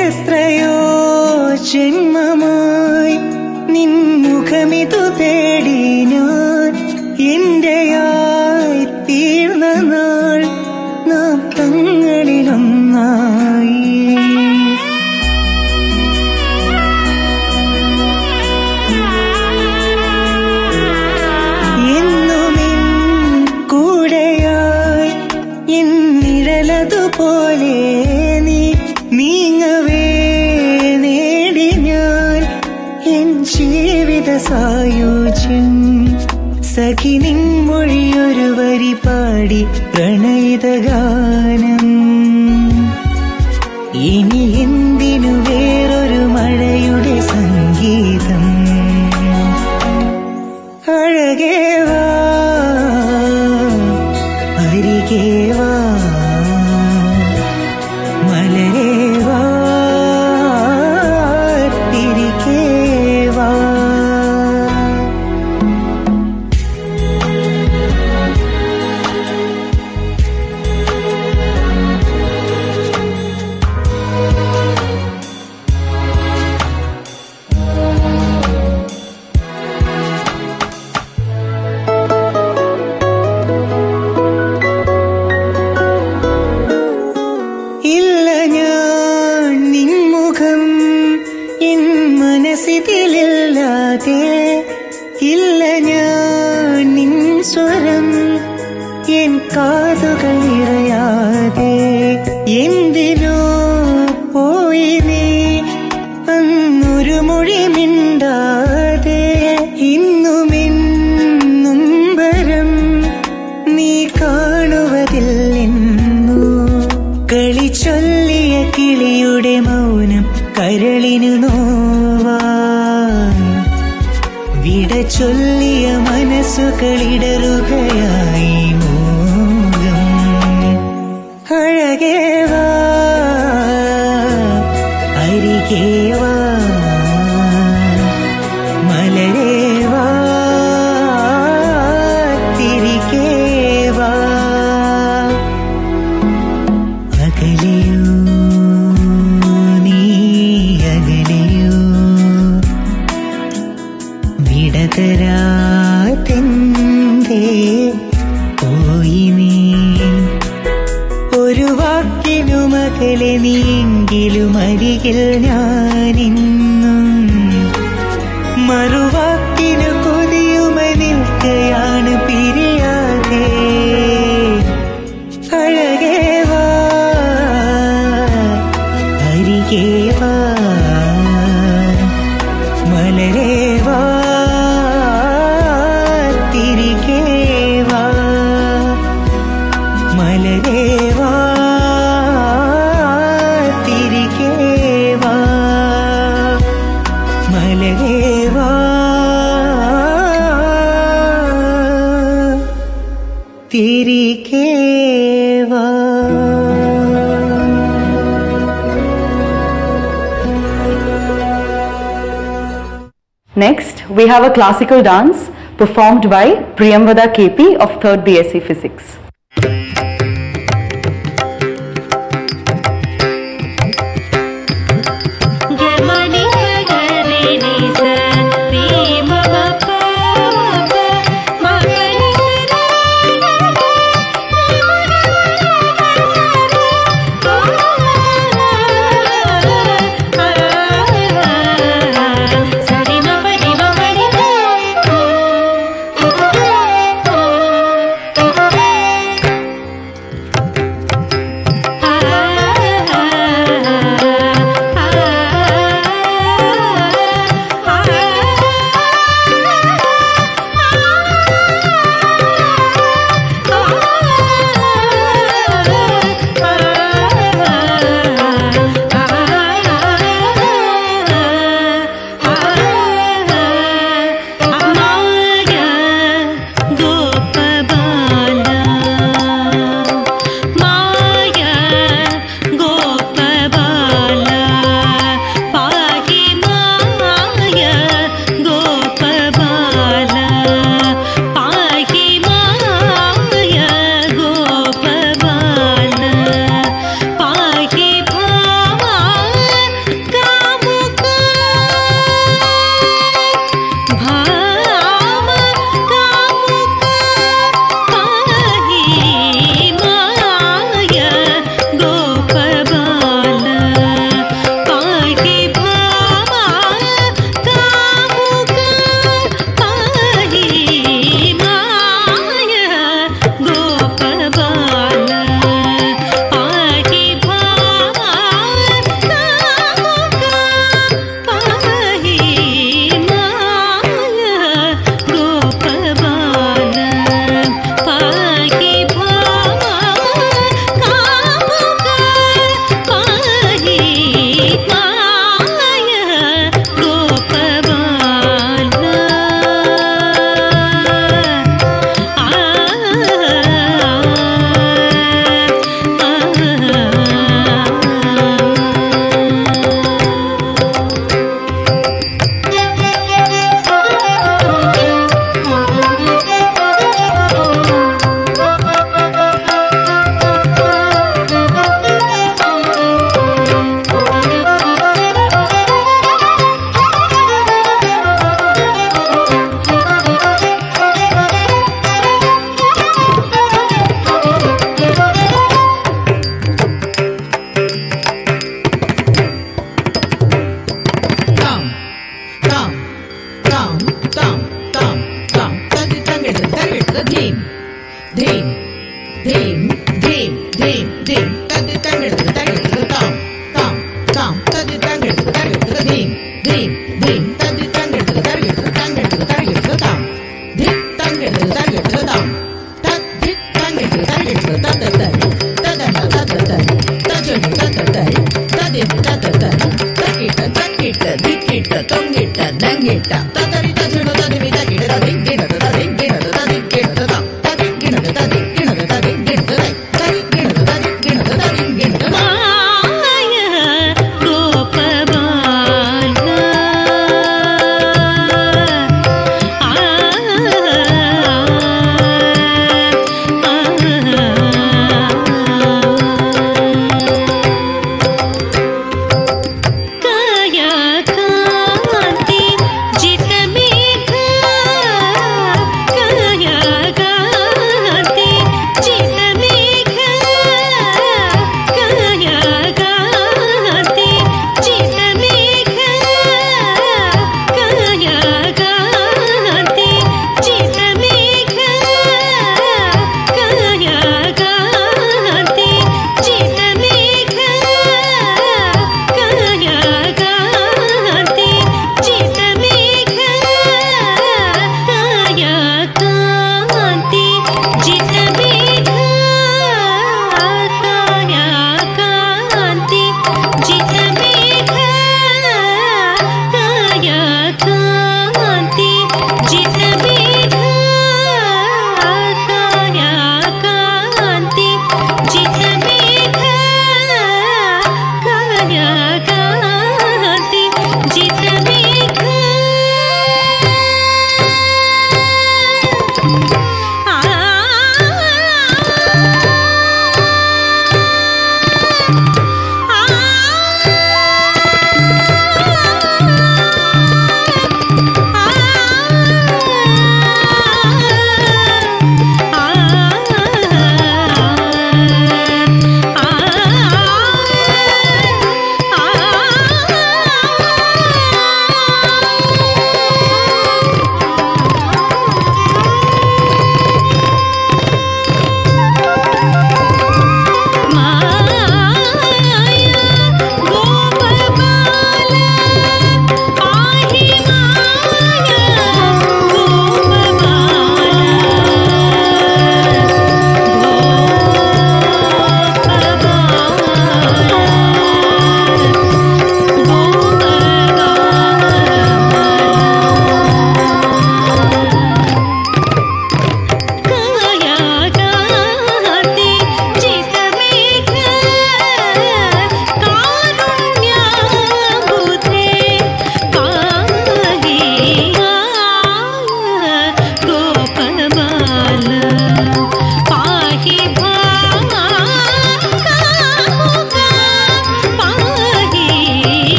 എത്രയോ ജന്മമായി നിൻമുഖമിതു തേടി ഞാൻ എന്റെയായി തീർന്ന നാൾ നാം തങ്ങളിലൊന്നായി. എന്നുമെൻ കൂടെയായി എൻ നിഴലതുപോലെ നീങ്ങവേ നേടി ഞാൻ എൻ ജീവിത സായുജ്യം. സഖി നിൻ മൊഴിയൊരു വരി പാടി പ്രണയിത ഗാനം. ഇനി എന്തിനു വേറൊരു മഴയുടെ സംഗീതം. അഴകേ വാ അരികേ വാ മലരേ വാ തിരികെ വാ. ഇല്ല ഞാൻ നിൻമുഖം എൻ മനസ്സിതിലില്ലാതെ, ഇല്ല ഞാൻ നിൻ സ്വരം എൻ കാതുകൾ നിറയാതെ. എന്തിനോ പോയി നീ അന്നൊരു മൊഴി മിണ്ടാതെ. ഇന്നുമെന്നും വരം നീ കാണുവതില്ലെന്നു കളി ചൊല്ലിയ കിളിയുടെ മൗനം കരളിനു നോവാൻ. വിട ചൊല്ലിയ മനസ്സുകളിടറുകയായി മോഹം. അഴകേ വാ അരികേ വാ മലരേ വാ തിരികെ വാ. അകലെയോ നീ അകലെയോ വിടതരാതെന്തേ പോയി നീ ഒരു വാക്കിനും അകലെ നീയെങ്കിലും അരികിൽ ഞാനിന്നും മറുവാക്കിനു കൊതിയുമായി നിൽക്കയാണ് പിരിയാതെ. അഴകേ വാ അരികേ വാ മലരേ വാ തിരികെ വാ മലരേ വാ തിരികേവാ. Next, we have a classical dance performed by Priyamvada KP of 3rd BSc Physics.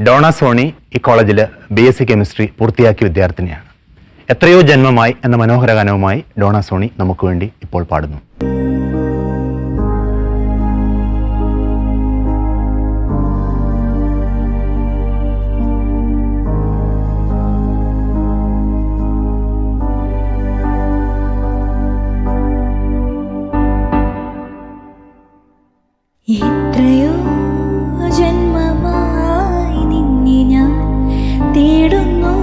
Dona Sony ഈ കോളേജിൽ BSc കെമിസ്ട്രി പൂർത്തിയാക്കിയ വിദ്യാർത്ഥിനിയാണ്. എത്രയോ ജന്മമായി എന്ന മനോഹര ഗാനവുമായി ഡോണ സോണി നമുക്ക് വേണ്ടി ഇപ്പോൾ പാടുന്നു. എത്രയോ ജന്മമായി നിന്നെ ഞാൻ തേടുന്നു.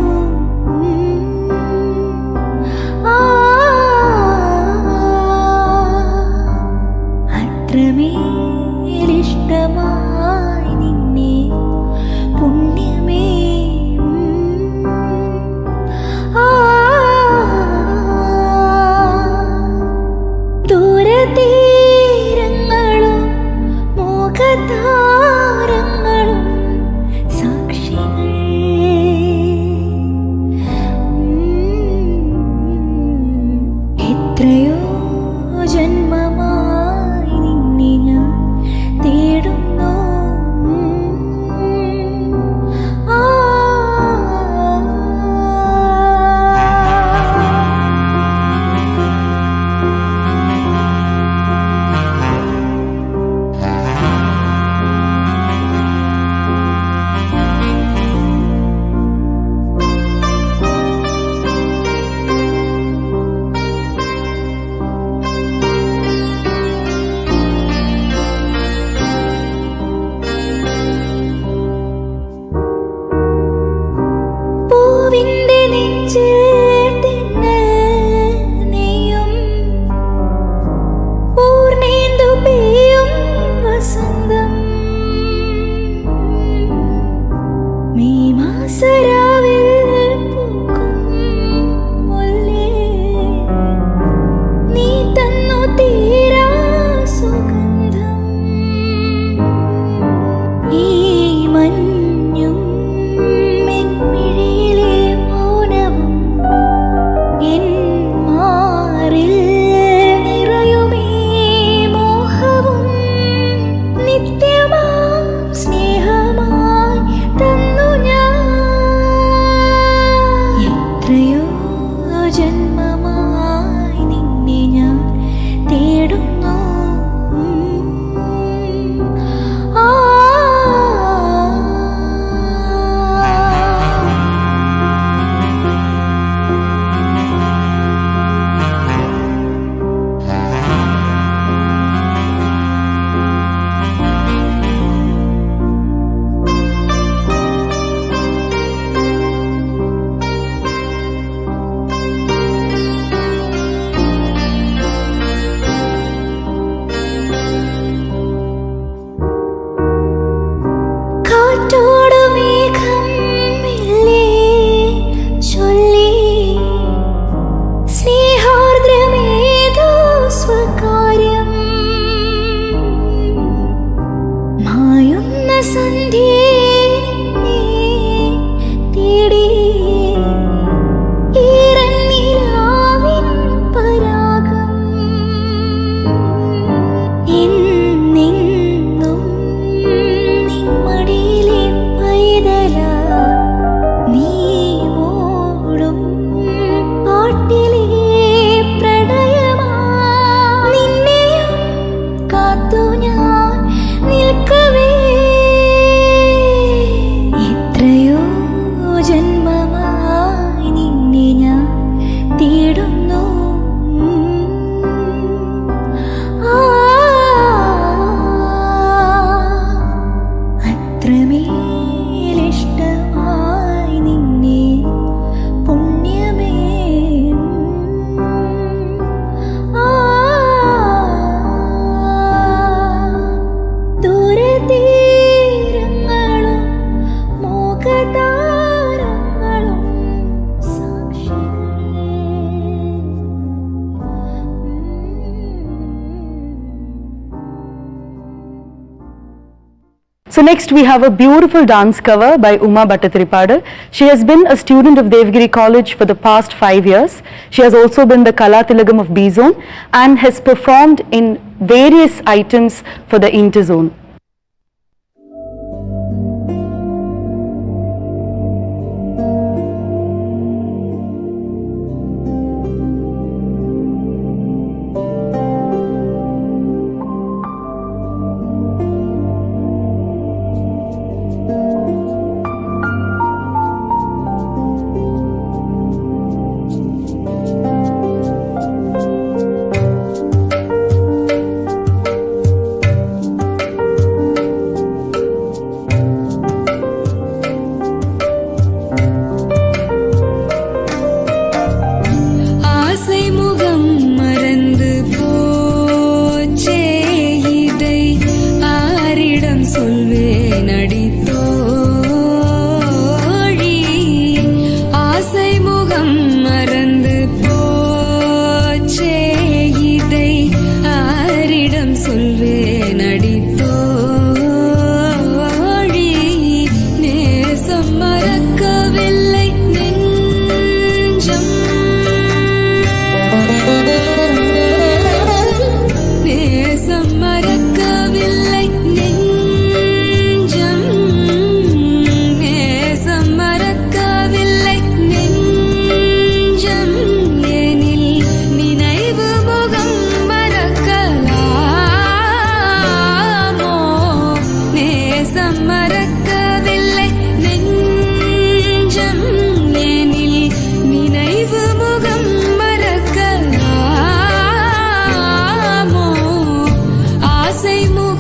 അത്രമേലിഷ്ടമായി നിന്നെ പുണ്യമേ. ദൂരതീരങ്ങളും മോഹതാരങ്ങളും സാക്ഷികൾ. എത്രയോ ജന്മമായി നിന്നെ ഞാൻ തേടുന്നു. പൂവിന്റെ നെഞ്ചിൽ തിന്നൽ നെയ്യും പൂർണ്ണേന്ദു പെയ്യും വസന്തം. മെയ് മാസരാവിൽ പൂക്കും മുല്ലേ നീ തന്നു തീരാ സുഗന്ധം. ഈ മഞ്ഞും മിഴിയിലെ മൗനവും എൻ മാറിൽ നിറയുമേ മോഹവും. നിത്യമാം സ്നേഹമായി തന്നു ഞാൻ. എത്രയോ ജന്മമായി നിന്നെ ഞാൻ തേടുന്നു. കാറ്റോട് മേഘം മെല്ലെ ചൊല്ലി സ്നേഹാർദ്രമേതോ സ്വകാര്യം. മായുന്ന സന്ധ്യേ നിന്നെ തേടി ഈറൻ നിലാവിൻ പരാഗം. എന്നെന്നും നിൻ മടിയിലെ പൈതലാ നീ മൂടും പാട്ടിലെ പ്രണയമാ. നിന്നെയും കാത്തു ഞാൻ നിൽക്കവേ. എത്രയോ ജന്മമായി നിന്നെ ഞാൻ തേടുന്നു. അത്രമേലിഷ്ടമായി നിന്നെ പുണ്യമേ. ദൂരതീരങ്ങളും മോഹതാരങ്ങളും സാക്ഷികൾ. So next we have a beautiful dance cover by Uma Bhattathiripada. She has been a student of Devagiri College for the past 5 years. She has also been the Kala Tilagam of B Zone and has performed in various items for the Inter Zone.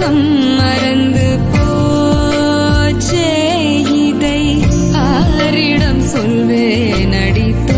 முகம் மறந்து போச்சே இதை ஆரிடம் சொல்வேன் அடித்தோழி.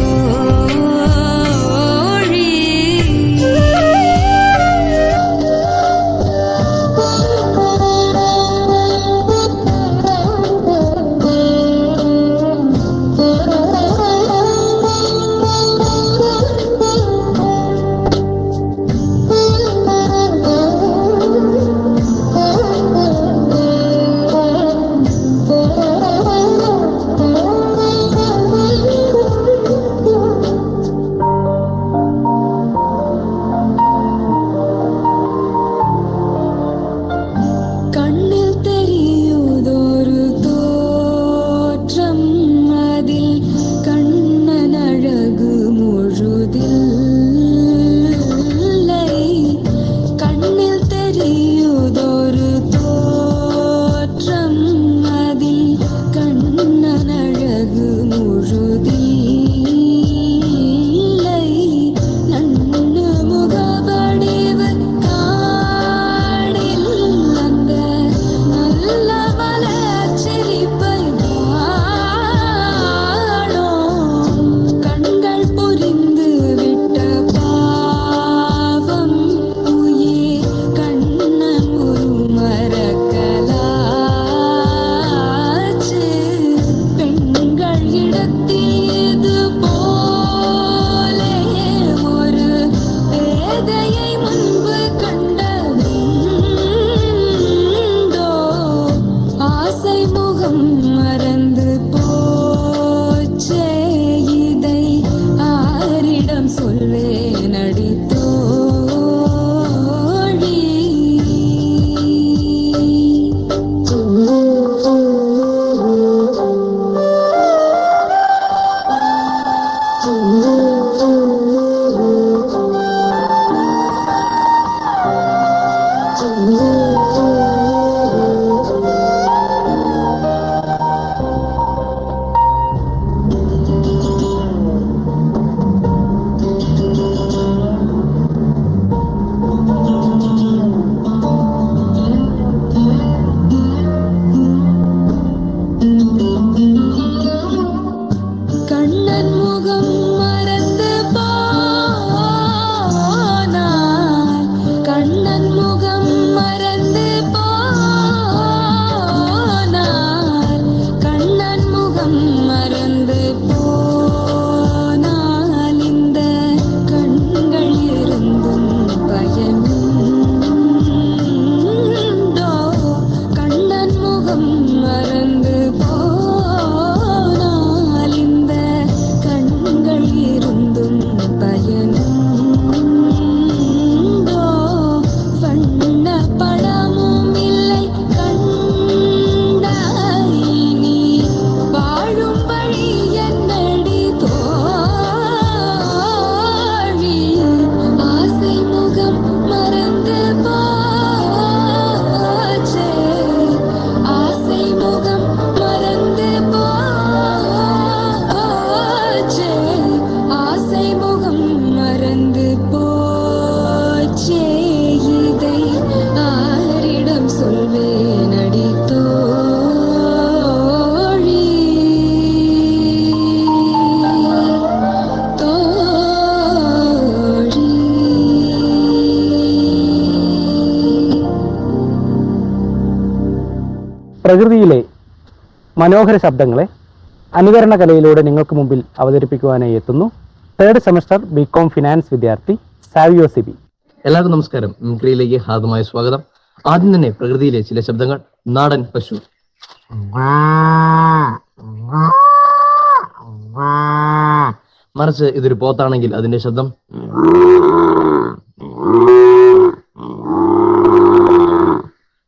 പ്രകൃതിയിലെ മനോഹര ശബ്ദങ്ങളെ അനുകരണ കലയിലൂടെ നിങ്ങൾക്ക് മുമ്പിൽ അവതരിപ്പിക്കുവാനായി എത്തുന്നു തേർഡ് സെമസ്റ്റർ ബികോം ഫിനാൻസ് വിദ്യാർത്ഥി സാവിയോ സിബി. എല്ലാവർക്കും നമസ്കാരം. മിമിക്രിയിലേക്ക് ഹാർദമായ സ്വാഗതം. ആദ്യം തന്നെ പ്രകൃതിയിലെ ചില ശബ്ദങ്ങൾ. നാടൻ പശു, മറിച്ച് ഇതൊരു പോത്താണെങ്കിൽ അതിന്റെ ശബ്ദം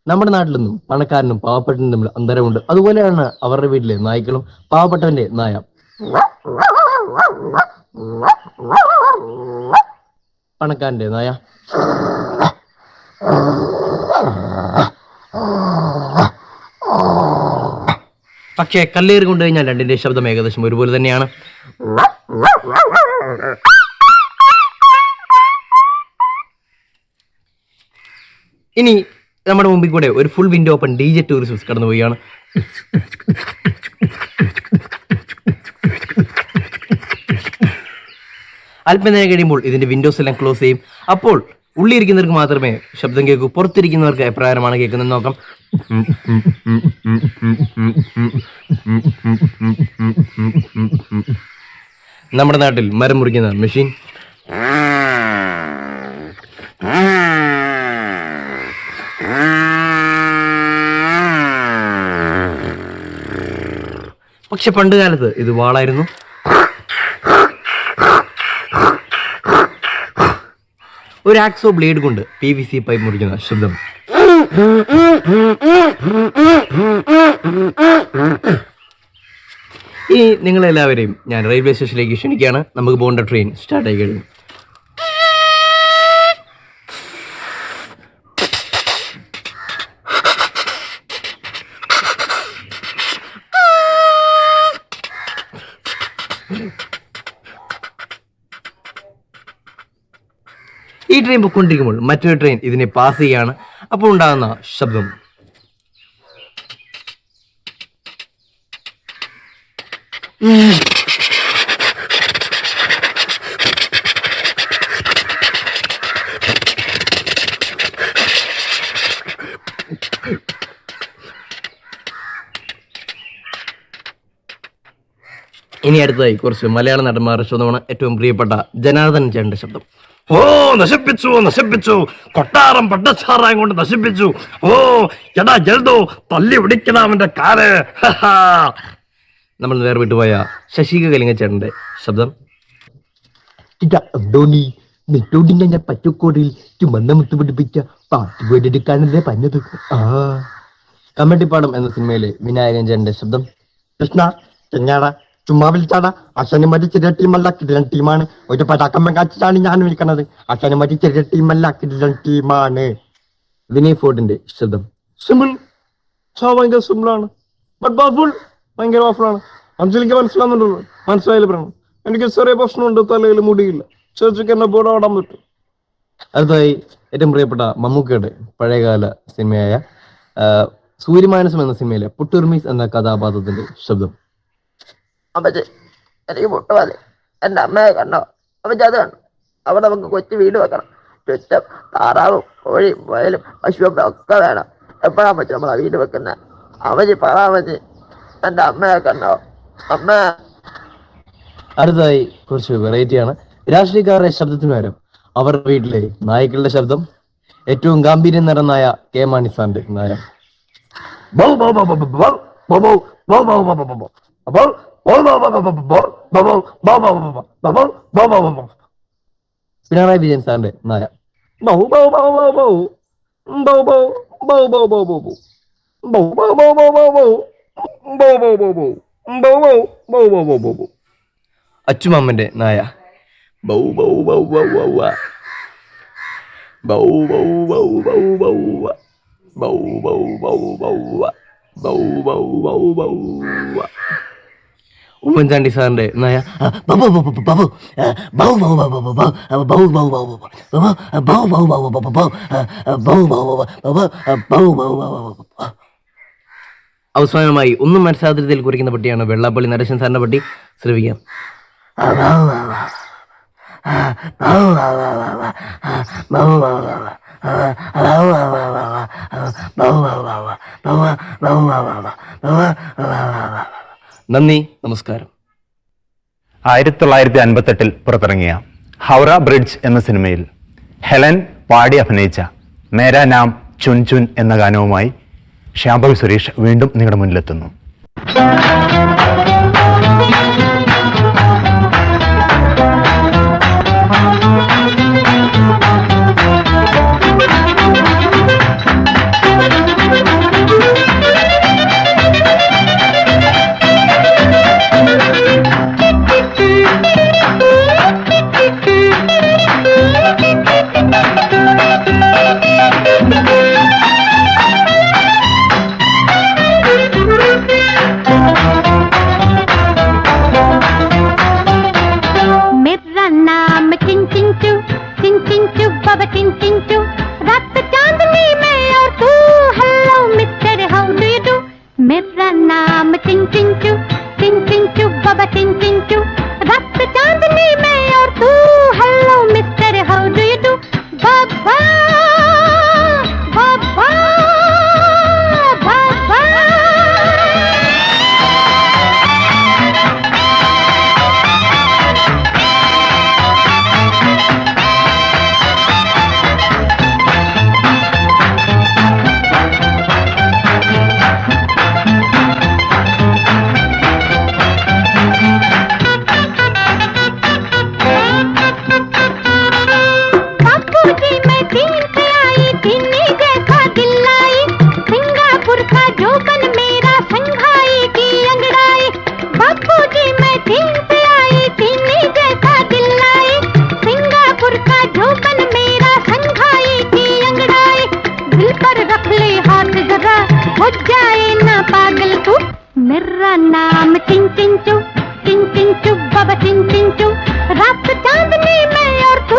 നമ്മുടെ നാട്ടിൽ നിന്നും പണക്കാരനും പാവപ്പെട്ടനും തമ്മിൽ അന്തരമുണ്ട്. അതുപോലെയാണ് അവരുടെ വീട്ടിലെ നായ്ക്കളും പാവപ്പെട്ടവന്റെ നായ. പണക്കാരന്റെ നായ പക്ഷേ കല്ലേറി കൊണ്ടു കഴിഞ്ഞാൽ രണ്ടിന്റെ ശബ്ദം ഏകദേശം ഒരുപോലെ തന്നെയാണ്. ഇനി നമ്മുടെ മുമ്പിൽ കൂടെ ഒരു full window open DJ tourist കടന്നു പോവുകയാണ്. അല്പനേരം കഴിയുമ്പോൾ ഇതിന്റെ വിൻഡോസ് എല്ലാം ക്ലോസ് ചെയ്യും. അപ്പോൾ ഉള്ളിയിരിക്കുന്നവർക്ക് മാത്രമേ ശബ്ദം കേൾക്കൂ. പുറത്തിരിക്കുന്നവർക്ക് എപ്രകാരമാണ് കേൾക്കുന്നത് നോക്കാം. നമ്മുടെ നാട്ടിൽ മരം മുറിക്കുന്ന മെഷീൻ, പക്ഷെ പണ്ട് കാലത്ത് ഇത് വാളായിരുന്നു. ഒരു ആക്സോ ബ്ലേഡ് കൊണ്ട് PVC പൈപ്പ് മുറിക്കുന്ന ശബ്ദം. ഇനി നിങ്ങളെല്ലാവരെയും ഞാൻ റെയിൽവേ സ്റ്റേഷനിലേക്ക് ക്ഷണിക്കുകയാണ്. നമുക്ക് പോകേണ്ട ട്രെയിൻ സ്റ്റാർട്ട് ആയി കഴിഞ്ഞു. ഈ ട്രെയിൻ പൊയ്ക്കൊണ്ടിരിക്കുമ്പോൾ മറ്റൊരു ട്രെയിൻ ഇതിനെ പാസ് ചെയ്യാണ്. അപ്പോൾ ഉണ്ടാകുന്ന ശബ്ദം. ഇനി അടുത്തതായി കുറച്ച് മലയാള നടന്മാരുടെ ശബ്ദമാണ്. ഏറ്റവും പ്രിയപ്പെട്ട ജനാർദ്ദൻ ചേട്ടന്റെ ശബ്ദം. ഓ നശിപ്പിച്ചു നശിപ്പിച്ചു, കൊട്ടാരം പട്ടച്ചാറായം കൊണ്ട് നശിപ്പിച്ചു. ഓ എടാ ജൽദോ തല്ലി പിടിക്കണം അവന്റെ കാല്. നമ്മൾ നേരെ വിട്ടുപോയ ശശിക കലിംഗച്ചേട്ടന്റെ ശബ്ദം. നെട്ടോടിന്റെ ഞാൻ പച്ചക്കോടിയിൽ ചുമന്ന മുത്ത് പിടിപ്പിച്ച പാട്ടുപേടെടുക്കാനല്ലേ പറഞ്ഞത്. കമ്മട്ടിപ്പാടം എന്ന സിനിമയിലെ വിനായകൻ ചേട്ടന്റെ ശബ്ദം. കൃഷ്ണ ചെങ്ങാടാ ചുമ്മാ വിളിച്ചാടാ, അച്ഛനെ മതി ചെറിയ ടീമല്ല കിടിലൻ ടീമാണ്. ഒരു പതാക്കമ്മ കാച്ചിട്ടാണ് ഞാൻ വിളിക്കണത്. അച്ഛനെ മതി ചെറിയ ടീമല്ല കിടിലൻ ടീമാണ്. വിനയ് ഫോർട്ടിന്റെ ശബ്ദം. സിമ്പിൾ, ഭയങ്കര സിമ്പിളാണ്, ബട്ട് പവർഫുൾ, ഭയങ്കര പവർഫുള്ളാണ്. അഞ്ചലിക്ക് മനസ്സിലാവുന്നുണ്ടല്ലോ, മനസ്സിലായാലും പറയണം. എനിക്ക് ചെറിയ പ്രശ്നമുണ്ട്, തലയിൽ മുടിയില്ല, ചേച്ചിക്ക് എന്നെ ബോർഡ് ഓടാൻ പറ്റും. അടുത്തതായി ഏറ്റവും പ്രിയപ്പെട്ട മമ്മൂക്കയുടെ പഴയകാല സിനിമയായ സൂര്യമാനസം എന്ന സിനിമയിലെ പുട്ടുർമീസ് എന്ന കഥാപാത്രത്തിന്റെ ശബ്ദം. അപ്പച്ചി എനിക്ക് പൊട്ടുപോലെ എൻ്റെ അമ്മയെ കണ്ടോ? അപ്പച്ചി അത് കണ്ടോ? അവിടെ നമുക്ക് കൊച്ചു വീട് വെക്കണം. ചുറ്റം താറാവും കോഴിയും മുയലും പശുവും ഒക്കെ വേണം. എപ്പോഴാ പറ്റി നമ്മളാ വീട് വെക്കുന്നത്? അമ്മച്ചി പറയാമച്ചി എൻ്റെ അമ്മയെ കണ്ടോ? അമ്മ. അടുത്തതായി കുറച്ച് വെറൈറ്റിയാണ്. രാഷ്ട്രീയക്കാരുടെ ശബ്ദത്തിന് പകരം അവരുടെ വീട്ടിലെ നായ്ക്കളുടെ ശബ്ദം. ഏറ്റവും ഗാംഭീര്യം നിറഞ്ഞ കെ മാണി സാറിന്റെ നായ. പിണറായി വിജയൻ സാറിന്റെ നായ. അച്ചുമാമന്റെ നായ. Bow bow bow bow bow bow bow bow bow bow bow bow bow bow bow bow bow bow. Oommen Chandy സാറിന്റെ നായ. അവസാനമായി ഒന്നും മനസ്സാതിരത്തിൽ കുറിക്കുന്ന പട്ടിയാണ് വെള്ളാപ്പള്ളി നരേശൻ സാറിന്റെ പട്ടി. ശ്രവിക്കാം. നന്ദി, നമസ്കാരം. 1958 പുറത്തിറങ്ങിയ ഹൗറ ബ്രിഡ്ജ് എന്ന സിനിമയിൽ ഹെലൻ പാടി അഭിനയിച്ച മേരാ നാം ചുൻ ചുൻ എന്ന ഗാനവുമായി ശ്യാംഭവി സുരേഷ് വീണ്ടും നിങ്ങളുടെ മുന്നിലെത്തുന്നു. मेरा नाम चिंचिंचू चिंचिंचू बाबा चिंचिंचू रात चांदनी में और तू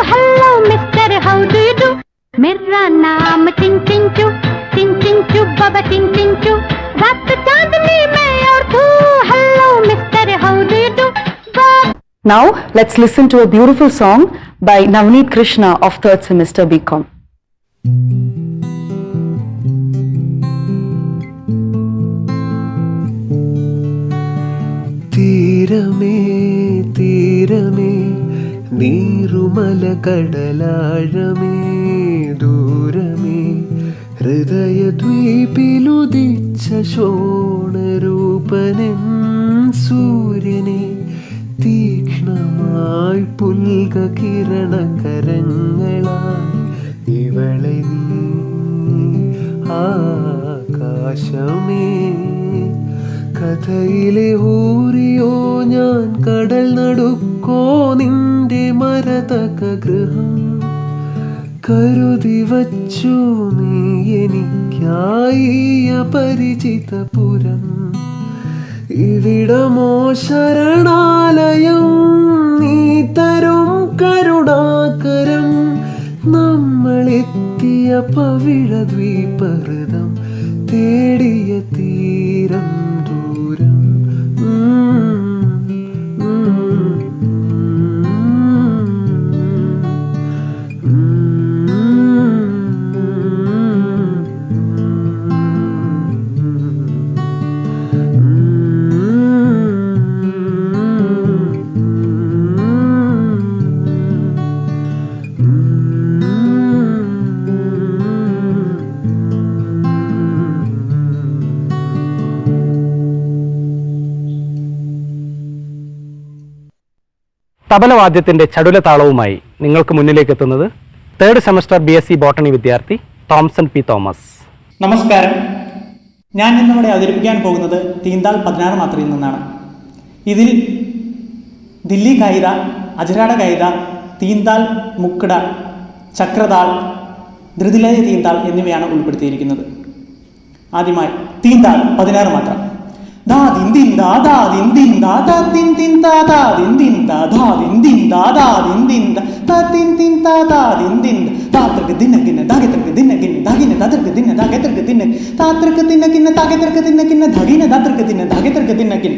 hello mister how do you do मेरा नाम चिंचिंचू चिंचिंचू बाबा चिंचिंचू रात चांदनी में और तू hello mister how do you do. Now let's listen to a beautiful song by Navneet Krishna of 3rd semester BCom. തീരമേ തീരമേ നീറുമല കടലാഴമേ ദൂരമേ ഹൃദയദ്വീപിലുദിച്ച ശോണരൂപനൻ സൂര്യനെ തീക്ഷ്ണമായി പുൽക കിരണകരങ്ങളായി ഇവളെ നീ ആകാശമേ കഥയിലെ ഊറിയോ ഞാൻ കടൽ നടുക്കോ നിന്റെ മരതക ഗൃഹം കരുതി വച്ചു നീ എനിക്കായി അപരിചിതപുരം ഇവിടമോ ശരണാലയം നീ തരും കരുണാകരം നമ്മളെത്തിയ പവിഴദ്വീപഹൃദം തേടിയ തീരം ദൂരം. തബലവാദ്യത്തിന്റെ ചടുല താളവുമായി നിങ്ങൾക്ക് മുന്നിലേക്ക് എത്തുന്നത് 3rd സെമസ്റ്റർ BSc ബോട്ടണി വിദ്യാർത്ഥി തോംസൺ പി തോമസ്. നമസ്കാരം. ഞാൻ ഇന്നിവിടെ അവതരിപ്പിക്കാൻ പോകുന്നത് തീന്താൾ 16 മാത്രയിൽ നിന്നാണ്. ഇതിൽ ദില്ലി കൈത, അജരാട കൈത, തീന്താൾ, മുക്കട, ചക്രതാൾ, ധൃതിലയ തീന്താൾ എന്നിവയാണ് ഉൾപ്പെടുത്തിയിരിക്കുന്നത്. ആദ്യമായി തീന്താൾ 16 മാത്രം. ദാ ദിൻ ദിൻ ദാ ദാ ദിൻ ദിൻ ദാ ദാ ദിൻ ദിൻ ദാ ദാ ദിൻ ദിൻ ദാ ദാ ദിൻ ദിൻ ദാ ദാ ദിൻ ദിൻ ദാ ദിൻ ദിൻ ദാ ദാ ദിൻ ദിൻ ദാ തർക്ക് ദിനകിന ദാഗതർക്ക് ദിനകിന ദാഗിന ദാതർക്ക് ദിന ദാഗതർക്ക് ദിന താതർക്ക് ദിനകിന ദാഗതർക്ക് ദിനകിന ദാഗിന ദാതർക്ക് ദിന ദാഗതർക്ക് ദിനകിന.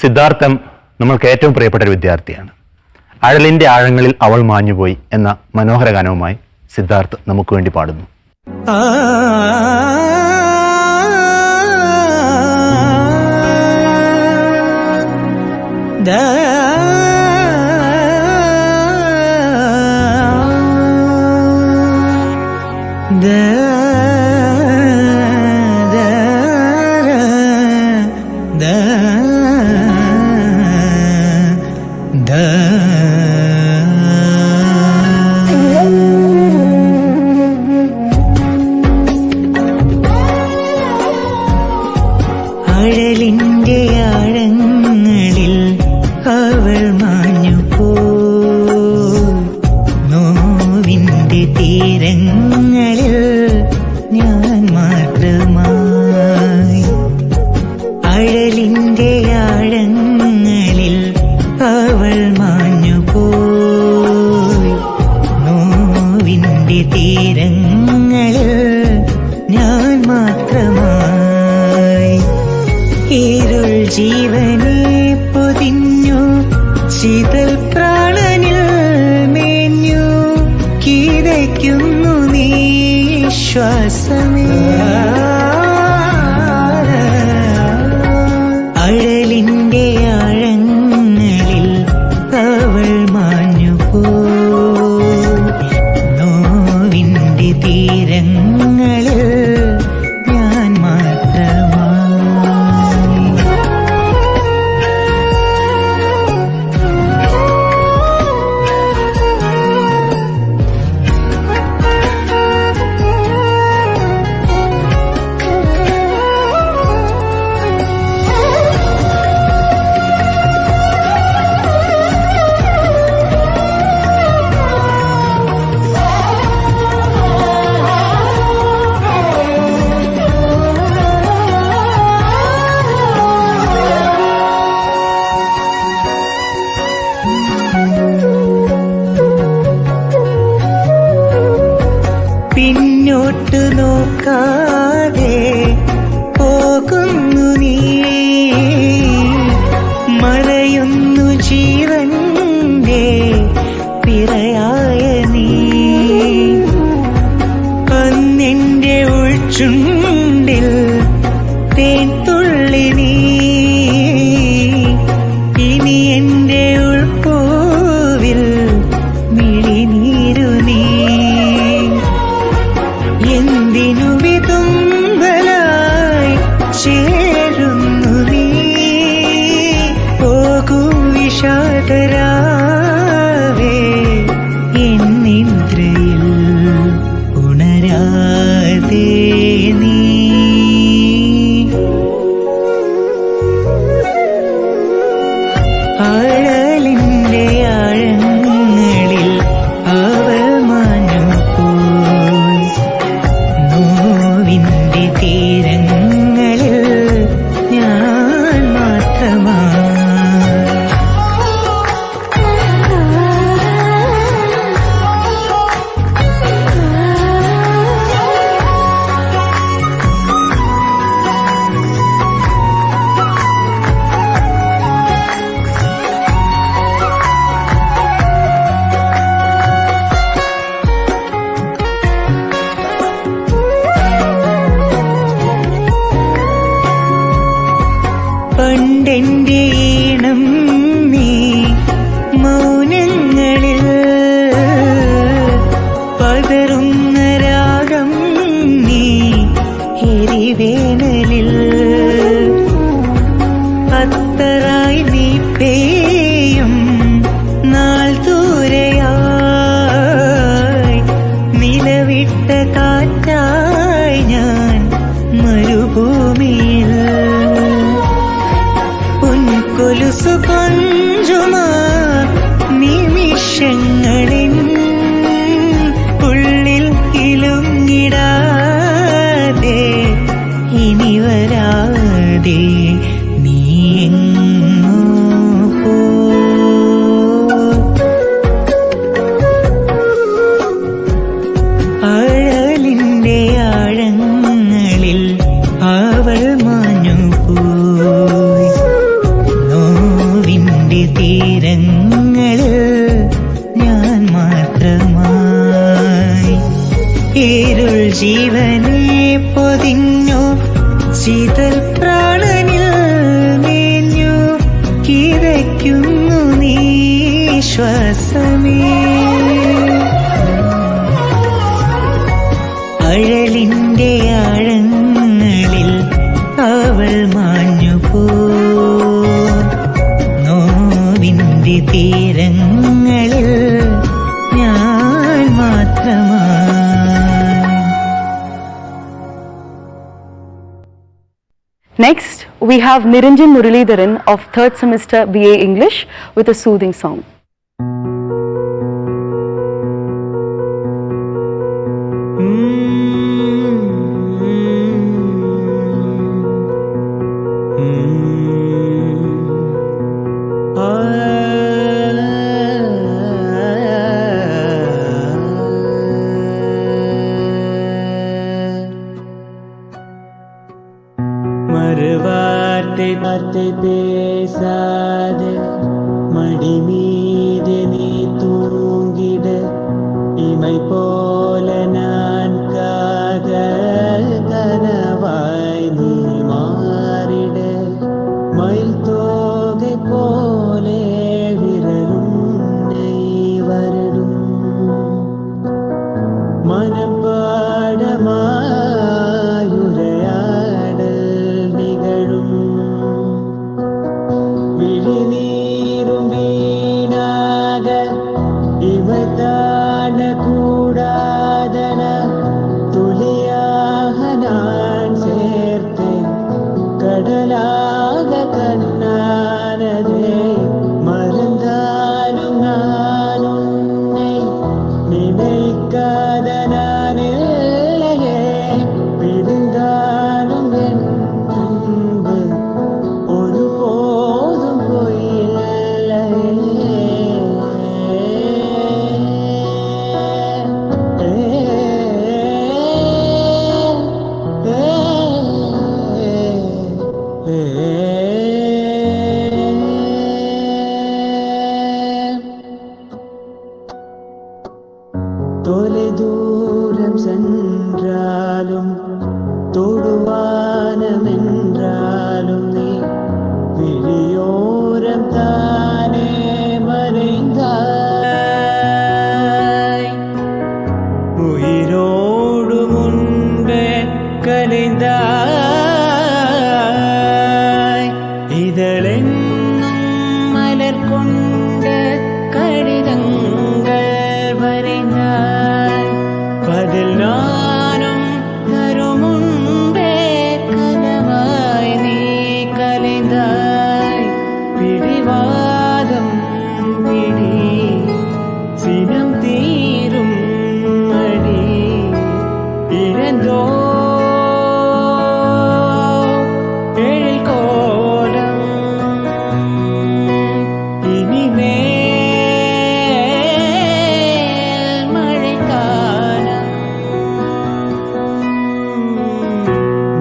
സിദ്ധാർത്ഥം നമ്മൾക്ക് ഏറ്റവും പ്രിയപ്പെട്ട ഒരു വിദ്യാർത്ഥിയാണ്. അഴലിന്റെ ആഴങ്ങളിൽ അവൾ മാഞ്ഞുപോയി എന്ന മനോഹര ഗാനവുമായി സിദ്ധാർത്ഥ് നമുക്ക് വേണ്ടി പാടുന്നു. അഴലിന്റെ ആഴങ്ങളിൽ അവൾ മാഞ്ഞുപോയി, നോവിന്റെ തീരങ്ങളിൽ ഞാൻ മാത്രമായി. അഴലിന്റെ ആഴങ്ങളിൽ അവൾ മാഞ്ഞുപോയി, നോവിന്റെ തീരങ്ങളിൽ ഞാൻ മാത്രമായി. ഇരുൾ ജീവനെ പൊതിഞ്ഞു, ശീതൽ പ്രാണനിൽ മേഞ്ഞു, കിതയ്ക്കുന്നു നീ ശ്വാസമേ. അഴലിന്റെ ആഴങ്ങളിൽ അവൾ മാഞ്ഞുപോയി, നോവിന്റെ തീരങ്ങളിൽ ഞാൻ മാത്രമായി. പിന്നോട്ട് നോക്കാതെ പോകുന്നു നീ, മറയുന്നു ജീവന്റെ പിറയായ നീ. അന്നെന്റെ ഉൾച്ചുണ്ടിൽ തേൻ തുള്ളി നീ, ഇനി എന്റെ ഉൾപ്പൂവിൽ മിഴിനീരു നീ. എന്തിനു വിതുമ്പലായി ചേരുന്നു നീ, പോകൂ വിഷാദരാവേ എന്നിന്ദ്രയിൽ ഉണരാതെ നീ. അഴലിന്റെ ആഴങ്ങളിൽ അവൾ മാഞ്ഞുപോയി, നോവിന്റെ തീരങ്ങളിൽ ഞാൻ മാത്രമായി. പണ്ടെന്റെ ഈണം നീ മൗനങ്ങളിൽ പതറുന്ന രാഗം നീ എരിവേനലിൽ അത്തറായി നീ പേയും നാൾ ദൂരെയായി നിലവിട്ട കാറ്റായി ഞാൻ മരുഭൂമിയിൽ പൊൻകൊലുസു കൊഞ്ചുമാ നിമിഷങ്ങളിൽ ഉള്ളിൽ ഇലുങ്ങിടാതെ ഇനി വരാതെ നീ എങ്ങോ പോ. അഴലിന്റെ ആഴങ്ങളിൽ അവൾ മാഞ്ഞു പോയി. നോവിന്റെ തീരങ്ങളിൽ ഞാൻ മാത്രമായി. ഇരുൾ ജീവനെ പൊതിഞ്ഞു ശീതൽ പ്രാണനിൽ മേഞ്ഞു കിതയ്ക്കുന്നു നീ ശ്വാസമേ. അഴലിന്റെ ആഴങ്ങളിൽ അവൾ മാഞ്ഞു പോ. നോവിന്റെ തീരങ്ങളിൽ ഞാൻ മാത്രമായി. Next, we have Niranjan Muralidharan of 3rd semester BA English with a soothing song. மறுவார்த்தை வார்த்தை பேசாது மடி மீது நீ தூங்கிட. இமை போல நான் காதல் கனவாய் நீ மாறிட. மயில் தோகை போலே விரலும் நெய் வருடும். மனம் பாடமாயுரையாடல் நிகழும். விழிநீரும் வீணாக இமைத்தான கூடாதன துளியாக நான் சேர்த்தேன். கடலாக கண்ணானதே மறந்தாலும் நான் உன்னை நினைக்காத நான் இல்லையே. பிரிந்தாலும் என் அன்பு ஒருபோதும் பொய்யில்லையே. தொலை தூரம் சென்றாலும் தொடுவானம் என்றாலும் நீ விழியோரம் தானே மறைந்தாய். உயிரோடு முன்பே கலைந்தாய். இதழென்னும் மலர் கொண்ட கடிதங்கள் வரைந்தாய். பதில் நானும் தரும் முன்பே கனவாய் நீ கலைந்தாய். பிடிவாதம் பிடி சினம் தீரும் அடி. இறந்தோ எழில் கோலம் இனிமேல் மழைக்காலம்.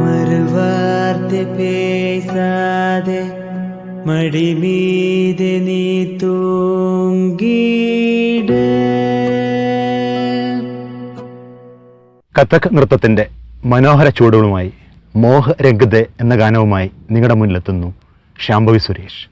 மறுவார்த்தை பேசாதே மடி மீது நீ തൂങ്ങിട. കഥക് നൃത്തത്തിന്റെ മനോഹര ചൂടുകളുമായി മോഹ രംഗത്തെ എന്ന ഗാനവുമായി നിങ്ങളുടെ മുന്നിലെത്തുന്നു ശ്യാംഭവി സുരേഷ്.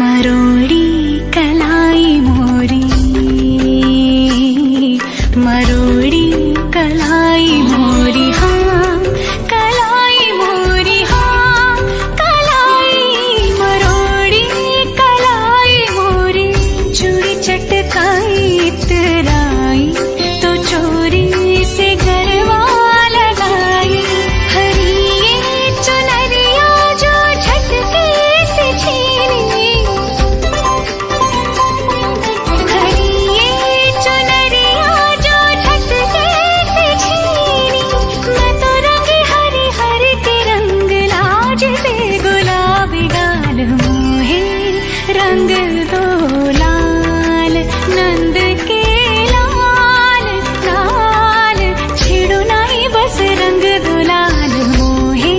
मरोड़ी कलाई मोरी, मरोड़ी कलाई मोरी, हाँ कलाई मोरी, हाँ कलाई, मरोड़ी कलाई मोरी, चूड़ी चटकाई इतराई तो चोरी से गरबा लगाई, हरी चुनरिया जो झटके से छीनी, रंग दो लाल नंद के लाल लाल, छिड़ो नहीं बस रंग दो लाल मोहे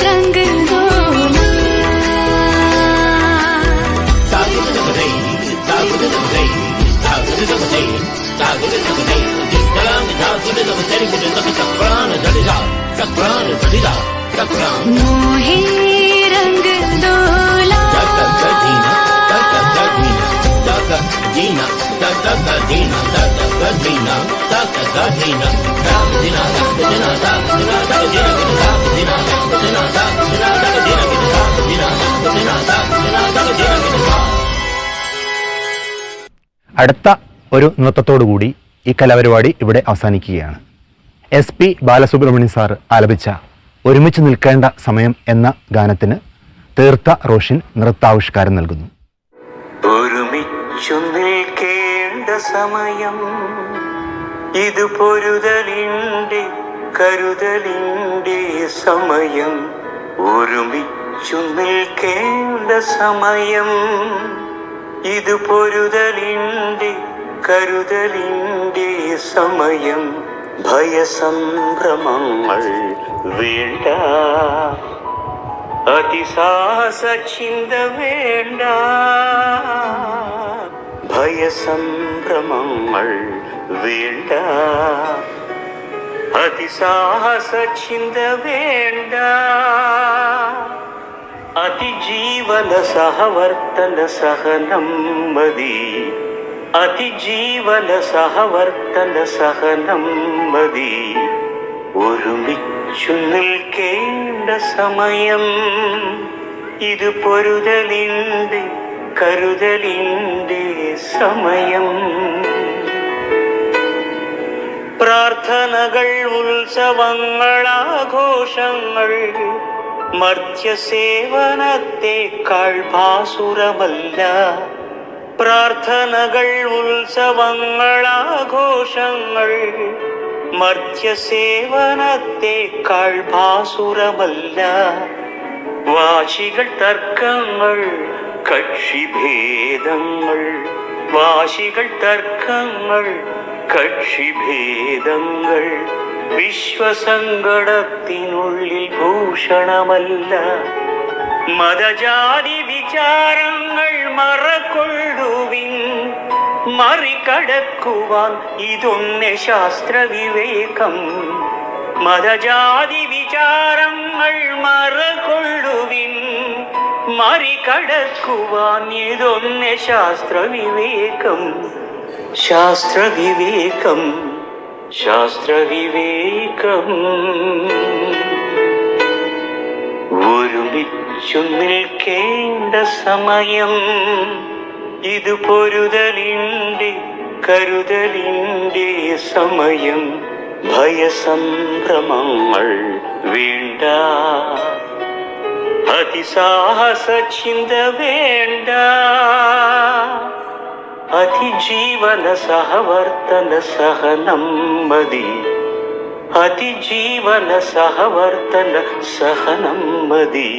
रंग दो मोहे रंग दो അടുത്ത ഒരു നൃത്തത്തോടുകൂടി ഈ കലാപരിപാടി ഇവിടെ അവസാനിക്കുകയാണ്. SP ബാലസുബ്രഹ്മണ്യം സാർ ആലപിച്ച ഒരുമിച്ച് നിൽക്കേണ്ട സമയം എന്ന ഗാനത്തിന് തീർത്ത റോഷിൻ നൃത്താവിഷ്കാരം നൽകുന്നു. ഒരുമിച്ചു നിൽക്കേണ്ട സമയം ഇത്, പൊരുതലിൻ്റെ കരുതലിൻ്റെ സമയം, ഒരുമിച്ചു നിൽക്കേണ്ട സമയം ഇത്, പൊരുതലിൻ്റെ കരുതലിൻ്റെ സമയം, ഭയസംഭ്രമങ്ങൾ വേണ്ട, അതിസാഹസ ചിന്ത വേണ്ട, ഭയസംഭ്രമങ്ങൾ വേണ്ട, അതിസാഹസ ചിന്ത വേണ്ട, അതിജീവന സഹവർത്തന സഹനം മതി, അതിജീവന സഹവർത്തന സഹനം മതി, ഒരുമിച്ചു നിൽക്കേണ്ട സമയം ഇത്, പൊരുതലിൻ്റെ കരുതലിൻ്റെ സമയം. പ്രാർത്ഥനകൾ ഉത്സവങ്ങൾ ആഘോഷങ്ങൾ മർത്യസേവനത്തെക്കാൾ ഭാസുരമല്ല. പ്രാർത്ഥനകൾ ഉത്സവങ്ങൾ ആഘോഷങ്ങൾ മർത്യസേവനത്തെക്കാൾ ഭാസുരമല്ല. വാശികൾ തർക്കങ്ങൾ കക്ഷിഭേദങ്ങൾ, വാശികൾ തർക്കങ്ങൾ കക്ഷിഭേദങ്ങൾ വിശ്വസങ്കടത്തിനുള്ളിൽ ഭൂഷണമല്ല. മതജാതി വിചാരങ്ങൾ മറക്കൊള്ളുവിൻ, മറികടക്കുവാൻ ഇതൊന്നെ ശാസ്ത്രവിവേകം. മതജാതി വിചാരങ്ങൾ മറകൊള്ളുവിൻ, മറികടക്കുവാൻ ഇതൊന്നെ ശാസ്ത്രവിവേകം. ശാസ്ത്രവിവേകം, ശാസ്ത്രവിവേകം. ഒരുമിച്ചു നിൽക്കേണ്ട സമയം ഇത്, പൊരുതലിൻ്റെ കരുതലിൻ്റെ സമയം. ഭയസംഭ്രമങ്ങൾ വേണ്ട, അതിസാഹസ ചിന്ത വേണ്ട. അതിജീവന സഹവർത്തന സഹനം മതി, അതിജീവന സഹവർത്തന സഹനം മതി.